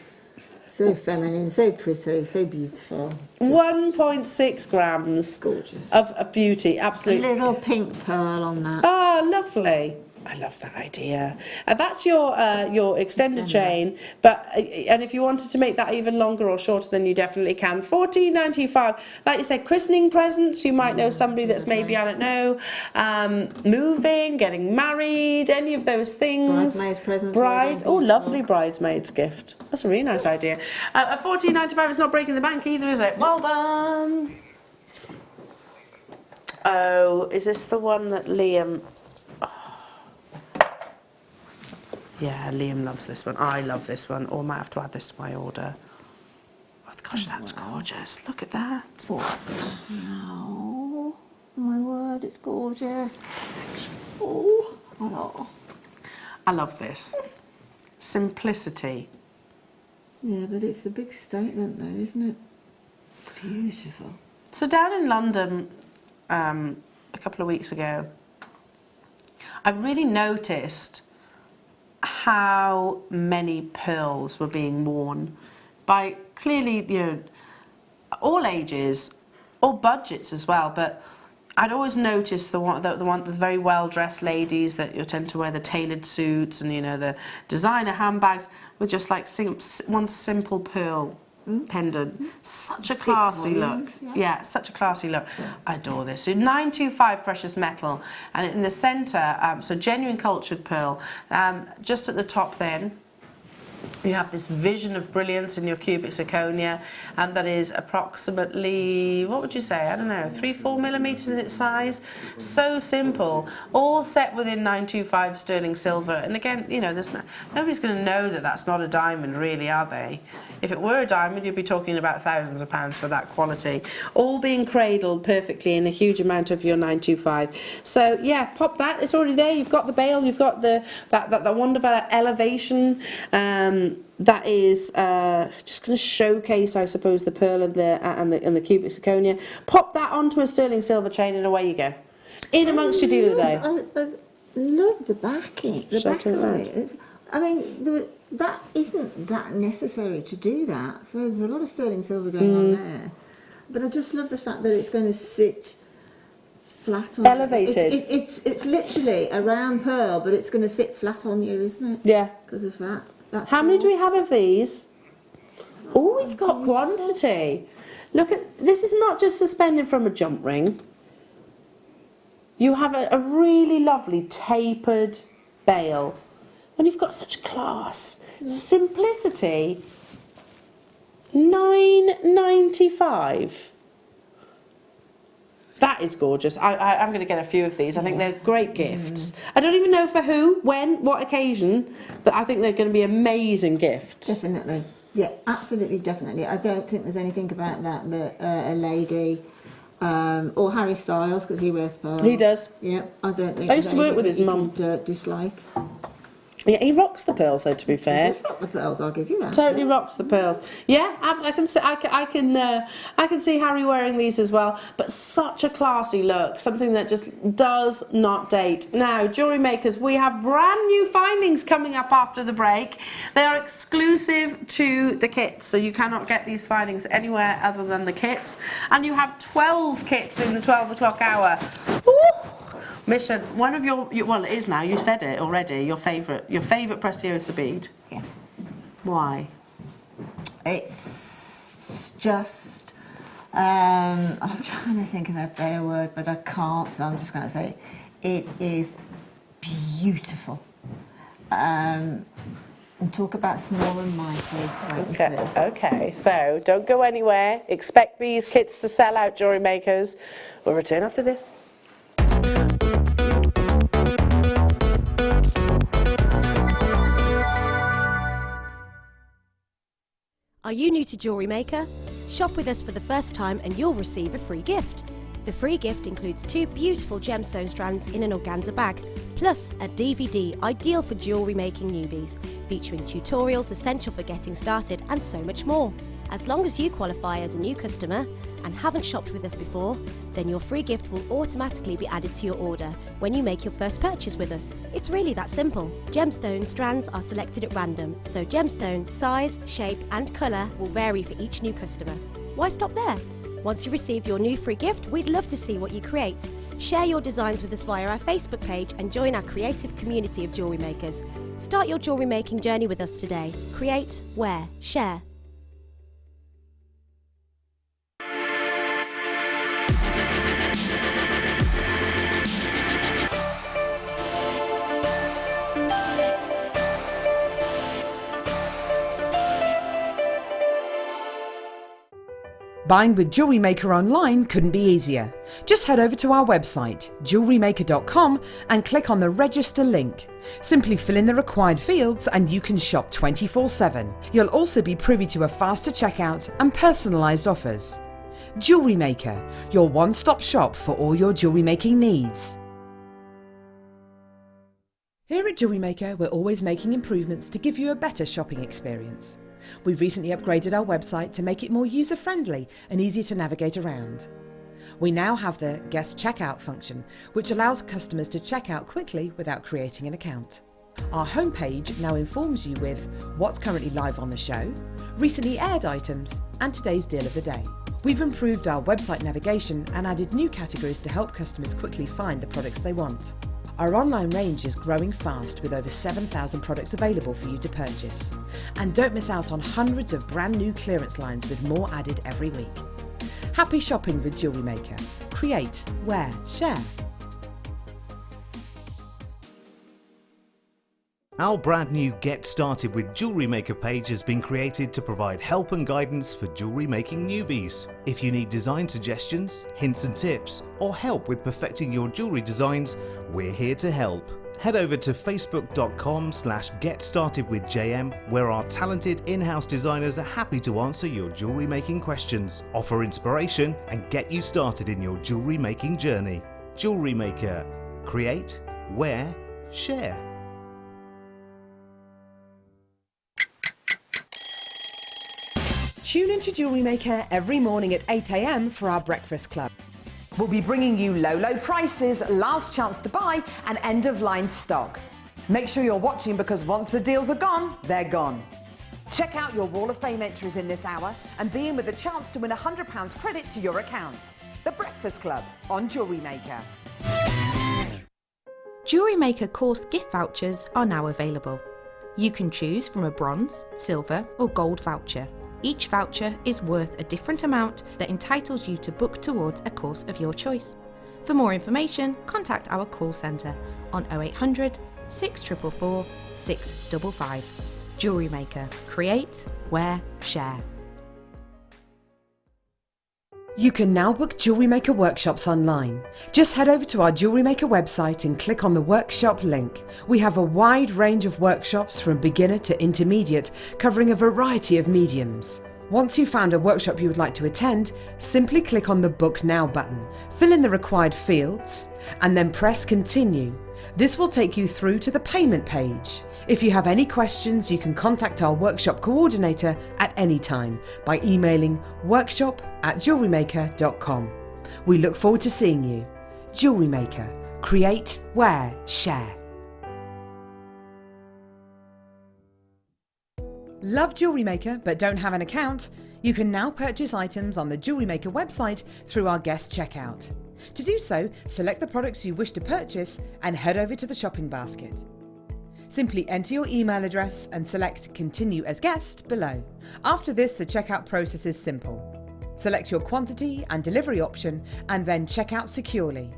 So feminine, so pretty, so beautiful. 1.6 grams. Gorgeous. Of beauty, absolutely. A little pink pearl on that. Oh, lovely. I love that idea. And that's your extended chain, and if you wanted to make that even longer or shorter, then you definitely can. $14.95. Like you said, christening presents. You might know somebody that's maybe, I don't know, moving, getting married, any of those things. Bridesmaids presents. Oh, lovely bridesmaids gift. That's a really nice idea. At $14.95, it's not breaking the bank either, is it? Well done. Oh, is this the one that Liam... Yeah, Liam loves this one. I love this one. Or I might have to add this to my order. Oh, gosh, that's gorgeous. Look at that. Oh, my word, it's gorgeous. Oh. I love this. Simplicity. Yeah, but it's a big statement though, isn't it? Beautiful. So down in London a couple of weeks ago, I really noticed how many pearls were being worn by clearly, you know, all ages, all budgets as well. But I'd always noticed the very well-dressed ladies that you tend to wear the tailored suits and, you know, the designer handbags with just like one simple pearl pendant. Such a classy look. Yeah, such a classy look. I adore this. So 925 precious metal, and in the centre, so genuine cultured pearl. Just at the top then, You have this vision of brilliance in your cubic zirconia, and that is approximately, what would you say, I don't know, 3-4 millimeters in its size. So simple, all set within 925 sterling silver. And again, you know, nobody's going to know that that's not a diamond, really, are they? If it were a diamond, you'd be talking about thousands of pounds for that quality. All being cradled perfectly in a huge amount of your 925. So yeah, pop that. It's already there. You've got the bail. You've got that wonderful elevation. That is just going to showcase, I suppose, the pearl and the cubic zirconia. Pop that onto a sterling silver chain, and away you go. In amongst your deal of the day. I love the backing. The back of it. I mean, that isn't that necessary to do that. So there's a lot of sterling silver going on there. But I just love the fact that it's going to sit flat on. Elevated. It's literally a round pearl, but it's going to sit flat on you, isn't it? Yeah. Because of that. That's How many do we have of these? Oh, we've got quantity. Look at this. Is not just suspended from a jump ring. You have a really lovely tapered bail. When you've got such class, simplicity, £9.95. That is gorgeous. I'm going to get a few of these. I think they're great gifts. I don't even know for who, when, what occasion, but I think they're going to be amazing gifts. Definitely. Yeah, absolutely, definitely. I don't think there's anything about that a lady or Harry Styles, because he wears pearls. He does. Yeah, I don't think. I used to work with his mum. Dislike. Yeah, he rocks the pearls, though. To be fair, He does rock the pearls. I'll give you that. Totally rocks the pearls. Yeah, I can see Harry wearing these as well. But such a classy look, something that just does not date. Now, jewellery makers, we have brand new findings coming up after the break. They are exclusive to the kits, so you cannot get these findings anywhere other than the kits. And you have 12 kits in the 12 o'clock hour. Woo! Mission, one of your well, it is now. You said it already. Your favourite Preciosa bead. Yeah. Why? It's just. I'm trying to think of a better word, but I can't. So I'm just going to say, it is beautiful. And talk about small and mighty. Okay. So don't go anywhere. Expect these kits to sell out, jewellery makers. We'll return after this. Are you new to JewelleryMaker? Shop with us for the first time and you'll receive a free gift. The free gift includes 2 beautiful gemstone strands in an organza bag, plus a DVD ideal for jewellery making newbies, featuring tutorials essential for getting started and so much more. As long as you qualify as a new customer and haven't shopped with us before, then your free gift will automatically be added to your order when you make your first purchase with us. It's really that simple. Gemstone strands are selected at random, so gemstone size, shape and colour will vary for each new customer. Why stop there? Once you receive your new free gift, we'd love to see what you create. Share your designs with us via our Facebook page and join our creative community of jewellery makers. Start your jewellery making journey with us today. Create, wear, share. Buying with JewelleryMaker online couldn't be easier. Just head over to our website, jewellerymaker.com, and click on the register link. Simply fill in the required fields and you can shop 24/7. You'll also be privy to a faster checkout and personalised offers. JewelleryMaker, your one-stop shop for all your jewellery making needs. Here at JewelleryMaker, we're always making improvements to give you a better shopping experience. We've recently upgraded our website to make it more user-friendly and easier to navigate around. We now have the guest checkout function, which allows customers to check out quickly without creating an account. Our homepage now informs you with what's currently live on the show, recently aired items, and today's deal of the day. We've improved our website navigation and added new categories to help customers quickly find the products they want. Our online range is growing fast with over 7,000 products available for you to purchase. And don't miss out on hundreds of brand new clearance lines with more added every week. Happy shopping with JewelleryMaker. Create, wear, share. Our brand new Get Started with Jewellery Maker page has been created to provide help and guidance for jewellery making newbies. If you need design suggestions, hints and tips, or help with perfecting your jewellery designs, we're here to help. Head over to facebook.com/getstartedwithjm, where our talented in-house designers are happy to answer your jewellery making questions, offer inspiration, and get you started in your jewellery making journey. Jewellery Maker. Create, wear, share. Tune into Jewellery Maker every morning at 8 a.m. for our breakfast club. We'll be bringing you low prices, last chance to buy, and end-of-line stock. Make sure you're watching because once the deals are gone, they're gone. Check out your Wall of Fame entries in this hour and be in with a chance to win £100 credit to your account. The Breakfast Club on Jewellery Maker. Jewellery Maker course gift vouchers are now available. You can choose from a bronze, silver, or gold voucher. Each voucher is worth a different amount that entitles you to book towards a course of your choice. For more information, contact our call centre on 0800 644 655. Jewellery Maker. Create, wear, share. You can now book Jewellery Maker workshops online. Just head over to our Jewellery Maker website and click on the workshop link. We have a wide range of workshops from beginner to intermediate, covering a variety of mediums. Once you've found a workshop you would like to attend, simply click on the Book Now button, fill in the required fields, and then press Continue. This will take you through to the payment page. If you have any questions, you can contact our workshop coordinator at any time by emailing workshop@jewellerymaker.com. We look forward to seeing you. Jewellery Maker. Create, wear, share. Love Jewellery Maker but don't have an account? You can now purchase items on the Jewellery Maker website through our guest checkout. To do so, select the products you wish to purchase and head over to the shopping basket. Simply enter your email address and select Continue as Guest below. After this, the checkout process is simple. Select your quantity and delivery option and then check out securely.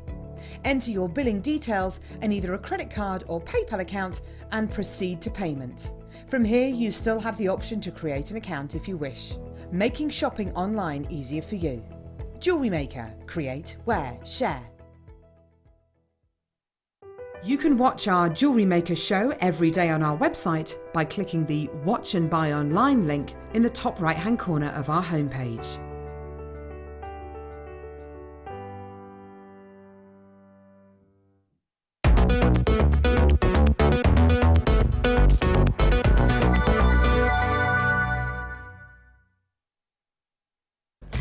Enter your billing details and either a credit card or PayPal account and proceed to payment. From here, you still have the option to create an account if you wish, making shopping online easier for you. Jewellery Maker. Create, wear, share. You can watch our Jewellery Maker show every day on our website by clicking the Watch and Buy Online link in the top right-hand corner of our homepage.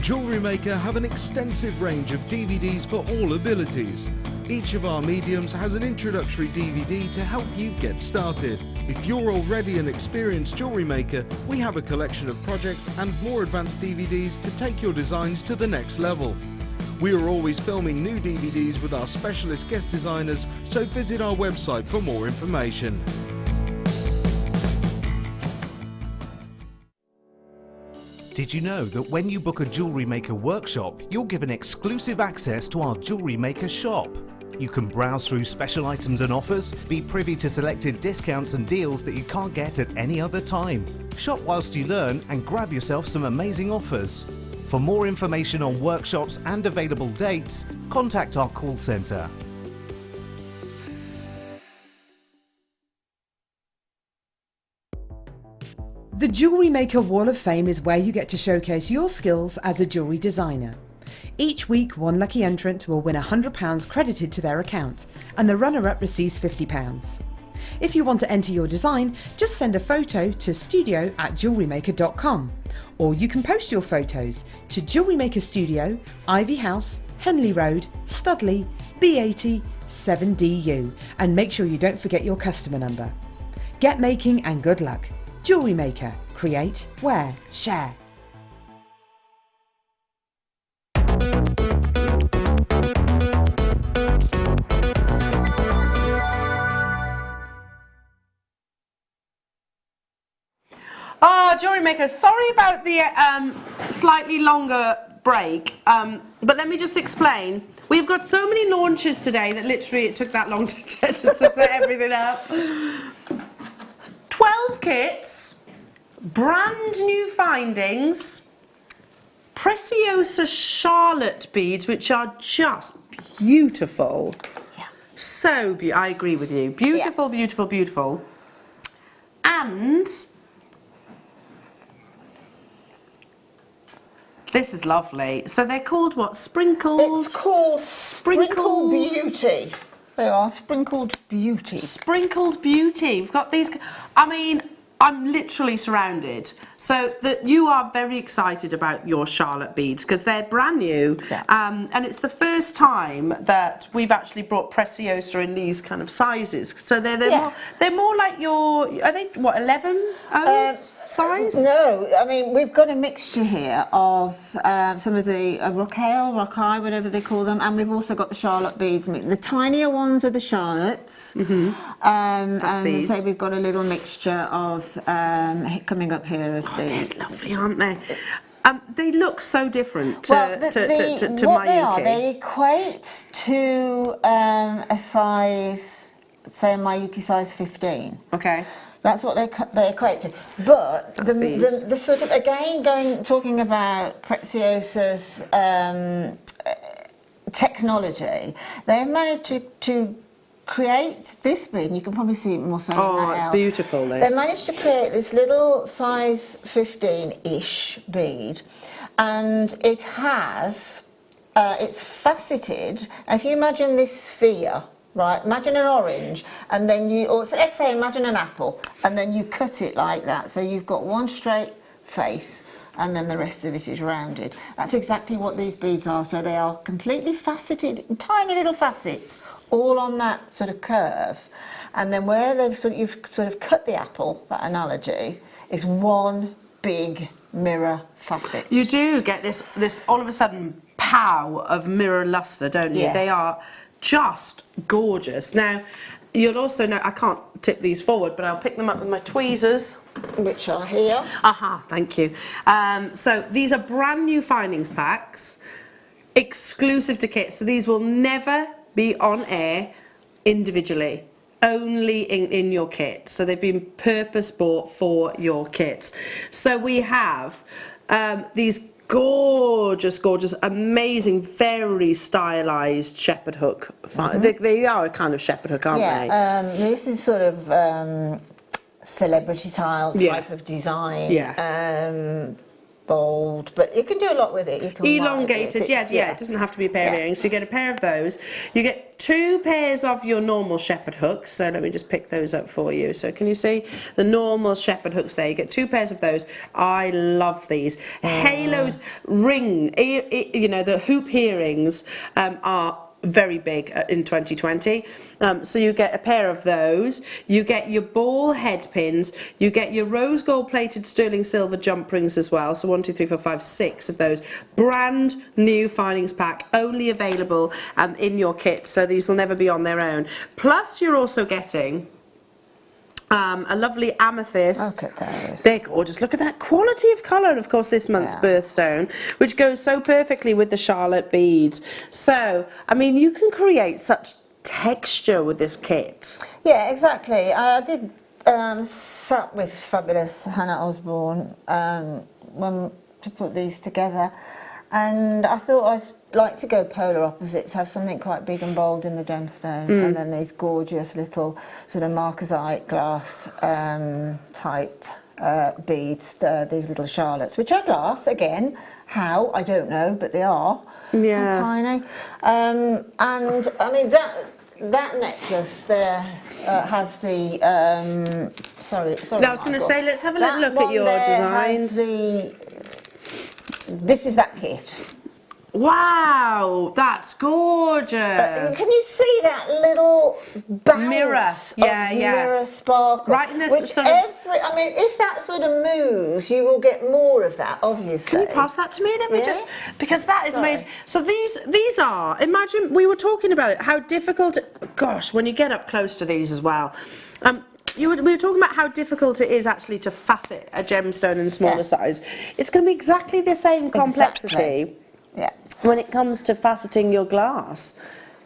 Jewellery Maker have an extensive range of DVDs for all abilities. Each of our mediums has an introductory DVD to help you get started. If you're already an experienced jewellery maker, we have a collection of projects and more advanced DVDs to take your designs to the next level. We are always filming new DVDs with our specialist guest designers, so visit our website for more information. Did you know that when you book a Jewellery Maker workshop, you're given exclusive access to our Jewellery Maker shop? You can browse through special items and offers, be privy to selected discounts and deals that you can't get at any other time. Shop whilst you learn and grab yourself some amazing offers. For more information on workshops and available dates, contact our call centre. The Jewellery Maker Wall of Fame is where you get to showcase your skills as a jewellery designer. Each week, one lucky entrant will win £100 credited to their account, and the runner-up receives £50. If you want to enter your design, just send a photo to studio@jewellerymaker.com, or you can post your photos to Jewellery Maker Studio, Ivy House, Henley Road, Studley, B80 7DU, and make sure you don't forget your customer number. Get making and good luck. Jewellery Maker. Create, wear, share. Oh, Jewellery Maker, sorry about the slightly longer break, but let me just explain. We've got so many launches today that literally it took that long to set everything up. 12 kits, brand new findings, Preciosa Charlotte beads, which are just beautiful. Yeah. So beautiful. I agree with you. Beautiful, beautiful, beautiful. And this is lovely. So they're called what? Sprinkled? It's called Sprinkled Beauty. They are Sprinkled Beauty. Sprinkled Beauty. We've got these. I mean, I'm literally surrounded. So you are very excited about your Charlotte beads because they're brand new. Yeah. And it's the first time that we've actually brought Preciosa in these kind of sizes. So they're more like your, are they, what, 11 O's size? No, I mean, we've got a mixture here of some of the rockeye, whatever they call them, and we've also got the Charlotte beads. The tinier ones are the Charlottes. And these. so we've got a little mixture of coming up here of these. They're lovely, aren't they? They look so different to What they are, Mayuki. they equate to a size, say a Mayuki size 15. Okay. That's what they equate to. But the sort of, again, talking about Preciosa's technology, they've managed to create this bead, and you can probably see it more so Oh, now. it's beautiful, this. They managed to create this little size 15-ish bead, and it has, it's faceted. Now, if you imagine this sphere, right, imagine an orange, and then or let's say imagine an apple, and then you cut it like that, so you've got one straight face, and then the rest of it is rounded. That's exactly what these beads are, so they are completely faceted, tiny little facets, all on that sort of curve, and then where you've sort of cut the apple, that analogy, is one big mirror facet. You do get this all of a sudden pow of mirror luster, don't you? Yeah. They are just gorgeous. Now, you'll also know, I can't tip these forward, but I'll pick them up with my tweezers. Which are here. Aha, thank you. So these are brand new findings packs, exclusive to kits, so these will never be on air individually, only in your kit. So they've been purpose bought for your kits. So we have these gorgeous, amazing, very stylized shepherd hook. They are a kind of shepherd hook, aren't they? Yeah, this is sort of celebrity style type of design. Yeah. Bold, but you can do a lot with it. You can elongated, it. yeah, it doesn't have to be a pair of earrings. So you get a pair of those. You get 2 pairs of your normal shepherd hooks. So let me just pick those up for you. So can you see the normal shepherd hooks there? You get 2 pairs of those. I love these. Halo's ring, you know, the hoop earrings are very big in 2020. So you get a pair of those. You get your ball head pins. You get your rose gold plated sterling silver jump rings as well. So 1, 2, 3, 4, 5, 6 of those. Brand new findings pack, only available in your kit. So these will never be on their own. Plus you're also getting a lovely amethyst. Look at those. They're gorgeous. Look at that quality of colour, and of course this month's birthstone, which goes so perfectly with the Charlotte beads. So, I mean, you can create such texture with this kit. Yeah, exactly. I did sat with fabulous Hannah Osborne to put these together, and I thought I'd like to go polar opposites, have something quite big and bold in the gemstone, and then these gorgeous little sort of marcasite glass type beads, these little Charlottes, which are glass again. How, I don't know, but they are. Yeah. They're tiny. And I mean that necklace there has the sorry. I was going to say, let's have a little look at your designs. This is that kit. Wow, that's gorgeous. Can you see that little bounce mirror? Yeah, of mirror sparkle? Right in this which sort of... I mean, if that sort of moves, you will get more of that, obviously. Can you pass that to me? Let me just, because that is amazing. So these are, imagine, we were talking about it, how difficult, gosh, when you get up close to these as well. We were talking about how difficult it is actually to facet a gemstone in smaller size. It's going to be exactly the same complexity when it comes to faceting your glass.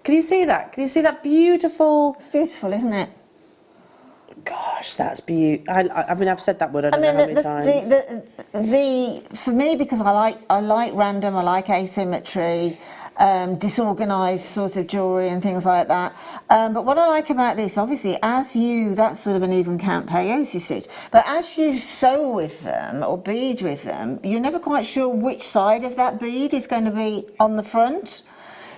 Can you see that? Can you see that beautiful? It's beautiful, isn't it? Gosh. Gosh, that's beautiful. I mean, I've said that word I don't know how many times. For me, because I like random, I like asymmetry, disorganised sort of jewellery and things like that. But what I like about this, obviously, that's sort of an even count peyote stitch, but as you sew with them or bead with them, you're never quite sure which side of that bead is going to be on the front.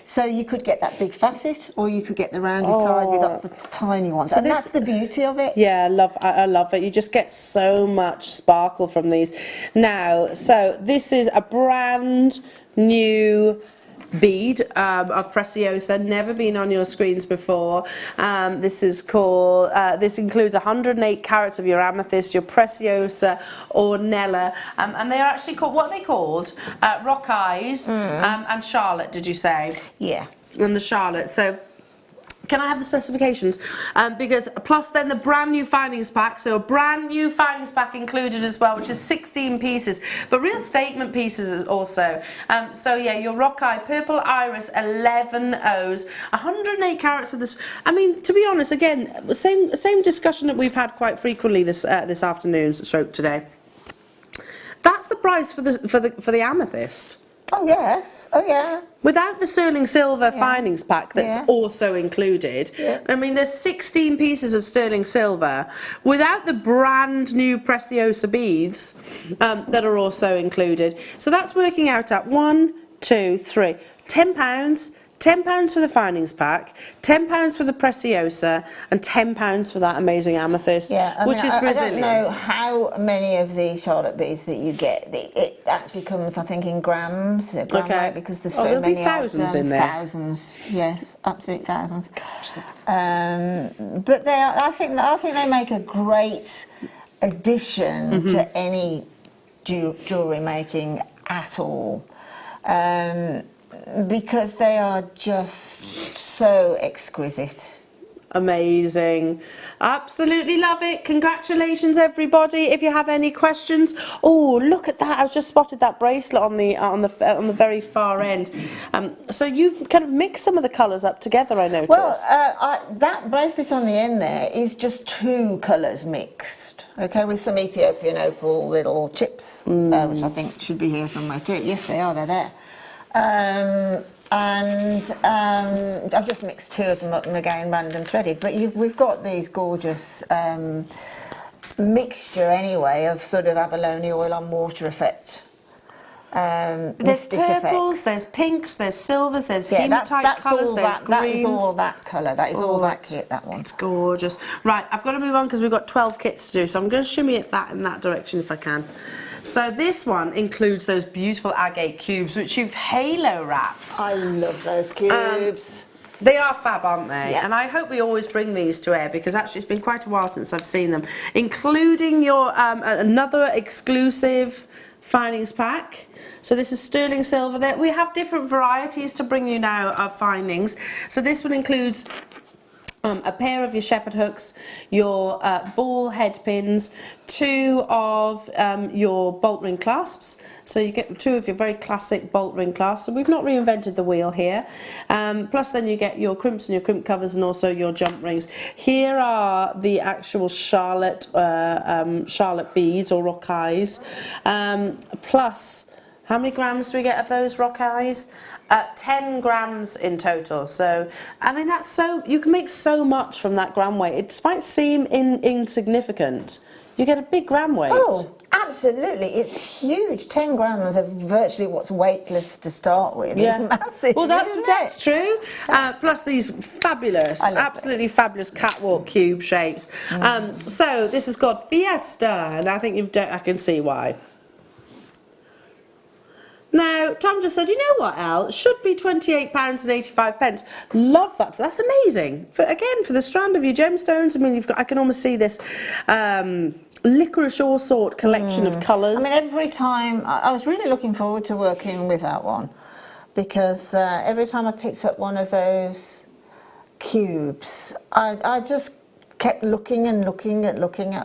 So you could get that big facet, or you could get the rounded side with lots of tiny ones. So that's the beauty of it. Yeah, I love it. You just get so much sparkle from these. Now, so this is a brand new bead of Preciosa, never been on your screens before. This is called, this includes 108 carats of your amethyst, your Preciosa ornella, and they are actually called, what are they called? Rock Eyes and Charlotte, did you say? Yeah. And the Charlotte. So can I have the specifications? Because plus then the brand new findings pack, so a brand new findings pack included as well, which is 16 pieces, but real statement pieces also. So yeah, your rock eye, purple iris, 11 O's, 108 carats of this. I mean, to be honest, again, the same discussion that we've had quite frequently this afternoon, stroke today. That's the price for the amethyst. Oh yes, oh yeah. Without the sterling silver findings pack that's also included, I mean, there's 16 pieces of sterling silver without the brand new Preciosa beads that are also included. So that's working out at £10, £10 for the findings pack, £10 for the Preciosa, and £10 for that amazing amethyst, which is Brazilian. I don't know how many of the Charlotte beads that you get. It actually comes, I think, in grams, weight, because there's so many thousands in there. Thousands, yes, absolute thousands. But I think they make a great addition to any jewellery making at all. Because they are just so exquisite. Amazing. Absolutely love it. Congratulations, everybody. If you have any questions, oh, look at that. I've just spotted that bracelet on the very far end. So you've kind of mixed some of the colours up together, I noticed. Well, that bracelet on the end there is just two colours mixed, okay, with some Ethiopian opal little chips, which I think should be here somewhere too. Yes, they are. They're there. I've just mixed two of them up and again random threaded, but we've got these gorgeous mixture anyway of sort of abalone oil on water effect. There's purples, effects. there's pinks, there's silvers, there's hematite colours, there's greens. That is all that colour, that is all that kit, that one. It's gorgeous. Right, I've got to move on because we've got 12 kits to do, so I'm going to shimmy it in that direction if I can. So this one includes those beautiful agate cubes, which you've halo wrapped. I love those cubes. They are fab, aren't they? Yeah. And I hope we always bring these to air, because actually it's been quite a while since I've seen them. Including your another exclusive findings pack. So this is sterling silver. There we have different varieties to bring you now of findings. So this one includes a pair of your shepherd hooks, your ball head pins, two of your bolt ring clasps. So you get two of your very classic bolt ring clasps. So we've not reinvented the wheel here. Plus then you get your crimps and your crimp covers and also your jump rings. Here are the actual Charlotte beads or rock eyes. Plus, how many grams do we get of those rock eyes? 10 grams in total. So I mean, that's so, you can make so much from that gram weight. It might seem insignificant. You get a big gram weight. Oh, absolutely. It's huge. 10 grams of virtually what's weightless to start with. Yeah. It's massive. Well, that's true. Plus these fabulous, absolutely fabulous catwalk cube shapes. So this is called Fiesta, and I think I can see why. Now, Tom just said, you know what, Elle? It should be £28.85. Love that. That's amazing. For the strand of your gemstones, I mean, I can almost see this licorice ore sort collection of colours. I mean, every time, I was really looking forward to working with that one, because every time I picked up one of those cubes, I just kept looking and looking at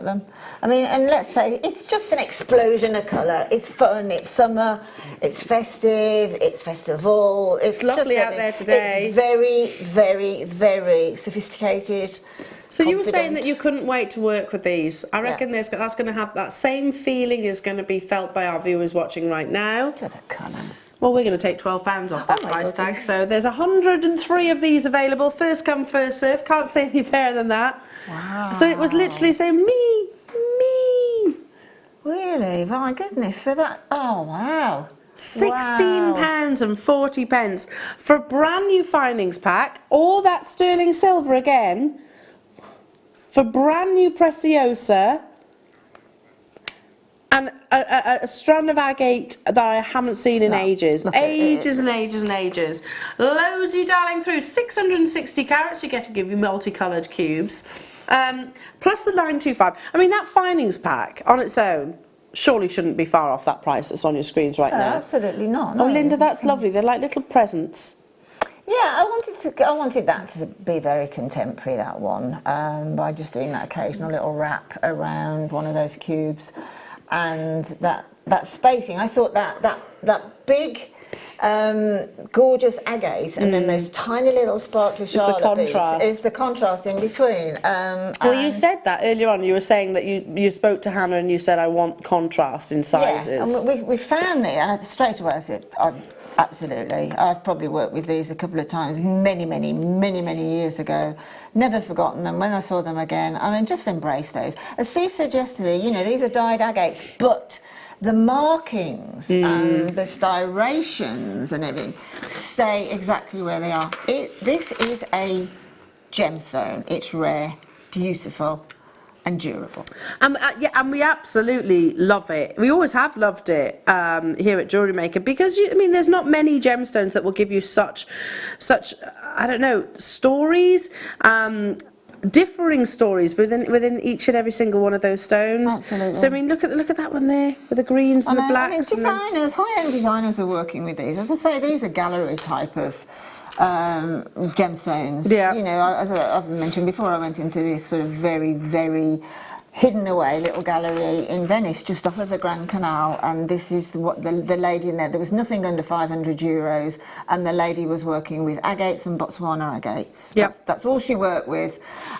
them. I mean, and let's say it's just an explosion of colour. It's fun, it's summer, it's festive, it's festival. It's lovely just out there today. It's very, very, very sophisticated. So you were saying confident. that you couldn't wait to work with these. I reckon that's going to have that same feeling is going to be felt by our viewers watching right now. Look at the colours. Well, we're going to take £12 off that my price tag. goodness. So there's 103 of these available. First come, first serve. Can't say any fairer than that. Wow. So it was literally saying me. Really? My goodness, for that. Oh, wow. £16.40 for a brand new findings pack. All that sterling silver again. For brand new Preciosa. And a strand of agate that I haven't seen in ages. Ages and ages and ages. Loads you darling through. 660 carats, you get to give you multicoloured cubes. Plus the 925. I mean, that findings pack on its own surely shouldn't be far off that price that's on your screens right now. Absolutely not. Oh, No. Linda, that's lovely. They're like little presents. Yeah, I wanted that to be very contemporary, that one, by just doing that occasional little wrap around one of those cubes, and that spacing. I thought that big, gorgeous agate, and then those tiny little sparkly Charlotte beads is the contrast in between. Well, you said that earlier on. You were saying that you spoke to Hannah and you said, I want contrast in sizes. Yeah, and we found it, and straight away I said, absolutely. I've probably worked with these a couple of times, many years ago. Never forgotten them. When I saw them again, I mean, just embrace those. As Steve said yesterday, you know, these are dyed agates, but the markings and the styrations and everything stay exactly where they are. This is a gemstone. It's rare, beautiful, and durable. Yeah, and we absolutely love it. We always have loved it here at JewelleryMaker because I mean, there's not many gemstones that will give you such I don't know, stories. Differing stories within each and every single one of those stones. Absolutely. So I mean, look at that one there with the greens and the blacks. I mean, designers, high-end designers are working with these. As I say, these are gallery type of gemstones. Yeah. You know, as I've mentioned before, I went into this sort of very, very hidden away little gallery in Venice, just off of the Grand Canal, and this is what the lady in there. There was nothing under €500, and the lady was working with agates and Botswana agates. Yep. That's all she worked with,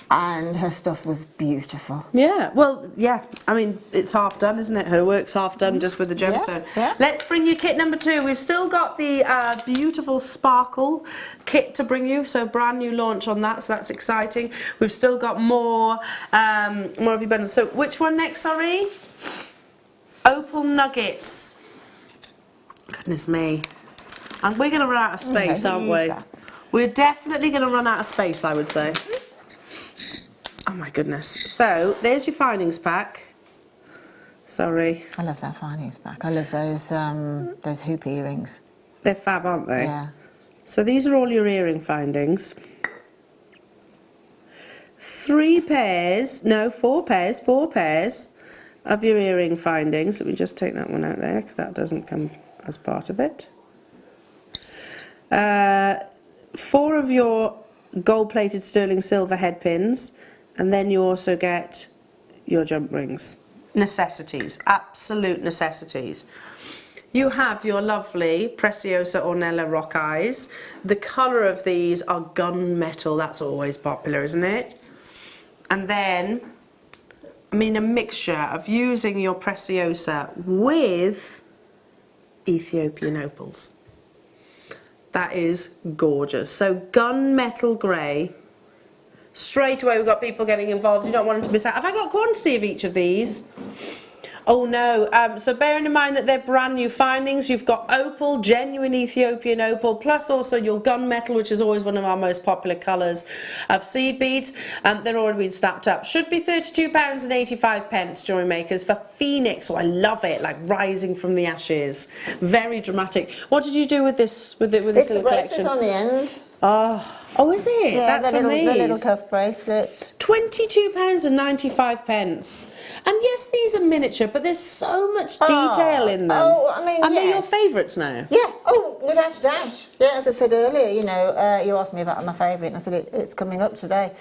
and her stuff was beautiful. Yeah, well, yeah, I mean, it's half done, isn't it? Her work's half done just with the gemstone. Yeah. Let's bring you kit number 2. We've still got the beautiful sparkle kit to bring you, so brand new launch on that, so that's exciting. We've still got more of your bundles. So which one next, sorry? Opal nuggets. Goodness me. And we're going to run out of space, aren't we? We're definitely going to run out of space, I would say. Oh my goodness. So there's your findings pack. Sorry. I love that findings pack. I love those hoop earrings. They're fab, aren't they? Yeah. So these are all your earring findings. 4 pairs of your earring findings. Let me just take that one out there because that doesn't come as part of it. 4 of your gold-plated sterling silver head pins, and then you also get your jump rings. Necessities, absolute necessities. You have your lovely Preciosa Ornella rock eyes. The colour of these are gunmetal. That's always popular, isn't it? And then, I mean, a mixture of using your Preciosa with Ethiopian opals. That is gorgeous. So gunmetal grey. Straight away we've got people getting involved. You don't want them to miss out. Have I got quantity of each of these? Oh no, so bearing in mind that they're brand new findings, you've got opal, genuine Ethiopian opal, plus also your gunmetal, which is always one of our most popular colours of seed beads. They're already been stacked up. Should be £32.85, JewelleryMakers, for Phoenix. Oh, I love it, like rising from the ashes. Very dramatic. What did you do with this, with this It's little the collection? bracelets on the end. Oh, is it? Yeah, That's the from these. little cuff bracelets. £22.95. And yes, these are miniature, but there's so much detail in them. Oh, I mean, and they're yes. your favourites now. Yeah, oh, without a doubt. Yeah, as I said earlier, you know, you asked me about my favourite, and I said it's coming up today.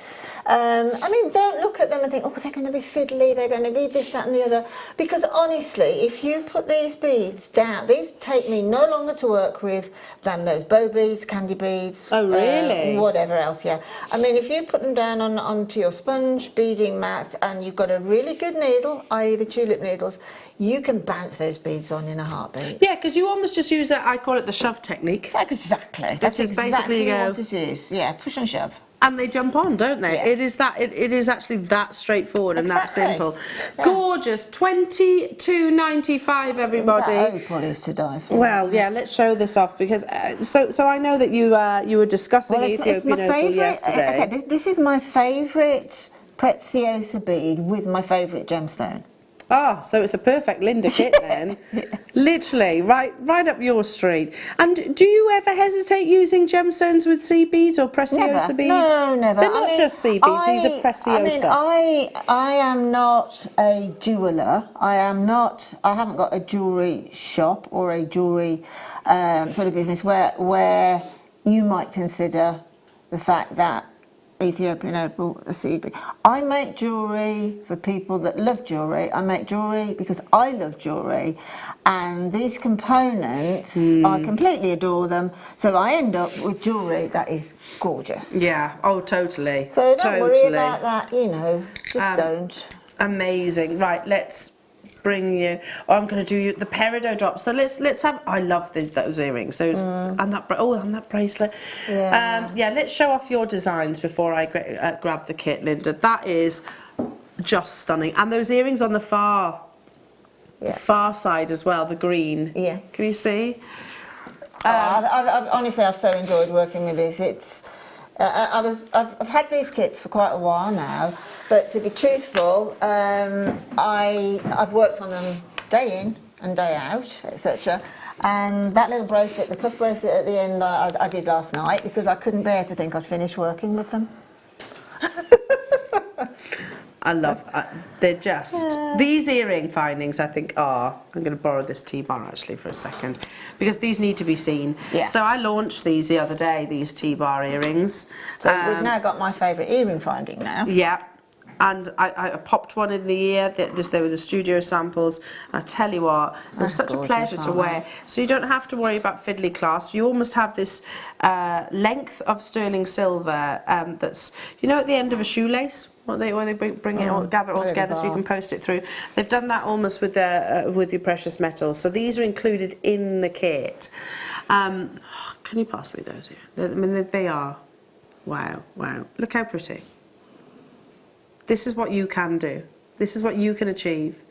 I mean, don't look at them and think, oh, they're going to be fiddly, they're going to be this, that and the other. Because honestly, if you put these beads down, these take me no longer to work with than those bow beads, candy beads. Oh, really? whatever else, yeah. I mean, if you put them down onto your sponge beading mat and you've got a really good needle, i.e. the tulip needles, you can bounce those beads on in a heartbeat. Yeah, because you almost just use it, I call it the shove technique. Exactly. That's basically what it is. Yeah, push and shove. And they jump on, don't they? Yeah. It is actually that straightforward and that simple. Yeah. Gorgeous. $22.95, everybody. That Opal is to die for. Well, yeah, let's show this off because so I know that you were discussing Ethiopian Opal yesterday. Okay, this is my favourite Preciosa bead with my favourite gemstone. Ah, so it's a perfect Linda kit then. Literally, right up your street. And do you ever hesitate using gemstones with sea beads or Preciosa beads? No, never. They're not just sea beads, these are Preciosa. I am not a jeweller. I haven't got a jewellery shop or a jewellery sort of business where you might consider the fact that Ethiopian Opal, a seed bead. I make jewellery for people that love jewellery. I make jewellery because I love jewellery, and these components, I completely adore them. So I end up with jewellery that is gorgeous. Yeah, oh, totally. So don't worry about that, just don't. Amazing. Right, let's bring you. Oh, I'm going to do you the Peridot drop. So let's have. I love those earrings. Those and that bracelet. Yeah. Let's show off your designs before I grab the kit, Linda. That is just stunning. And those earrings on the far side as well. The green. Yeah. Can you see? Honestly, I've so enjoyed working with this. It's. I've had these kits for quite a while now, but to be truthful, I've worked on them day in and day out, etc. And that little bracelet, the cuff bracelet at the end, I did last night because I couldn't bear to think I'd finished working with them. I love, they're just, these earring findings I think are, I'm going to borrow this T-bar actually for a second, because these need to be seen. Yeah. So I launched these the other day, these T-bar earrings. So we've now got my favourite earring finding now. Yeah. And I popped one in the ear, they were the studio samples. I tell you what, it was such a pleasure to wear. So you don't have to worry about fiddly clasp. You almost have this length of sterling silver that's, at the end of a shoelace, when they bring it all, gather it all together so you can post it through. They've done that almost with your precious metals. So these are included in the kit. Can you pass me those here? I mean, they are, wow. Look how pretty. This is what you can do. This is what you can achieve.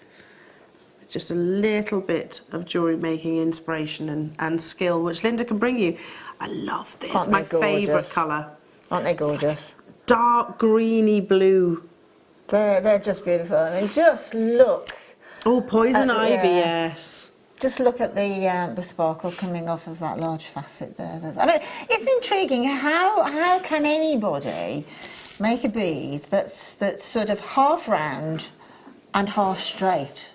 It's just a little bit of jewellery making inspiration and skill, which Linda can bring you. I love this. Aren't my they favourite colour. Aren't they gorgeous? Dark greeny blue. They're just beautiful. I mean, just look. Oh, poison ivy, yes. Just look at the sparkle coming off of that large facet there. I mean, it's intriguing. How can anybody make a bead that's sort of half round and half straight?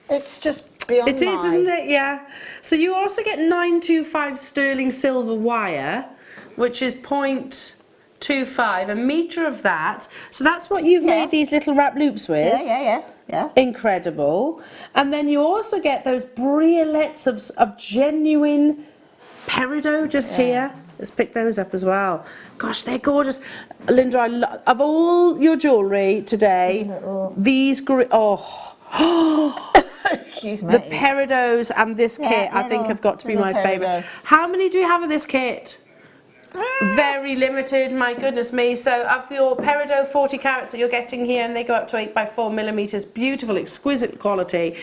It's just beyond It is, isn't it? Yeah. So you also get 925 sterling silver wire, which is 0.25, a metre of that. So that's what you've made these little wrap loops with. Yeah. Incredible. And then you also get those briolets of genuine Peridot just here. Let's pick those up as well. Gosh, they're gorgeous. Linda, of all your jewellery today, these Excuse me. The Peridots and this kit, I think, have got to be my favourite. How many do you have of this kit? Very limited, my goodness me. So of your Peridot 40 carats that you're getting here, and they go up to 8x4 millimetres, beautiful, exquisite quality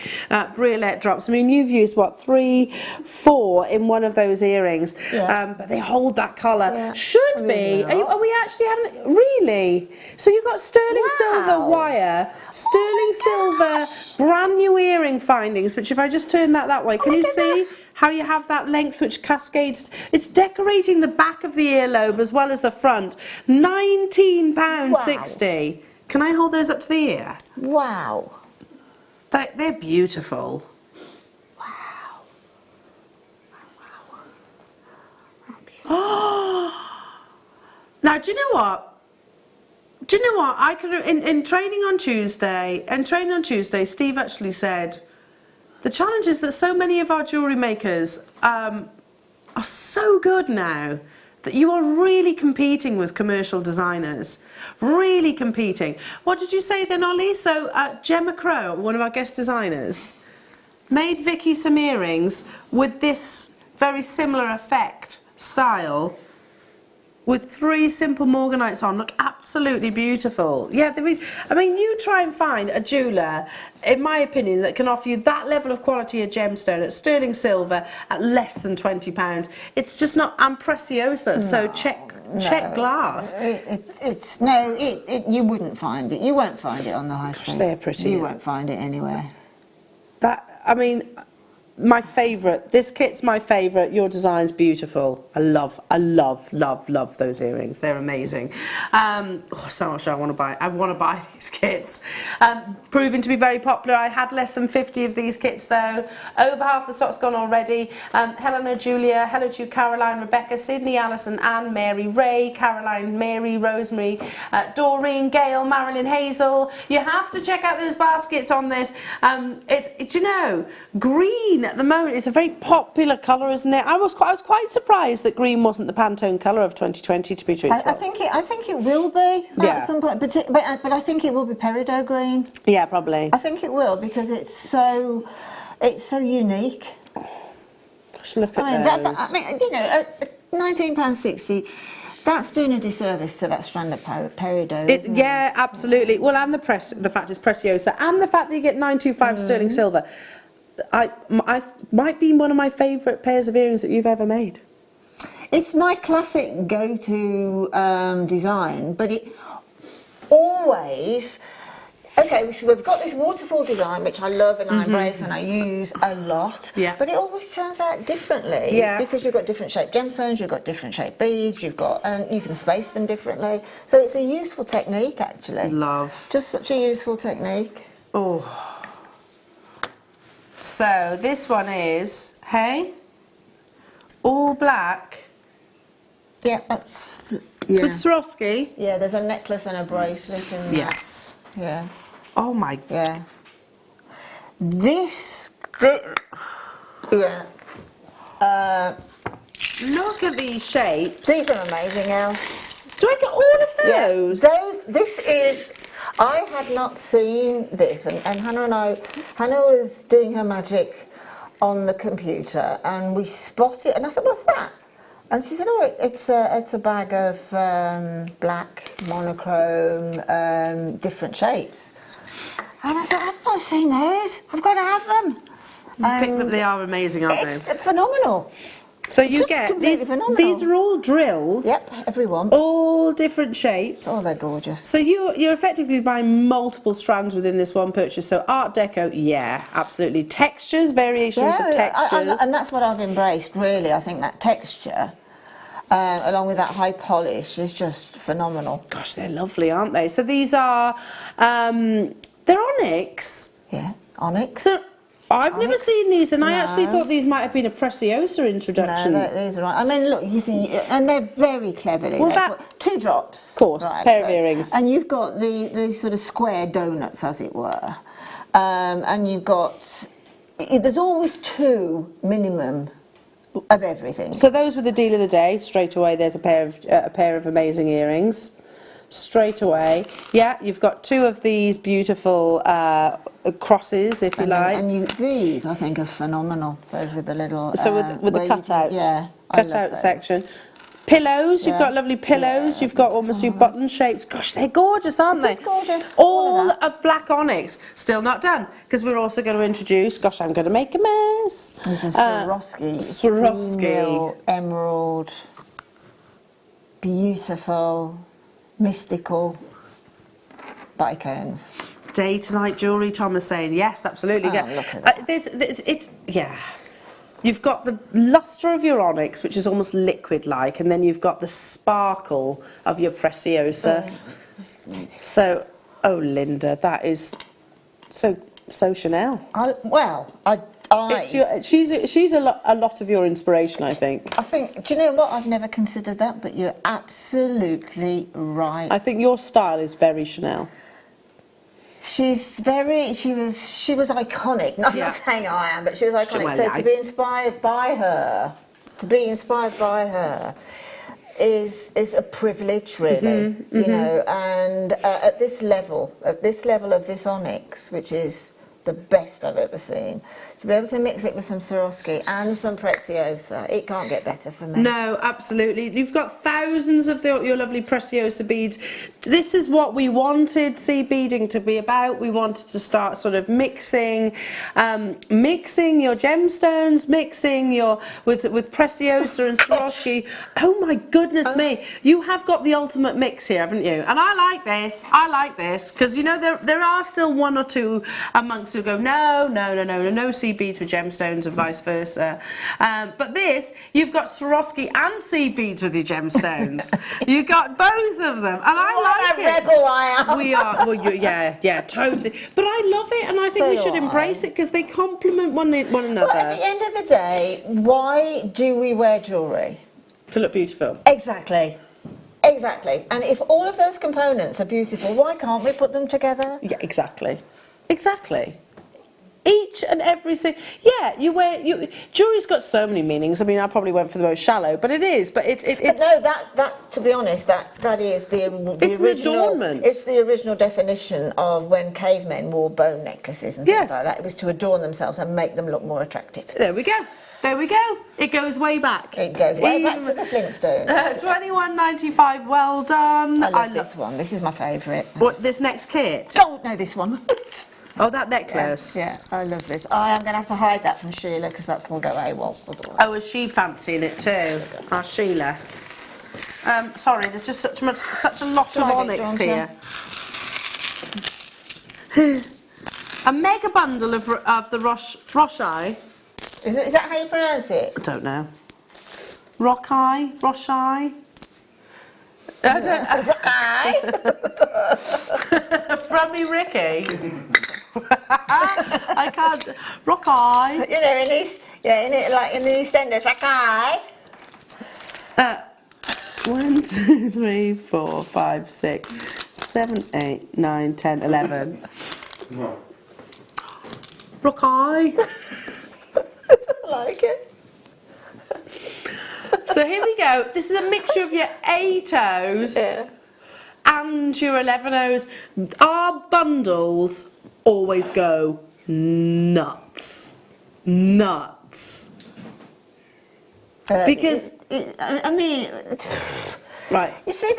briolet drops. I mean, you've used what, 3, 4 in one of those earrings, but they hold that colour. Yeah. Should be. Are we actually having really? So you've got sterling silver wire, sterling silver, brand new earring findings. Which if I just turn that way, can you see? How you have that length which cascades, it's decorating the back of the earlobe as well as the front. £19.60. Can I hold those up to the ear? Wow. They're beautiful. Wow. Now, do you know what? I could in training on Tuesday, Steve actually said, the challenge is that so many of our jewellery makers are so good now that you are really competing with commercial designers. Really competing. What did you say then, Ollie? So Gemma Crow, one of our guest designers, made Vicky some earrings with this very similar effect style, with 3 simple morganites on. Look absolutely beautiful. Yeah, there is. I mean, you try and find a jeweller, in my opinion, that can offer you that level of quality of gemstone at sterling silver at less than £20. It's just not. And Preciosa, so check glass. You wouldn't find it. You won't find it on the high street. They're pretty. You won't find it anywhere. I mean, my favourite. This kit's my favourite. Your design's beautiful. I love those earrings. They're amazing. So much I want to buy. I want to buy these kits. Proving to be very popular. I had less than 50 of these kits though. Over half the stock's gone already. Helena, Julia, hello to you, Caroline, Rebecca, Sydney, Alison, Anne, Mary, Ray, Caroline, Mary, Rosemary, Doreen, Gail, Marilyn, Hazel. You have to check out those baskets on this. It's you know, green at the moment is a very popular colour, isn't it? I was quite surprised that green wasn't the Pantone colour of 2020, to be truthful. I think it will be at some point, but I think it will be Peridot green. Yeah, probably. I think it will because it's so unique. Gosh, look at those. I mean, you know, at £19.60. That's doing a disservice to that strand of Peridot, isn't it? Yeah, absolutely. Well, and the fact it's Preciosa, and the fact that you get 925 sterling silver. I might be one of my favourite pairs of earrings that you've ever made. It's my classic go-to design, but it always... Okay, so we've got this waterfall design, which I love and I embrace and I use a lot, but it always turns out differently because you've got different shaped gemstones, you've got different shaped beads, and you can space them differently. So it's a useful technique, actually. Love. Just such a useful technique. Oh. So this one is, hey, all black. Yeah, that's... With Swarovski. Yeah, there's a necklace and a bracelet in there. Yes. Yeah. Oh my. Yeah. This. Yeah. Look at these shapes. These are amazing, Elle. Do I get all of those? Yeah, this is. I had not seen this, and Hannah was doing her magic on the computer, and we spotted, and I said, "What's that?" And she said, "Oh, it's a bag of black monochrome, different shapes." And I said, "I've not seen those. I've got to have them." They are amazing, aren't they? It's phenomenal. So you get these. These are all drilled. Yep, everyone. All different shapes. Oh, they're gorgeous. So you're effectively buying multiple strands within this one purchase. So Art Deco, yeah, absolutely. Textures, variations of textures. And that's what I've embraced, really. I think that texture, along with that high polish, is just phenomenal. Gosh, they're lovely, aren't they? So these are, they're onyx. Yeah, onyx. So I've never seen these, and I actually thought these might have been a Preciosa introduction. No, these are right. I mean, look, you see, and they're very cleverly. Well, 2 drops. Of course, right, pair of earrings. And you've got the sort of square donuts, as it were. And you've got, there's always 2 minimum of everything. So those were the deal of the day. Straight away, there's a pair of amazing earrings. Straight away, yeah, you've got 2 of these beautiful crosses, if you like. And these, I think, are phenomenal. Those with the little... So with the cutout, cutout section. Pillows, you've got lovely pillows. You've got almost your button shapes. Gosh, they're gorgeous, aren't they? It's gorgeous. All of black onyx. Still not done, because we're also going to introduce. Gosh, I'm going to make a mess. This is Swarovski. Swarovski. Emerald. Beautiful. Mystical bicones. Day to night jewellery, Tom is saying. Yes, absolutely. Oh, look at that. Yeah. You've got the lustre of your onyx, which is almost liquid-like, and then you've got the sparkle of your Preciosa. So, oh, Linda, that is so Chanel. She's a lot of your inspiration, I think. I think, do you know what? I've never considered that, but you're absolutely right. I think your style is very Chanel. She was iconic. No, I'm not saying I am, but she was iconic. So to be inspired by her, is a privilege, really, you know, and at this level of this onyx, which is the best I've ever seen, to be able to mix it with some Swarovski and some Preciosa, it can't get better for me. No, absolutely. You've got thousands of your lovely Preciosa beads. This is what we wanted seed beading to be about. We wanted to start sort of mixing your gemstones, mixing your with Preciosa and Swarovski. Oh my goodness me, you have got the ultimate mix here, haven't you? And I like this. I like this because, you know, there are still one or two amongst who go, no seed beads with gemstones and vice versa. But this, you've got Swarovski and seed beads with your gemstones. You got both of them, and I like it. What a rebel I am. We are, well, yeah, totally. But I love it, and I think we should embrace it because they complement one another. Well, at the end of the day, why do we wear jewellery? To look beautiful. Exactly. Exactly. And if all of those components are beautiful, why can't we put them together? Yeah, exactly. Exactly. Each and every single, jewelry's got so many meanings. I mean, I probably went for the most shallow, but it is. But it's But no, that to be honest, that is the it's original. An adornment. It's the original definition of when cavemen wore bone necklaces and things like that. It was to adorn themselves and make them look more attractive. There we go. There we go. It goes way back. It goes way back to the Flintstones. 21.95. Well done. I love this one. This is my favourite. What, this next kit? Oh no, this one. Oh, that necklace. Yeah, I love this. I am going to have to hide that from Sheila because that will go AWOL. Oh, is she fancying it too? Our Sheila. Sorry, there's just such a lot of onyx here. A mega bundle of the Roshai. Is that how you pronounce it? I don't know. Roshai? I don't know. Brummy Ricky. I can't. Rockeye. You know, in the EastEnders, Rockeye. 1, 2, 3, 4, 5, 6, 7, 8, 9, 10, 11. Rockeye. I like it. So here we go. This is a mixture of your 8-O's and your 11-O's. Our bundles always go nuts. Because I mean, right. You see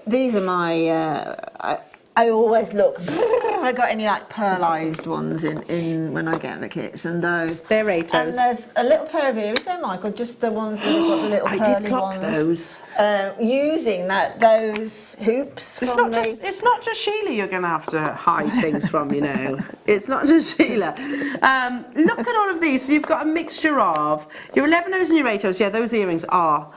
these are my. I always look. Have I got any like pearlized ones in when I get the kits and those? They're 8-O's. And there's a little pair of earrings there, Michael. Just the ones that have got the little pearly ones. I did clock those. Using those hoops. It's not just Sheila you're going to have to hide things from, you know. It's not just Sheila. Look at all of these. So you've got a mixture of your 11-O's and your 8-O's. Yeah, those earrings are.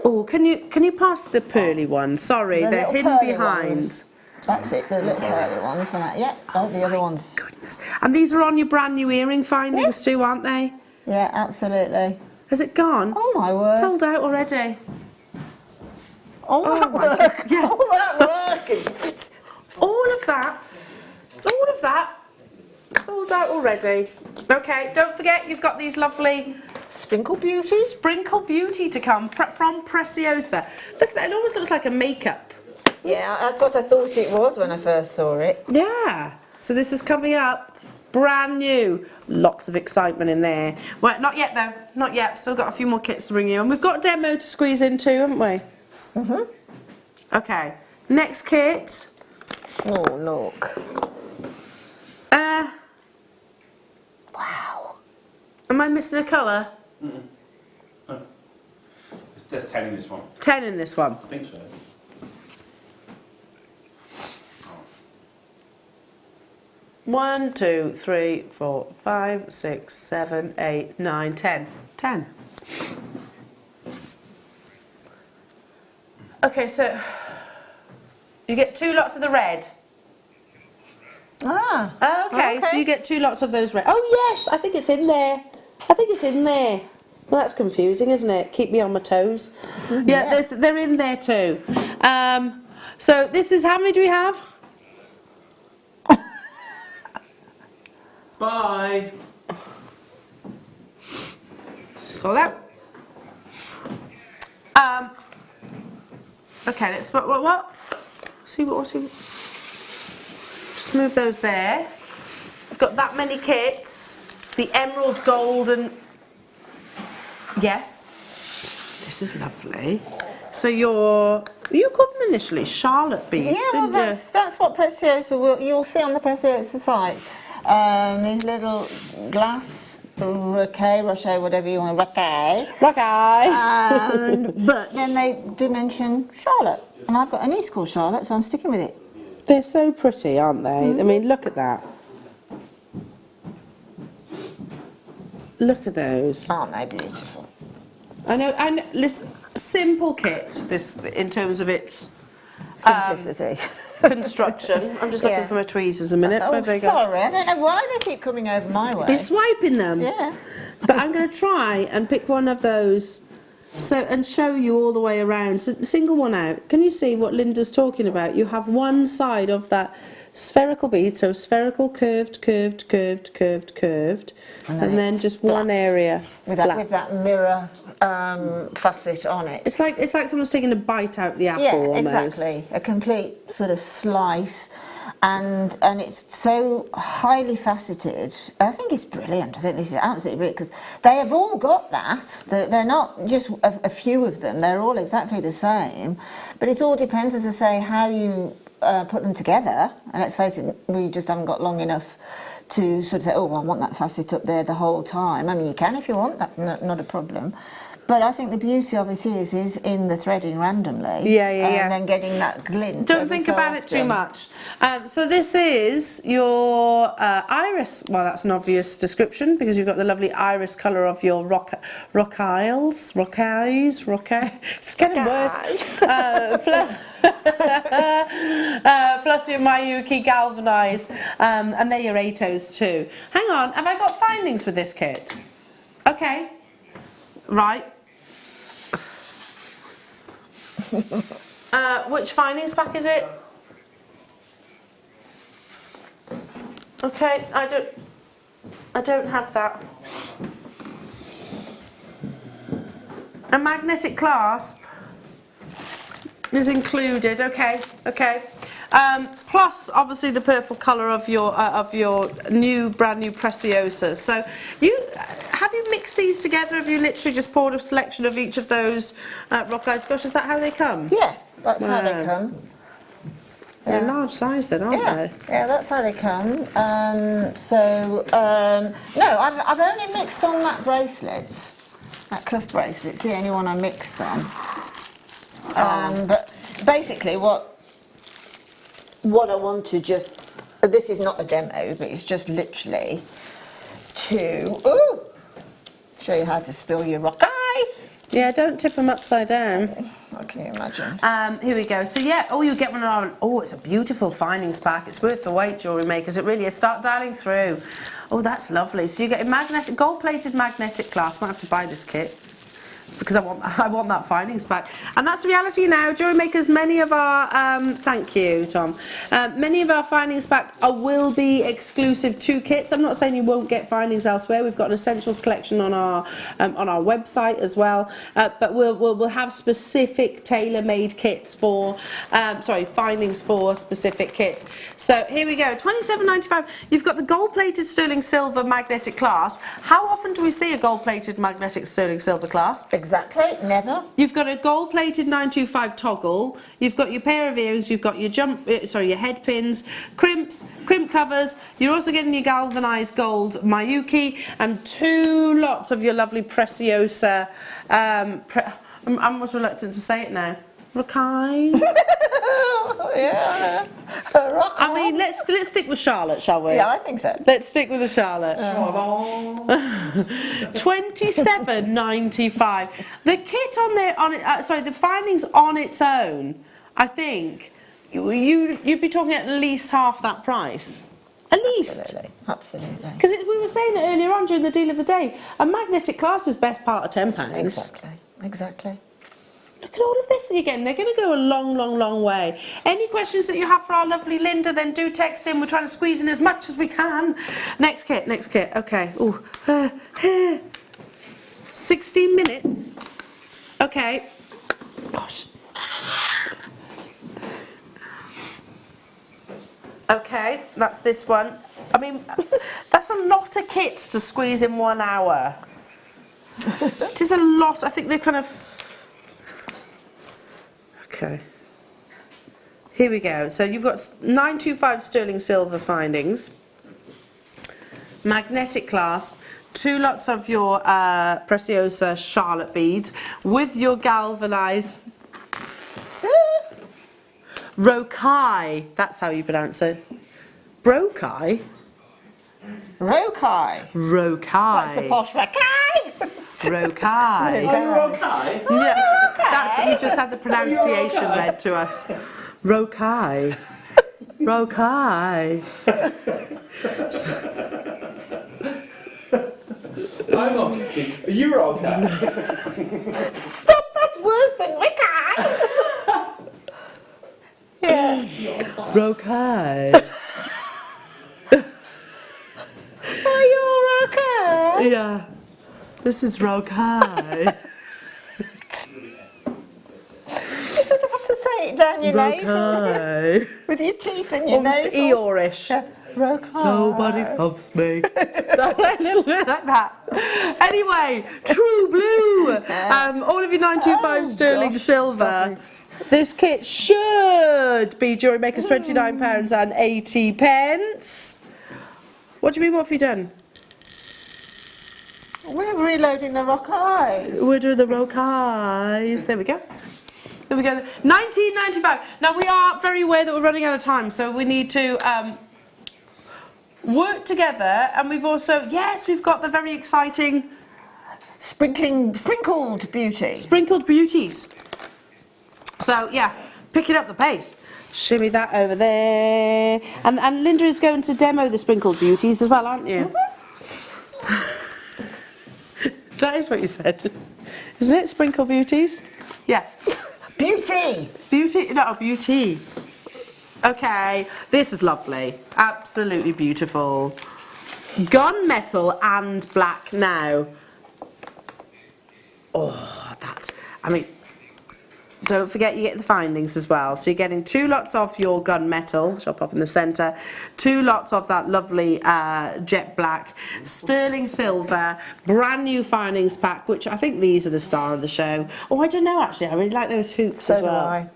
Oh, can you pass the pearly one? Sorry, they're hidden behind. Ones. That's it, the little pearly ones for that. Yeah, the other ones. Goodness. And these are on your brand new earring findings too, aren't they? Yeah, absolutely. Has it gone? Oh my word. Sold out already. All that work. Yeah. All that work. All of that. Sold out already. Okay, don't forget you've got these lovely Sprinkle Beauty to come from Preciosa. Look at that, it almost looks like a makeup. Yeah, that's what I thought it was when I first saw it. Yeah. So this is coming up, brand new. Lots of excitement in there. Well, not yet though. Not yet. Still got a few more kits to bring you, and we've got a demo to squeeze in too, haven't we? Mhm. Okay. Next kit. Oh look. Wow. Am I missing a colour? No. There's 10 in this one. 10 in this one. I think so. 1, 2, 3, 4, 5, 6, 7, 8, 9, 10. 10. Okay, so you get 2 lots of the red. Ah. Okay, so you get 2 lots of those red. Oh yes, I think it's in there. Well, that's confusing, isn't it? Keep me on my toes. Yeah, they're in there too. So this is, how many do we have? Bye. Sold out. Okay, let's what? See what? Just move those there. I've got that many kits. The emerald gold and yes, this is lovely. So you called them initially Charlotte beads, Yeah, well, that's what Preciosa you'll see on the Preciosa site. These little glass rocher, whatever you want, rocher. But then they do mention Charlotte, and I've got a niece called Charlotte, so I'm sticking with it. They're so pretty, aren't they? I mean, look at that. Look at those. Aren't they beautiful? I know, and listen, simple kit, this in terms of its Simplicity. construction. I'm just looking for my tweezers a minute. Oh, There you go. sorry, I don't know why they keep coming over my way. You're swiping them. Yeah. But I'm going to try and pick one of those and show you all the way around. So, single one out. Can you see what Linda's talking about? You have one side of that spherical bead, so spherical, curved, and then just flat. one area with flat. that mirror facet on it. It's like someone's taking a bite out the apple. Yeah, almost. exactly. A complete sort of slice, and it's so highly faceted. I think it's brilliant. I think this is absolutely brilliant because they have all got that. They're not just a few of them. They're all exactly the same, but it all depends, as I say, how you put them together. And let's face it, we just haven't got long enough to sort of say, oh, I want that facet up there the whole time. I mean, you can if you want, that's not a problem. But I think the beauty of it is in the threading randomly. And then getting that glint. Don't think about it too much. So this is your iris. Well, that's an obvious description because you've got the lovely iris colour of your rock eyes. It's getting worse. Plus your Mayuki galvanised, and they're your Atos too. Hang on, have I got findings with this kit? Okay, right. Which findings pack is it? Okay, I don't have that. A magnetic clasp is included. Okay. Plus, obviously, the purple colour of your brand new Preciosa. So, have you mixed these together? Have you literally just poured a selection of each of those rock eyes? Gosh, is that how they come? Yeah, that's how they come. They're a large size, then, aren't they? Yeah, that's how they come. No, I've only mixed on that bracelet, that cuff bracelet. It's the only one I mixed on. But basically, what I want to this is not a demo, but it's just literally to show you how to spill your rock eyes. Yeah, don't tip them upside down. What can you imagine? Here we go. So yeah, you get one of our, it's a beautiful findings pack. It's worth the wait, jewellery makers. It really is. Start dialing through. Oh, that's lovely. So you get a gold-plated magnetic clasp. Might have to buy this kit because I want that findings pack. And that's reality now. Jewellery makers, many of our thank you, Tom. Many of our findings pack will be exclusive to kits. I'm not saying you won't get findings elsewhere. We've got an essentials collection on our website as well. But we'll have specific tailor-made kits for findings for specific kits. So here we go. £27.95. You've got the gold-plated sterling silver magnetic clasp. How often do we see a gold-plated magnetic sterling silver clasp? Exactly, never. You've got a gold-plated 925 toggle. You've got your pair of earrings. You've got your your head pins, crimp covers. You're also getting your galvanised gold Mayuki and 2 lots of your lovely Preciosa. I'm almost reluctant to say it now. Rakai. Yeah. I mean, let's stick with Charlotte, shall we? Yeah, I think so. Let's stick with the Charlotte. £27.95. The kit the findings on its own, I think you'd be talking at least half that price. At least. Absolutely. Because we were saying it earlier on during the deal of the day, a magnetic clasp was best part of £10. Exactly. Look at all of this that you're getting. They're going to go a long way. Any questions that you have for our lovely Linda, then do text in. We're trying to squeeze in as much as we can. Next kit. Okay. 16 minutes. Okay. Gosh. Okay, that's this one. I mean, that's a lot of kits to squeeze in 1 hour. It is a lot. I think they're kind of... Okay. Here we go. So you've got 925 sterling silver findings, magnetic clasp, 2 lots of your Preciosa Charlotte beads with your galvanised Rokai. That's how you pronounce it. Brokai? Rokai. Rokai. That's a posh Rokai. Rokai. Rokai? Yeah, that's, you just had the pronunciation read to us. Rokai. Rokai. I'm okay. You're okay. Stop, that's worse than Rokai. Yeah. Rokai. Are you okay? Yeah. This is Rokai. You sort of have to say it down your nose. Rokai. With your teeth and your Almost nose. Eeyore-ish. Rokai. Nobody loves me. A little bit like that. Anyway, True Blue. All of your 925 sterling silver. This kit should be JewelleryMaker's £29.80. What do you mean, what have you done? We're reloading the Rockeyes. We're doing the Rockeyes. There we go. There we go. 1995. Now we are very aware that we're running out of time, so we need to work together. And we've also, yes, we've got the very exciting sprinkled beauty. Sprinkled beauties. So yeah, picking up the pace. Shimmy that over there. And Linda is going to demo the sprinkled beauties as well, aren't you? That is what you said, isn't it? Sprinkle beauties? Yeah. Beauty! Beauty, no, beauty. Okay, this is lovely. Absolutely beautiful. Gunmetal and black now. Oh, that, I mean, don't forget you get the findings as well. So you're getting 2 lots of your gunmetal, which I'll pop in the centre, 2 lots of that lovely jet black, sterling silver, brand new findings pack, which I think these are the star of the show. Oh, I don't know actually, I really like those hoops as well. So do I.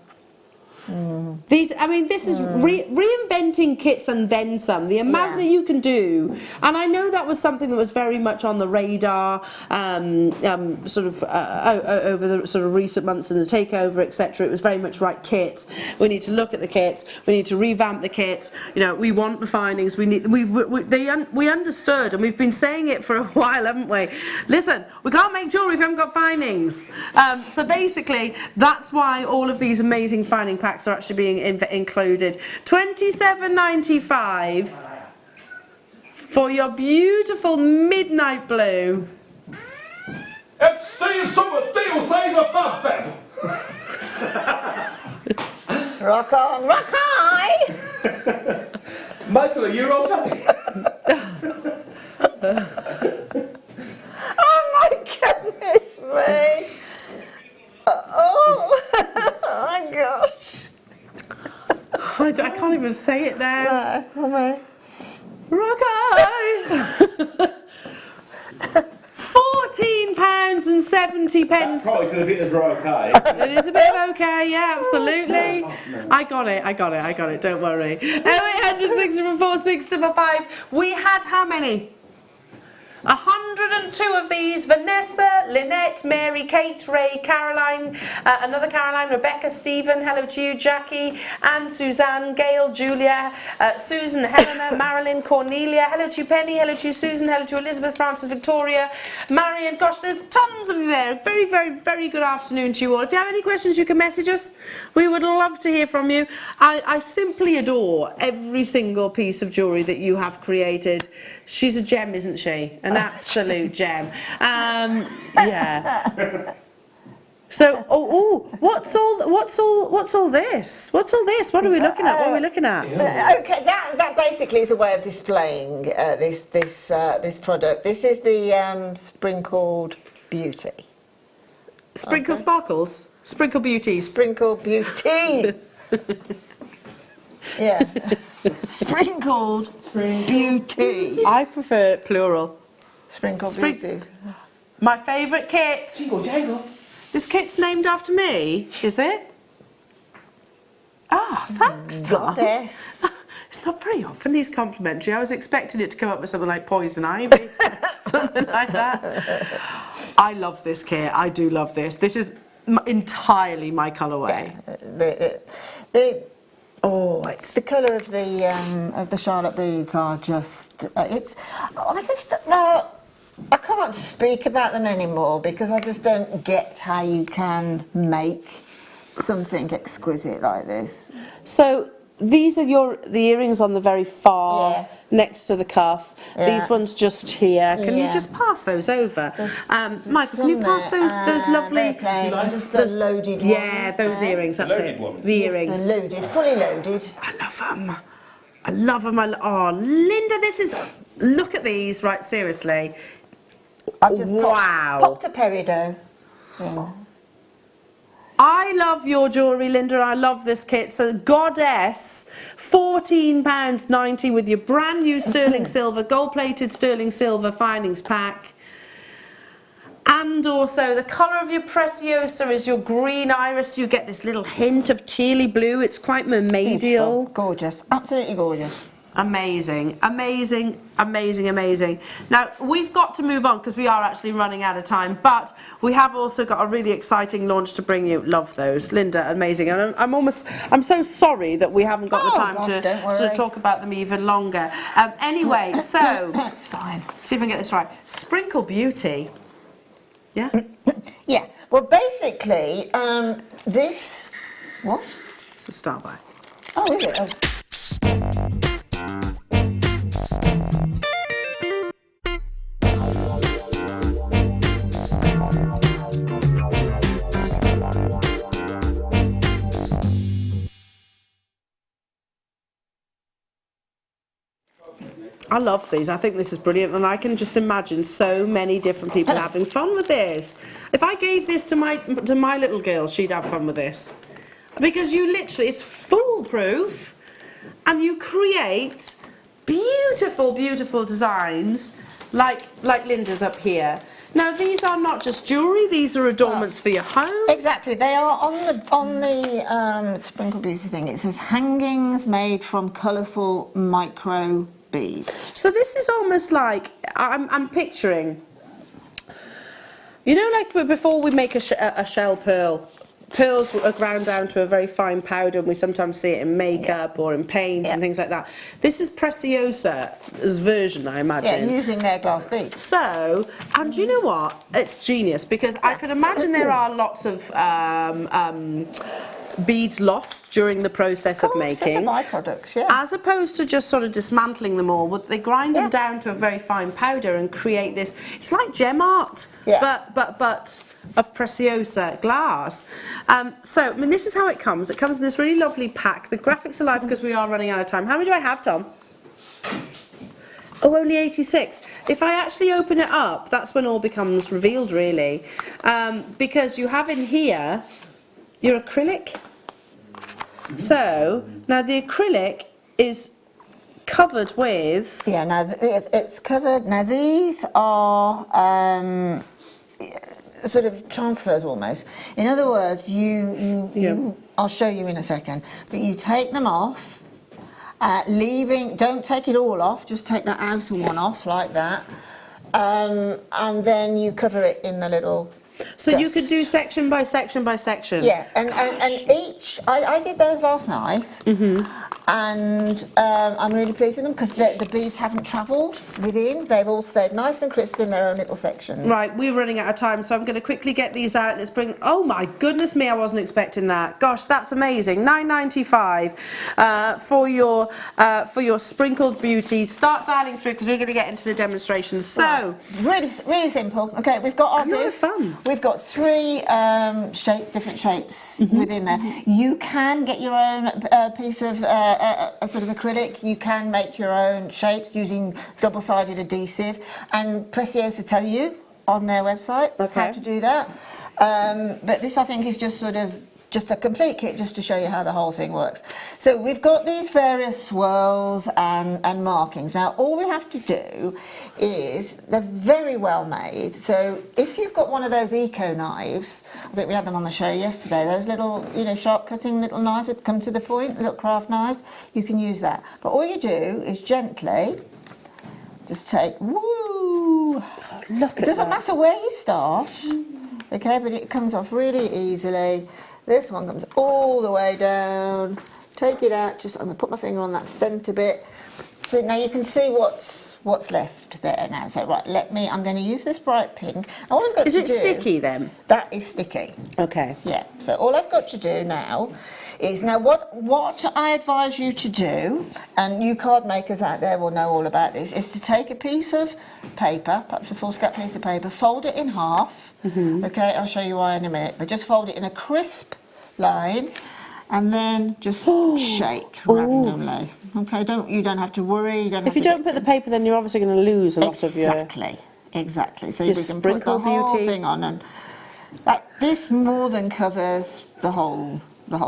These, I mean, this is reinventing kits and then some. The amount that you can do, and I know that was something that was very much on the radar, sort of over the sort of recent months in the takeover, etc. It was very much right kit. We need to look at the kits. We need to revamp the kit. You know, we want the findings. We need. We understood, and we've been saying it for a while, haven't we? Listen, we can't make jewellery if we haven't got findings. So basically, that's why all of these amazing finding packs are actually being included. £27.95 for your beautiful midnight blue. It's Steve Summer Deal Saver Fab Fab. Rock on, rock high! Michael, are you okay? Oh my goodness me! Oh my gosh! I can't even say it now. No, Rockeye! £14.70. That price is a bit of okay. It is a bit of okay, yeah, absolutely. I got it, don't worry. 0800 644 655. We had how many? 102 of these. Vanessa, Lynette, Mary, Kate, Ray, Caroline, another Caroline, Rebecca, Stephen, hello to you, Jackie, Anne, Suzanne, Gail, Julia, Susan, Helena, Marilyn, Cornelia, hello to you, Penny, hello to you, Susan, hello to Elizabeth, Francis, Victoria, Marion. Gosh, there's tons of you there. Very, very, very good afternoon to you all. If you have any questions, you can message us. We would love to hear from you. I simply adore every single piece of jewellery that you have created. She's a gem, isn't she? An absolute gem. Yeah. So, what's all this? What's all this? What are we looking at? What are we looking at? Okay, that basically is a way of displaying this product. This is the sprinkled beauty. Sprinkle sparkles. Sprinkle beauties. Sprinkle beauty. Yeah. Sprinkled beauty. I prefer plural. Sprinkled beauty. My favourite kit. This kit's named after me, is it? Ah, thanks, Tom. Goddess. It's not very often these complimentary. I was expecting it to come up with something like poison ivy, something like that. I love this kit. I do love this. This is entirely my colourway. Yeah, it's the colour of the Charlotte beads are just. I can't speak about them anymore because I just don't get how you can make something exquisite like this. So these are the earrings on the very far next to the cuff. Yeah. These ones just here. Can you just pass those over? Michael, can you pass those lovely... Just the loaded ones. Yeah, those earrings, that's Loaded it. ones. The earrings. They're loaded, fully loaded. I love them. I love them. Oh, Linda, this is... Look at these, right, seriously. I've just popped a Peridot in. I love your jewellery, Linda. I love this kit. So Goddess, £14.90 with your brand new sterling silver, gold-plated sterling silver findings pack. And also the colour of your Preciosa is your green iris. You get this little hint of tealy blue. It's quite mermaidial. Beautiful. Gorgeous. Absolutely gorgeous. Amazing, amazing, amazing, amazing. Now, we've got to move on because we are actually running out of time, but we have also got a really exciting launch to bring you. Love those. Linda, amazing. And I'm so sorry that we haven't got the time to sort of talk about them even longer. Anyway, so... That's fine. See if I can get this right. Sprinkle Beauty. Yeah? Yeah. Well, basically, this... What? It's a start by. Oh, is it? Oh. I love these. I think this is brilliant, and I can just imagine so many different people having fun with this. If I gave this to my little girl, she'd have fun with this, because you literally, it's foolproof, and you create beautiful, beautiful designs like Linda's up here. Now, these are not just jewellery; these are adornments for your home. Exactly, they are on the Sprinkle Beauty thing. It says hangings made from colourful micro beads. So this is almost like I'm picturing. You know, like before we make a shell pearl. Pearls are ground down to a very fine powder, and we sometimes see it in makeup or in paint and things like that. This is Preciosa's version, I imagine. Yeah, using their glass beads. So, and you know what? It's genius, because I can imagine there are lots of beads lost during the process of making. Byproducts, yeah. As opposed to just sort of dismantling them all, they grind them down to a very fine powder and create this. It's like gem art, but of Preciosa glass. So, I mean, this is how it comes. It comes in this really lovely pack. The graphics are live because we are running out of time. How many do I have, Tom? Oh, only 86. If I actually open it up, that's when all becomes revealed, really. Because you have in here your acrylic. So, now the acrylic is covered with... Yeah, now it's covered. Now these are sort of transfers almost. In other words, you I'll show you in a second, but you take them off, don't take it all off, just take that outer one off like that, and then you cover it in the little... So dust. You could do section by section by section. Yeah, and each, I did those last night, and I'm really pleased with them because the beads haven't travelled within. They've all stayed nice and crisp in their own little sections. Right, we're running out of time, so I'm going to quickly get these out. Let's bring. Oh my goodness me, I wasn't expecting that. Gosh, that's amazing. $9.95 for your sprinkled beauty. Start dialing through because we're going to get into the demonstrations. So really simple. Okay, we've got our disc. Fun. We've got three different shapes within there. You can get your own piece of a sort of acrylic. You can make your own shapes using double-sided adhesive, and Preciosa tell you on their website how to do that. But this, I think, is just sort of just a complete kit just to show you how the whole thing works. So we've got these various swirls and markings. Now all we have to do is, they're very well made. So if you've got one of those eco knives, I think we had them on the show yesterday, those little, you know, sharp cutting little knives that come to the point, little craft knives, you can use that. But all you do is gently just take, woo! Look at It doesn't that. matter where you start, okay, but it comes off really easily. This one comes all the way down. Take it out, I'm going to put my finger on that centre bit. So now you can see what's left there now. So right, I'm going to use this bright pink. And all I've got Is to it do, sticky then? That is sticky. Okay. Yeah, so all I've got to do now is, what I advise you to do, and you card makers out there will know all about this, is to take a piece of paper, perhaps a foolscap piece of paper, fold it in half. Okay, I'll show you why in a minute, but just fold it in a crisp line and then just shake randomly. Okay, you don't have to worry. If you don't put the paper, then you're obviously going to lose a lot of your... Exactly. So your we can put the sprinkle whole beauty. thing on, and this more than covers the whole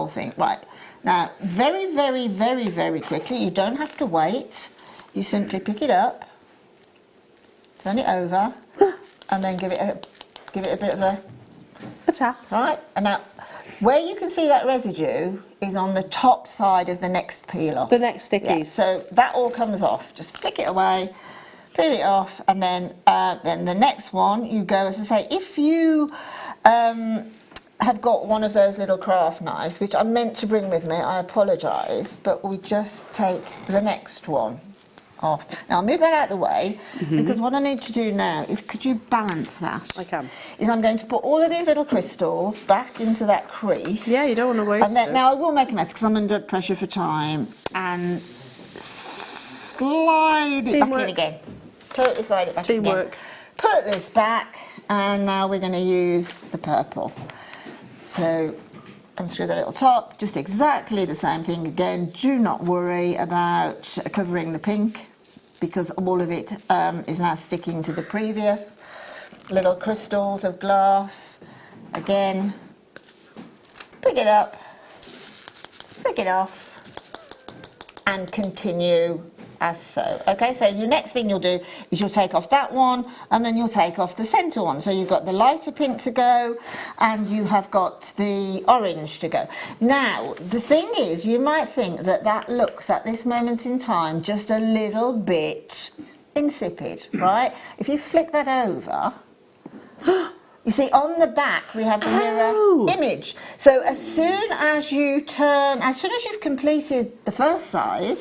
thing. Right. Now, very, very, very, very quickly, you don't have to wait. You simply pick it up, turn it over, and then give it a bit of a tap. Right. And now, where you can see that residue is on the top side of the next peel off. The next stickies. Yeah, so that all comes off. Just flick it away, peel it off, and then the next one you go, as I say, if you have got one of those little craft knives, which I meant to bring with me, I apologise, but we just take the next one off. Now I'll move that out of the way, because what I need to do now, could you balance that? I can. Is I'm going to put all of these little crystals back into that crease. Yeah, you don't want to waste And then, it. now I will make a mess because I'm under pressure for time, and slide it back in again. Totally slide it back in again. Teamwork. Put this back, and now we're going to use the purple. So unscrew the little top, just exactly the same thing again. Do not worry about covering the pink, because all of it is now sticking to the previous. Little crystals of glass. Again, pick it up, pick it off, and continue as so. Okay, so your next thing you'll do is you'll take off that one, and then you'll take off the centre one. So you've got the lighter pink to go, and you have got the orange to go. Now, the thing is, you might think that looks at this moment in time just a little bit insipid, right? If you flick that over, you see on the back we have the mirror image. So as soon as you've completed the first side,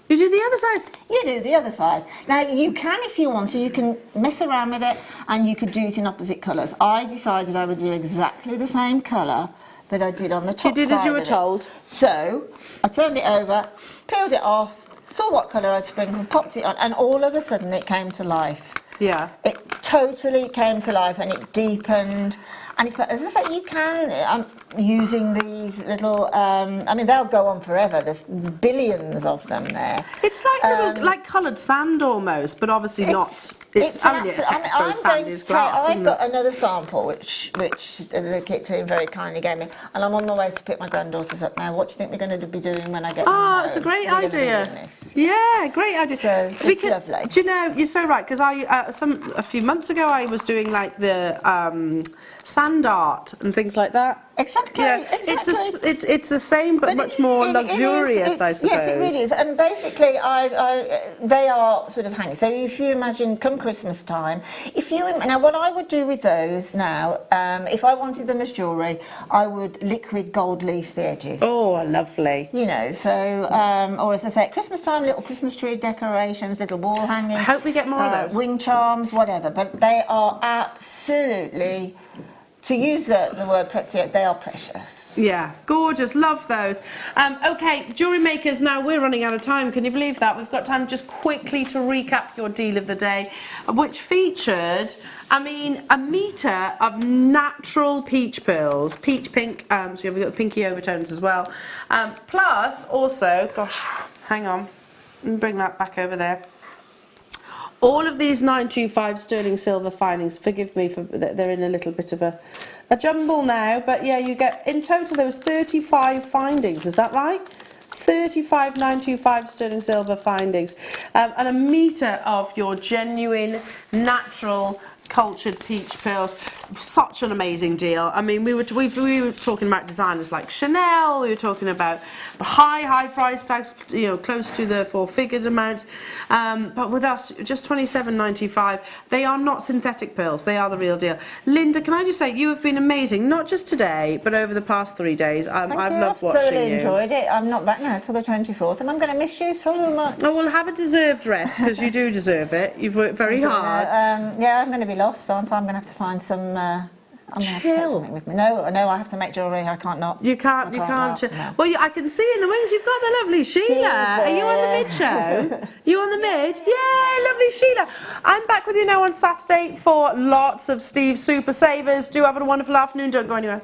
you do the other side. You do the other side. Now you can, if you want to, you can mess around with it, and you could do it in opposite colours. I decided I would do exactly the same colour that I did on the top side. You did as you were of it. told. So I turned it over, peeled it off, saw what colour I'd sprinkled, popped it on, and all of a sudden it came to life. Yeah. It totally came to life, and it deepened. And as I say, you can, using these little, I mean, they'll go on forever. There's billions of them there. It's like little, like coloured sand almost, but obviously not. It's only a textile sand is glass. I've got another sample which the kit team very kindly gave me, and I'm on my way to pick my granddaughters up now. What do you think we're going to be doing when I get them home? It's a great We're gonna be idea. doing this. Yeah, great idea. So it's lovely. Do you know, you're so right, because a few months ago I was doing like the sand art and things like that. Exactly. Yeah. Exactly. It's the same, but much more luxurious, I suppose. Yes, it really is. And basically, they are sort of hanging. So if you imagine, come Christmas time, now what I would do with those now, if I wanted them as jewellery, I would liquid gold leaf the edges. Oh, lovely. You know, so or as I say, at Christmas time, little Christmas tree decorations, little wall hanging. I hope we get more of those. Wing charms, whatever. But they are absolutely, to use the word Preciosa, they are precious. Yeah, gorgeous, love those. Okay, jewellery makers, now we're running out of time, can you believe that? We've got time just quickly to recap your deal of the day, which featured, I mean, a metre of natural peach pearls, peach pink, so you've got the pinky overtones as well, plus also, gosh, hang on, let me bring that back over there. All of these 925 sterling silver findings, forgive me for they're in a little bit of a jumble now, but yeah, you get, in total there was 35 findings, is that right? 35 925 sterling silver findings, and a metre of your genuine, natural, cultured peach pearls. Such an amazing deal. I mean, we were talking about designers like Chanel. We were talking about high price tags, you know, close to the four-figured amount. But with us, just $27.95. They are not synthetic pearls. They are the real deal. Linda, can I just say, you have been amazing, not just today, but over the past 3 days. I've loved watching you. I've thoroughly enjoyed it. I'm not back now till the 24th, and I'm going to miss you so much. Oh, well, have a deserved rest, because you do deserve it. You've worked very hard. Yeah, I'm going to be lost, aren't I? I'm going to have to find some... I'm going to have to take something with me. No, I have to make jewellery. I can't not. You can't. No. Well, I can see in the wings you've got the lovely Sheila. Are you on the mid show? You on the mid? Yeah, lovely Sheila. I'm back with you now on Saturday for lots of Steve's Super Savers. Do have a wonderful afternoon. Don't go anywhere.